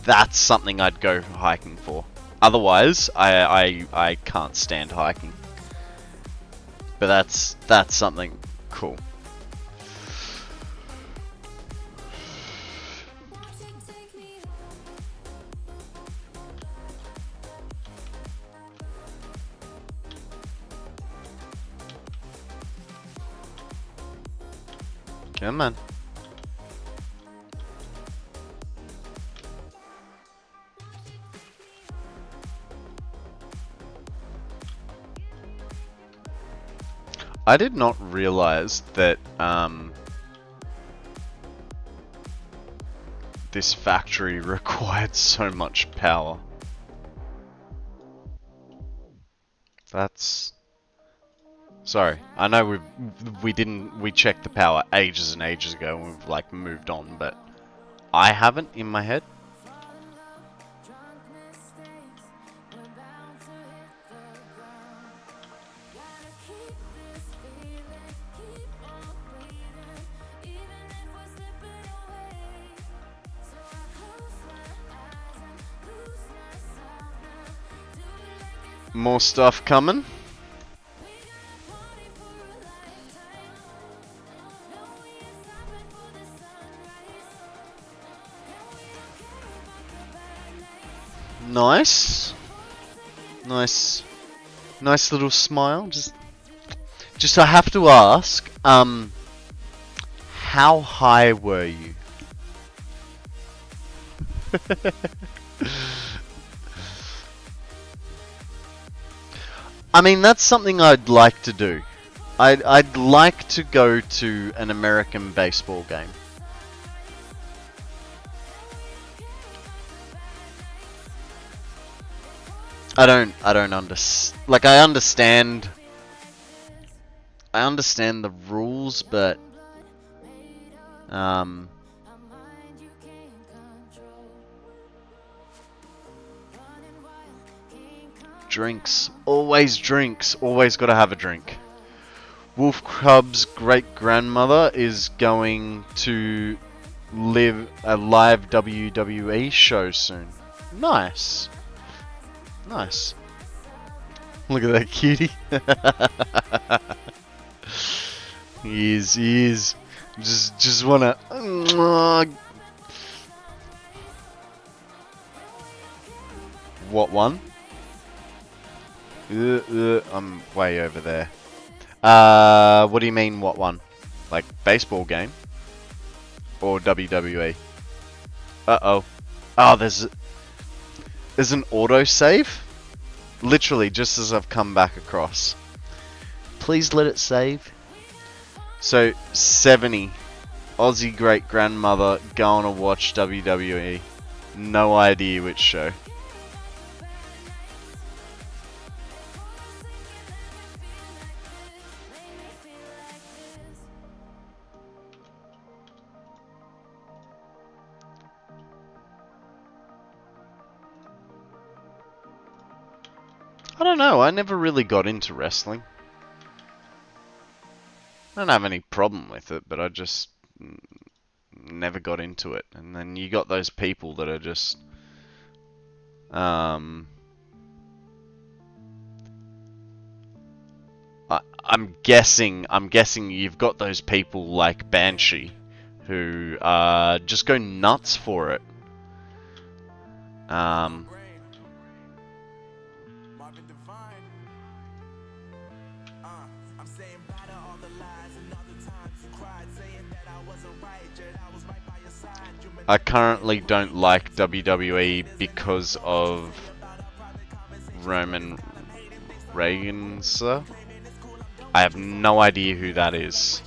that's something I'd go hiking for. Otherwise, I can't stand hiking. But that's something cool. Come on. I did not realize that this factory required so much power. That's... Sorry, I know we checked the power ages and ages ago and we've like moved on, but I haven't in my head. More stuff coming. Nice. Nice little smile. Just I have to ask, how high were you? I mean, that's something I'd like to do. I'd like to go to an American baseball game. I don't understand. Like, I understand the rules, but drinks, always gotta have a drink. Wolf Cub's great grandmother is going to live a live WWE show soon. Nice. Nice. Look at that cutie. He is. Just wanna. What one? I'm way over there. What do you mean, what one? Like baseball game? Or WWE? Uh-oh. Oh, there's an autosave? Literally, just as I've come back across. Please let it save. So, 70. Aussie great grandmother going to watch WWE. No idea which show. I don't know, I never really got into wrestling. I don't have any problem with it, but I just never got into it. And then you got those people that are just I'm guessing you've got those people like Banshee who just go nuts for it. I currently don't like WWE because of Roman Reigns, sir. I have no idea who that is,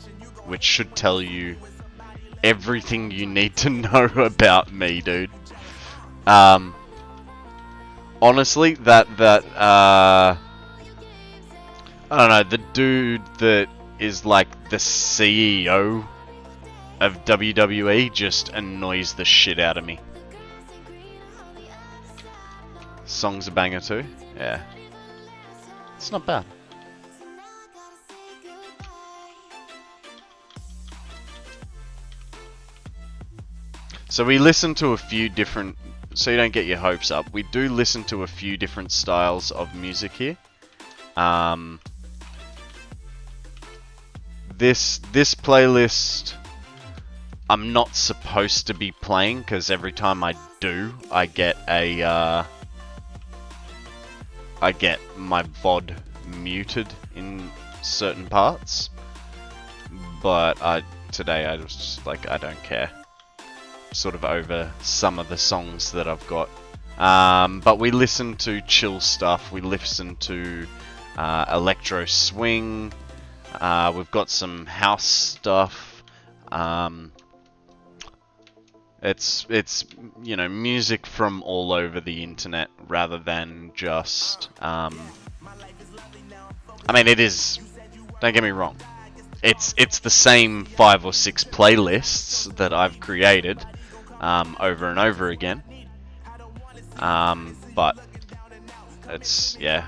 which should tell you everything you need to know about me, dude. Honestly, I don't know, the dude that is like the CEO of WWE just annoys the shit out of me. Song's a banger too? Yeah. It's not bad. So we listen to a few different... So you don't get your hopes up. We do listen to a few different styles of music here. This playlist... I'm not supposed to be playing, because every time I do, I get a, I get my VOD muted in certain parts. But today I was just like, I don't care. Sort of over some of the songs that I've got. But we listen to chill stuff, we listen to electro swing, We've got some house stuff. It's you know, music from all over the internet rather than just I mean, it is, don't get me wrong, it's the same 5 or 6 playlists that I've created over and over again, but it's, yeah,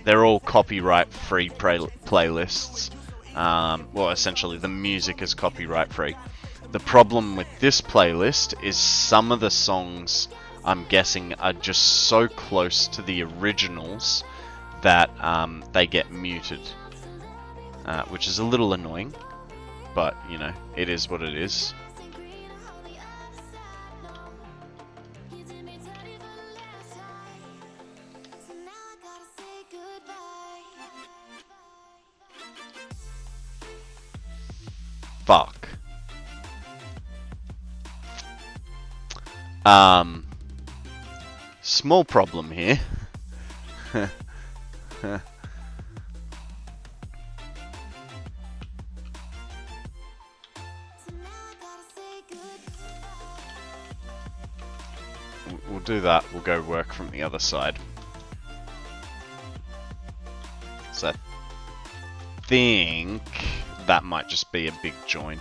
they're all copyright free playlists. Well, essentially the music is copyright free. The problem with this playlist is some of the songs, I'm guessing, are just so close to the originals that they get muted, which is a little annoying, but you know, it is what it is. Fuck. Small problem here. We'll do that. We'll go work from the other side. So I think that might just be a big join.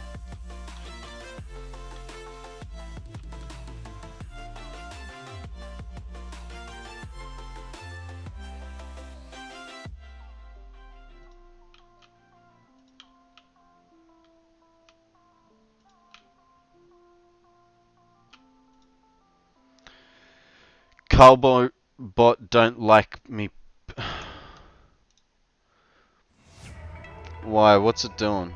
Cowboy bot don't like me. Why? What's it doing?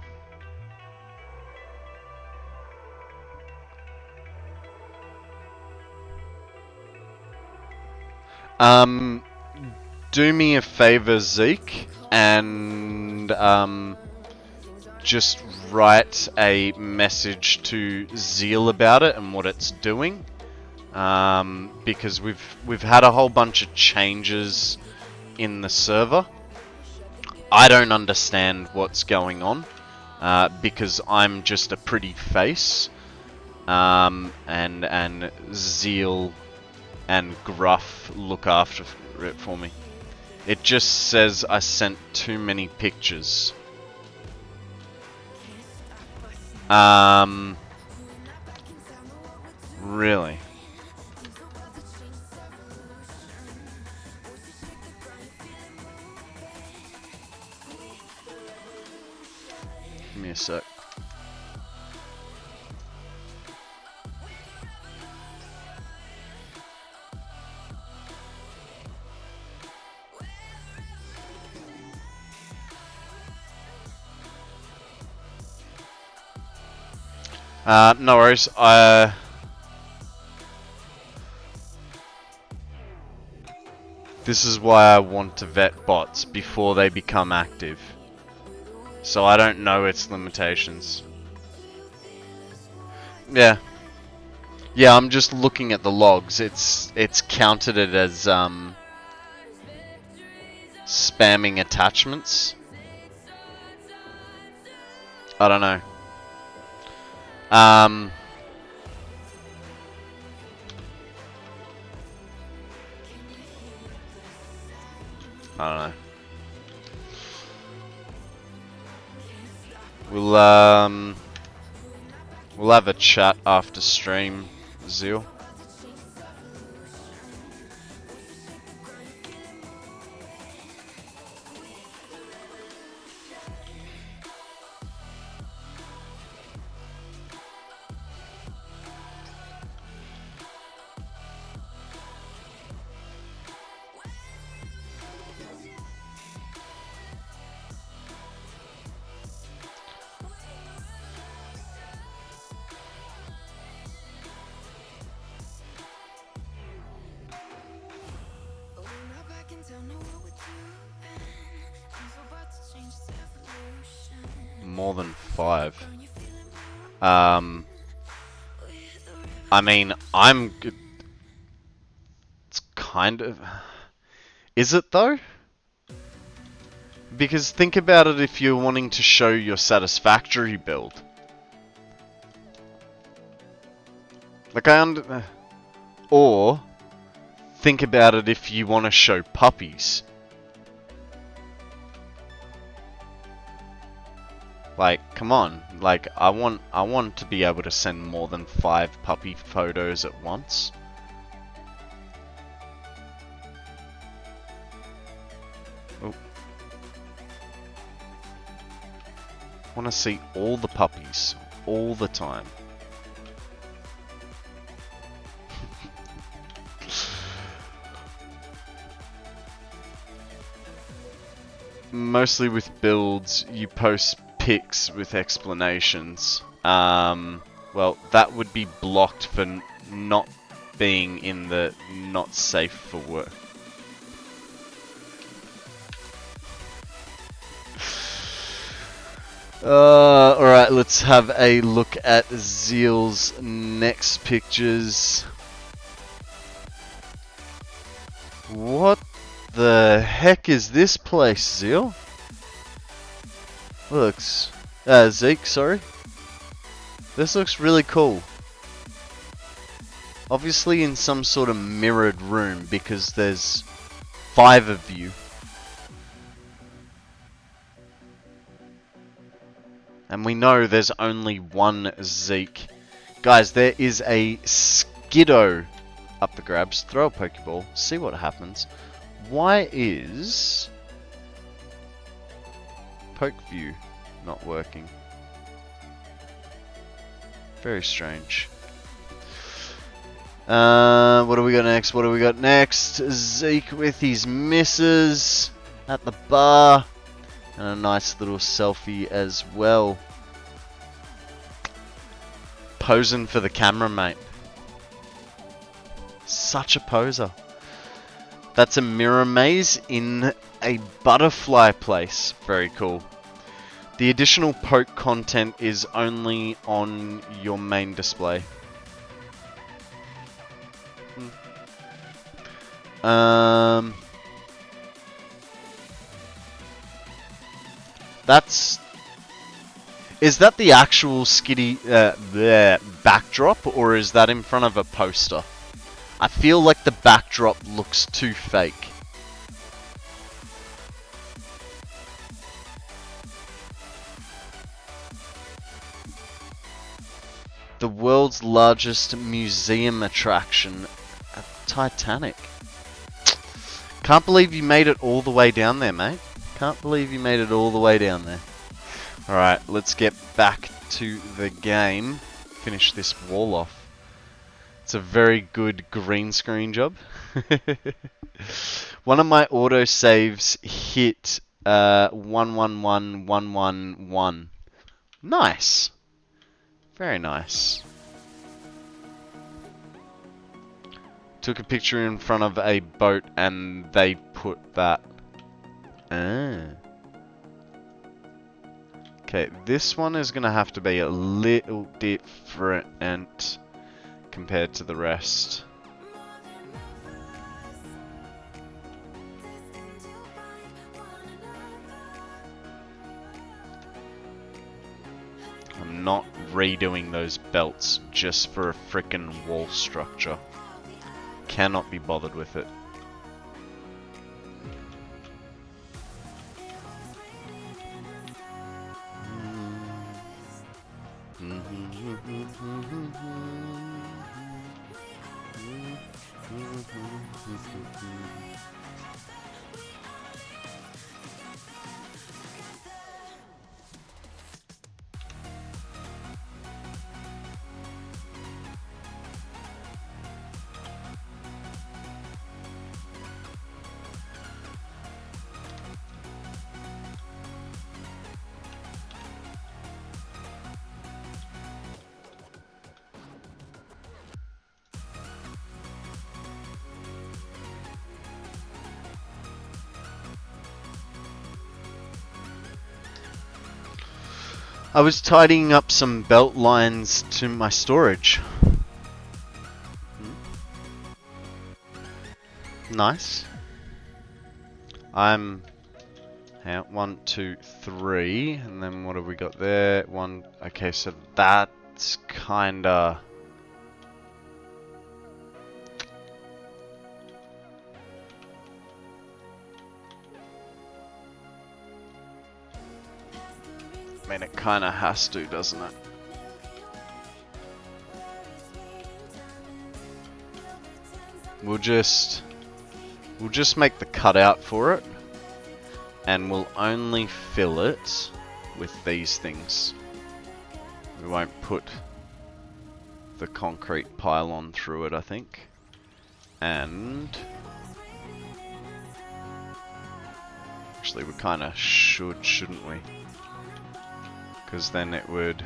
Do me a favor, Zeke, and just write a message to Zeal about it and what it's doing. Because we've had a whole bunch of changes in the server. I don't understand what's going on, because I'm just a pretty face, and Zeal and Gruff look after it for me. It just says I sent too many pictures. Really? Give me a sec. No worries. This is why I want to vet bots before they become active. So I don't know its limitations. Yeah. Yeah, I'm just looking at the logs. It's counted it as spamming attachments. I don't know. I don't know. We'll have a chat after stream, Zeal. More than 5. I mean, I'm good. It's kind of... Is it though? because think about it if you're wanting to show your Satisfactory build. Like or think about it if you want to show puppies. Like, come on. Like, I want to be able to send more than 5 puppy photos at once. Oh. I want to see all the puppies all the time. Mostly with builds, you post pics with explanations. Well, that would be blocked for not being in the not safe for work. Alright, let's have a look at Zeal's next pictures. What the heck is this place, Zeal? Zeke, sorry. This looks really cool. Obviously in some sort of mirrored room because there's 5 of you. And we know there's only one Zeke. Guys, there is a Skiddo up the grabs. Throw a Pokeball, see what happens. Why is Poke View not working? Very strange. What do we got next? What do we got next? Zeke with his missus at the bar. And a nice little selfie as well. Posing for the camera, mate. Such a poser. That's a mirror maze in a butterfly place. Very cool. The additional poke content is only on your main display. Is that the actual Skitty backdrop, or is that in front of a poster? I feel like the backdrop looks too fake. The world's largest museum attraction at Titanic. Can't believe you made it all the way down there, mate. Can't believe you made it all the way down there. Alright, let's get back to the game. Finish this wall off. It's a very good green screen job. One of my autosaves hit 111111. Nice. Very nice. Took a picture in front of a boat and they put that. Okay, this one is going to have to be a little different compared to the rest. I'm not redoing those belts just for a frickin' wall structure. Cannot be bothered with it. I was tidying up some belt lines to my storage. Nice. I'm Hang on, 1, 2, 3, and then what have we got there? 1. Okay, so that's kinda. I mean, it kinda has to, doesn't it? We'll just make the cutout for it, and we'll only fill it with these things. We won't put the concrete pylon through it, I think. And actually, we kind of should, shouldn't we? Because then it would.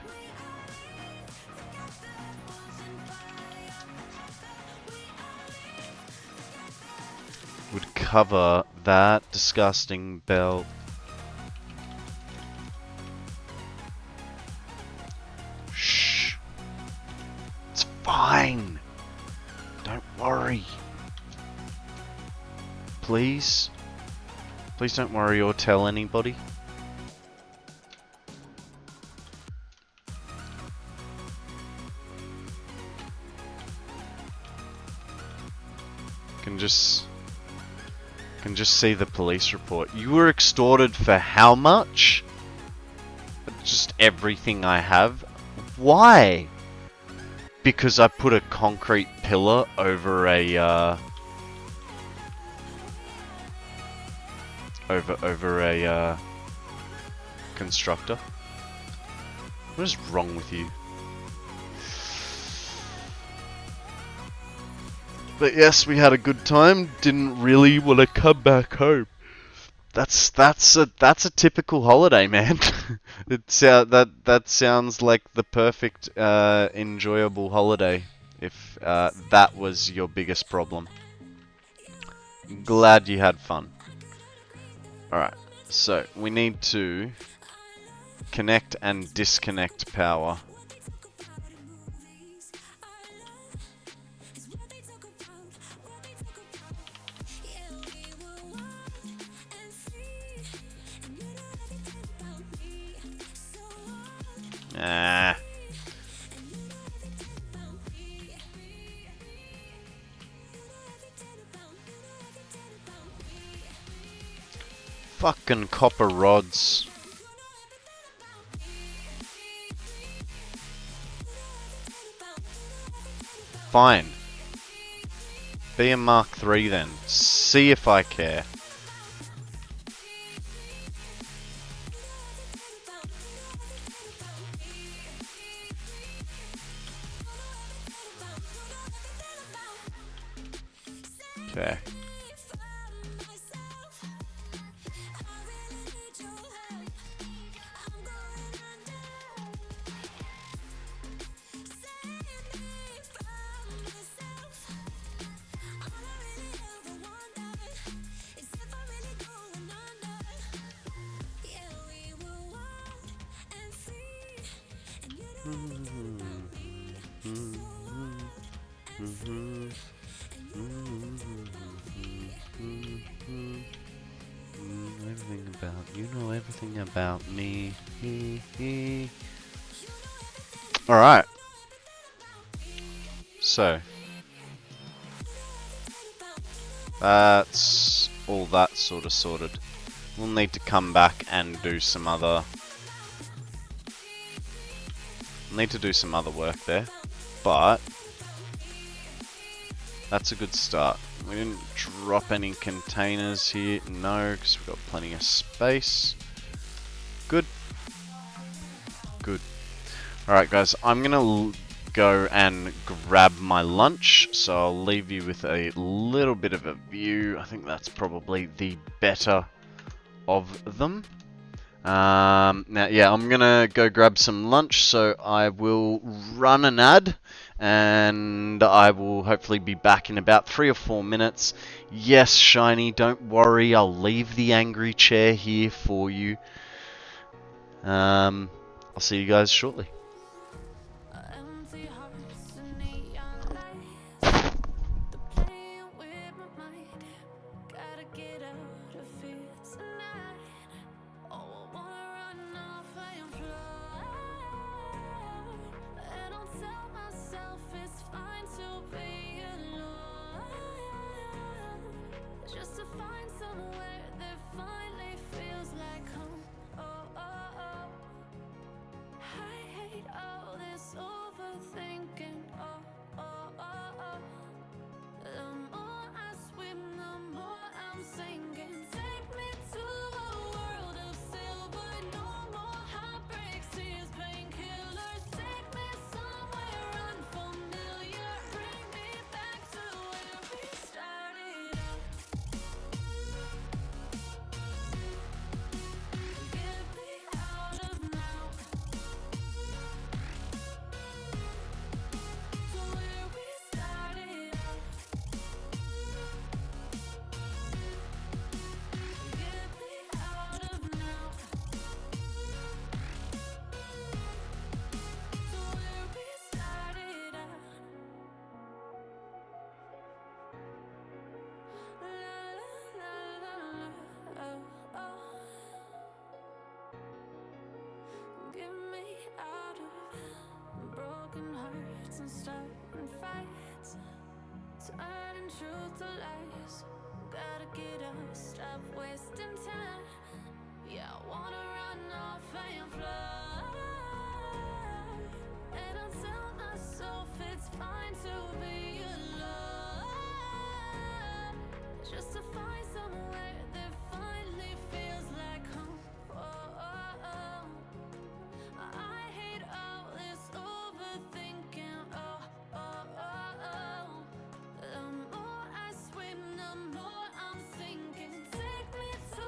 Would cover that disgusting belt. Shh. It's fine. Don't worry. Please. Please don't worry or tell anybody. Can just see the police report. You were extorted for how much? Just everything I have. Why? Because I put a concrete pillar over a over a constructor. What is wrong with you? But yes, we had a good time. Didn't really want to come back home. That's a typical holiday, man. That sounds like the perfect enjoyable holiday. If that was your biggest problem. Glad you had fun. All right, so we need to connect and disconnect power. Ah. Fucking copper rods. Fine. Be a Mark III then. See if I care. Okay. Everything about you know everything about me. All right. So that's all that sort of sorted. We'll need to come back and do some other. Need to do some other work there, but that's a good start. We didn't drop any containers here, no, because we've got plenty of space. Good. Good. Alright guys, I'm gonna go and grab my lunch, so I'll leave you with a little bit of a view. I think that's probably the better of them. Now, yeah, I'm gonna go grab some lunch, so I will run an ad, and I will hopefully be back in about 3 or 4 minutes. Yes, Shiny, don't worry, I'll leave the angry chair here for you. I'll see you guys shortly. fights, turning truth to lies. Gotta get up, stop wasting time. Yeah, I wanna run off and fly. And I'll tell myself it's fine to be alone, just to find somewhere that finally feels like home. I hate all this overthinking. The more I swim, the more I'm sinking. Take me to a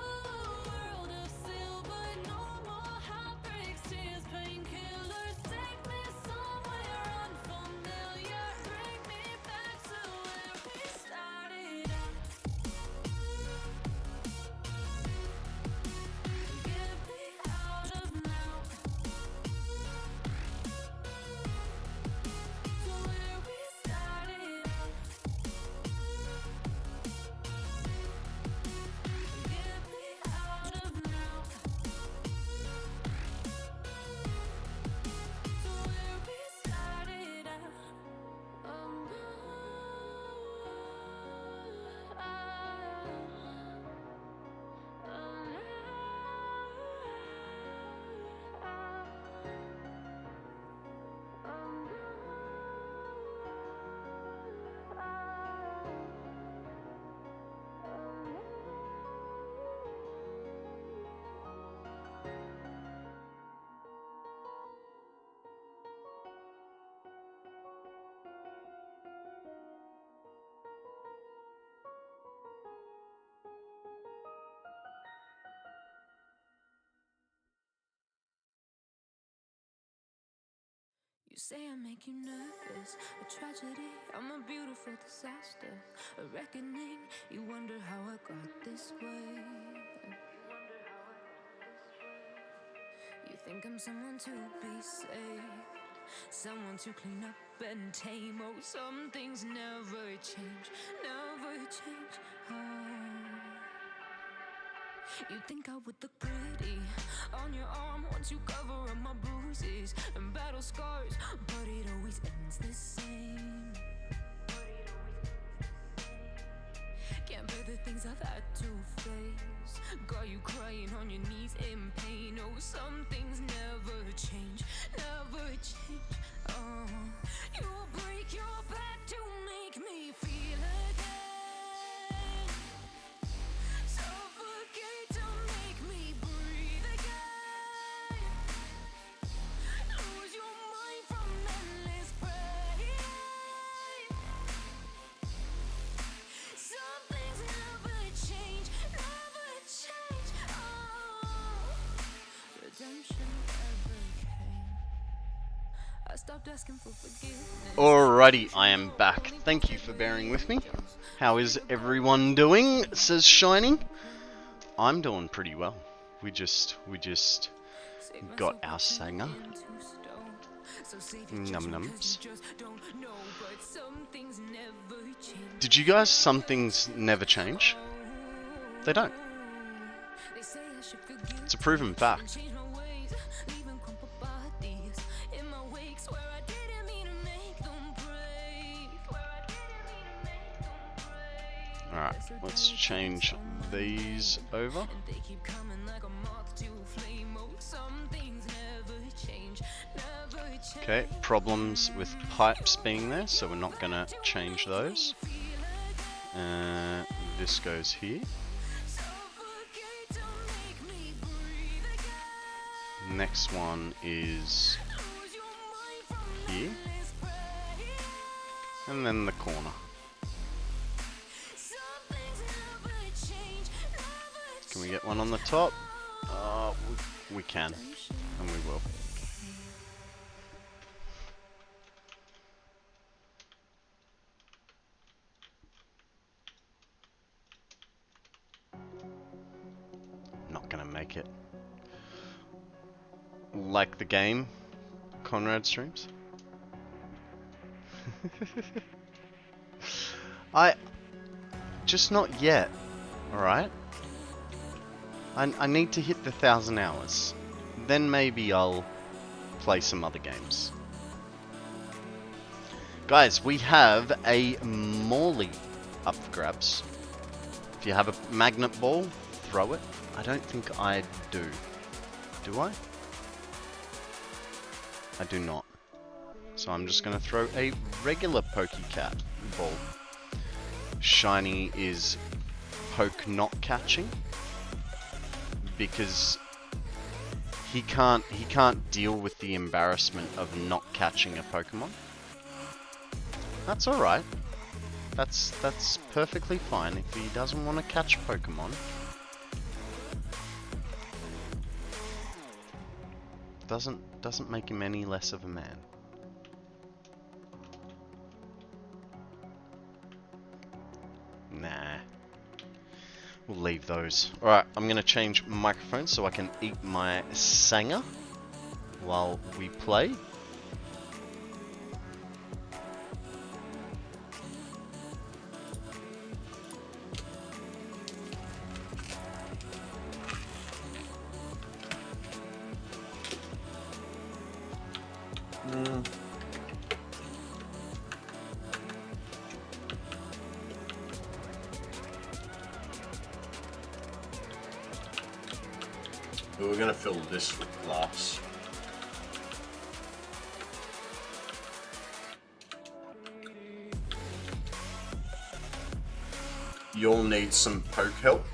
world of silver, no more heartbreaks, tears, painkillers. Take me somewhere unfamiliar, bring me back to where we started out. Get me out of now, to where we started out. Get me out of now, to where we started out. Oh no. You say I make you nervous, a tragedy, I'm a beautiful disaster, a reckoning. You wonder how I got this way. You think I'm someone to be saved, someone to clean up and tame. Oh, some things never change, never change. Oh. You think I would look pretty on your arm once you cover up my bruises and battle scars, but it always ends the same. Can't bear the things I've had to face, got you crying on your knees in pain. Oh, some things never change, never change. Oh, you will break your back to make me feel again, suffocate to make me breathe again, lose your mind from endless pain. Some things never change, never change. Oh, redemption never came. I stopped asking for forgiveness. Alrighty, I am back. Thank you for bearing with me. How is everyone doing? Says Shiny. I'm doing pretty well. We just got our sanger. Num nums. Did you guys? Some things never change. They don't. It's a proven fact. Alright, let's change these over. Okay, problems with pipes being there, so we're not going to change those. This goes here. Next one is here. And then the corner. Can we get one on the top? We can, and we will. Not gonna make it. Like the game, Konrad streams. Just not yet. Alright? I need to hit the 1,000 hours. Then maybe I'll play some other games. Guys, we have a Morley up for grabs. If you have a magnet ball, throw it. I don't think I do. Do I? I do not. So I'm just going to throw a regular Pokecat ball. Shiny is poke not catching. Because he can't deal with the embarrassment of not catching a Pokemon. That's alright. That's perfectly fine if he doesn't want to catch Pokemon. Doesn't make him any less of a man. Nah. We'll leave those. Alright, I'm gonna change microphones so I can eat my sanger while we play. We're gonna fill this with glass. You'll need some poke help.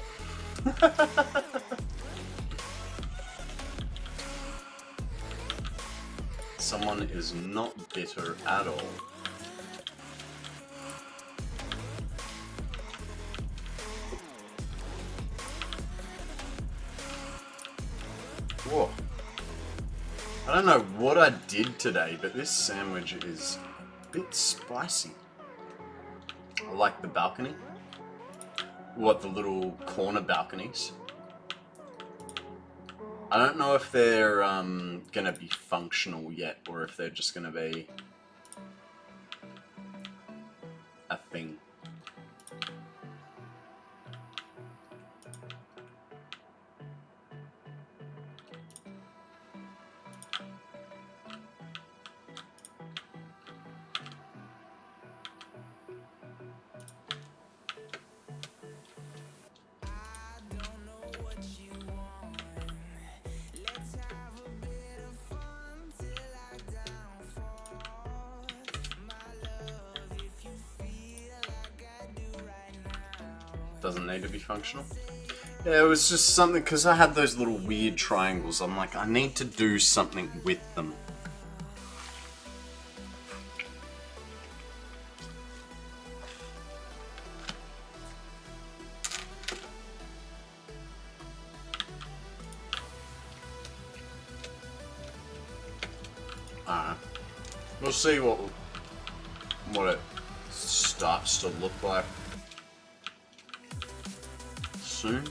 Someone is not bitter at all. Whoa. I don't know what I did today, but this sandwich is a bit spicy. I like the balcony. What, the little corner balconies? I don't know if they're gonna be functional yet, or if they're just gonna be a thing. Doesn't need to be functional. Yeah, it was just something, because I had those little weird triangles. I'm like, I need to do something with them. Alright. We'll see what it starts to look like soon.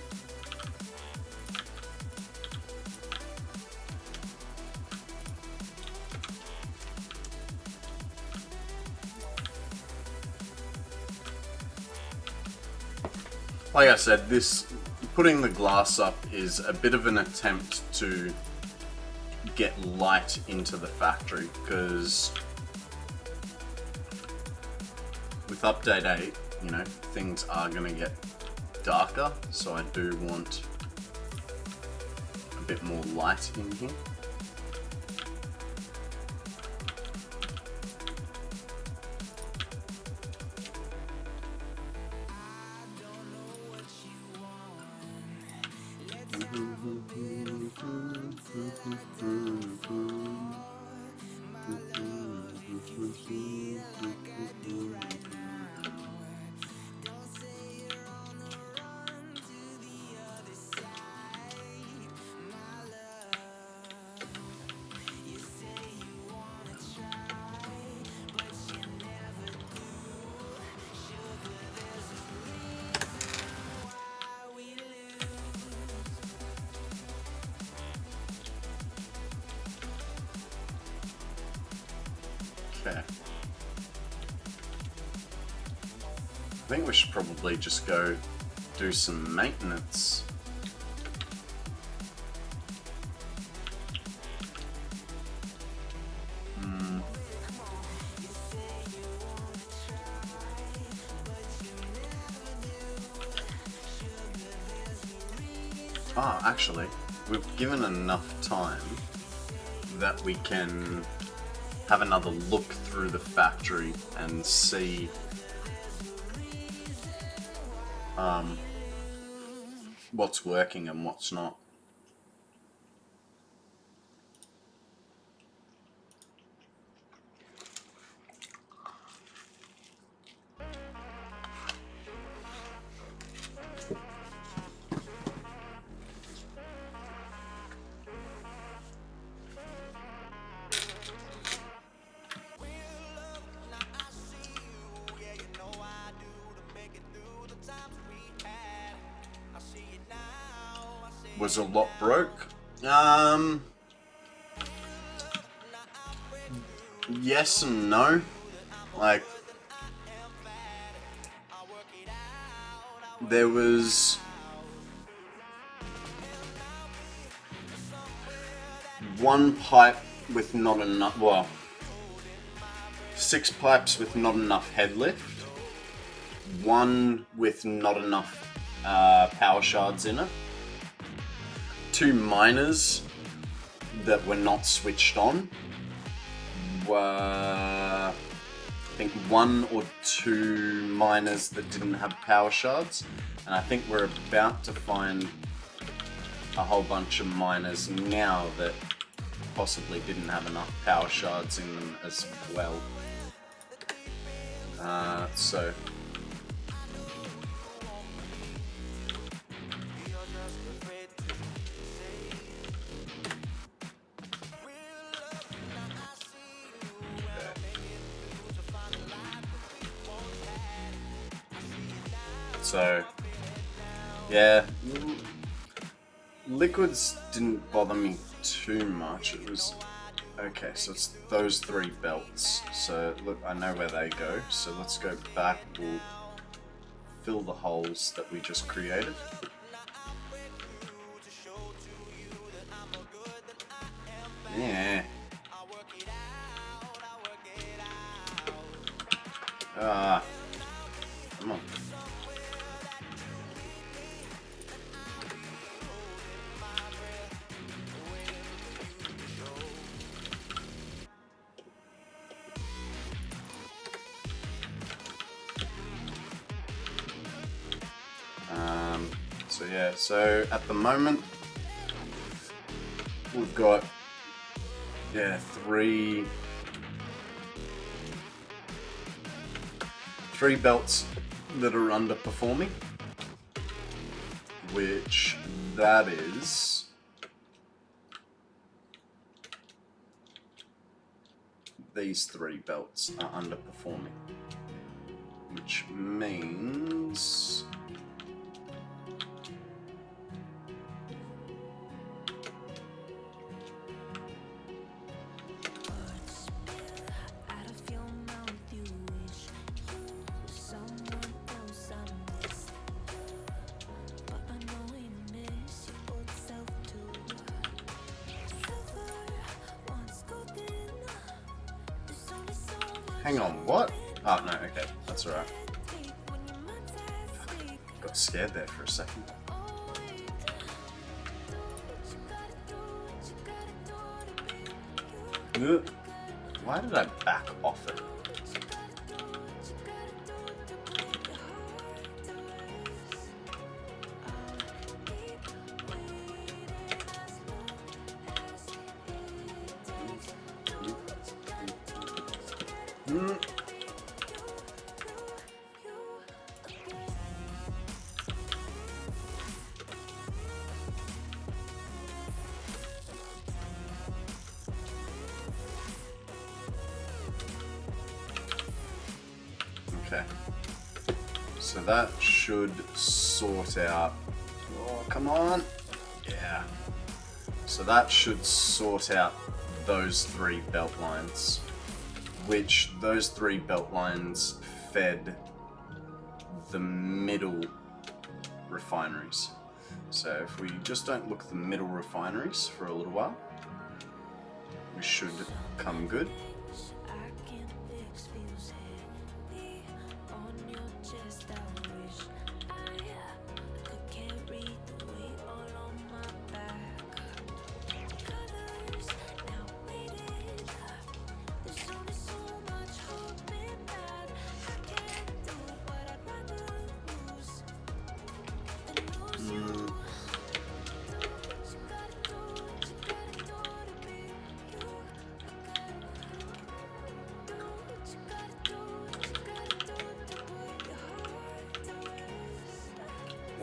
Like I said, putting the glass up is a bit of an attempt to get light into the factory, because with update 8, you know, things are going to get darker, so I do want a bit more light in here. Okay. I think we should probably just go do some maintenance. actually, we've given enough time that we can have another look through the factory and see what's working and what's not. Was a lot broke? Yes and no. Like, there was one pipe with not enough, well, 6 pipes with not enough head lift, one with not enough power shards in it, 2 miners that were not switched on, I think 1 or 2 miners that didn't have power shards, and I think we're about to find a whole bunch of miners now that possibly didn't have enough power shards in them as well. So yeah, liquids didn't bother me too much. It was okay, so it's those 3 belts. So look, I know where they go, so let's go back. We'll fill the holes that we just created. Yeah. Come on. So yeah, so at the moment we've got 3 belts that are underperforming, which that is these 3 belts are underperforming, which means hang on, what? Oh, no, okay, that's alright. Got scared there for a second. Why did I back off it? Okay, so that should sort out, oh come on, yeah, so that should sort out those 3 belt lines, which those 3 belt lines fed the middle refineries. So if we just don't look at the middle refineries for a little while, we should come good.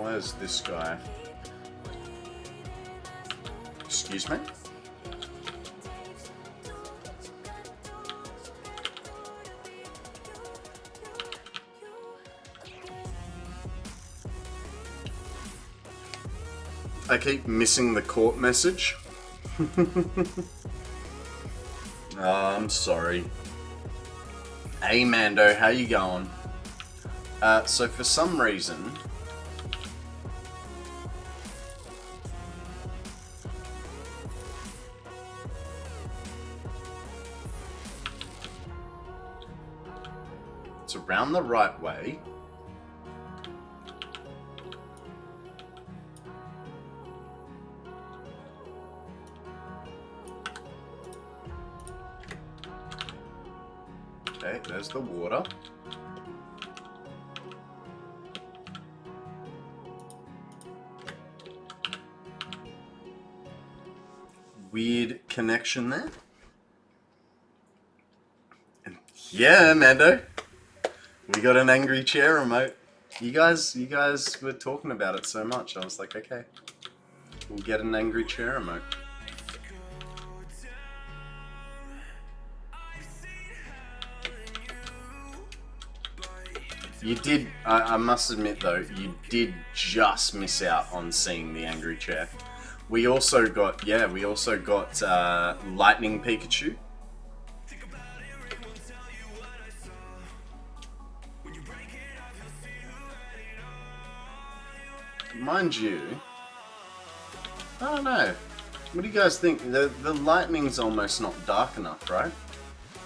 Where's this guy? Excuse me? I keep missing the court message. Oh, I'm sorry. Hey Mando, how you going? So for some reason... it's around the right way. Okay, there's the water. Weird connection there. And yeah, Mando. We got an angry chair remote. You guys were talking about it so much. I was like, okay, we'll get an angry chair remote. You did, I must admit though, you did just miss out on seeing the angry chair. We also got, Lightning Pikachu. Mind you, I don't know. What do you guys think? The lightning's almost not dark enough, right?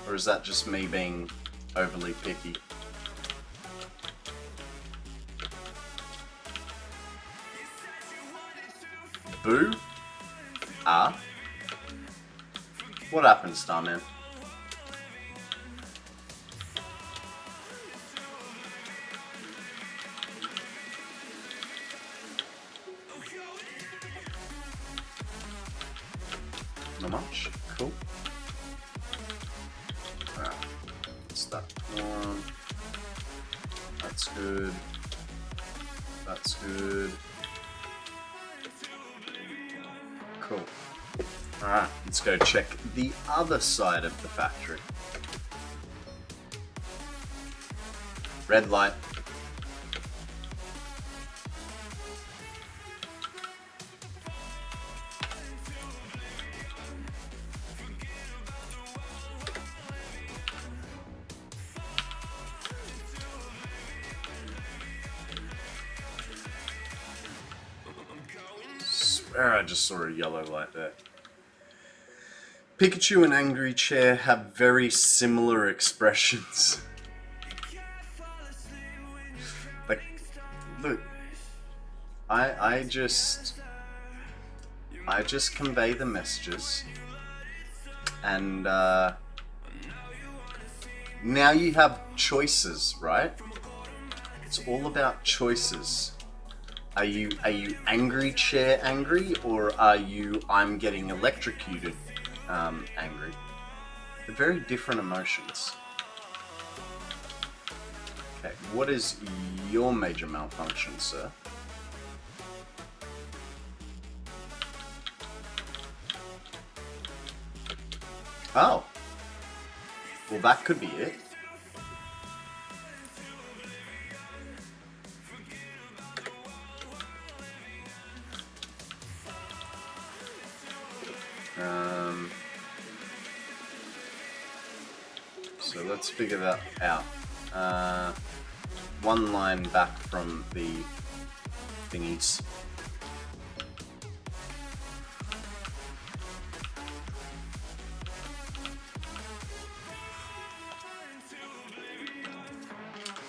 Or is that just me being overly picky? Boo? Ah? What happened, Starman? Not much. Cool. Alright. What's that one? That's good. That's good. Cool. Alright, let's go check the other side of the factory. Red light. Swear I just saw a yellow light there. Pikachu and Angry Chair have very similar expressions. Like, look, I just convey the messages, and now you have choices, right? It's all about choices. Are you Angry Chair angry, or are you I'm getting electrocuted angry? They're very different emotions. Okay, what is your major malfunction, sir? Oh. Well, that could be it. So let's figure that out. One line back from the thingies.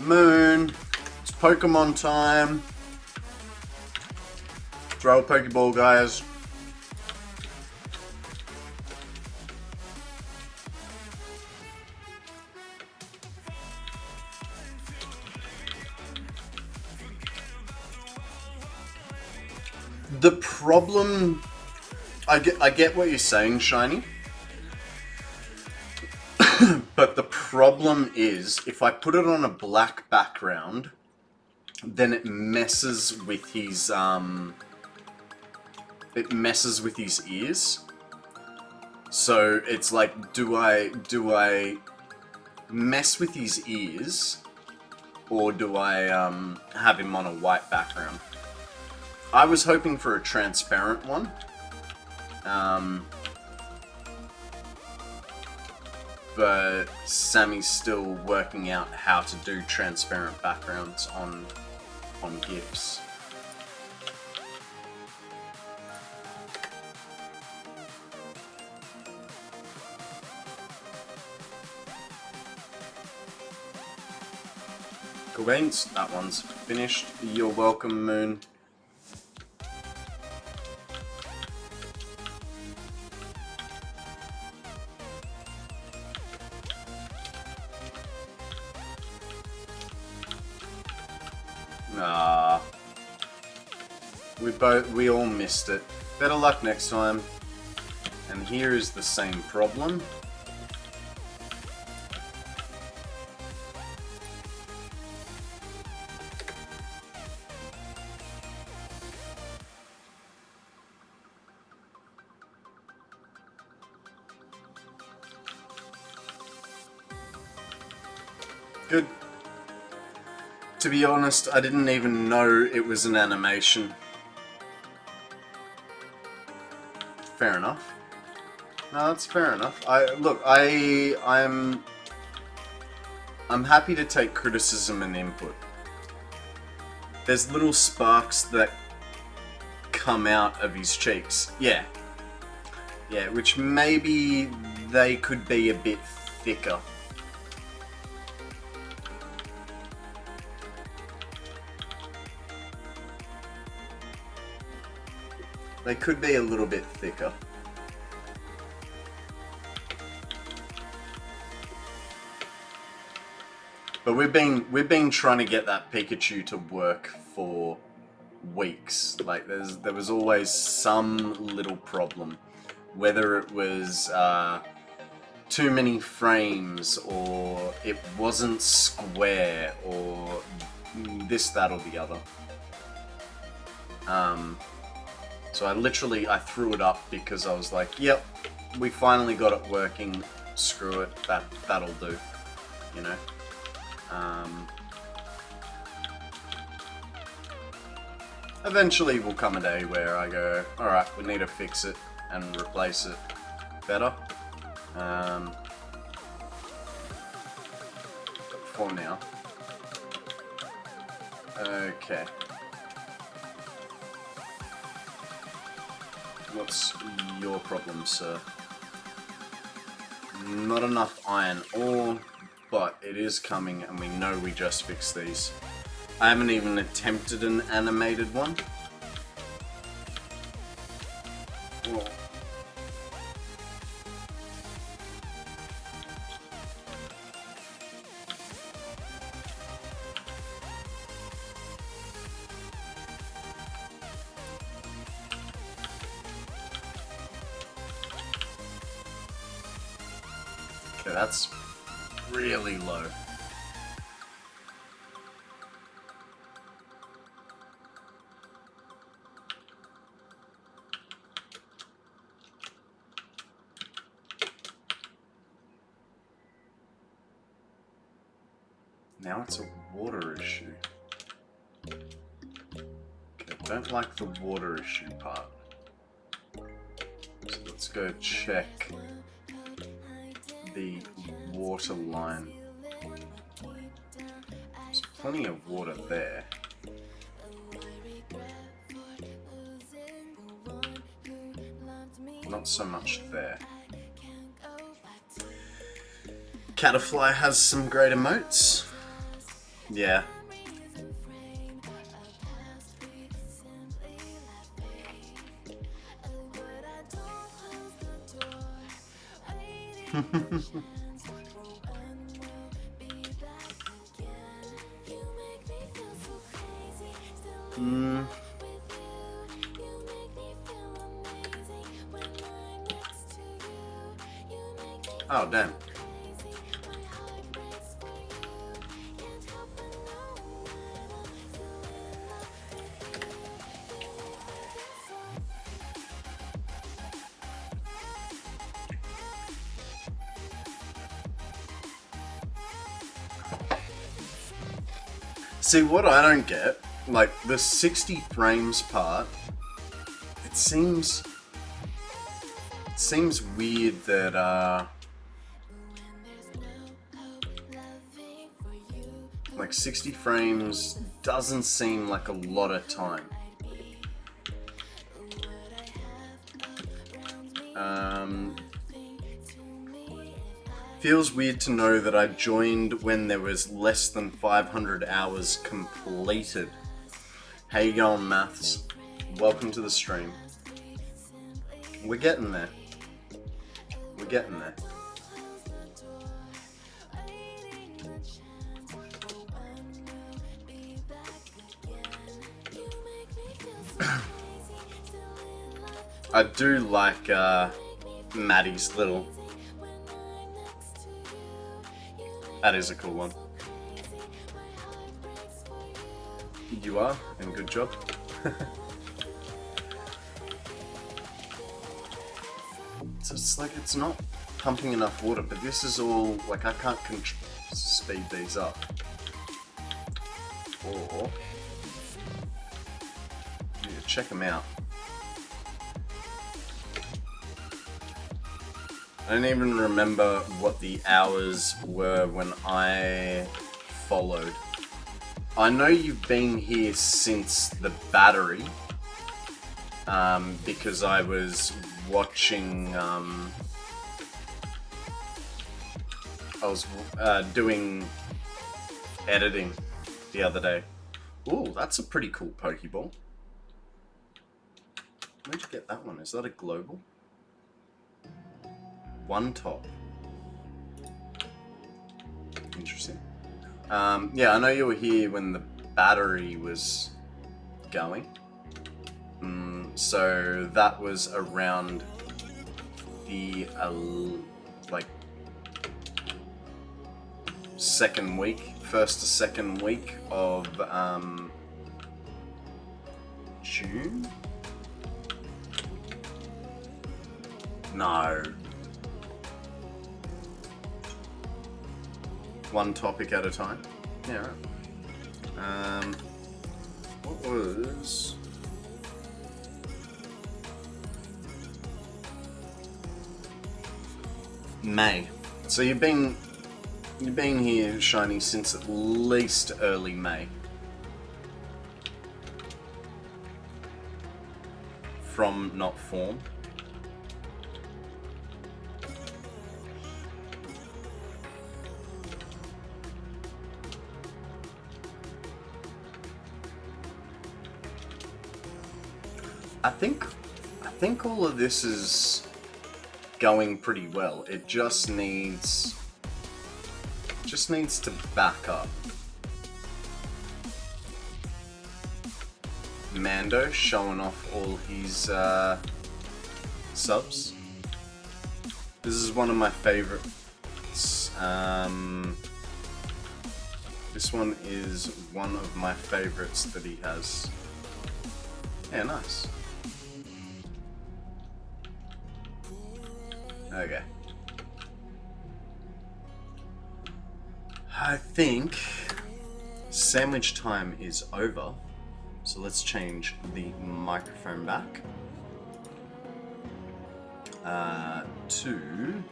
Moon, it's Pokemon time. Throw a Pokeball, guys. The problem, I get what you're saying, Shiny. But the problem is, if I put it on a black background, then it messes with his ears. So it's like, do I mess with his ears, or do I have him on a white background? I was hoping for a transparent one. But Sammy's still working out how to do transparent backgrounds on GIFs. Cool beans, that one's finished. You're welcome, Moon. We all missed it. Better luck next time. And here is the same problem. Good. To be honest, I didn't even know it was an animation. Fair enough. No, that's fair enough. I'm happy to take criticism and input. There's little sparks that come out of his cheeks. Yeah. Yeah, which maybe they could be a bit thicker. They could be a little bit thicker. But we've been trying to get that Pikachu to work for weeks. Like there was always some little problem, whether it was too many frames, or it wasn't square, or this, that, or the other. So I threw it up because I was like, yep, we finally got it working, screw it, that'll do, you know. Eventually will come a day where I go, alright, we need to fix it and replace it better. But for now. Okay. What's your problem, sir? Not enough iron ore, but it is coming, and we know we just fixed these. I haven't even attempted an animated one. Whoa. Okay, that's really low. Now it's a water issue. Okay, don't like the water issue part. So let's go check the water line. There's plenty of water there. Not so much there. Catafly has some great emotes. Yeah. Oh, damn. See, what I don't get, like the 60 frames part, it seems weird that like 60 frames doesn't seem like a lot of time. Feels weird to know that I joined when there was less than 500 hours completed. How you going, maths? Welcome to the stream. We're getting there. We're getting there. I do like Maddie's little. That is a cool one. You are, and good job. So it's like it's not pumping enough water, but this is all like I can't speed these up. Or yeah, check them out. I don't even remember what the hours were when I followed. I know you've been here since the battery, because I was watching, I was doing editing the other day. Ooh, that's a pretty cool Pokeball. Where'd you get that one? Is that a global? One top. Interesting. Yeah, I know you were here when the battery was going. So that was around the like first to second week of June? No. One topic at a time. Yeah, right. What was... May. So you've been here, Shiny, since at least early May. From not formed. I think all of this is going pretty well. It just needs to back up. Mando showing off all his subs. This is one of my favorites. This one is one of my favorites that he has. Yeah, nice. Okay. I think sandwich time is over, so let's change the microphone back to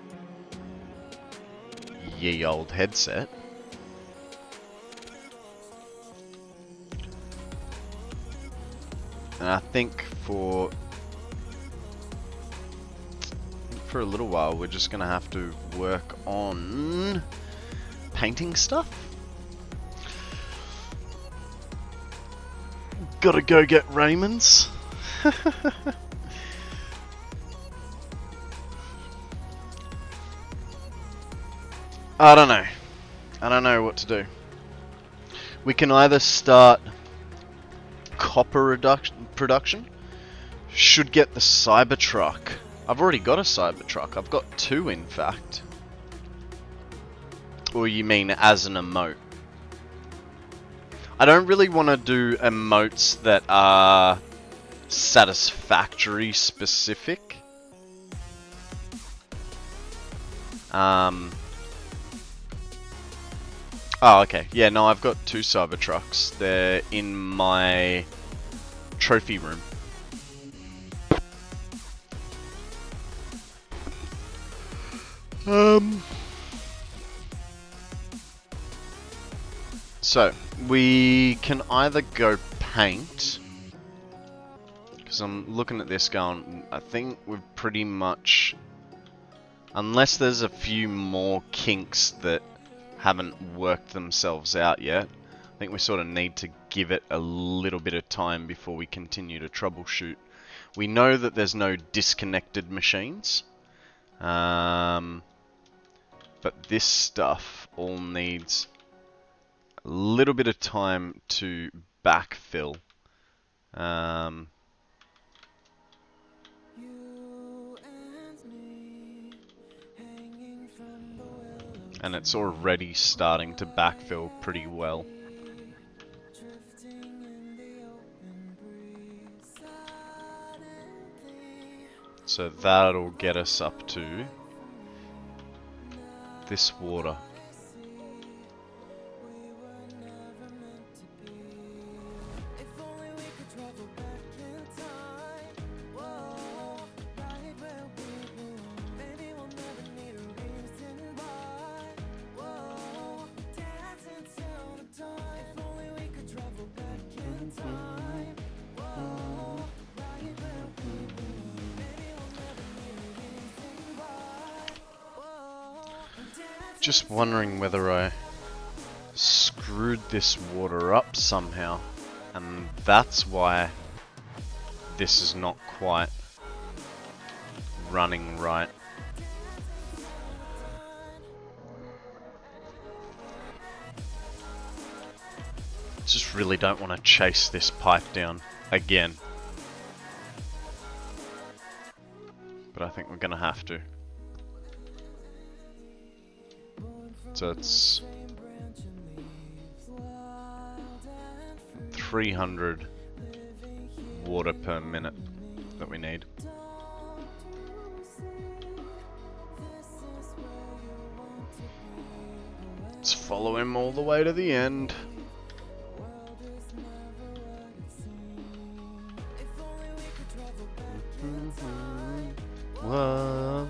ye old headset. And I think for a little while we're just gonna have to work on painting stuff. Gotta go get Raymond's. I don't know what to do. We can either start copper production. Should get the Cybertruck. I've already got a Cybertruck. I've got two, in fact. Or you mean as an emote? I don't really want to do emotes that are Satisfactory specific. Oh, okay. Yeah, no, I've got 2 Cybertrucks. They're in my trophy room. So, we can either go paint, because I'm looking at this going, I think we've pretty much, unless there's a few more kinks that haven't worked themselves out yet, I think we sort of need to give it a little bit of time before we continue to troubleshoot. We know that there's no disconnected machines, but this stuff all needs a little bit of time to backfill. And it's already starting to backfill pretty well. So that'll get us up to this water. Just wondering whether I screwed this water up somehow, and that's why this is not quite running right. Just really don't want to chase this pipe down again. But I think we're gonna have to. So it's 300 water per minute that we need. Let's follow him all the way to the end. Whoa.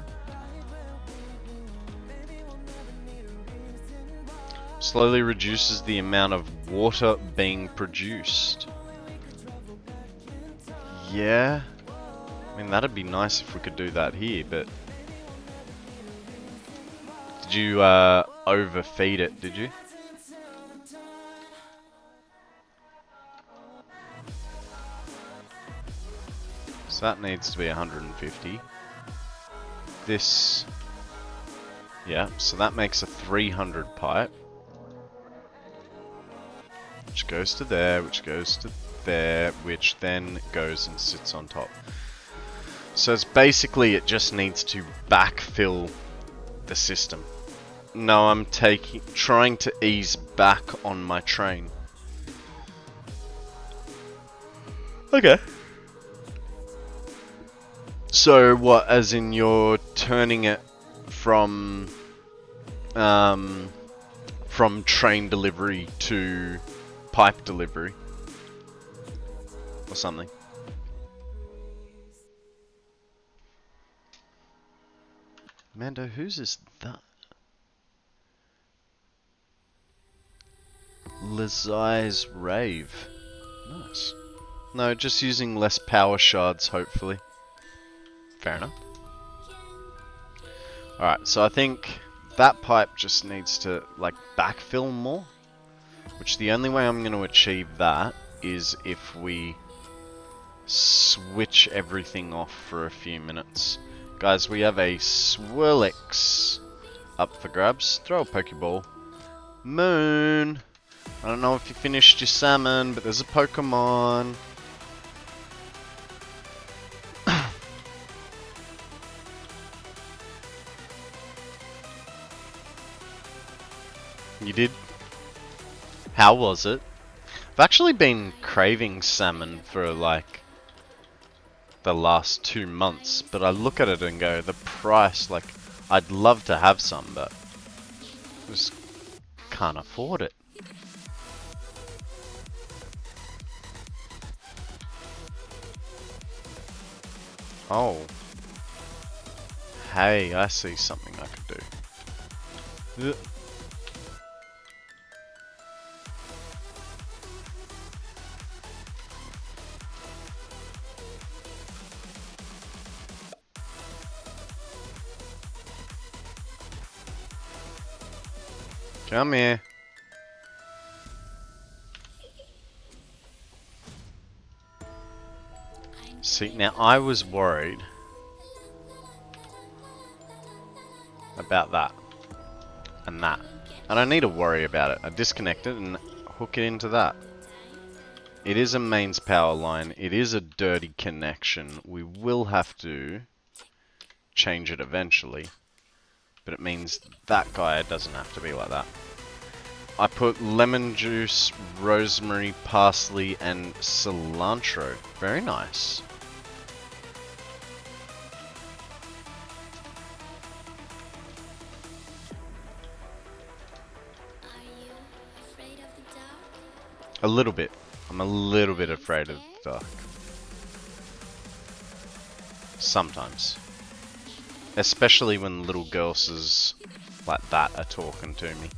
Slowly reduces the amount of water being produced. Yeah, I mean that'd be nice if we could do that here, but did you overfeed it, did you? So that needs to be 150. This, yeah, so that makes a 300 pipe. Which goes to there, which goes to there, which then goes and sits on top. So it's basically, it just needs to backfill the system. No, I'm trying to ease back on my train. Okay. So what, as in you're turning it from train delivery to pipe delivery or something? Mando, whose is that? Lazai's Rave. Nice. No, just using less power shards, hopefully. Fair enough. Alright, so I think that pipe just needs to, like, backfill more. Which the only way I'm going to achieve that is if we switch everything off for a few minutes. Guys, we have a Swirlix up for grabs. Throw a Pokeball. Moon! I don't know if you finished your salmon, but there's a Pokemon. You did? How was it? I've actually been craving salmon for like the last 2 months, but I look at it and go, the price, like, I'd love to have some, but just can't afford it. Oh. Hey, I see something I could do. Come here. See, now I was worried about that and that. I don't need to worry about it. I disconnect it and hook it into that. It is a mains power line. It is a dirty connection. We will have to change it eventually. But it means that guy doesn't have to be like that. I put lemon juice, rosemary, parsley, and cilantro. Very nice. A little bit. I'm a little bit afraid of the dark. Sometimes. Especially when little girls like that are talking to me.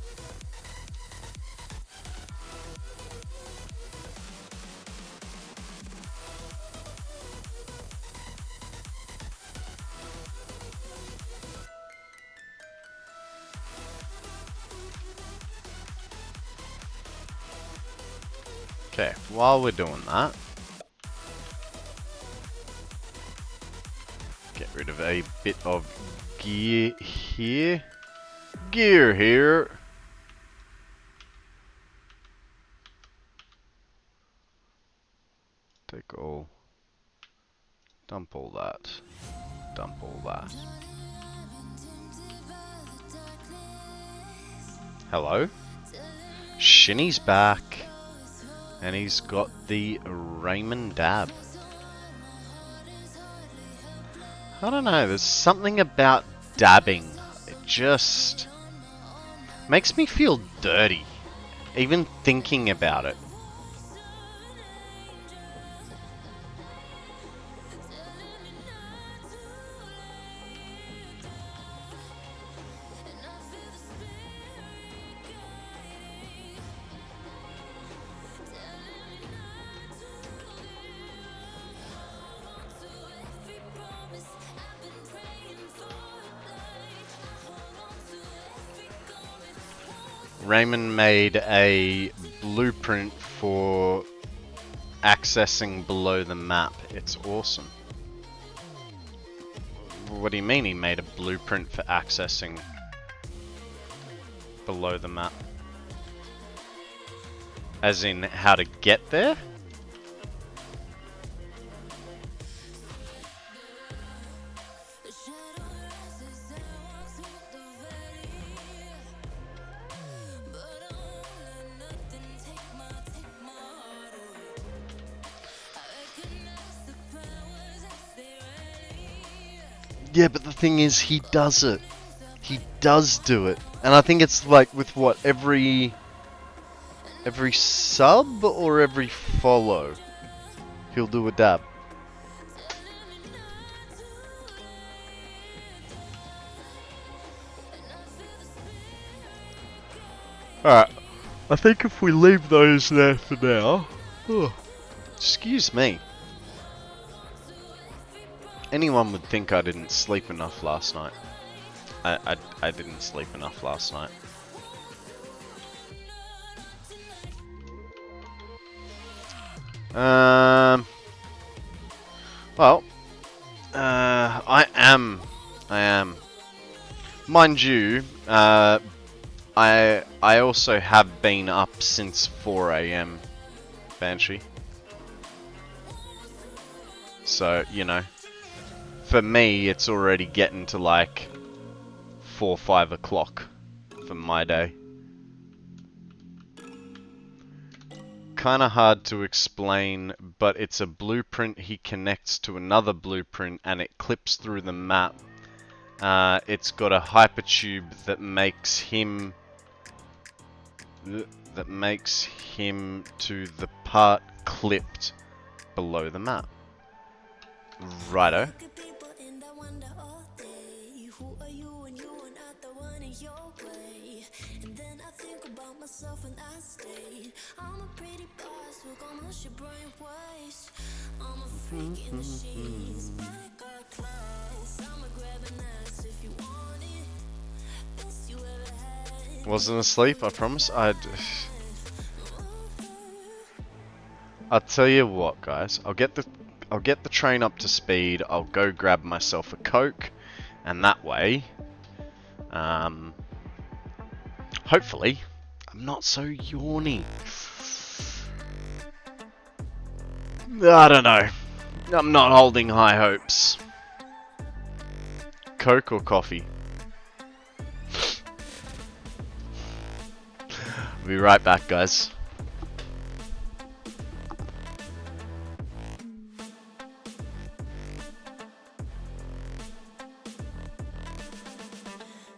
Okay, while we're doing that, get rid of a bit of gear here. Gear here. Take all. Dump all that. Dump all that. Hello? Shinny's back. And he's got the Raymond dab. I don't know, there's something about dabbing. It just makes me feel dirty, even thinking about it. Raymond made a blueprint for accessing below the map. It's awesome. What do you mean he made a blueprint for accessing below the map? As in how to get there? Yeah, but the thing is, he does it. He does do it. And I think it's like with what, every sub or every follow, he'll do a dab. Alright, I think if we leave those there for now... Oh, excuse me. Anyone would think I didn't sleep enough last night. I didn't sleep enough last night. Well, I am. Mind you, I also have been up since 4 AM, Banshee. So, you know, for me, it's already getting to like 4, 5 o'clock for my day. Kinda hard to explain, but it's a blueprint he connects to another blueprint and it clips through the map. It's got a hypertube that makes him that makes him to the part clipped below the map. Righto. Wasn't asleep, I promise. I'll tell you what, guys. I'll get the train up to speed. I'll go grab myself a Coke, and that way, hopefully, I'm not so yawny. I don't know. I'm not holding high hopes. Coke or coffee? I'll be right back, guys.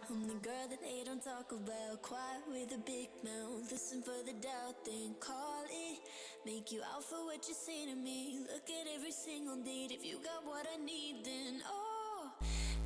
I'm the girl that they don't talk about. Quiet with a big mouth. Listen for the doubt, then call it. Make you out for what you say to me. Look at every single date. If you got what I need, then oh,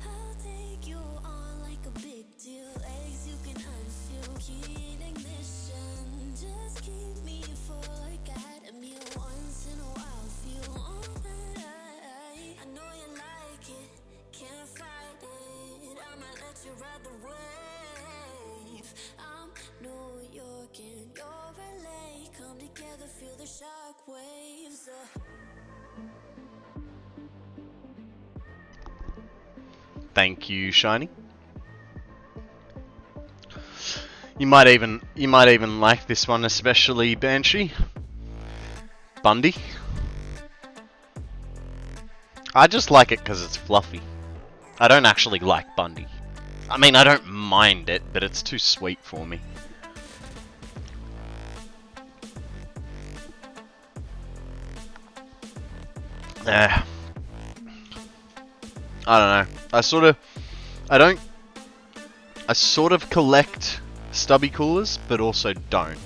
I'll take you on like a big deal. Legs you can unfeel. Key in ignition. Just keep me full like I had a meal once in a while. Feel alright. I know you like it. Can't fight it. I'ma let you ride the wave. I'm New York and you're LA. Come together, feel the shock waves. Thank you, Shiny. You might even like this one, especially Banshee. Bundy. I just like it because it's fluffy. I don't actually like Bundy. I mean, I don't mind it, but it's too sweet for me. I don't know. I sort of collect stubby coolers, but also don't.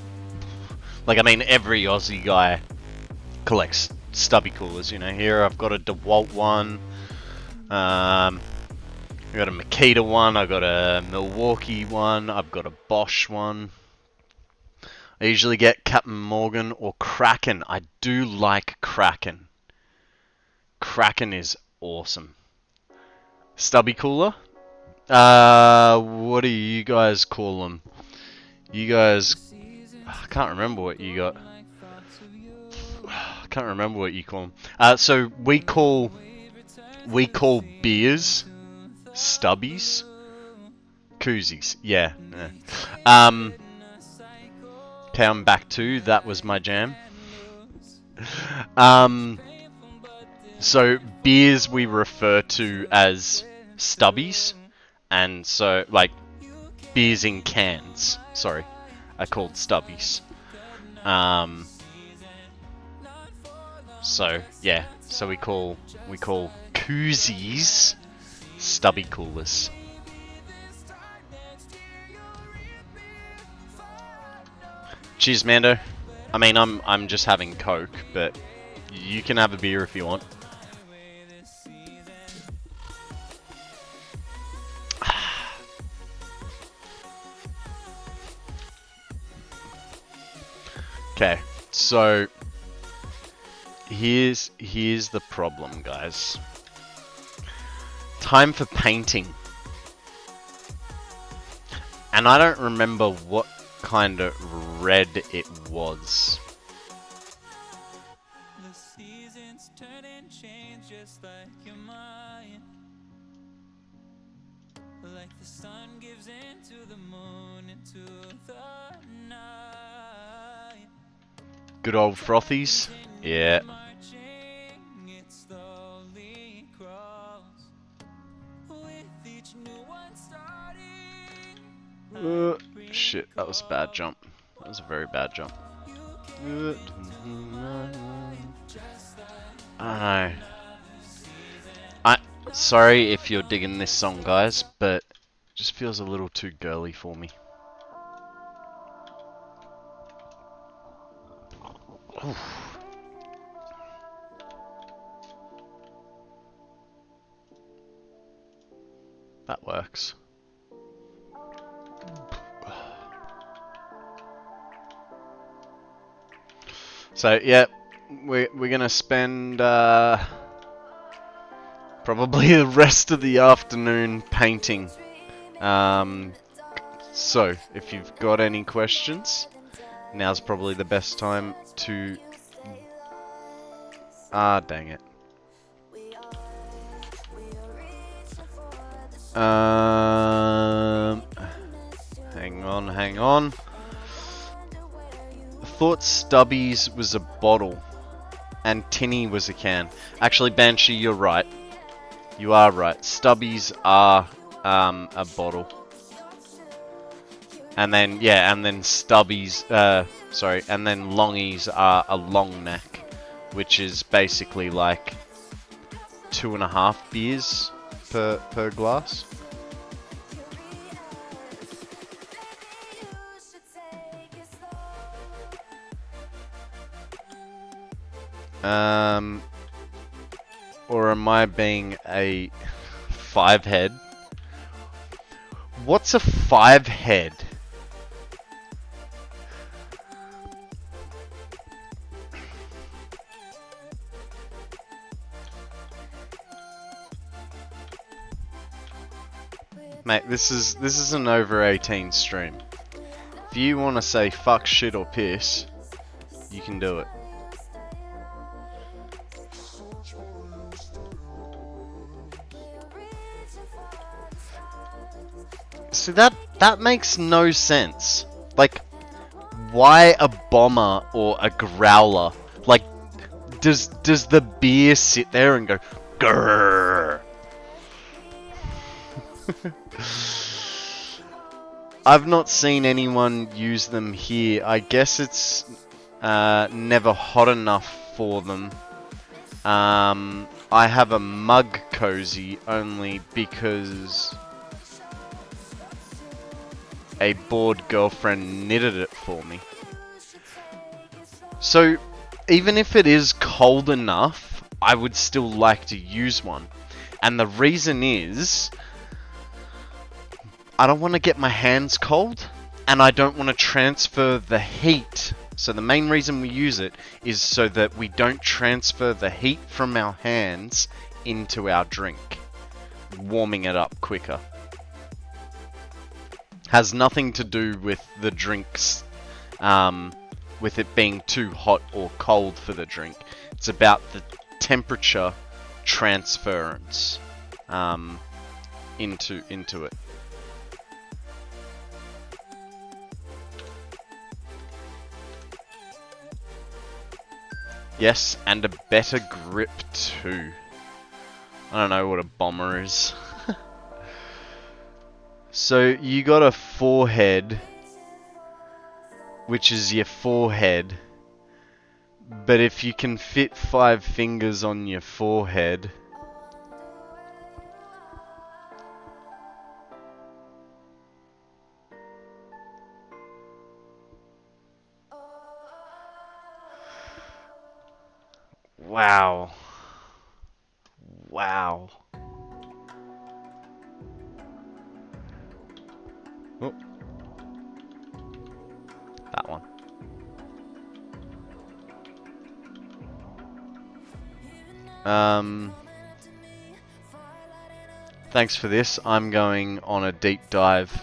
Like, I mean, every Aussie guy collects stubby coolers, you know. Here I've got a DeWalt one. I've got a Makita one. I've got a Milwaukee one. I've got a Bosch one. I usually get Captain Morgan or Kraken. I do like Kraken. Kraken is awesome. Stubby cooler? What do you guys call them? You guys... I can't remember what you got. I can't remember what you call them. So we call beers stubbies. Koozies. Yeah. Okay, I'm back to that was my jam. So beers we refer to as stubbies, and so like beers in cans, sorry, are called stubbies. So yeah, so we call koozies stubby coolers. Cheers, Mando. I mean, I'm just having Coke, but you can have a beer if you want. Okay, so here's the problem, guys. Time for painting. And I don't remember what kind of red it was. The seasons turn and change just like your mind. Like the sun gives into the moon, into the night. Good old frothies. Yeah. It slowly grows with each new one starting. Shit, that was a bad jump. That was a very bad jump. I don't know. Sorry if you're digging this song, guys, but it just feels a little too girly for me. Oof. That works. So yeah, we're gonna spend probably the rest of the afternoon painting. So if you've got any questions, now's probably the best time to. Ah, dang it. Hang on. I thought Stubbies was a bottle and Tinny was a can. Actually, Banshee, you're right. You are right. Stubbies are a bottle. And then, yeah, and then Stubbies, and then Longies are a long neck, which is basically like 2.5 beers per glass. Or am I being a 5-head? What's a 5-head? Mate, this is an over 18 stream. If you want to say fuck, shit or piss, you can do it. See, that makes no sense. Like, why a bomber or a growler? Like, does the beer sit there and go grrr? I've not seen anyone use them here. I guess it's never hot enough for them. I have a mug cozy only because a bored girlfriend knitted it for me. So, even if it is cold enough, I would still like to use one. And the reason is, I don't want to get my hands cold, and I don't want to transfer the heat. So the main reason we use it is so that we don't transfer the heat from our hands into our drink, warming it up quicker. Has nothing to do with the drinks, with it being too hot or cold for the drink. It's about the temperature transference into it. Yes, and a better grip too. I don't know what a bomber is. So you got a forehead, which is your forehead. But if you can fit 5 fingers on your forehead, wow. Wow. Oh. That one. Thanks for this. I'm going on a deep dive.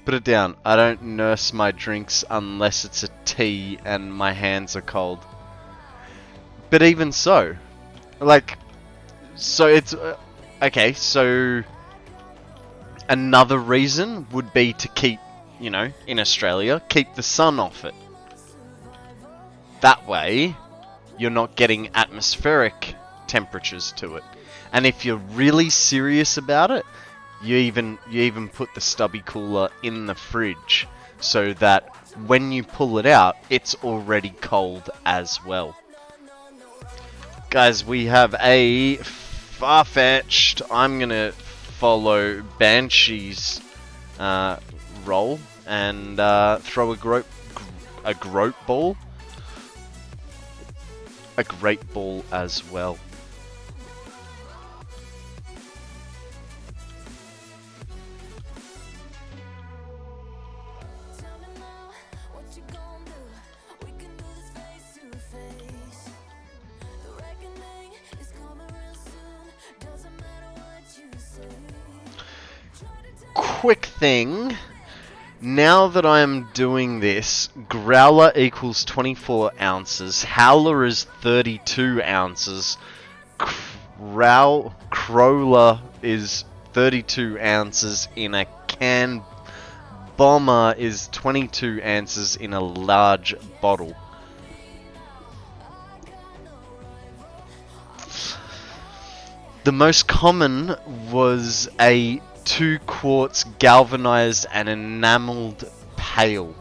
Put it down. I don't nurse my drinks unless it's a tea and my hands are cold. But even so, like, so it's okay. So another reason would be to keep, you know, in Australia, keep the sun off it. That way, you're not getting atmospheric temperatures to it. And if you're really serious about it, you even put the stubby cooler in the fridge so that when you pull it out, it's already cold as well. Guys, we have a far-fetched. I'm gonna follow Banshee's role and throw a great ball as well. Quick thing, now that I am doing this, Growler equals 24 ounces, Howler is 32 ounces, Crowler is 32 ounces in a can, Bomber is 22 ounces in a large bottle. The most common was a 2 quarts galvanized and enameled pail.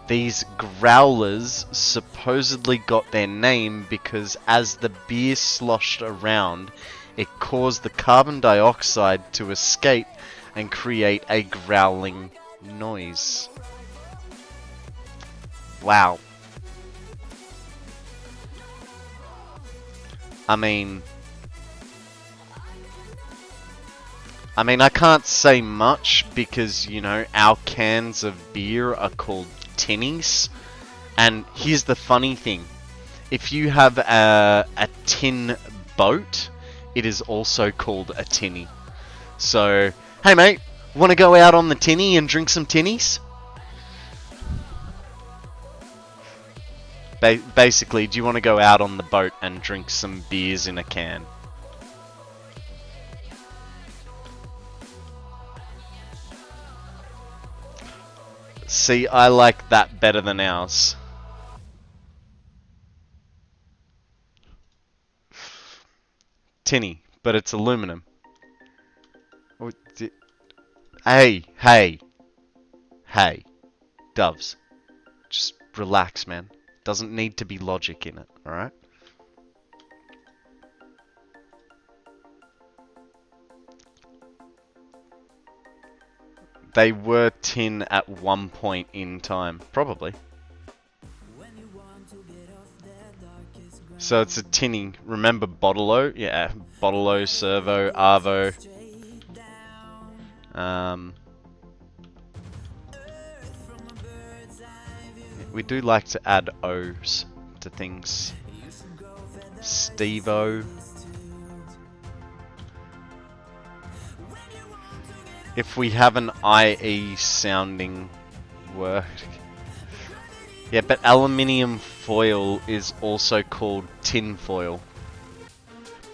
These growlers supposedly got their name because as the beer sloshed around, it caused the carbon dioxide to escape and create a growling noise. Wow. I mean, I can't say much because, you know, our cans of beer are called tinnies. And here's the funny thing. If you have a tin boat, it is also called a tinny. So, hey mate, want to go out on the tinny and drink some tinnies? Basically, do you want to go out on the boat and drink some beers in a can? See, I like that better than ours. Tinny, but it's aluminum. Hey, doves. Just relax, man. Doesn't need to be logic in it, alright? They were tin at one point in time. Probably. So it's a tinny. Remember Bottle-O? Yeah, Bottle-O, Servo, Arvo. We do like to add O's to things. Steve-O. If we have an IE sounding word. Yeah, but aluminium foil is also called tin foil.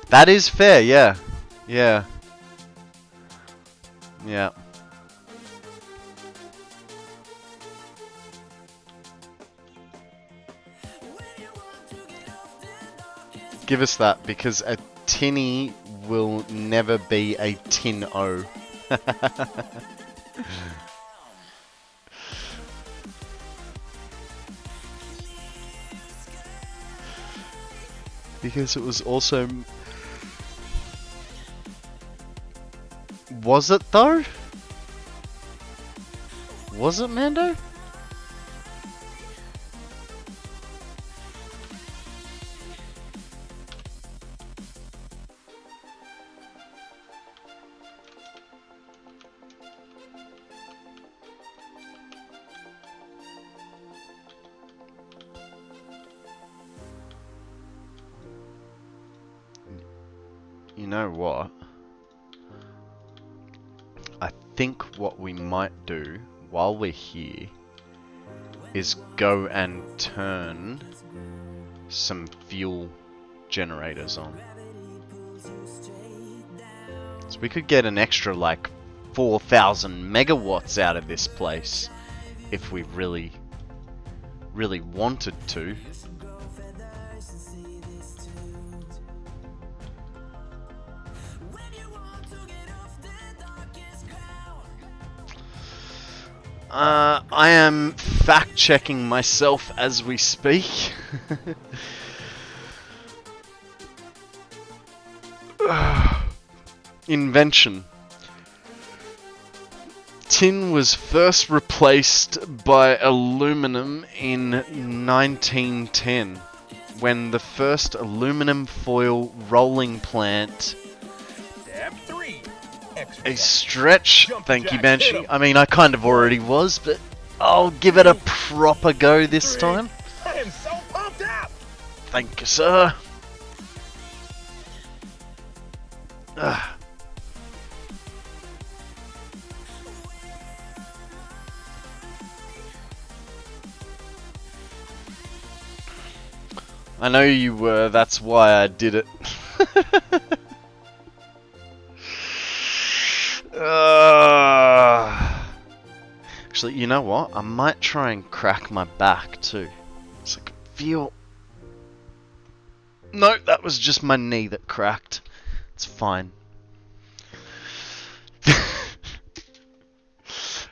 That is fair, yeah. Yeah. Yeah. Give us that, because a tinny will never be a tin-o. Because it was also... Was it though? Was it, Mando? You know what? I think what we might do while we're here is go and turn some fuel generators on. So we could get an extra like 4,000 megawatts out of this place if we really wanted to. I am fact-checking myself as we speak. Invention. tin was first replaced by aluminum in 1910 when the first aluminum foil rolling plant, Step 3. a Exercise. stretch, Jumping thank you jacks, Banshee. hit 'em. I mean, I kind of already was, but I'll give it a proper go this 3. time. I am so pumped up. Thank you, sir. Ah. I know you were, that's why I did it. Actually, you know what? I might try and crack my back too. So I can feel... No, that was just my knee that cracked. It's fine.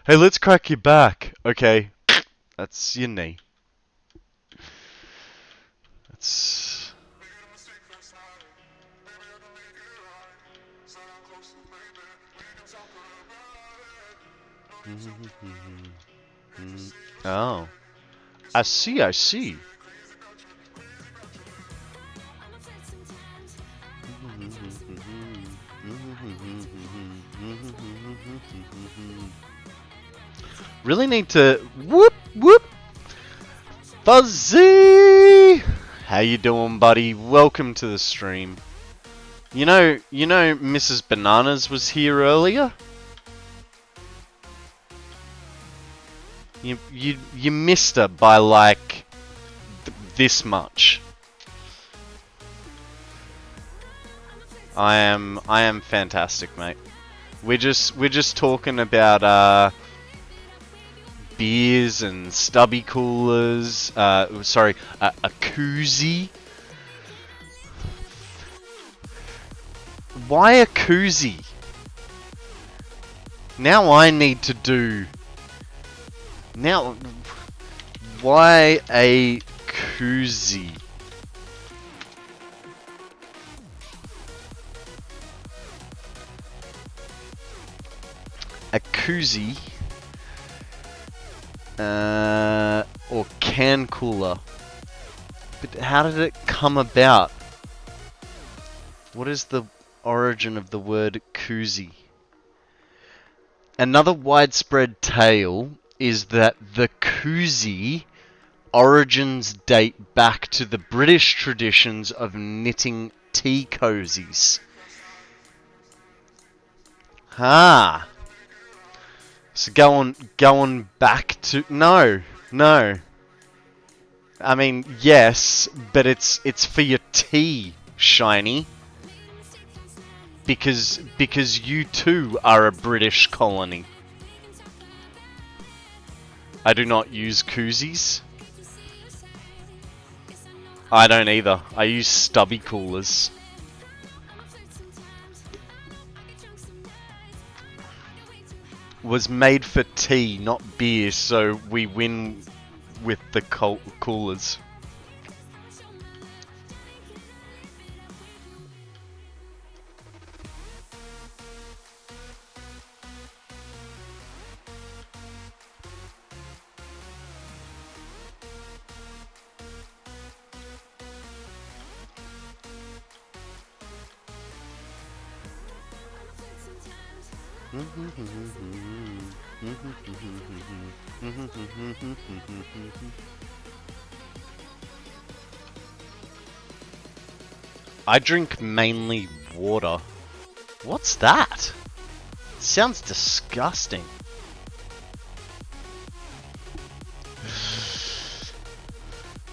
Hey, let's crack your back. Okay. That's your knee. That's... Oh. I see, I see. Really need to whoop whoop. Fuzzy, how you doing, buddy? Welcome to the stream. You know, Mrs. Bananas was here earlier. You missed her by like this much. I am fantastic, mate. We're just talking about beers and stubby coolers. Sorry, a koozie. Why a koozie? Now I need to do. Now, why a koozie? A koozie, or can cooler. But how did it come about? What is the origin of the word koozie? Another widespread tale is that the koozie origins date back to the British traditions of knitting tea cozies. Ah. So going back to no. I mean, yes, but it's for your tea, Shiny. Because you too are a British colony. I do not use koozies. I don't either. I use stubby coolers. Was made for tea, not beer, so we win with the coolers. I drink mainly water. What's that? Sounds disgusting.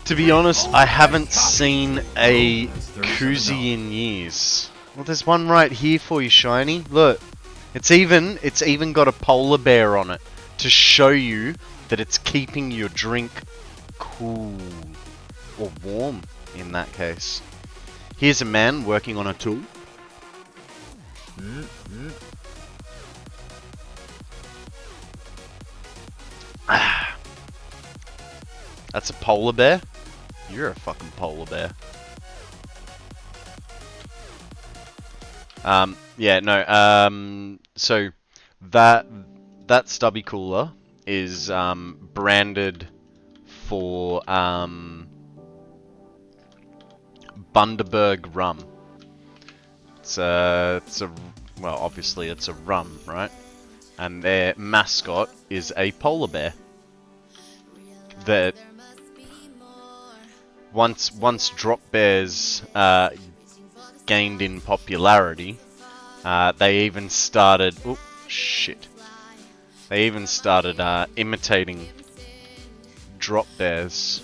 To be honest, I haven't seen a koozie in years. Well, there's one right here for you, Shiny. Look, it's even got a polar bear on it to show you that it's keeping your drink cool or warm in that case. Here's a man working on a tool. That's a polar bear? You're a fucking polar bear. So that that stubby cooler is branded for Bundaberg rum. It's a well, obviously it's a rum, right? And their mascot is a polar bear. That once drop bears gained in popularity, they even started. Oh shit! They even started imitating drop bears.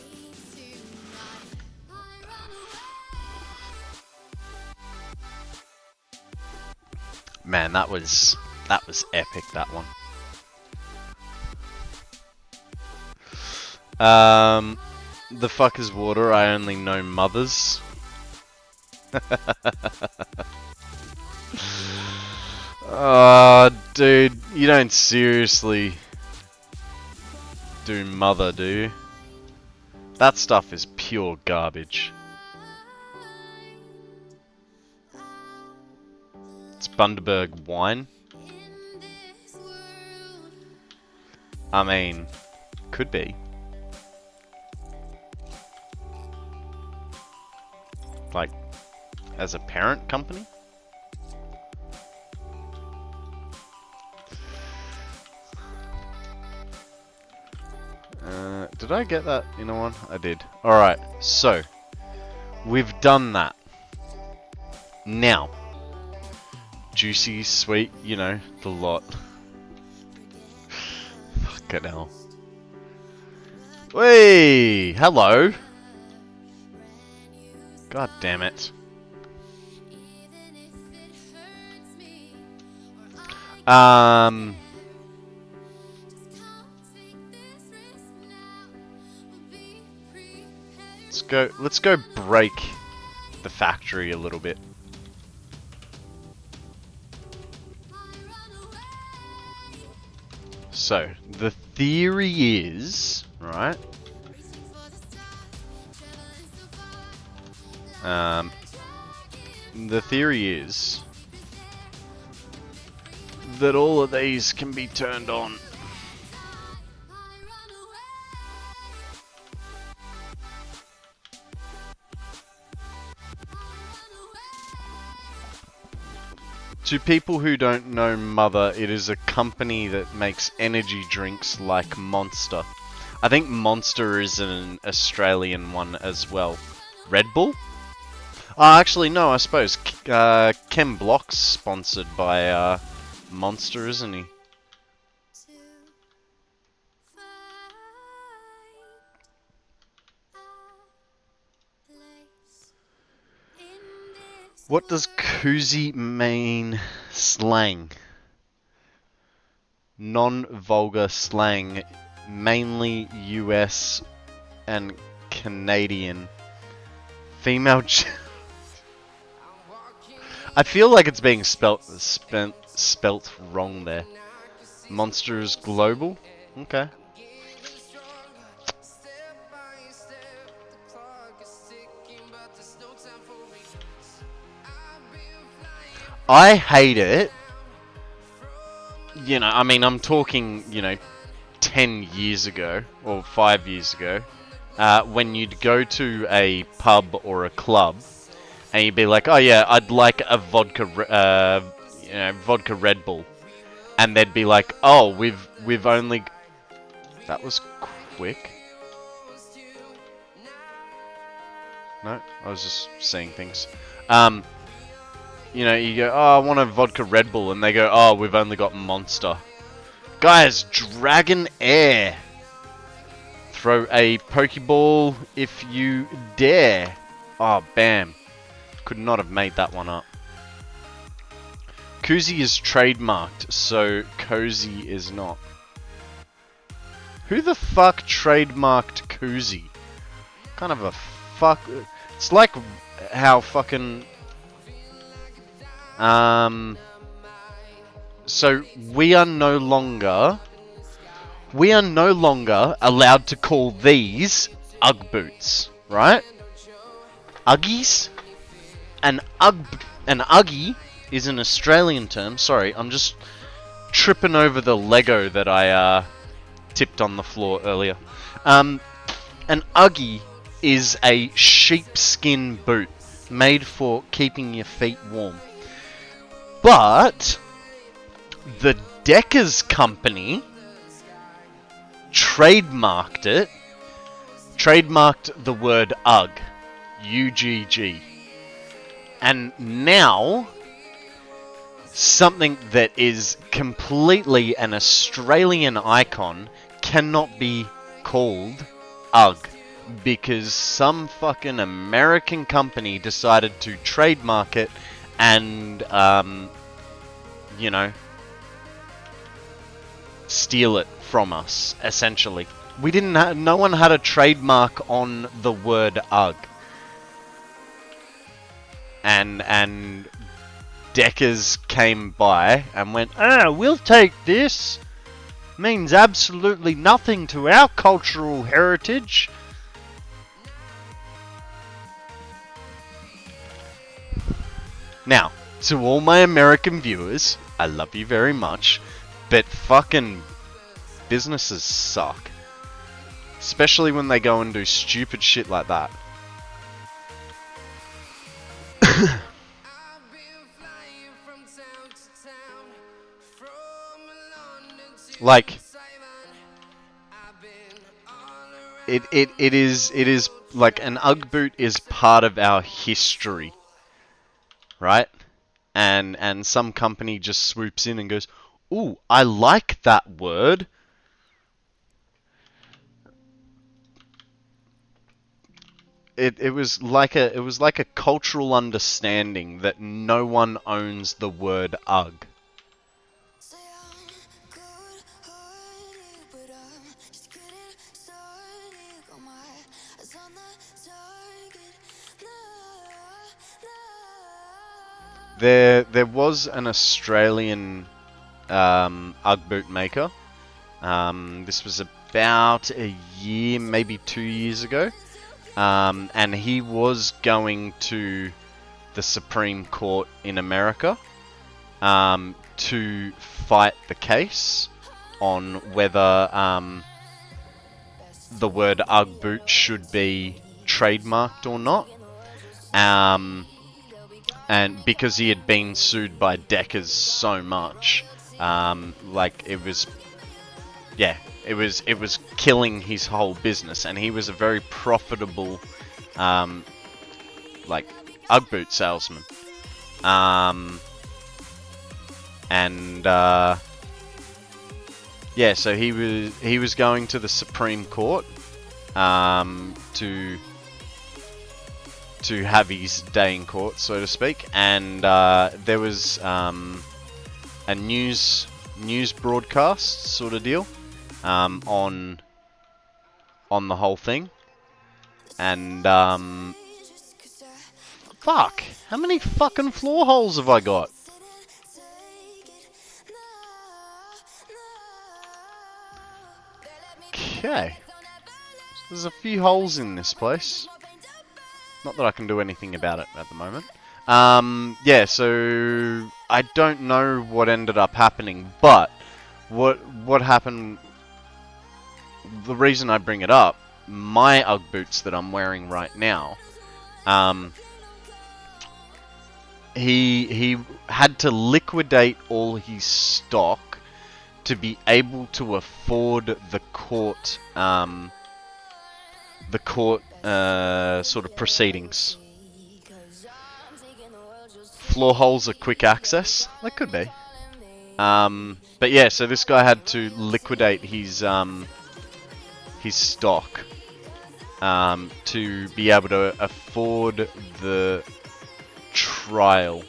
Man, that was epic, that one. The fuck is water? I only know mothers. Oh, dude, you don't seriously do mother, do you? That stuff is pure garbage. It's Bundaberg wine. I mean, could be. Like, as a parent company? Did I get that in one? I did. Alright, so, we've done that. Now, juicy, sweet, you know, the lot. Fucking hell. Hey, hello. God damn it. Let's go break the factory a little bit. So, the theory is, right? The theory is that all of these can be turned on. To people who don't know Mother, it is a company that makes energy drinks like Monster. I think Monster is an Australian one as well. Red Bull? Oh, actually, no, I suppose. Ken Block's sponsored by Monster, isn't he? What does koozie mean slang? Non-vulgar slang, mainly US and Canadian. Female I feel like it's being spelt wrong there. Monster is global? Okay. I hate it. You know, I mean, I'm talking, you know, 10 years ago, or 5 years ago, when you'd go to a pub or a club, and you'd be like, oh yeah, I'd like a vodka Red Bull. And they'd be like, oh, we've only... That was quick. No, I was just seeing things. You know, you go, oh, I want a vodka Red Bull, and they go, oh, we've only got Monster. Guys, Dragon Air. Throw a Pokeball if you dare. Oh, bam. Could not have made that one up. Koozie is trademarked, so Cozy is not. Who the fuck trademarked Koozie? Kind of a fuck... It's like how fucking... So we are no longer allowed to call these Ugg boots, right? Uggies? An Uggie is an Australian term. Sorry, I'm just tripping over the Lego that I tipped on the floor earlier. An Uggy is a sheepskin boot made for keeping your feet warm. But the Deckers company trademarked the word UGG, UGG. And now, something that is completely an Australian icon cannot be called UGG because some fucking American company decided to trademark it and, you know, steal it from us, essentially. We didn't no one had a trademark on the word UGG. And Deckers came by and went, we'll take this. Means absolutely nothing to our cultural heritage. Now, to all my American viewers, I love you very much, but fucking businesses suck. Especially when they go and do stupid shit like that. Like, it is like an UGG boot is part of our history, right? And some company just swoops in and goes, "Ooh, I like that word." It was like a cultural understanding that no one owns the word UGG. There was an Australian UGG boot maker. This was about a year, maybe 2 years ago. And he was going to the Supreme Court in America to fight the case on whether the word UGG boot should be trademarked or not. And because he had been sued by Deckers so much, like it was killing his whole business, and he was a very profitable, like UGG boot salesman. So he was going to the Supreme Court to have his day in court, so to speak, and there was a news broadcast sort of deal on the whole thing, and fuck, how many fucking floor holes have I got? Okay, there's a few holes in this place. Not that I can do anything about it at the moment. So I don't know what ended up happening, but what happened, the reason I bring it up, my UGG boots that I'm wearing right now, he had to liquidate all his stock to be able to afford the court sort of proceedings. Floor holes are quick access. They could be. But yeah, so this guy had to liquidate his stock to be able to afford the trial,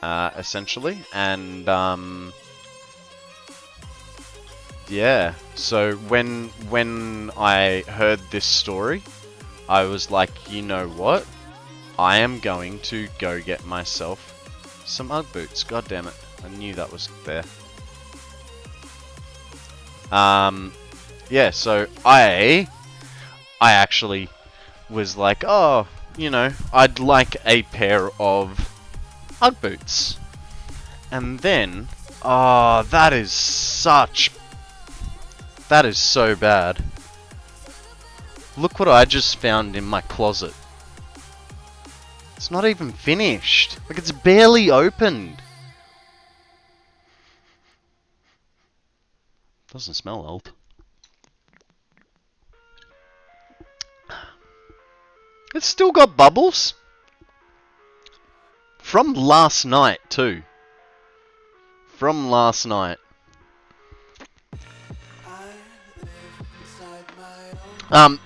essentially. And yeah, so when I heard this story, I was like, you know what? I am going to go get myself some UGG boots. God damn it. I knew that was there. Yeah, so I actually was like, oh, you know, I'd like a pair of UGG boots. And then Oh, that is such... That is so bad. Look what I just found in my closet. It's not even finished. Like, it's barely opened. Doesn't smell old. It's still got bubbles. From last night, too. From last night.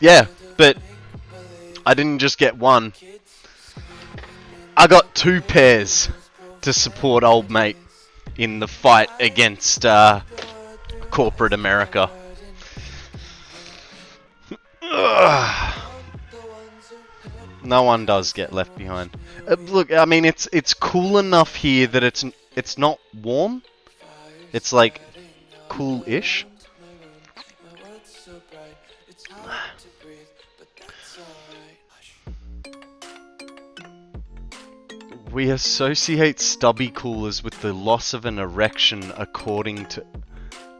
Yeah, but I didn't just get one. I got 2 pairs to support old mate in the fight against corporate America. No one does get left behind. Look, I mean, it's cool enough here that it's not warm. It's like cool-ish. We associate stubby coolers with the loss of an erection, according to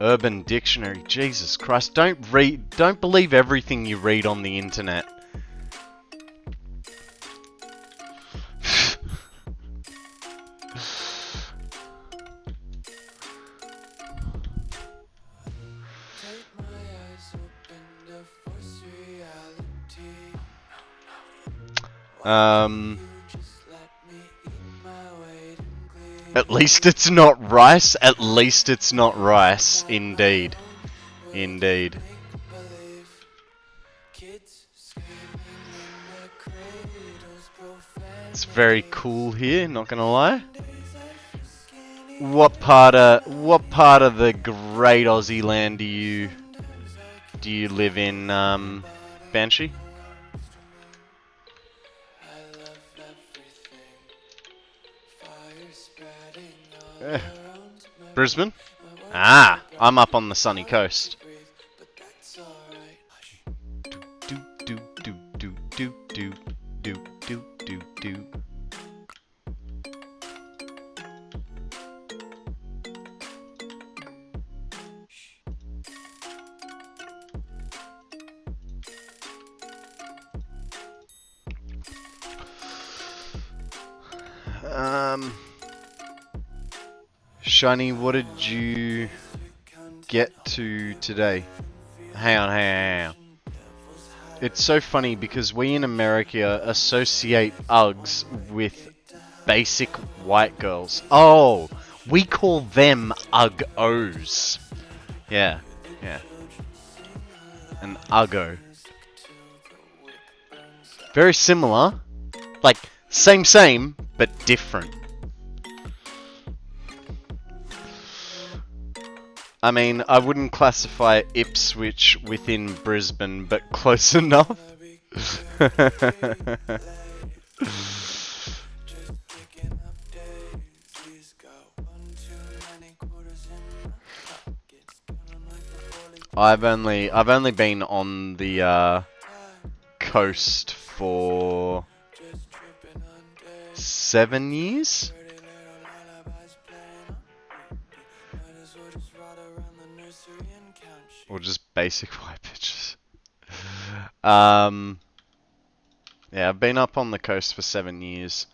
Urban Dictionary. Jesus Christ! Don't believe everything you read on the internet. At least it's not rice. At least it's not rice. Indeed. Indeed. It's very cool here, not gonna lie. What part of the great Aussie land do you live in, Banshee? Brisbane? Ah, I'm up on the sunny coast. Shiny, what did you get to today? Hang on. It's so funny because we in America associate Uggs with basic white girls. Oh, we call them Uggos. Yeah. An Uggo. Very similar. Like, same, but different. I mean, I wouldn't classify Ipswich within Brisbane, but close enough. I've only been on the coast for 7 years. Or just basic white bitches. Yeah, I've been up on the coast for 7 years.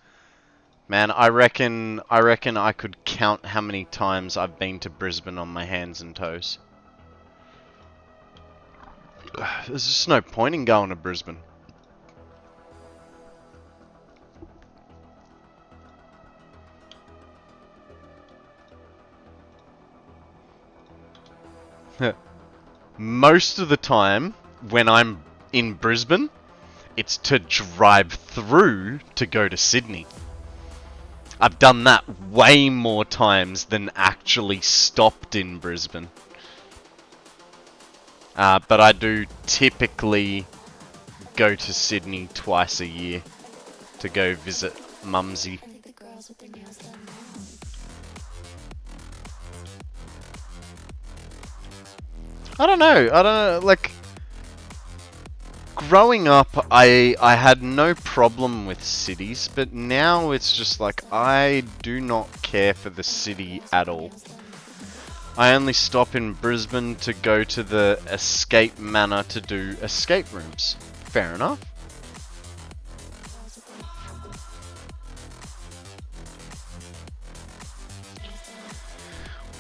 Man, I reckon I could count how many times I've been to Brisbane on my hands and toes. There's just no point in going to Brisbane. Most of the time, when I'm in Brisbane, it's to drive through to go to Sydney. I've done that way more times than actually stopped in Brisbane. But I do typically go to Sydney twice a year to go visit Mumsy. I don't know, like, growing up, I had no problem with cities, but now it's just like, I do not care for the city at all. I only stop in Brisbane to go to the escape manor to do escape rooms. Fair enough.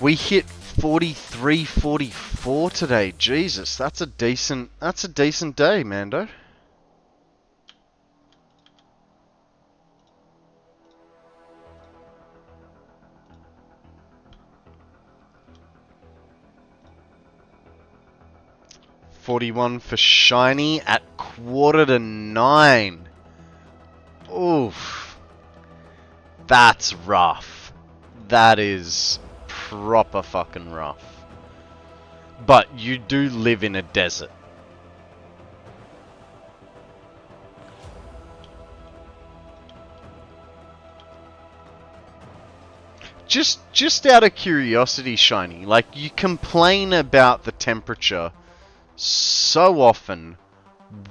We hit 43, 44 today. Jesus, that's a decent day, Mando. $41 for shiny at 8:45. Oof. That's rough. That is proper fucking rough. But you do live in a desert. Just out of curiosity, Shiny, like, you complain about the temperature so often.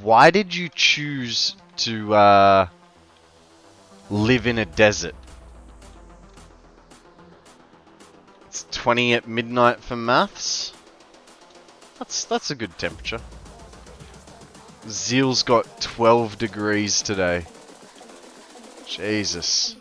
Why did you choose to live in a desert? It's 20 at midnight for maths. That's a good temperature. Zeal's got 12 degrees today. Jesus.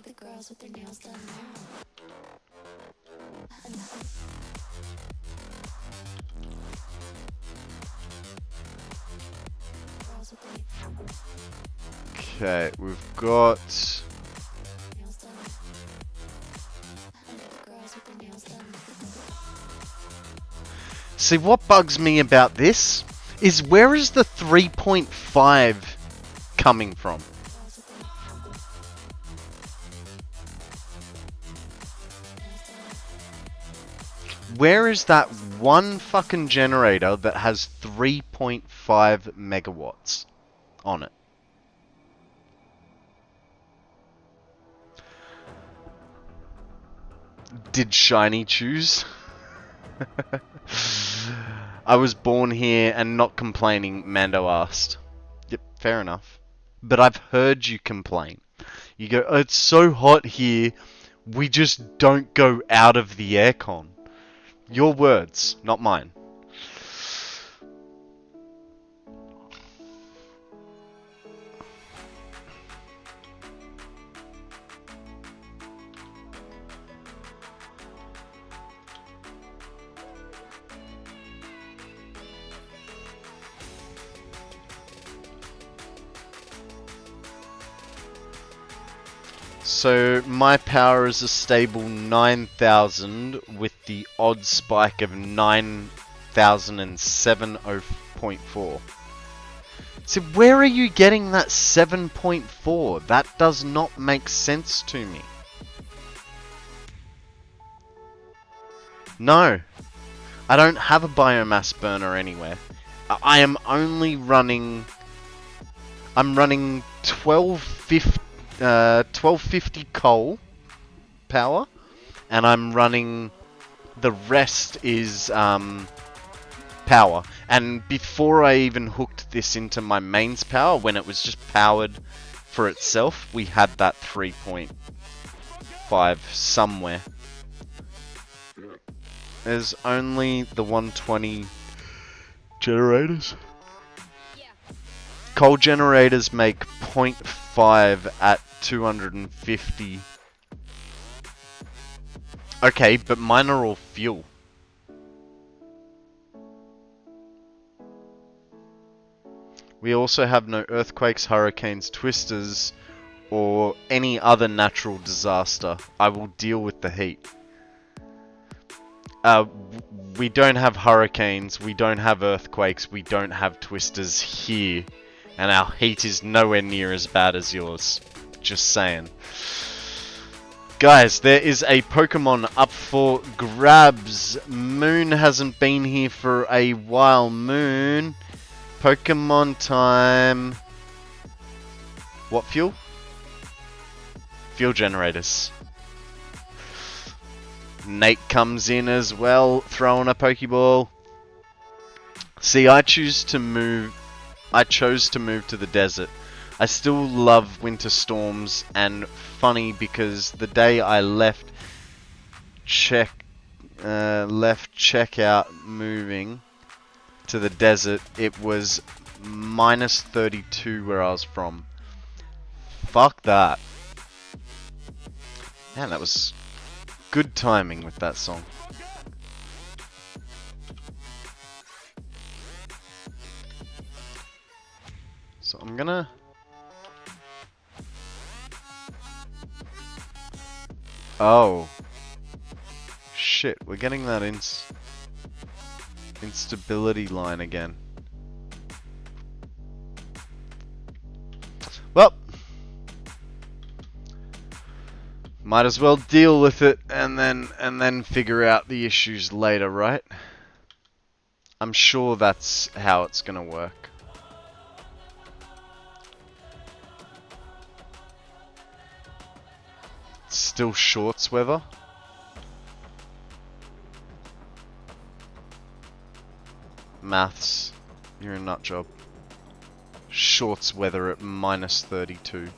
Okay, we've got... See, what bugs me about this is where is the 3.5 coming from? Where is that one fucking generator that has 3.5 megawatts on it? Did Shiny choose? I was born here and not complaining, Mando asked. Yep, fair enough. But I've heard you complain. You go, oh, it's so hot here, we just don't go out of the aircon. Your words, not mine. So my power is a stable 9,000 with the odd spike of 9,007.4. So where are you getting that 7.4? That does not make sense to me. No, I don't have a biomass burner anywhere. I am only running... I'm running 1250 coal power, and I'm running, the rest is power. And before I even hooked this into my mains power, when it was just powered for itself, we had that 3.5 somewhere. There's only the 120 generators. Coal generators make 0.5 at 250. Okay, but mine are all fuel. We also have no earthquakes, hurricanes, twisters, or any other natural disaster. I will deal with the heat. We don't have hurricanes, we don't have earthquakes, we don't have twisters here. And our heat is nowhere near as bad as yours. Just saying. Guys, there is a Pokemon up for grabs. Moon hasn't been here for a while. Moon. Pokemon time. What fuel? Fuel generators. Nate comes in as well, throwing a Pokeball. See, I chose to move to the desert. I still love winter storms, and funny because the day I left, left checkout moving to the desert, it was minus 32 where I was from. Fuck that. Man, that was good timing with that song. So I'm gonna... Oh. Shit, we're getting that instability line again. Well, might as well deal with it and then figure out the issues later, right? I'm sure that's how it's gonna work. Still shorts weather. Maths, you're a nut job. Shorts weather at minus 32.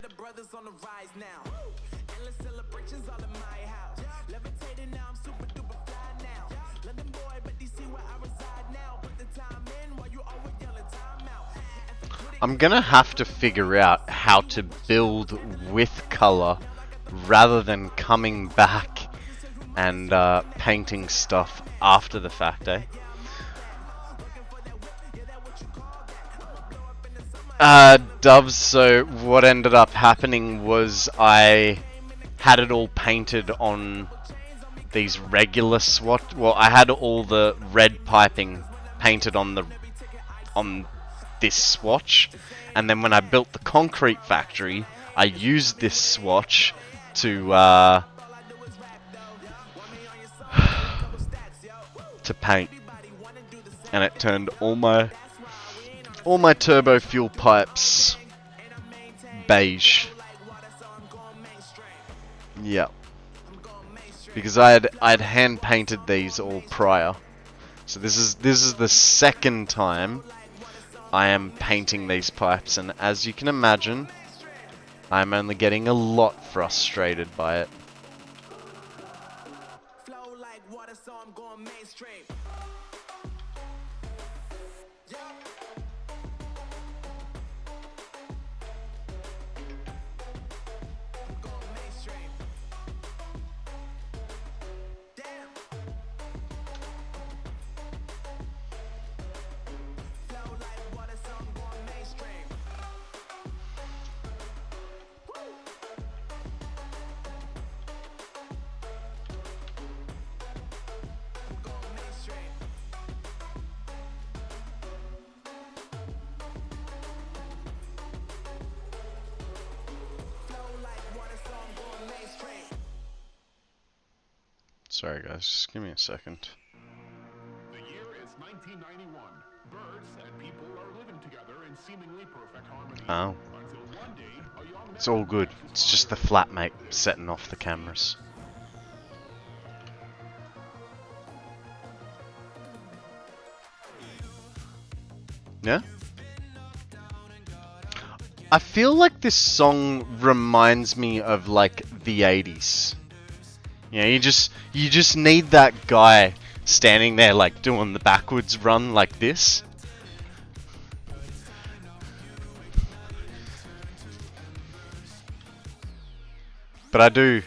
The brothers on the rise now. Endless celebrations all in my house. Levitating now, I'm super duper fly now. London boy, but DC where I reside now. Put the time in while you always yelling time out. I'm gonna have to figure out how to build with color rather than coming back and painting stuff after the fact, eh? Doves, so what ended up happening was I had it all painted on these regular swatch. Well, I had all the red piping painted on this swatch, and then when I built the concrete factory, I used this swatch to paint, and it turned all my turbo fuel pipes beige. Yeah, because I'd hand painted these all prior. So this is the second time I am painting these pipes, and as you can imagine, I'm only getting a lot frustrated by it. Flow like water, so I'm going mainstream. Sorry guys, just give me a second. The year is 1991. Birds and people are living together in seemingly perfect harmony. Oh. Until one day, a young It's all good. It's just the flatmate setting off the cameras. Yeah? I feel like this song reminds me of like the 80s. You know, you just need that guy standing there like doing the backwards run like this. But I do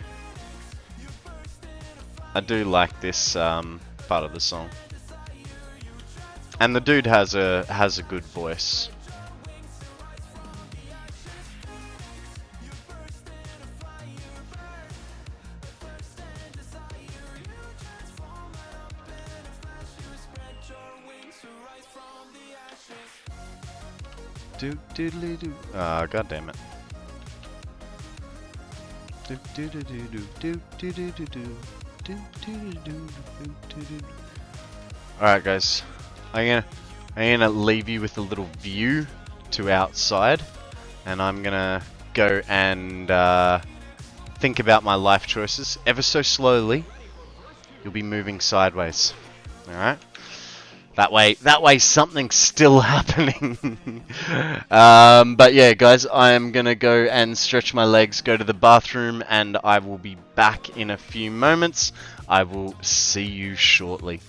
like this part of the song. And the dude has a good voice. Do doodly do. Ah, god damn it. Do do do do do do do do do do do do do do. Alright guys, I'm gonna leave you with a little view to outside, and I'm gonna go and think about my life choices ever so slowly. You'll be moving sideways. Alright? That way something's still happening. But yeah, guys, I am gonna go and stretch my legs, go to the bathroom, and I will be back in a few moments. I will see you shortly.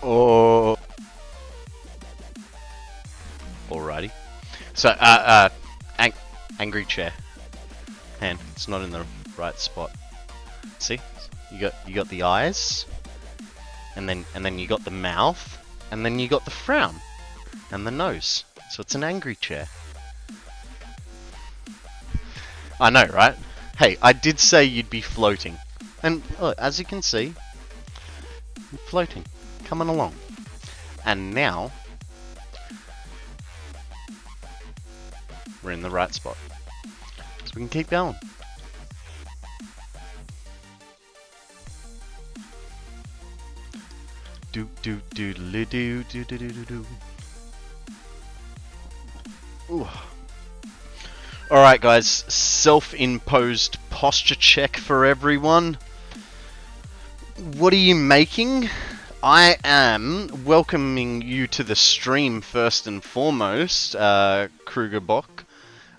Oh. Alrighty. So, angry chair. Hand. It's not in the right spot. See? You got the eyes, and then you got the mouth, and then you got the frown, and the nose. So it's an angry chair. I know, right? Hey, I did say you'd be floating, and as you can see, you're floating, coming along. And now we're in the right spot, so we can keep going. Do do do do do do do do do. Ooh. All right, guys. Self-imposed posture check for everyone. What are you making? I am welcoming you to the stream first and foremost, Krugerbach.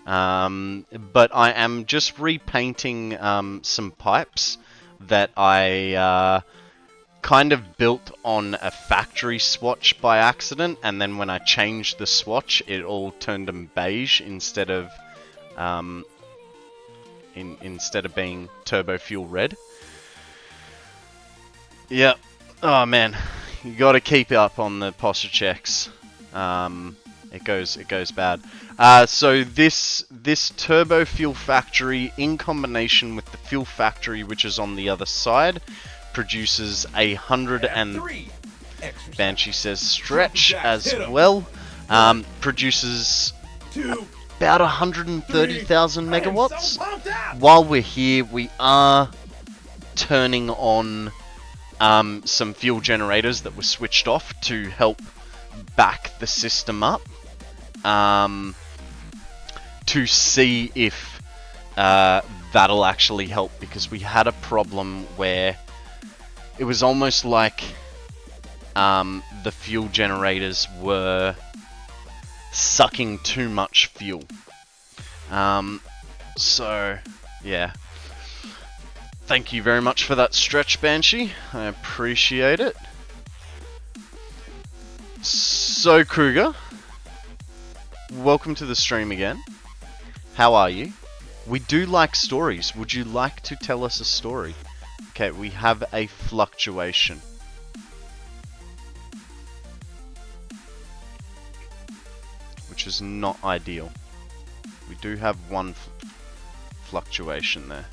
But I am just repainting some pipes that I kind of built on a factory swatch by accident, and then when I changed the swatch, it all turned them beige instead of instead of being turbo fuel red. Yep. Oh man, you got to keep up on the posture checks. It goes bad. So this turbo fuel factory, in combination with the fuel factory, which is on the other side, produces 100 and Banshee says stretch as well. Produces about 130,000 megawatts. While we're here, we are turning on some fuel generators that were switched off to help back the system up, to see if that'll actually help, because we had a problem where it was almost like the fuel generators were sucking too much fuel. So yeah, thank you very much for that stretch, Banshee. I appreciate it. So Kruger, welcome to the stream again. How are you? We do like stories. Would you like to tell us a story? Okay, we have a fluctuation. Which is not ideal. We do have one fluctuation there.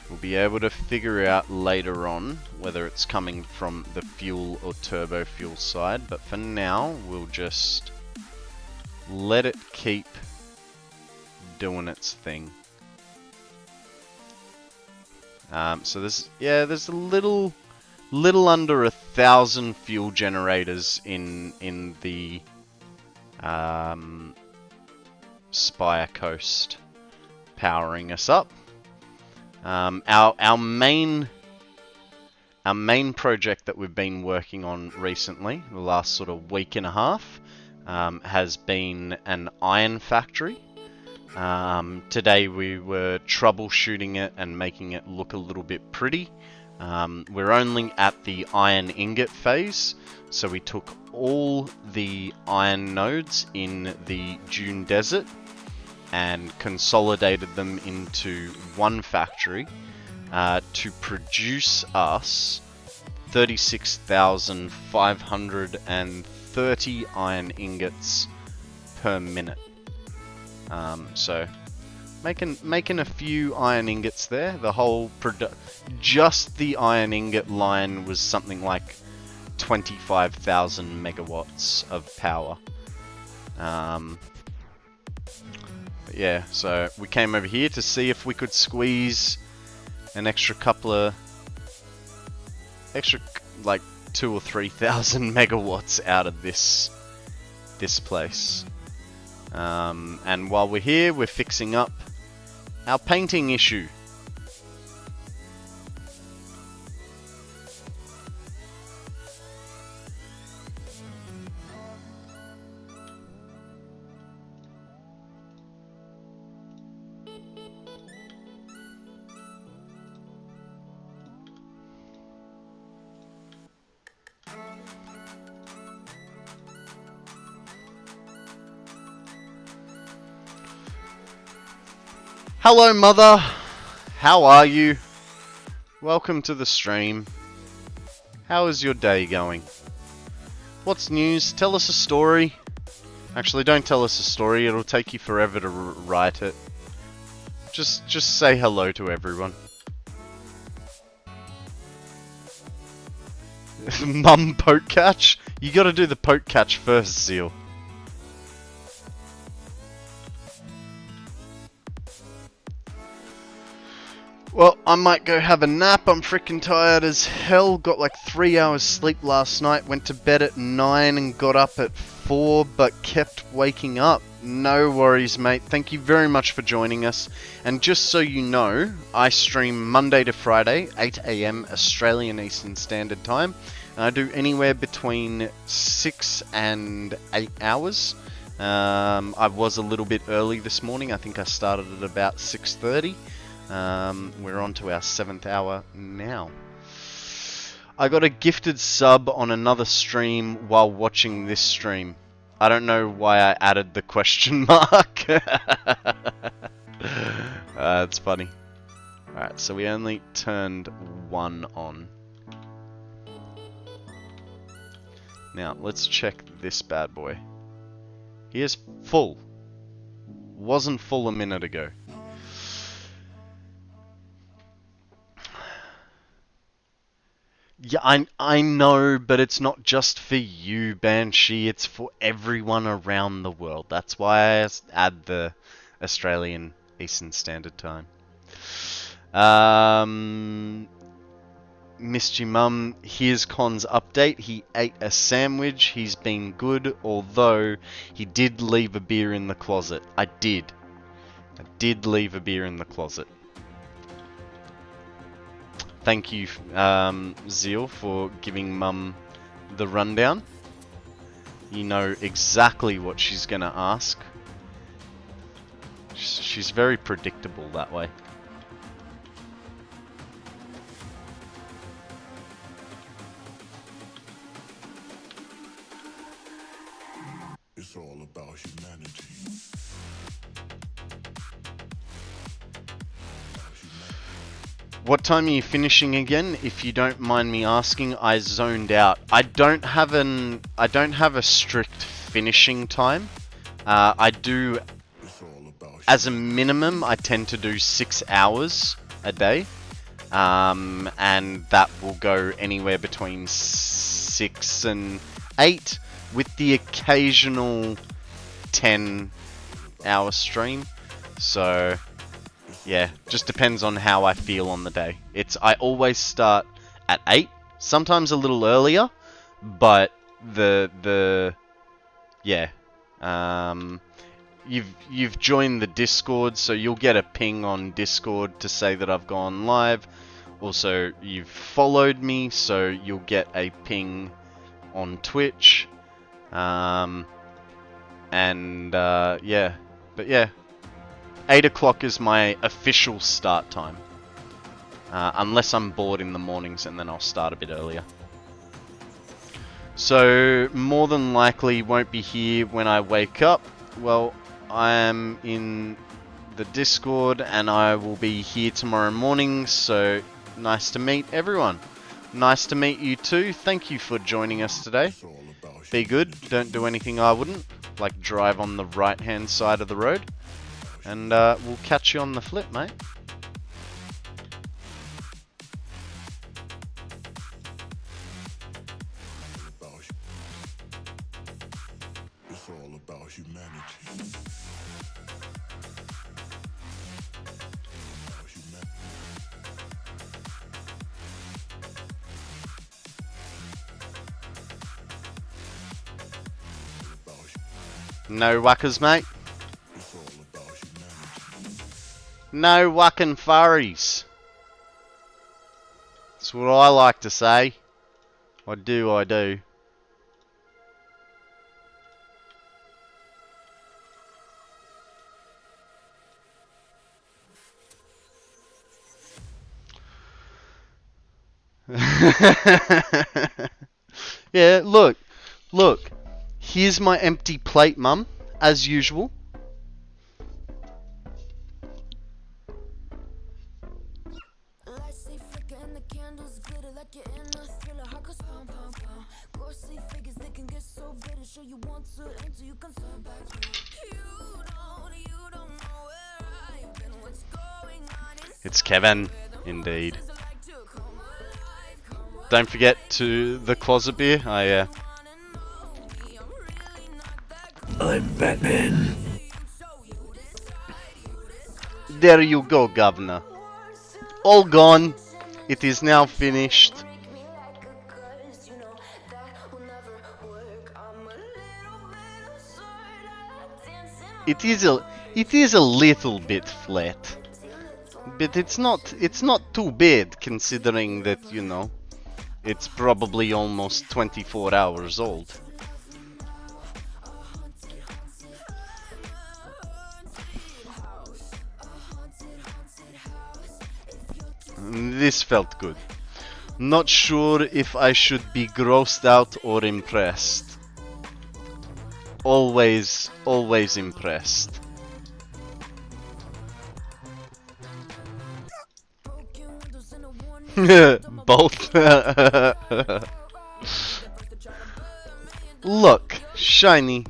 We'll be able to figure out later on whether it's coming from the fuel or turbo fuel side, but for now we'll just let it keep doing its thing. So there's a little under 1,000 fuel generators in the Spire Coast powering us up. Our main project that we've been working on recently, the last sort of week and a half, has been an iron factory. Today we were troubleshooting it and making it look a little bit pretty. We're only at the iron ingot phase, so we took all the iron nodes in the Dune Desert and consolidated them into one factory to produce us 36,530 iron ingots per minute. So making a few iron ingots there. The whole just the iron ingot line was something like 25,000 megawatts of power. But yeah, so we came over here to see if we could squeeze an extra like 2,000 or 3,000 megawatts out of this place. And while we're here, we're fixing up our painting issue. Hello, Mother. How are you? Welcome to the stream. How is your day going? What's news? Tell us a story. Actually, don't tell us a story. It'll take you forever to write it. Just say hello to everyone. Mum poke catch? You gotta do the poke catch first, Seal. Well, I might go have a nap. I'm freaking tired as hell. Got like 3 hours sleep last night. Went to bed at 9 and got up at 4, but kept waking up. No worries, mate. Thank you very much for joining us. And just so you know, I stream Monday to Friday, 8 AM Australian Eastern Standard Time. And I do anywhere between 6 and 8 hours. I was a little bit early this morning. I think I started at about 6:30. We're on to our 7th hour now. I got a gifted sub on another stream while watching this stream. I don't know why I added the question mark. That's funny. Alright, so we only turned one on. Now, let's check this bad boy. He is full. Wasn't full a minute ago. Yeah, I know, but it's not just for you, Banshee. It's for everyone around the world. That's why I add the Australian Eastern Standard Time. Missed you, Mum. Here's Con's update. He ate a sandwich. He's been good, although he did leave a beer in the closet. I did leave a beer in the closet. Thank you, Zeal, for giving Mum the rundown. You know exactly what she's going to ask. She's very predictable that way. It's all about humanity. What time are you finishing again? If you don't mind me asking, I zoned out. I don't have a strict finishing time. I do, as a minimum, I tend to do 6 hours a day, and that will go anywhere between 6 and 8, with the occasional 10-hour stream. So yeah, just depends on how I feel on the day. I always start at 8, sometimes a little earlier, but you've joined the Discord, so you'll get a ping on Discord to say that I've gone live. Also, you've followed me, so you'll get a ping on Twitch. Yeah, but yeah. 8 o'clock is my official start time. Unless I'm bored in the mornings, and then I'll start a bit earlier. So, more than likely won't be here when I wake up. Well, I am in the Discord, and I will be here tomorrow morning, so nice to meet everyone. Nice to meet you too. Thank you for joining us today. Be good. Don't do anything I wouldn't, like drive on the right-hand side of the road. And we'll catch you on the flip, mate. It's all about humanity. No whackers, mate. No whacking furries. That's what I like to say. I do. Yeah, look. Here's my empty plate, Mum, as usual. It's Kevin, indeed. Don't forget to the closet beer. Oh yeah. I'm Batman. There you go, Governor. All gone. It is now finished. It is a little bit flat, but it's not too bad considering that, you know, it's probably almost 24 hours old. This felt good. Not sure if I should be grossed out or impressed. Always impressed. Both. Look, Shiny,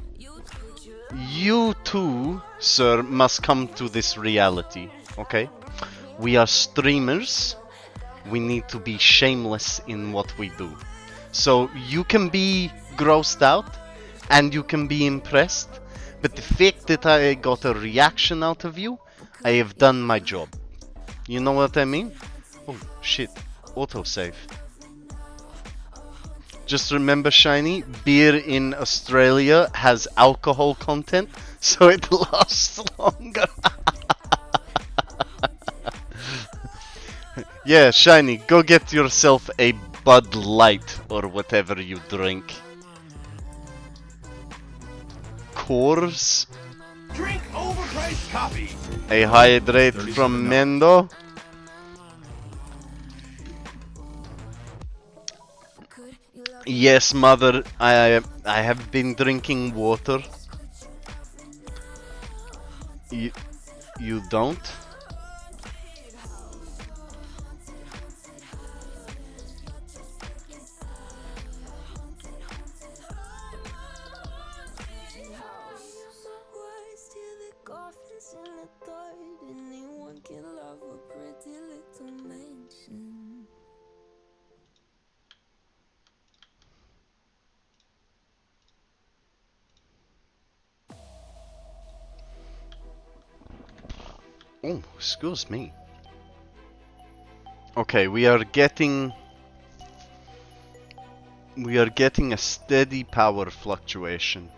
you too, sir, must come to this reality, okay? We are streamers. We need to be shameless in what we do. So you can be grossed out and you can be impressed, but the fact that I got a reaction out of you, I have done my job. You know what I mean? Oh shit, autosave. Just remember, Shiny, beer in Australia has alcohol content, so it lasts longer. Yeah, Shiny, go get yourself a Bud Light or whatever you drink. Coors? Drink overpriced coffee. A hydrate from Mendo? Yes, mother, I have been drinking water. You don't? Oh, excuse me. Okay, we are getting a steady power fluctuation.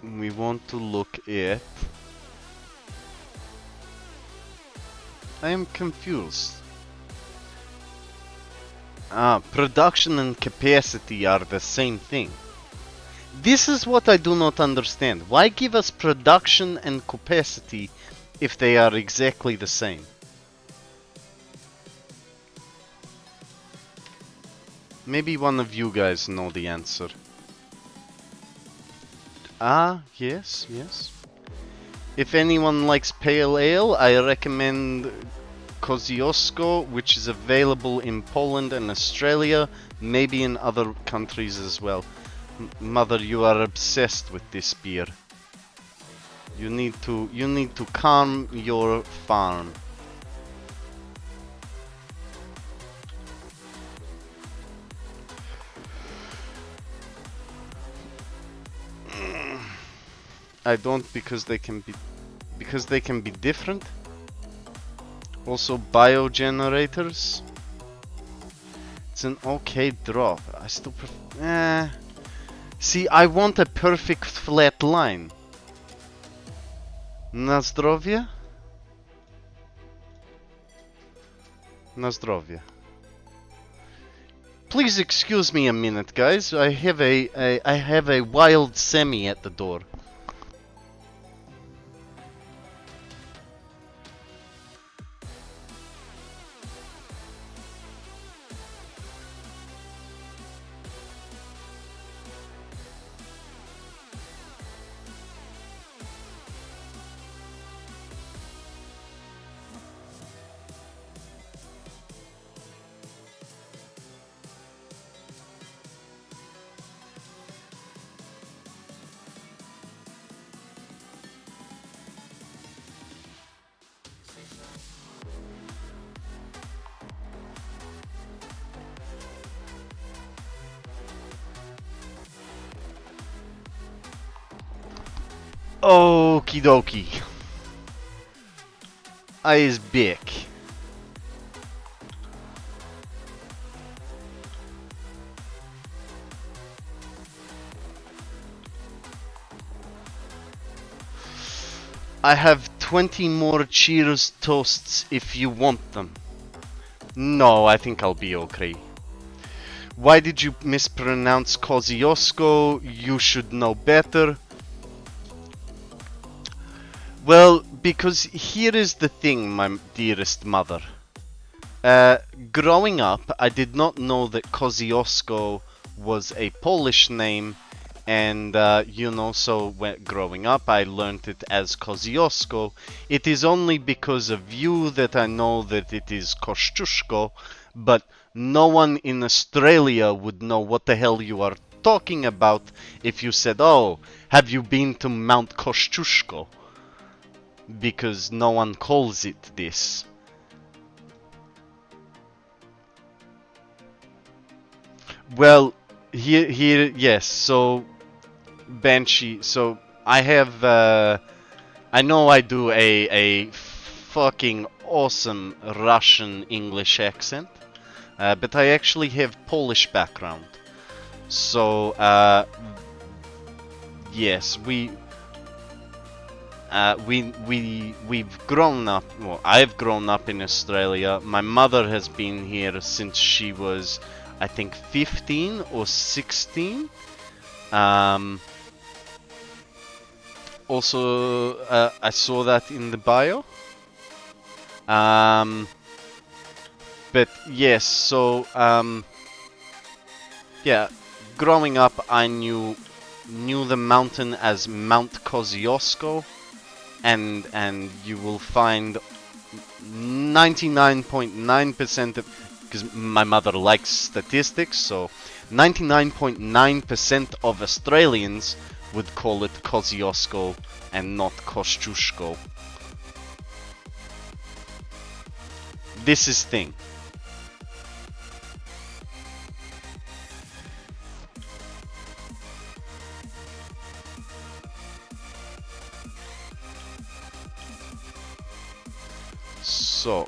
We want to look at... I am confused. Production and capacity are the same thing. This is what I do not understand. Why give us production and capacity if they are exactly the same? Maybe one of you guys know the answer. Yes. If anyone likes pale ale, I recommend Kosciuszko, which is available in Poland and Australia, maybe in other countries as well. Mother, you are obsessed with this beer. You need to calm your farm. I don't because they can be different. Also biogenerators. It's an okay drop. I still prefer. See, I want a perfect flat line. Na zdrowie? Na zdrowie. Please excuse me a minute, guys. I have a wild semi at the door. Okie dokie. I is big. I have 20 more cheers toasts if you want them. No, I think I'll be okay. Why did you mispronounce Kosciuszko? You should know better. Well, because here is the thing, my dearest mother. Growing up, I did not know that Kosciuszko was a Polish name, and you know, so when growing up I learned it as Kosciuszko. It is only because of you that I know that it is Kościuszko, but no one in Australia would know what the hell you are talking about if you said, oh, have you been to Mount Kościuszko? Because no one calls it this. Well, here, yes, so Banshee, so I have, I know I do a fucking awesome Russian English accent, but I actually have Polish background. So, yes, we've grown up, well, I've grown up in Australia. My mother has been here since she was, I think, 15 or 16. Also, I saw that in the bio. But yes, so yeah, growing up, I knew the mountain as Mount Kosciuszko, and you will find 99.9% of, because my mother likes statistics, so 99.9% of Australians would call it Kosciuszko and not Kościuszko. This is thing. So,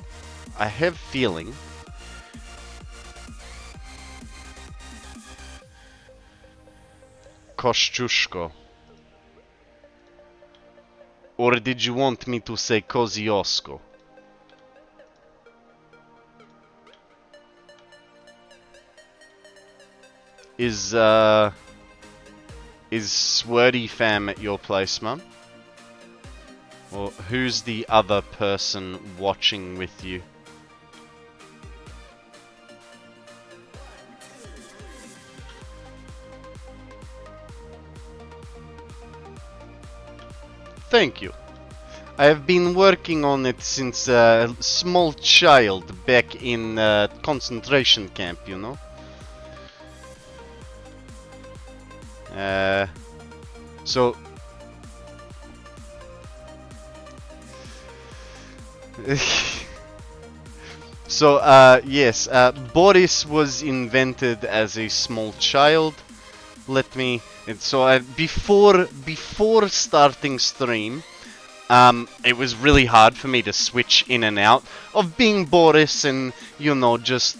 I have feeling Kościuszko. Or did you want me to say Kosciuszko? Is Sweaty Fam at your place, Mum? Or who's the other person watching with you? Thank you. I have been working on it since a small child back in concentration camp, you know? So... So, yes, Boris was invented as a small child. Let me... So, before starting stream, it was really hard for me to switch in and out of being Boris and, you know, just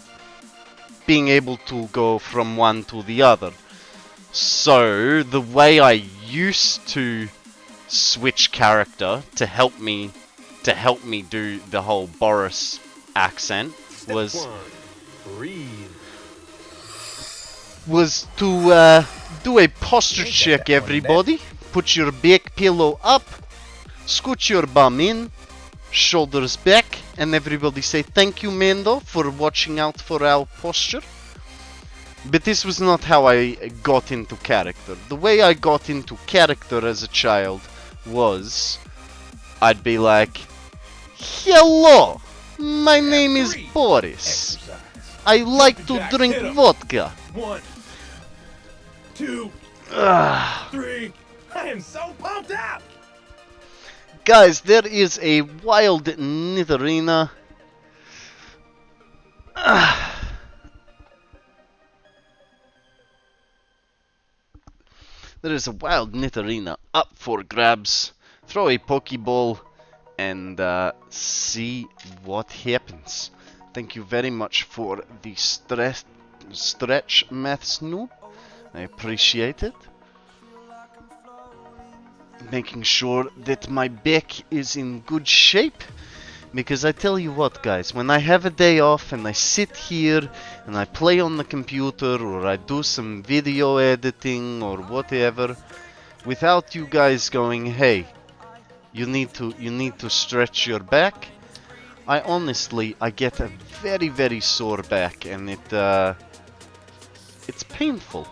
being able to go from one to the other. So, the way I used to switch character to help me do the whole Boris accent was to do a posture check, everybody. Put your back pillow up, scoot your bum in, shoulders back, and everybody say thank you, Mendo, for watching out for our posture. But this was not how I got into character. The way I got into character as a child was I'd be like, hello, my name is Boris. I like to drink vodka. 1, 2, 3. I am so pumped up! Guys, there is a wild Nirvana. There is a wild Nirvana up for grabs. Throw a Pokeball and see what happens. Thank you very much for the stretch, Maths Noob. I appreciate it. Making sure that my back is in good shape. Because I tell you what, guys, when I have a day off and I sit here and I play on the computer or I do some video editing or whatever, without you guys going, hey, You need to stretch your back. I get a very, very sore back, and it's painful.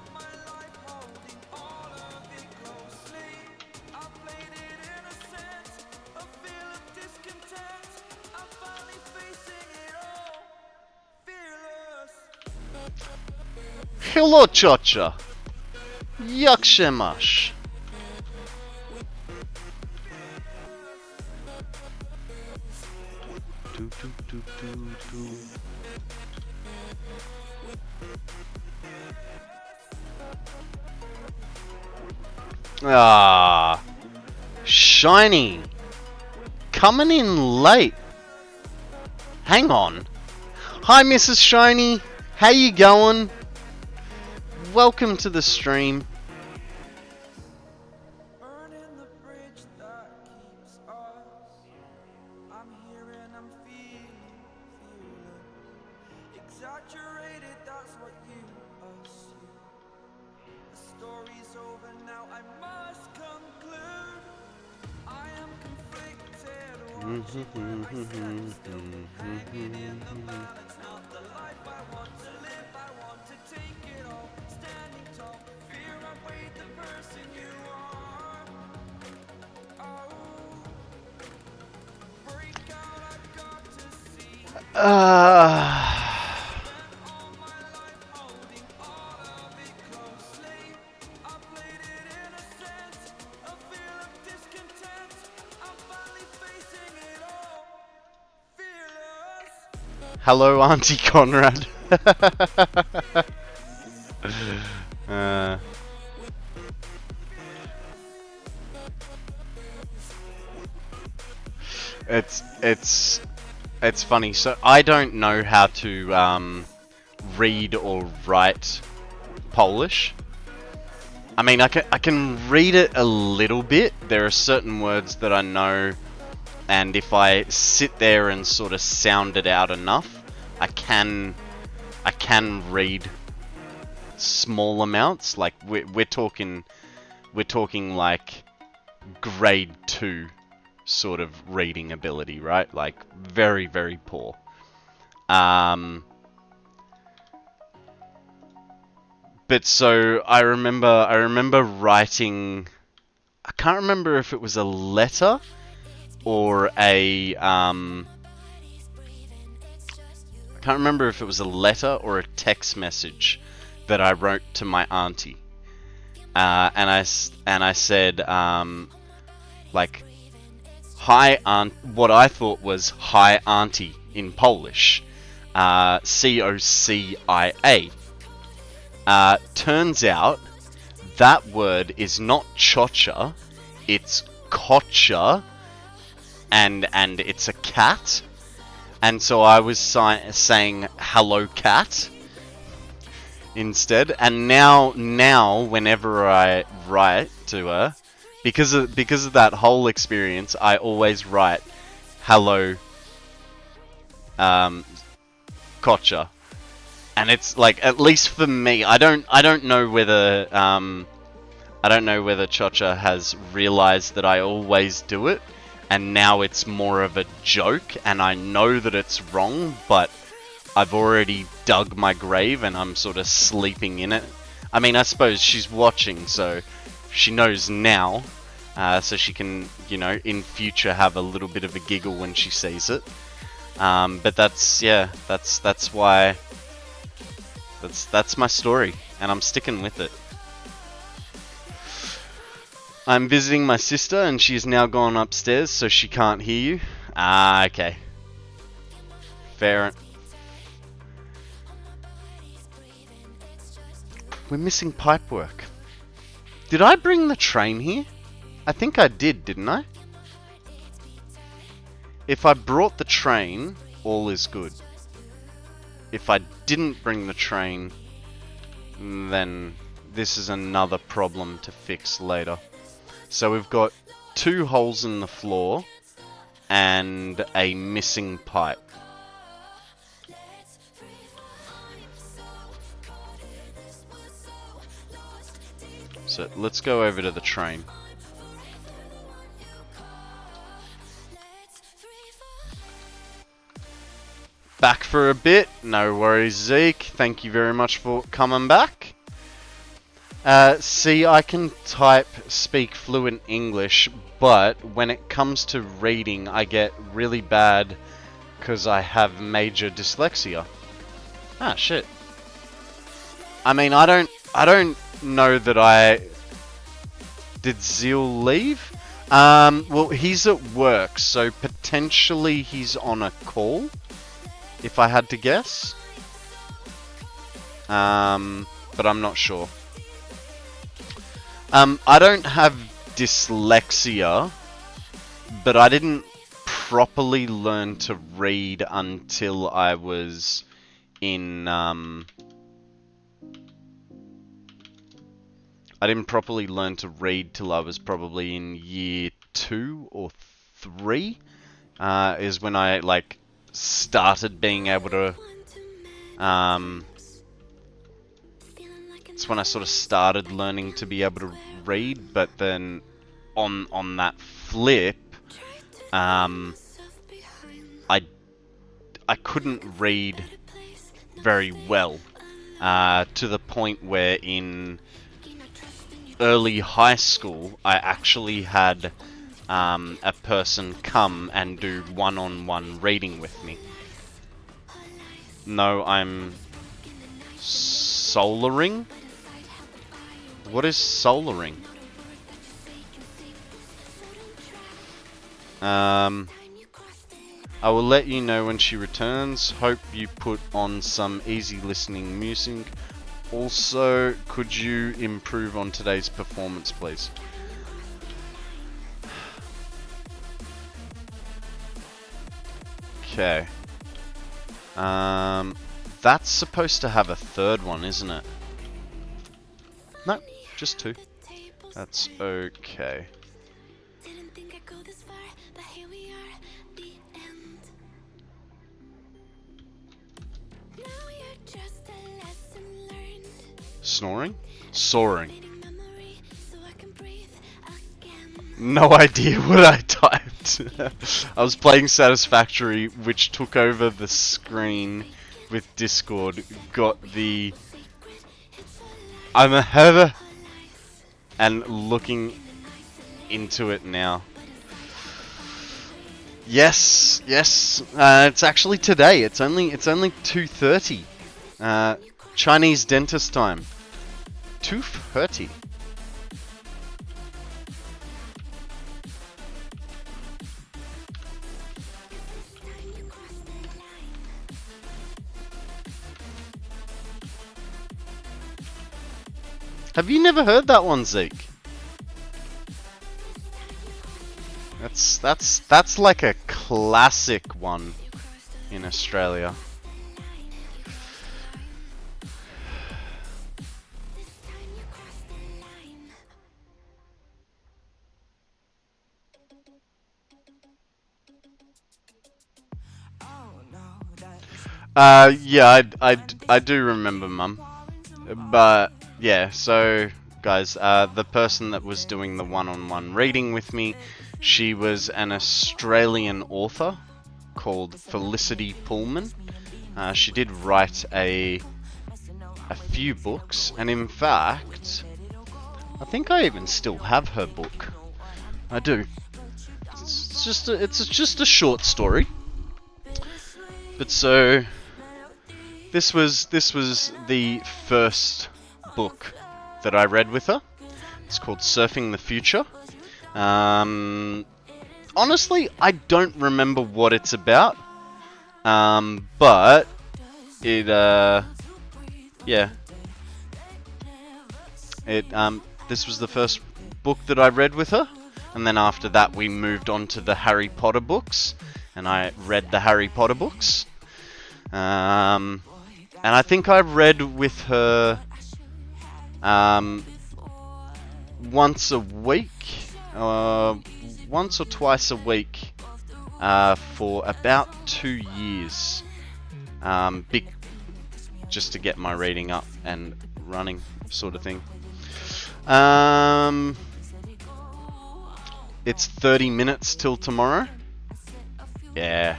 Hello, Chocha. Yakshemash. Ah, Shiny. Coming in late. Hang on. Hi, Mrs. Shiny. How you going? Welcome to the stream. Burning the bridge that keeps us. I'm here and I'm feeling exaggerated, that's what you assume. The story's over now, I must conclude. I am conflicted, watching where my steps still hanging in the balance. Not the life I want to live, I want to take it all. Standing tall, fear I weighed the person you are. Oh, break out, I've got to see. All my life holding all of it closely. I played it in a sense, a feel of discontent. I'm finally facing it all, fearless. Hello, Auntie Conrad. It's funny. So I don't know how to read or write Polish. I mean, I can read it a little bit. There are certain words that I know, and if I sit there and sort of sound it out enough, I can read small amounts. Like we're talking like grade 2 sort of reading ability, right? Like very, very poor. But so I remember writing. I can't remember if it was a letter or a I can't remember if it was a letter or a text message that I wrote to my auntie, and I said like, hi aunt, what I thought was hi auntie in Polish, COCIA. Turns out that word is not chocha, it's kocha, and it's a cat. And so I was saying hello cat instead. And now whenever I write to her, because of that whole experience, I always write hello kocha. And it's like, at least for me, I don't know whether Chocha has realized that I always do it, and now it's more of a joke, and I know that it's wrong, but I've already dug my grave and I'm sort of sleeping in it. I mean, I suppose she's watching, so she knows now, so she can, you know, in future have a little bit of a giggle when she sees it. But that's why. That's my story, and I'm sticking with it. I'm visiting my sister, and she's now gone upstairs, so she can't hear you. Ah, okay. Fair. We're missing pipework. Did I bring the train here? I think I did, didn't I? If I brought the train, all is good. If I didn't bring the train, then this is another problem to fix later. So we've got 2 holes in the floor and a missing pipe. So let's go over to the train. back for a bit. No worries, Zeke. Thank you very much for coming back. See, I can speak fluent English, but when it comes to reading, I get really bad because I have major dyslexia. Ah, shit. I mean, I don't know that I... Did Zeal leave? Well, he's at work, so potentially he's on a call, if I had to guess. But I'm not sure. I don't have dyslexia, but I didn't properly learn to read until I was in, I didn't properly learn to read till I was probably in year 2 or 3, is when I, like, started being able to, it's when I sort of started learning to be able to read, but then on that flip, I couldn't read very well, to the point where in early high school, I actually had a person come and do one-on-one reading with me. No, I'm solaring? What is solaring? I will let you know when she returns. Hope you put on some easy listening music. Also, could you improve on today's performance, please? Okay. That's supposed to have a third one, isn't it? No, just 2. That's okay. Snoring? Soaring. No idea what I typed. I was playing Satisfactory, which took over the screen with Discord. Got the... I'm ahead and looking into it now. Yes, yes. It's actually today. It's only 2:30. Chinese dentist time. 2:30. Have you never heard that one, Zeke? That's like a classic one in Australia. Yeah, I do remember, Mum. But, yeah, so, guys, the person that was doing the one-on-one reading with me, she was an Australian author called Felicity Pullman. She did write a few books, and in fact, I think I even still have her book. I do. It's just a short story. But so... This was the first book that I read with her. It's called Surfing the Future. Honestly, I don't remember what it's about. But it yeah. This was the first book that I read with her, and then after that we moved on to the Harry Potter books, and I read the Harry Potter books. And I think I read with her once a week, once or twice a week, for about 2 years, just to get my reading up and running, sort of thing. It's 30 minutes till tomorrow. Yeah.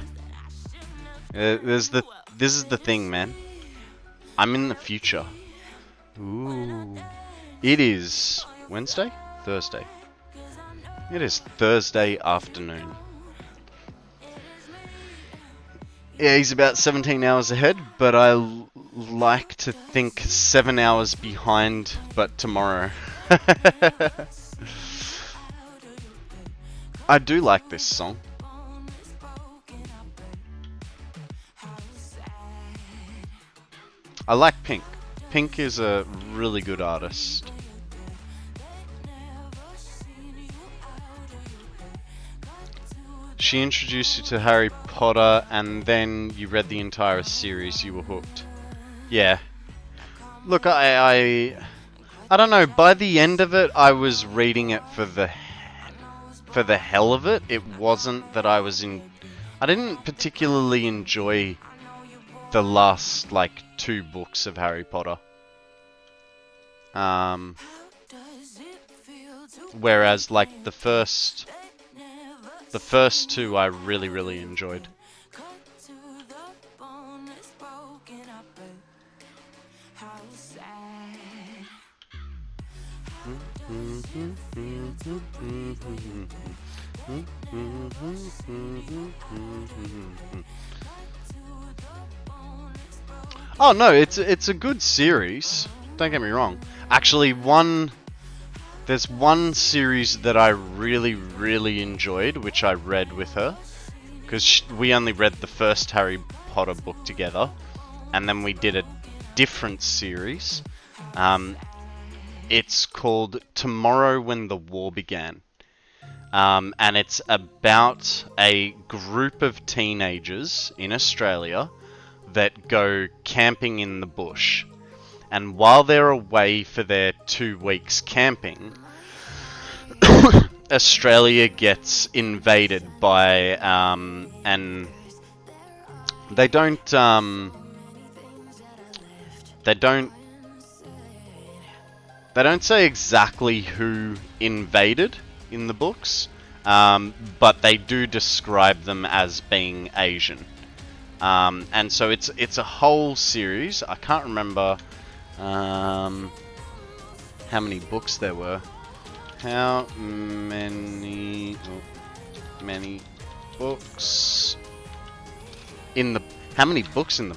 There's the this is the thing, man. I'm in the future. Ooh. It is Wednesday? Thursday. It is Thursday afternoon. Yeah, he's about 17 hours ahead, but I like to think 7 hours behind, but tomorrow. I do like this song. I like Pink. Pink is a really good artist. She introduced you to Harry Potter, and then you read the entire series. You were hooked. Yeah. Look, I don't know. By the end of it, I was reading it for the hell of it. It wasn't that I was in. I didn't particularly enjoy the last like 2 books of Harry Potter. Whereas like the first 2 I really enjoyed. Oh no, it's a good series. Don't get me wrong. Actually, there's one series that I really enjoyed, which I read with her, because we only read the first Harry Potter book together, and then we did a different series. It's called Tomorrow When the War Began, and it's about a group of teenagers in Australia that go camping in the bush. And while they're away for their 2 weeks camping, Australia gets invaded by, and they don't say exactly who invaded in the books, but they do describe them as being Asian. And so it's a whole series. I can't remember how many books there were. How many books in the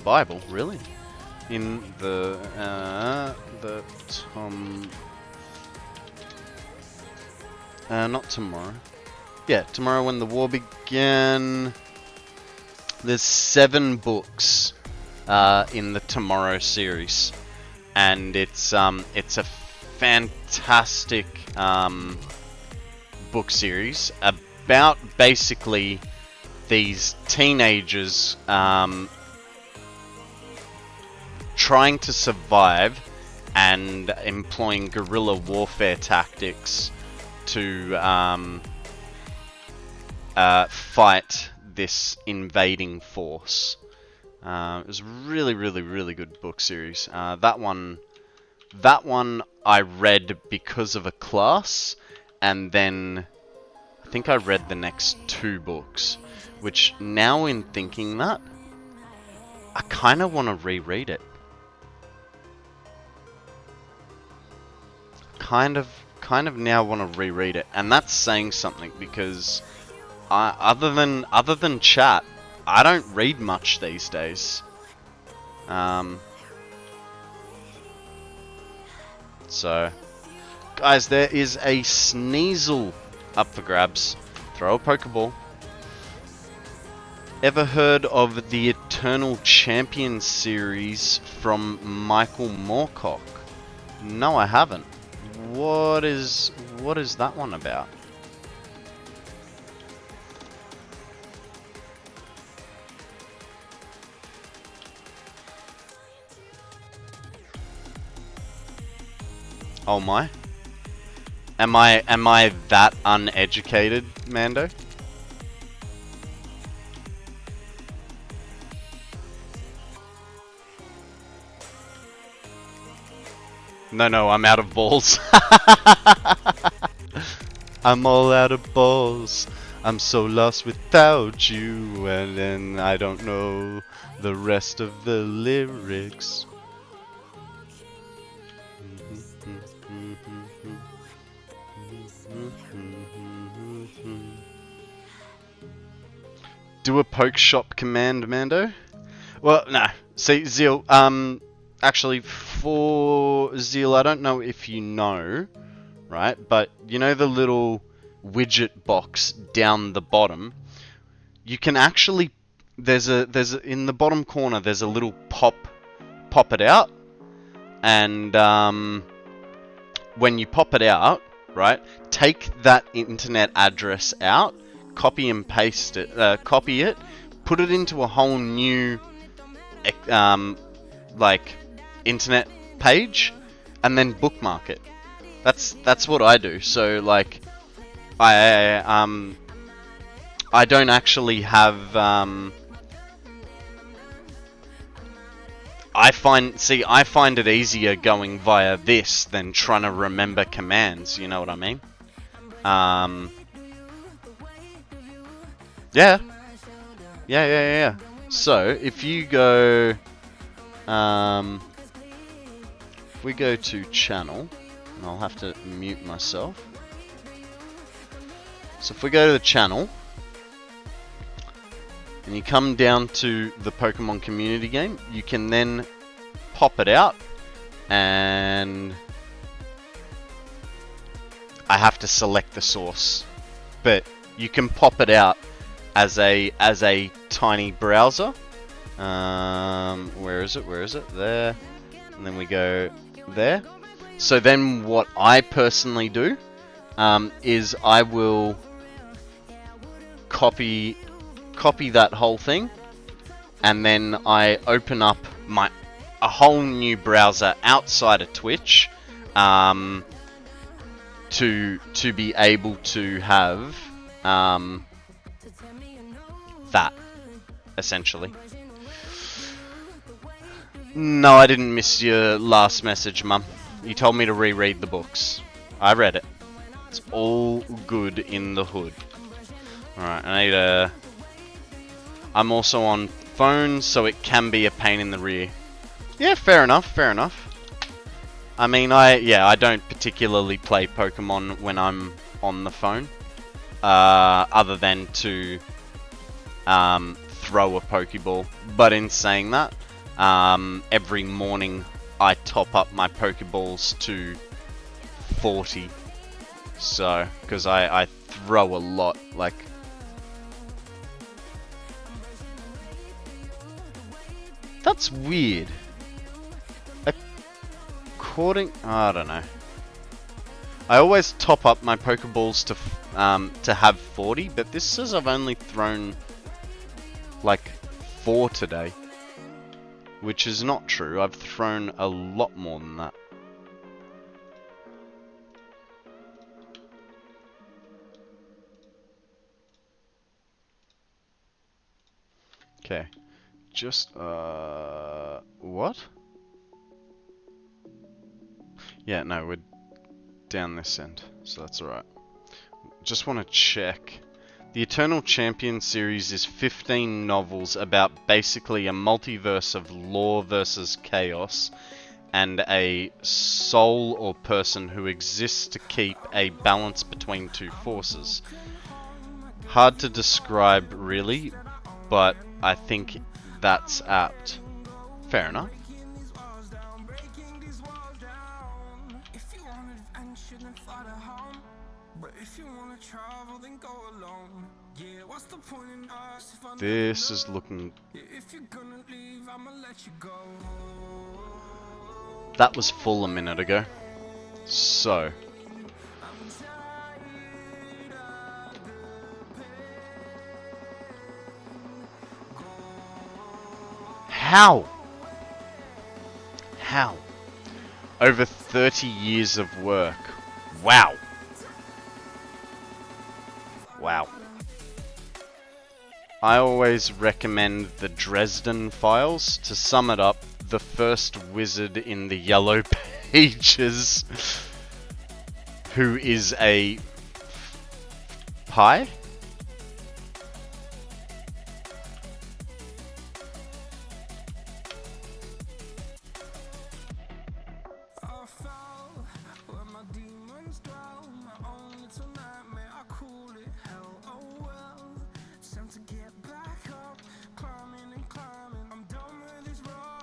Bible, really? In the not tomorrow. Yeah, Tomorrow When the War Began. There's 7 books in the Tomorrow series, and it's a fantastic book series about basically these teenagers trying to survive and employing guerrilla warfare tactics to fight this invading force. It was really good book series. That one I read because of a class, and then I think I read the next 2 books, which now in thinking that, I kind of want to reread it. Kind of now want to reread it, and that's saying something, because other than Chat, I don't read much these days. So, guys, there is a Sneasel up for grabs. Throw a Pokeball. Ever heard of the Eternal Champion series from Michael Moorcock? No, I haven't. What is that one about? Oh my. Am I that uneducated, Mando? No, I'm out of balls. I'm all out of balls. I'm so lost without you, and then I don't know the rest of the lyrics. Do a poke shop command, Mando? Well, no. See, Zeal, actually, for Zeal, I don't know if you know, right? But you know the little widget box down the bottom? You can actually, in the bottom corner, there's a little pop it out. And, when you pop it out, right, take that internet address out, copy and paste it, copy it, put it into a whole new, like, internet page, and then bookmark it. That's what I do. So, like, I don't actually have, I find it easier going via this than trying to remember commands, you know what I mean? Yeah. So, if you go, if we go to channel, and I'll have to mute myself. So if we go to the channel, and you come down to the Pokemon community game, you can then pop it out, and I have to select the source, but you can pop it out as a tiny browser. Where is it? There, and then we go there. So then what I personally do is I will copy that whole thing, and then I open up a whole new browser outside of Twitch to be able to have that, essentially. No, I didn't miss your last message, Mum. You told me to reread the books. I read it. It's all good in the hood. Alright, I need a... I'm also on phone, so it can be a pain in the rear. Yeah, fair enough. I mean, I don't particularly play Pokemon when I'm on the phone. Other than to throw a Pokeball. But in saying that, every morning I top up my Pokeballs to 40. So, because I throw a lot, like... That's weird. I don't know. I always top up my Pokeballs to have 40, but this says I've only thrown like 4 today, which is not true. I've thrown a lot more than that. Okay. Just, what? Yeah, no, we're down this end, so that's alright. Just want to check. The Eternal Champion series is 15 novels about basically a multiverse of law versus chaos, and a soul or person who exists to keep a balance between two forces. Hard to describe, really, but I think that's apt. Fair enough. This is looking... That was full a minute ago. So... How? Over 30 years of work. Wow. I always recommend the Dresden Files. To sum it up, the first wizard in the Yellow Pages, who is a pie?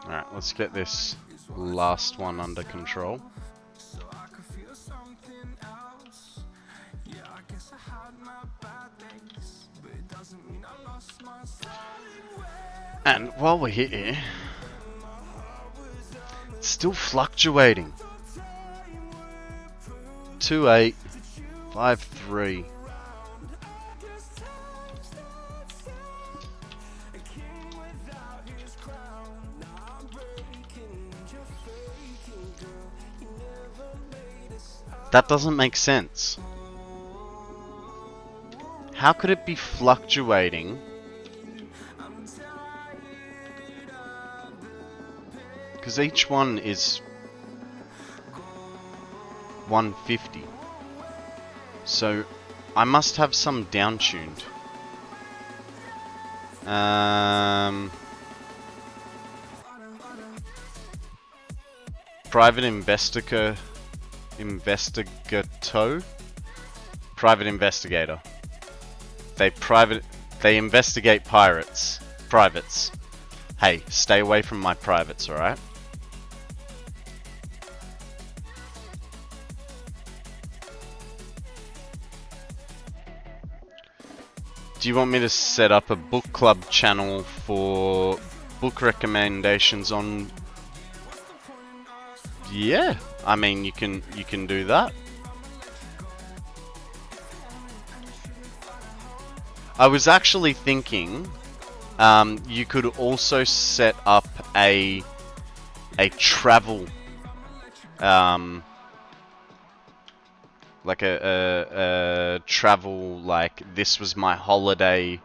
Alright, let's get this last one under control. And while we're here, it's still fluctuating. 2-8, 5-3. That doesn't make sense. How could it be fluctuating? Because each one is 150. So I must have some down-tuned. Private investigator. Private investigator. They investigate privates. Hey, stay away from my privates, alright? Do you want me to set up a book club channel for book recommendations on... Yeah, I mean you can do that. I was actually thinking you could also set up a travel like a travel, like this was my holiday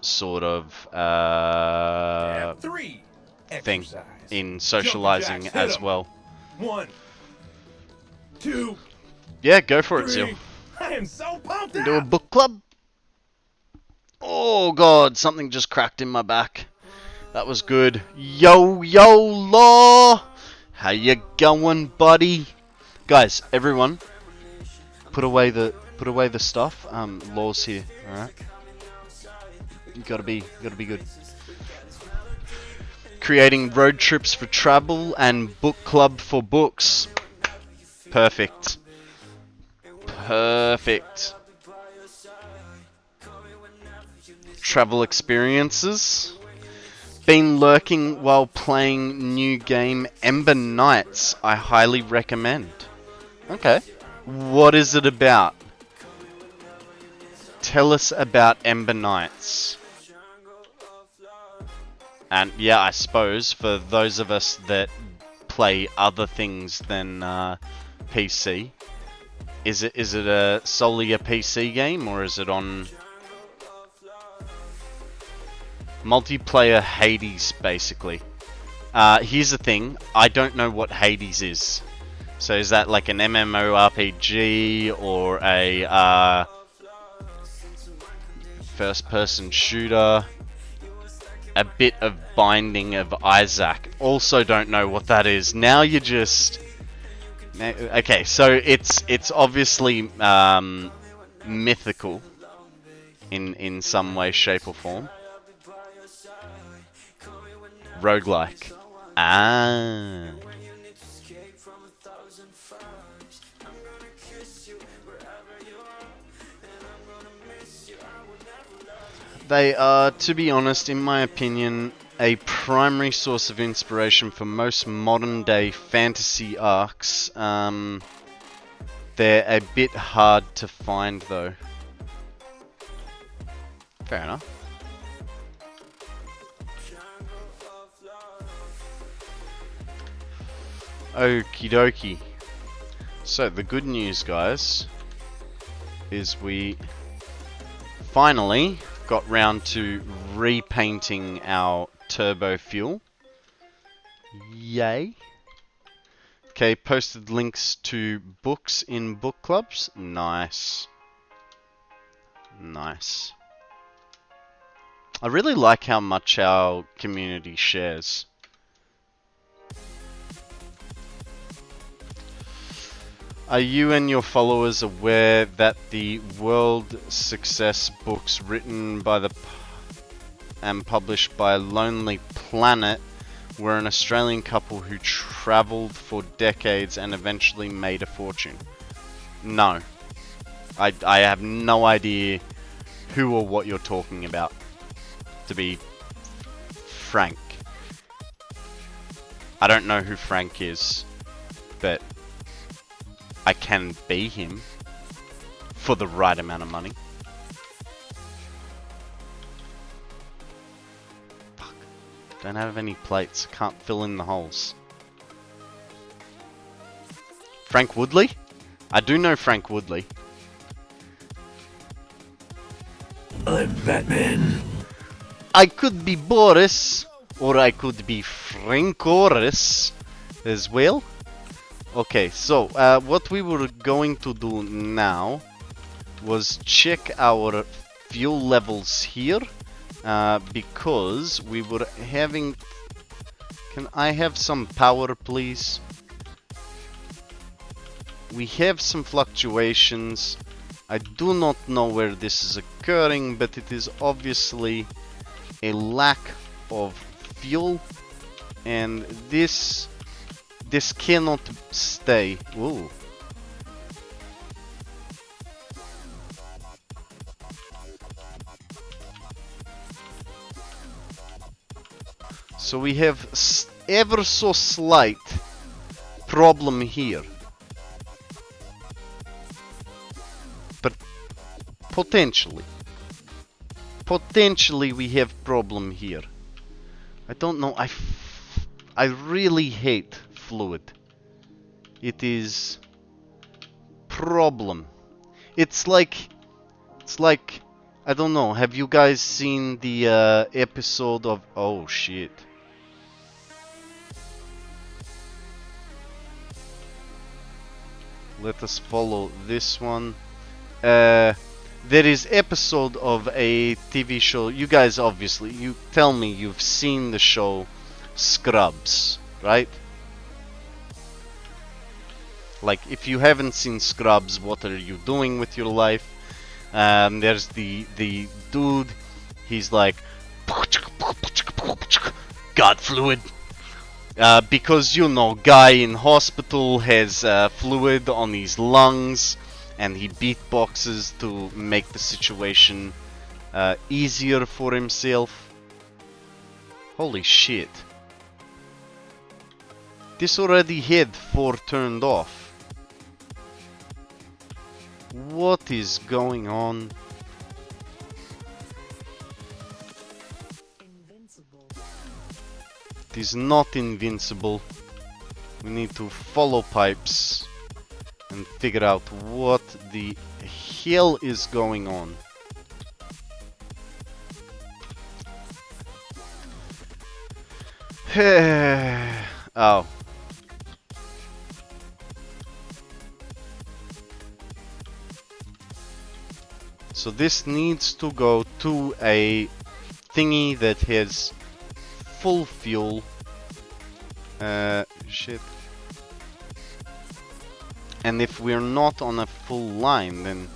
sort of Three. thing Exercise. in socializing Jumping jacks, hit as 'em. well. 1, 2, Yeah, go for it, 3. Zil. I am so pumped Do a up. book club? Oh god, something just cracked in my back. That was good. Yo, Law! How you going, buddy? Guys, everyone, put away the stuff. Law's here, alright? You gotta be good. Creating road trips for travel and book club for books. Perfect. Travel experiences. Been lurking while playing new game Ember Knights. I highly recommend. Okay. What is it about? Tell us about Ember Knights. And yeah, I suppose for those of us that play other things than PC, is it solely a PC game, or is it on multiplayer Hades basically? Here's the thing, I don't know what Hades is. So is that like an MMORPG or a first-person shooter? A bit of Binding of Isaac. Also don't know what that is. Now you just... Okay, so it's obviously mythical in some way, shape or form. Roguelike. Ah. They are, to be honest, in my opinion, a primary source of inspiration for most modern day fantasy arcs. They're a bit hard to find though. Fair enough. Okie dokie. So the good news, guys, is we finally got round to repainting our turbo fuel. Yay. Okay, posted links to books in book clubs. Nice. Nice. I really like how much our community shares. Are you and your followers aware that the world success books written by and published by Lonely Planet were an Australian couple who travelled for decades and eventually made a fortune. No. I have no idea who or what you're talking about, to be frank. I don't know who Frank is, but I can be him for the right amount of money. Fuck. Don't have any plates. Can't fill in the holes. Frank Woodley? I do know Frank Woodley. I'm Batman. I could be Boris, or I could be Frankoris as well. Okay, so what we were going to do now was check our fuel levels here, because we were having... Can I have some power, please? We have some fluctuations. I do not know where this is occurring, but it is obviously a lack of fuel, and this cannot stay. Ooh. So we have ever so slight problem here. But potentially we have problem here. I don't know. I really hate fluid. It is problem. It's like I don't know. Have you guys seen the episode of... Oh shit. Let us follow this one. There is episode of a TV show. You guys obviously, you tell me you've seen the show Scrubs, right? Like, if you haven't seen Scrubs, what are you doing with your life? There's the dude. He's like, got fluid. Because, you know, guy in hospital has fluid on his lungs, and he beatboxes to make the situation easier for himself. Holy shit. This already had 4 turned off. What is going on? It is not invincible. We need to follow pipes and figure out what the hell is going on. Oh. So this needs to go to a thingy that has full fuel. Shit. And if we're not on a full line, then...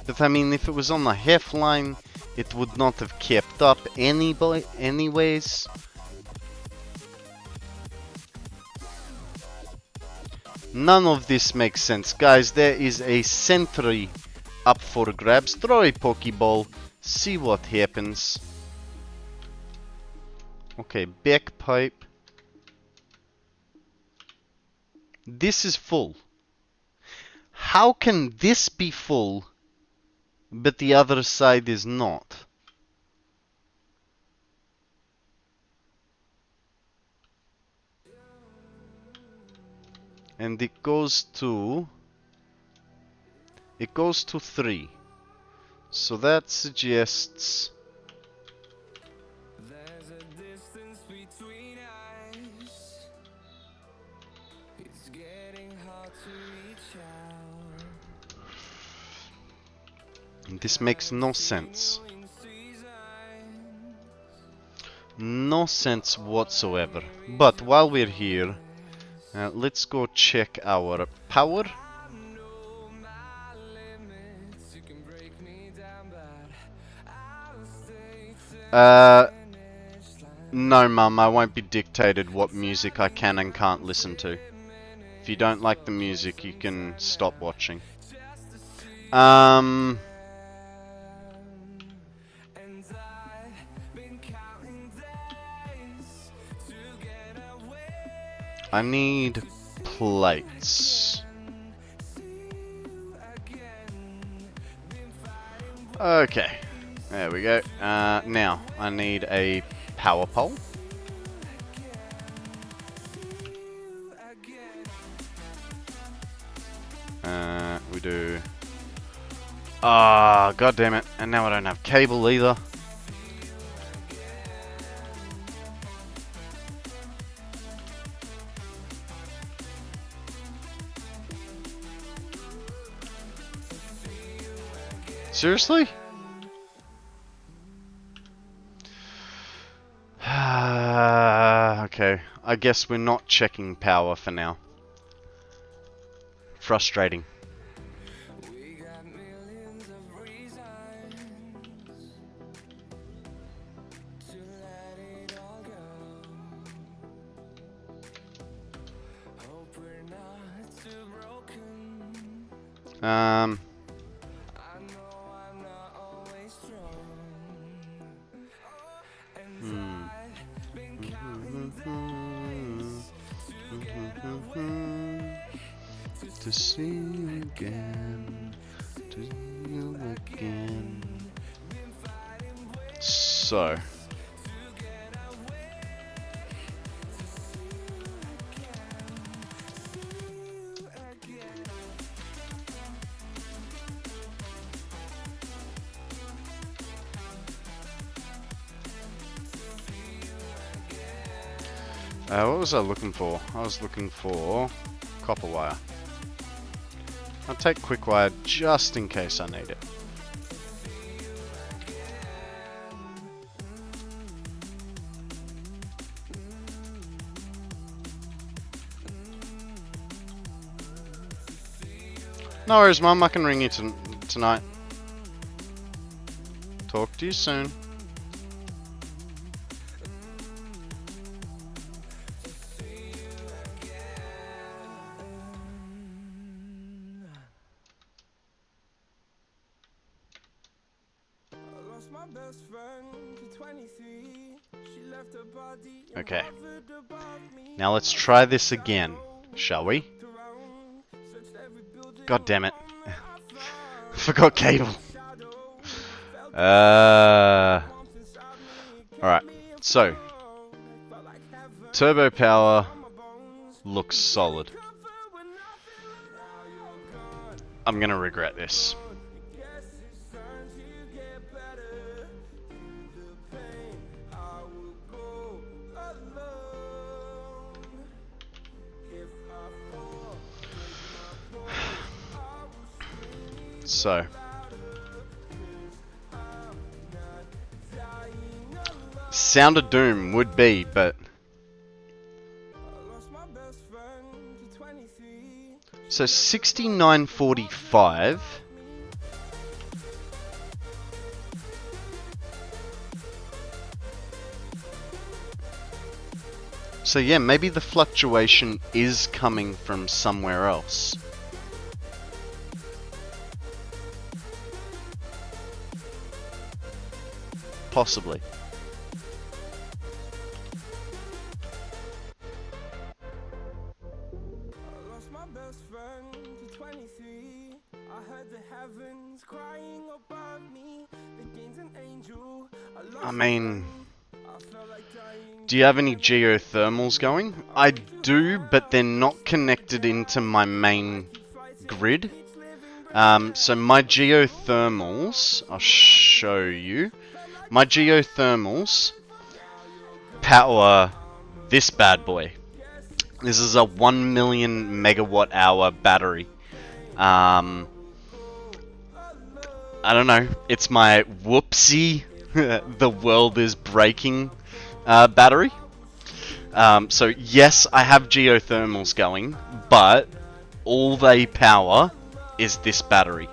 But I mean, if it was on a half line, it would not have kept up anyways. None of this makes sense. Guys, there is a sentry up for grabs. Throw a Pokeball, see what happens. Okay, back pipe. This is full. How can this be full, but the other side is not? And it goes to 3. So that suggests There's a distance between us. It's getting hard to reach out. this makes no sense. No sense whatsoever. But while we're here, let's go check our power. No, Mum, I won't be dictated what music I can and can't listen to. If you don't like the music, you can stop watching. I need plates. Okay, there we go. Now, I need a power pole. We do... Ah, god damn it. And now I don't have cable either. Seriously? Okay, I guess we're not checking power for now. Frustrating. To see you again, to see you again. So. What was I looking for? I was looking for copper wire. I'll take quick wire just in case I need it. No worries, Mum. I can ring you tonight. Talk to you soon. Okay. Now let's try this again, shall we? God damn it. Forgot cable. Alright, so turbo power looks solid. I'm gonna regret this. So, Sound of Doom would be, but so 69.45. So yeah, maybe the fluctuation is coming from somewhere else. Possibly. I mean, do you have any geothermals going? I do, but they're not connected into my main grid. So my geothermals, I'll show you. My geothermals power this bad boy. This is a 1 million megawatt hour battery. I don't know. It's my whoopsie, the world is breaking battery. So yes, I have geothermals going, but all they power is this battery.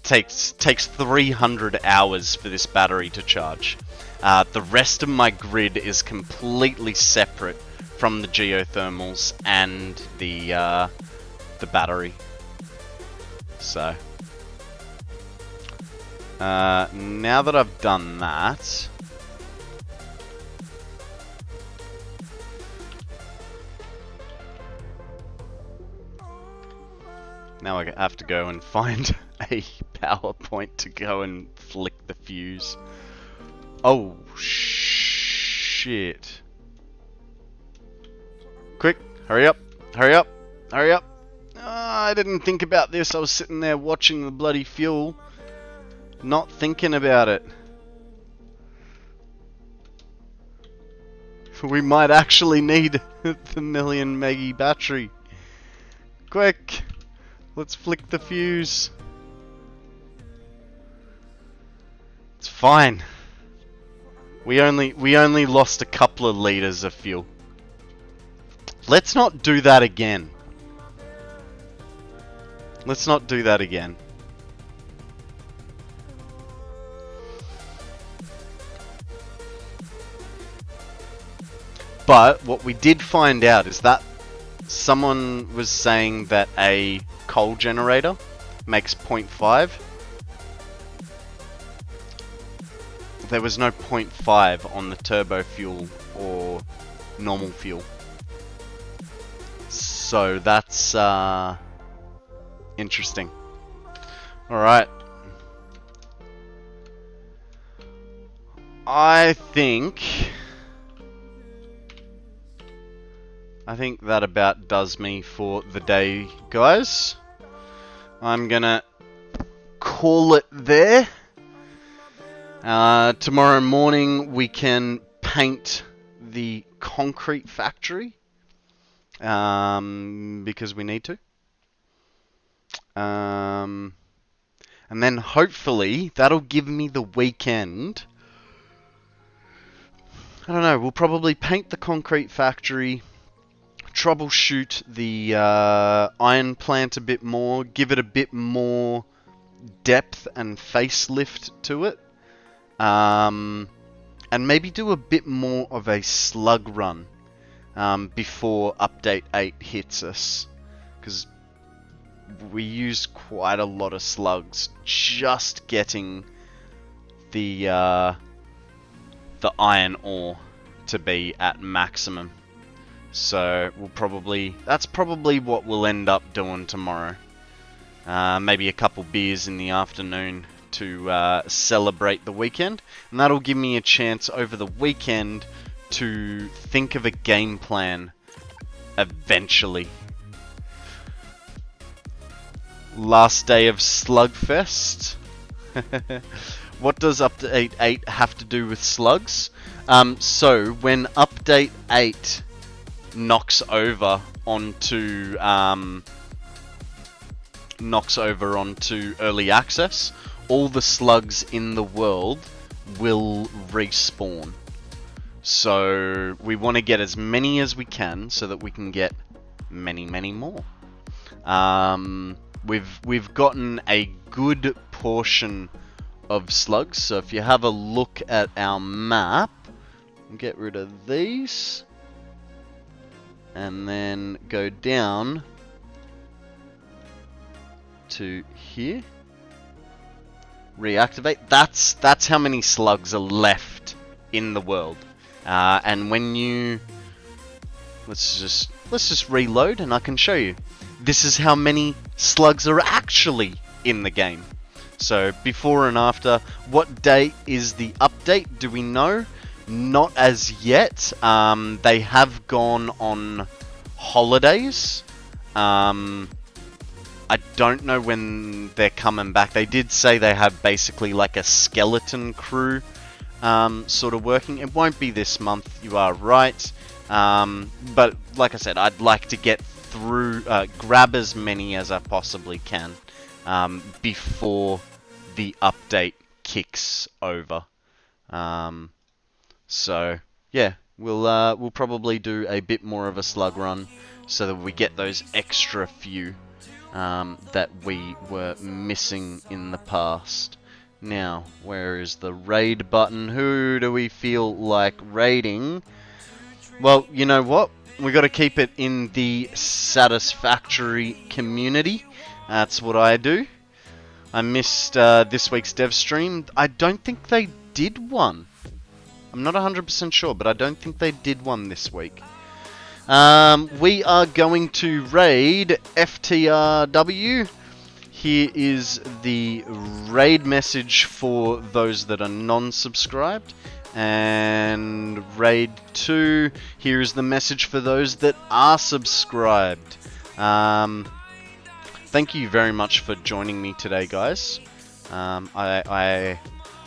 Takes 300 hours for this battery to charge. The rest of my grid is completely separate from the geothermals and the battery. So now that I've done that, now I have to go and find a PowerPoint to go and flick the fuse. Oh shit. Quick, hurry up, hurry up, hurry up. I didn't think about this. I was sitting there watching the bloody fuel, not thinking about it. We might actually need the million meggy battery. Quick, let's flick the fuse. It's fine. We only lost a couple of liters of fuel. Let's not do that again. Let's not do that again. But what we did find out is that someone was saying that a coal generator makes 0.5. There was no 0.5 on the turbo fuel or normal fuel. So that's interesting. Alright. I think that about does me for the day, guys. I'm gonna call it there. Tomorrow morning we can paint the concrete factory, because we need to. And then hopefully that'll give me the weekend. I don't know, we'll probably paint the concrete factory, troubleshoot the iron plant a bit more, give it a bit more depth and facelift to it, and maybe do a bit more of a slug run before update 8 hits us, because we used quite a lot of slugs just getting the iron ore to be at maximum. So that's probably what we'll end up doing tomorrow. Maybe a couple beers in the afternoon to celebrate the weekend, and that'll give me a chance over the weekend to think of a game plan eventually. Last day of Slugfest. What does update 8 have to do with slugs? So when update 8 knocks over onto early access, all the slugs in the world will respawn. So we want to get as many as we can so that we can get many more. We've gotten a good portion of slugs. So if you have a look at our map, get rid of these, and then go down to here, reactivate. That's how many slugs are left in the world. And when you let's just reload, and I can show you. This is how many slugs are actually in the game. So before and after. What date is the update? Do we know? Not as yet. They have gone on holidays. I don't know when they're coming back. They did say they have basically like a skeleton crew sort of working. It won't be this month, you are right. But like I said, I'd like to get through, grab as many as I possibly can before the update kicks over. So yeah, we'll probably do a bit more of a slug run so that we get those extra few that we were missing in the past. Now, where is the raid button? Who do we feel like raiding? Well, you know what? We got to keep it in the Satisfactory community. That's what I do. I missed this week's dev stream. I don't think they did one. I'm not 100% sure, but I don't think they did one this week. We are going to raid FTRW. Here is the raid message for those that are non-subscribed. And raid 2, here is the message for those that are subscribed. Thank you very much for joining me today, guys. I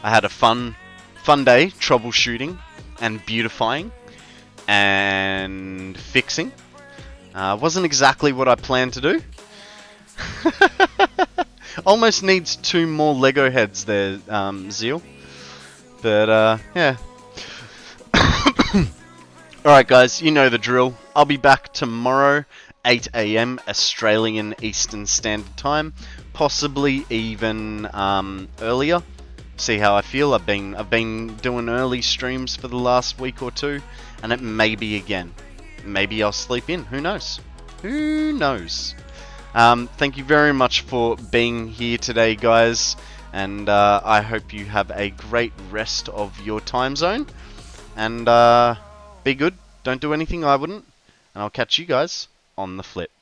had a fun day troubleshooting and beautifying and fixing. Wasn't exactly what I planned to do. Almost needs 2 more Lego heads there, Zeal. But, yeah. Alright guys, you know the drill. I'll be back tomorrow, 8 AM Australian Eastern Standard Time. Possibly even earlier. See how I feel. I've been doing early streams for the last week or 2. And it may be again. Maybe I'll sleep in. Who knows? Who knows? Thank you very much for being here today, guys. And I hope you have a great rest of your time zone. And be good. Don't do anything I wouldn't. And I'll catch you guys on the flip.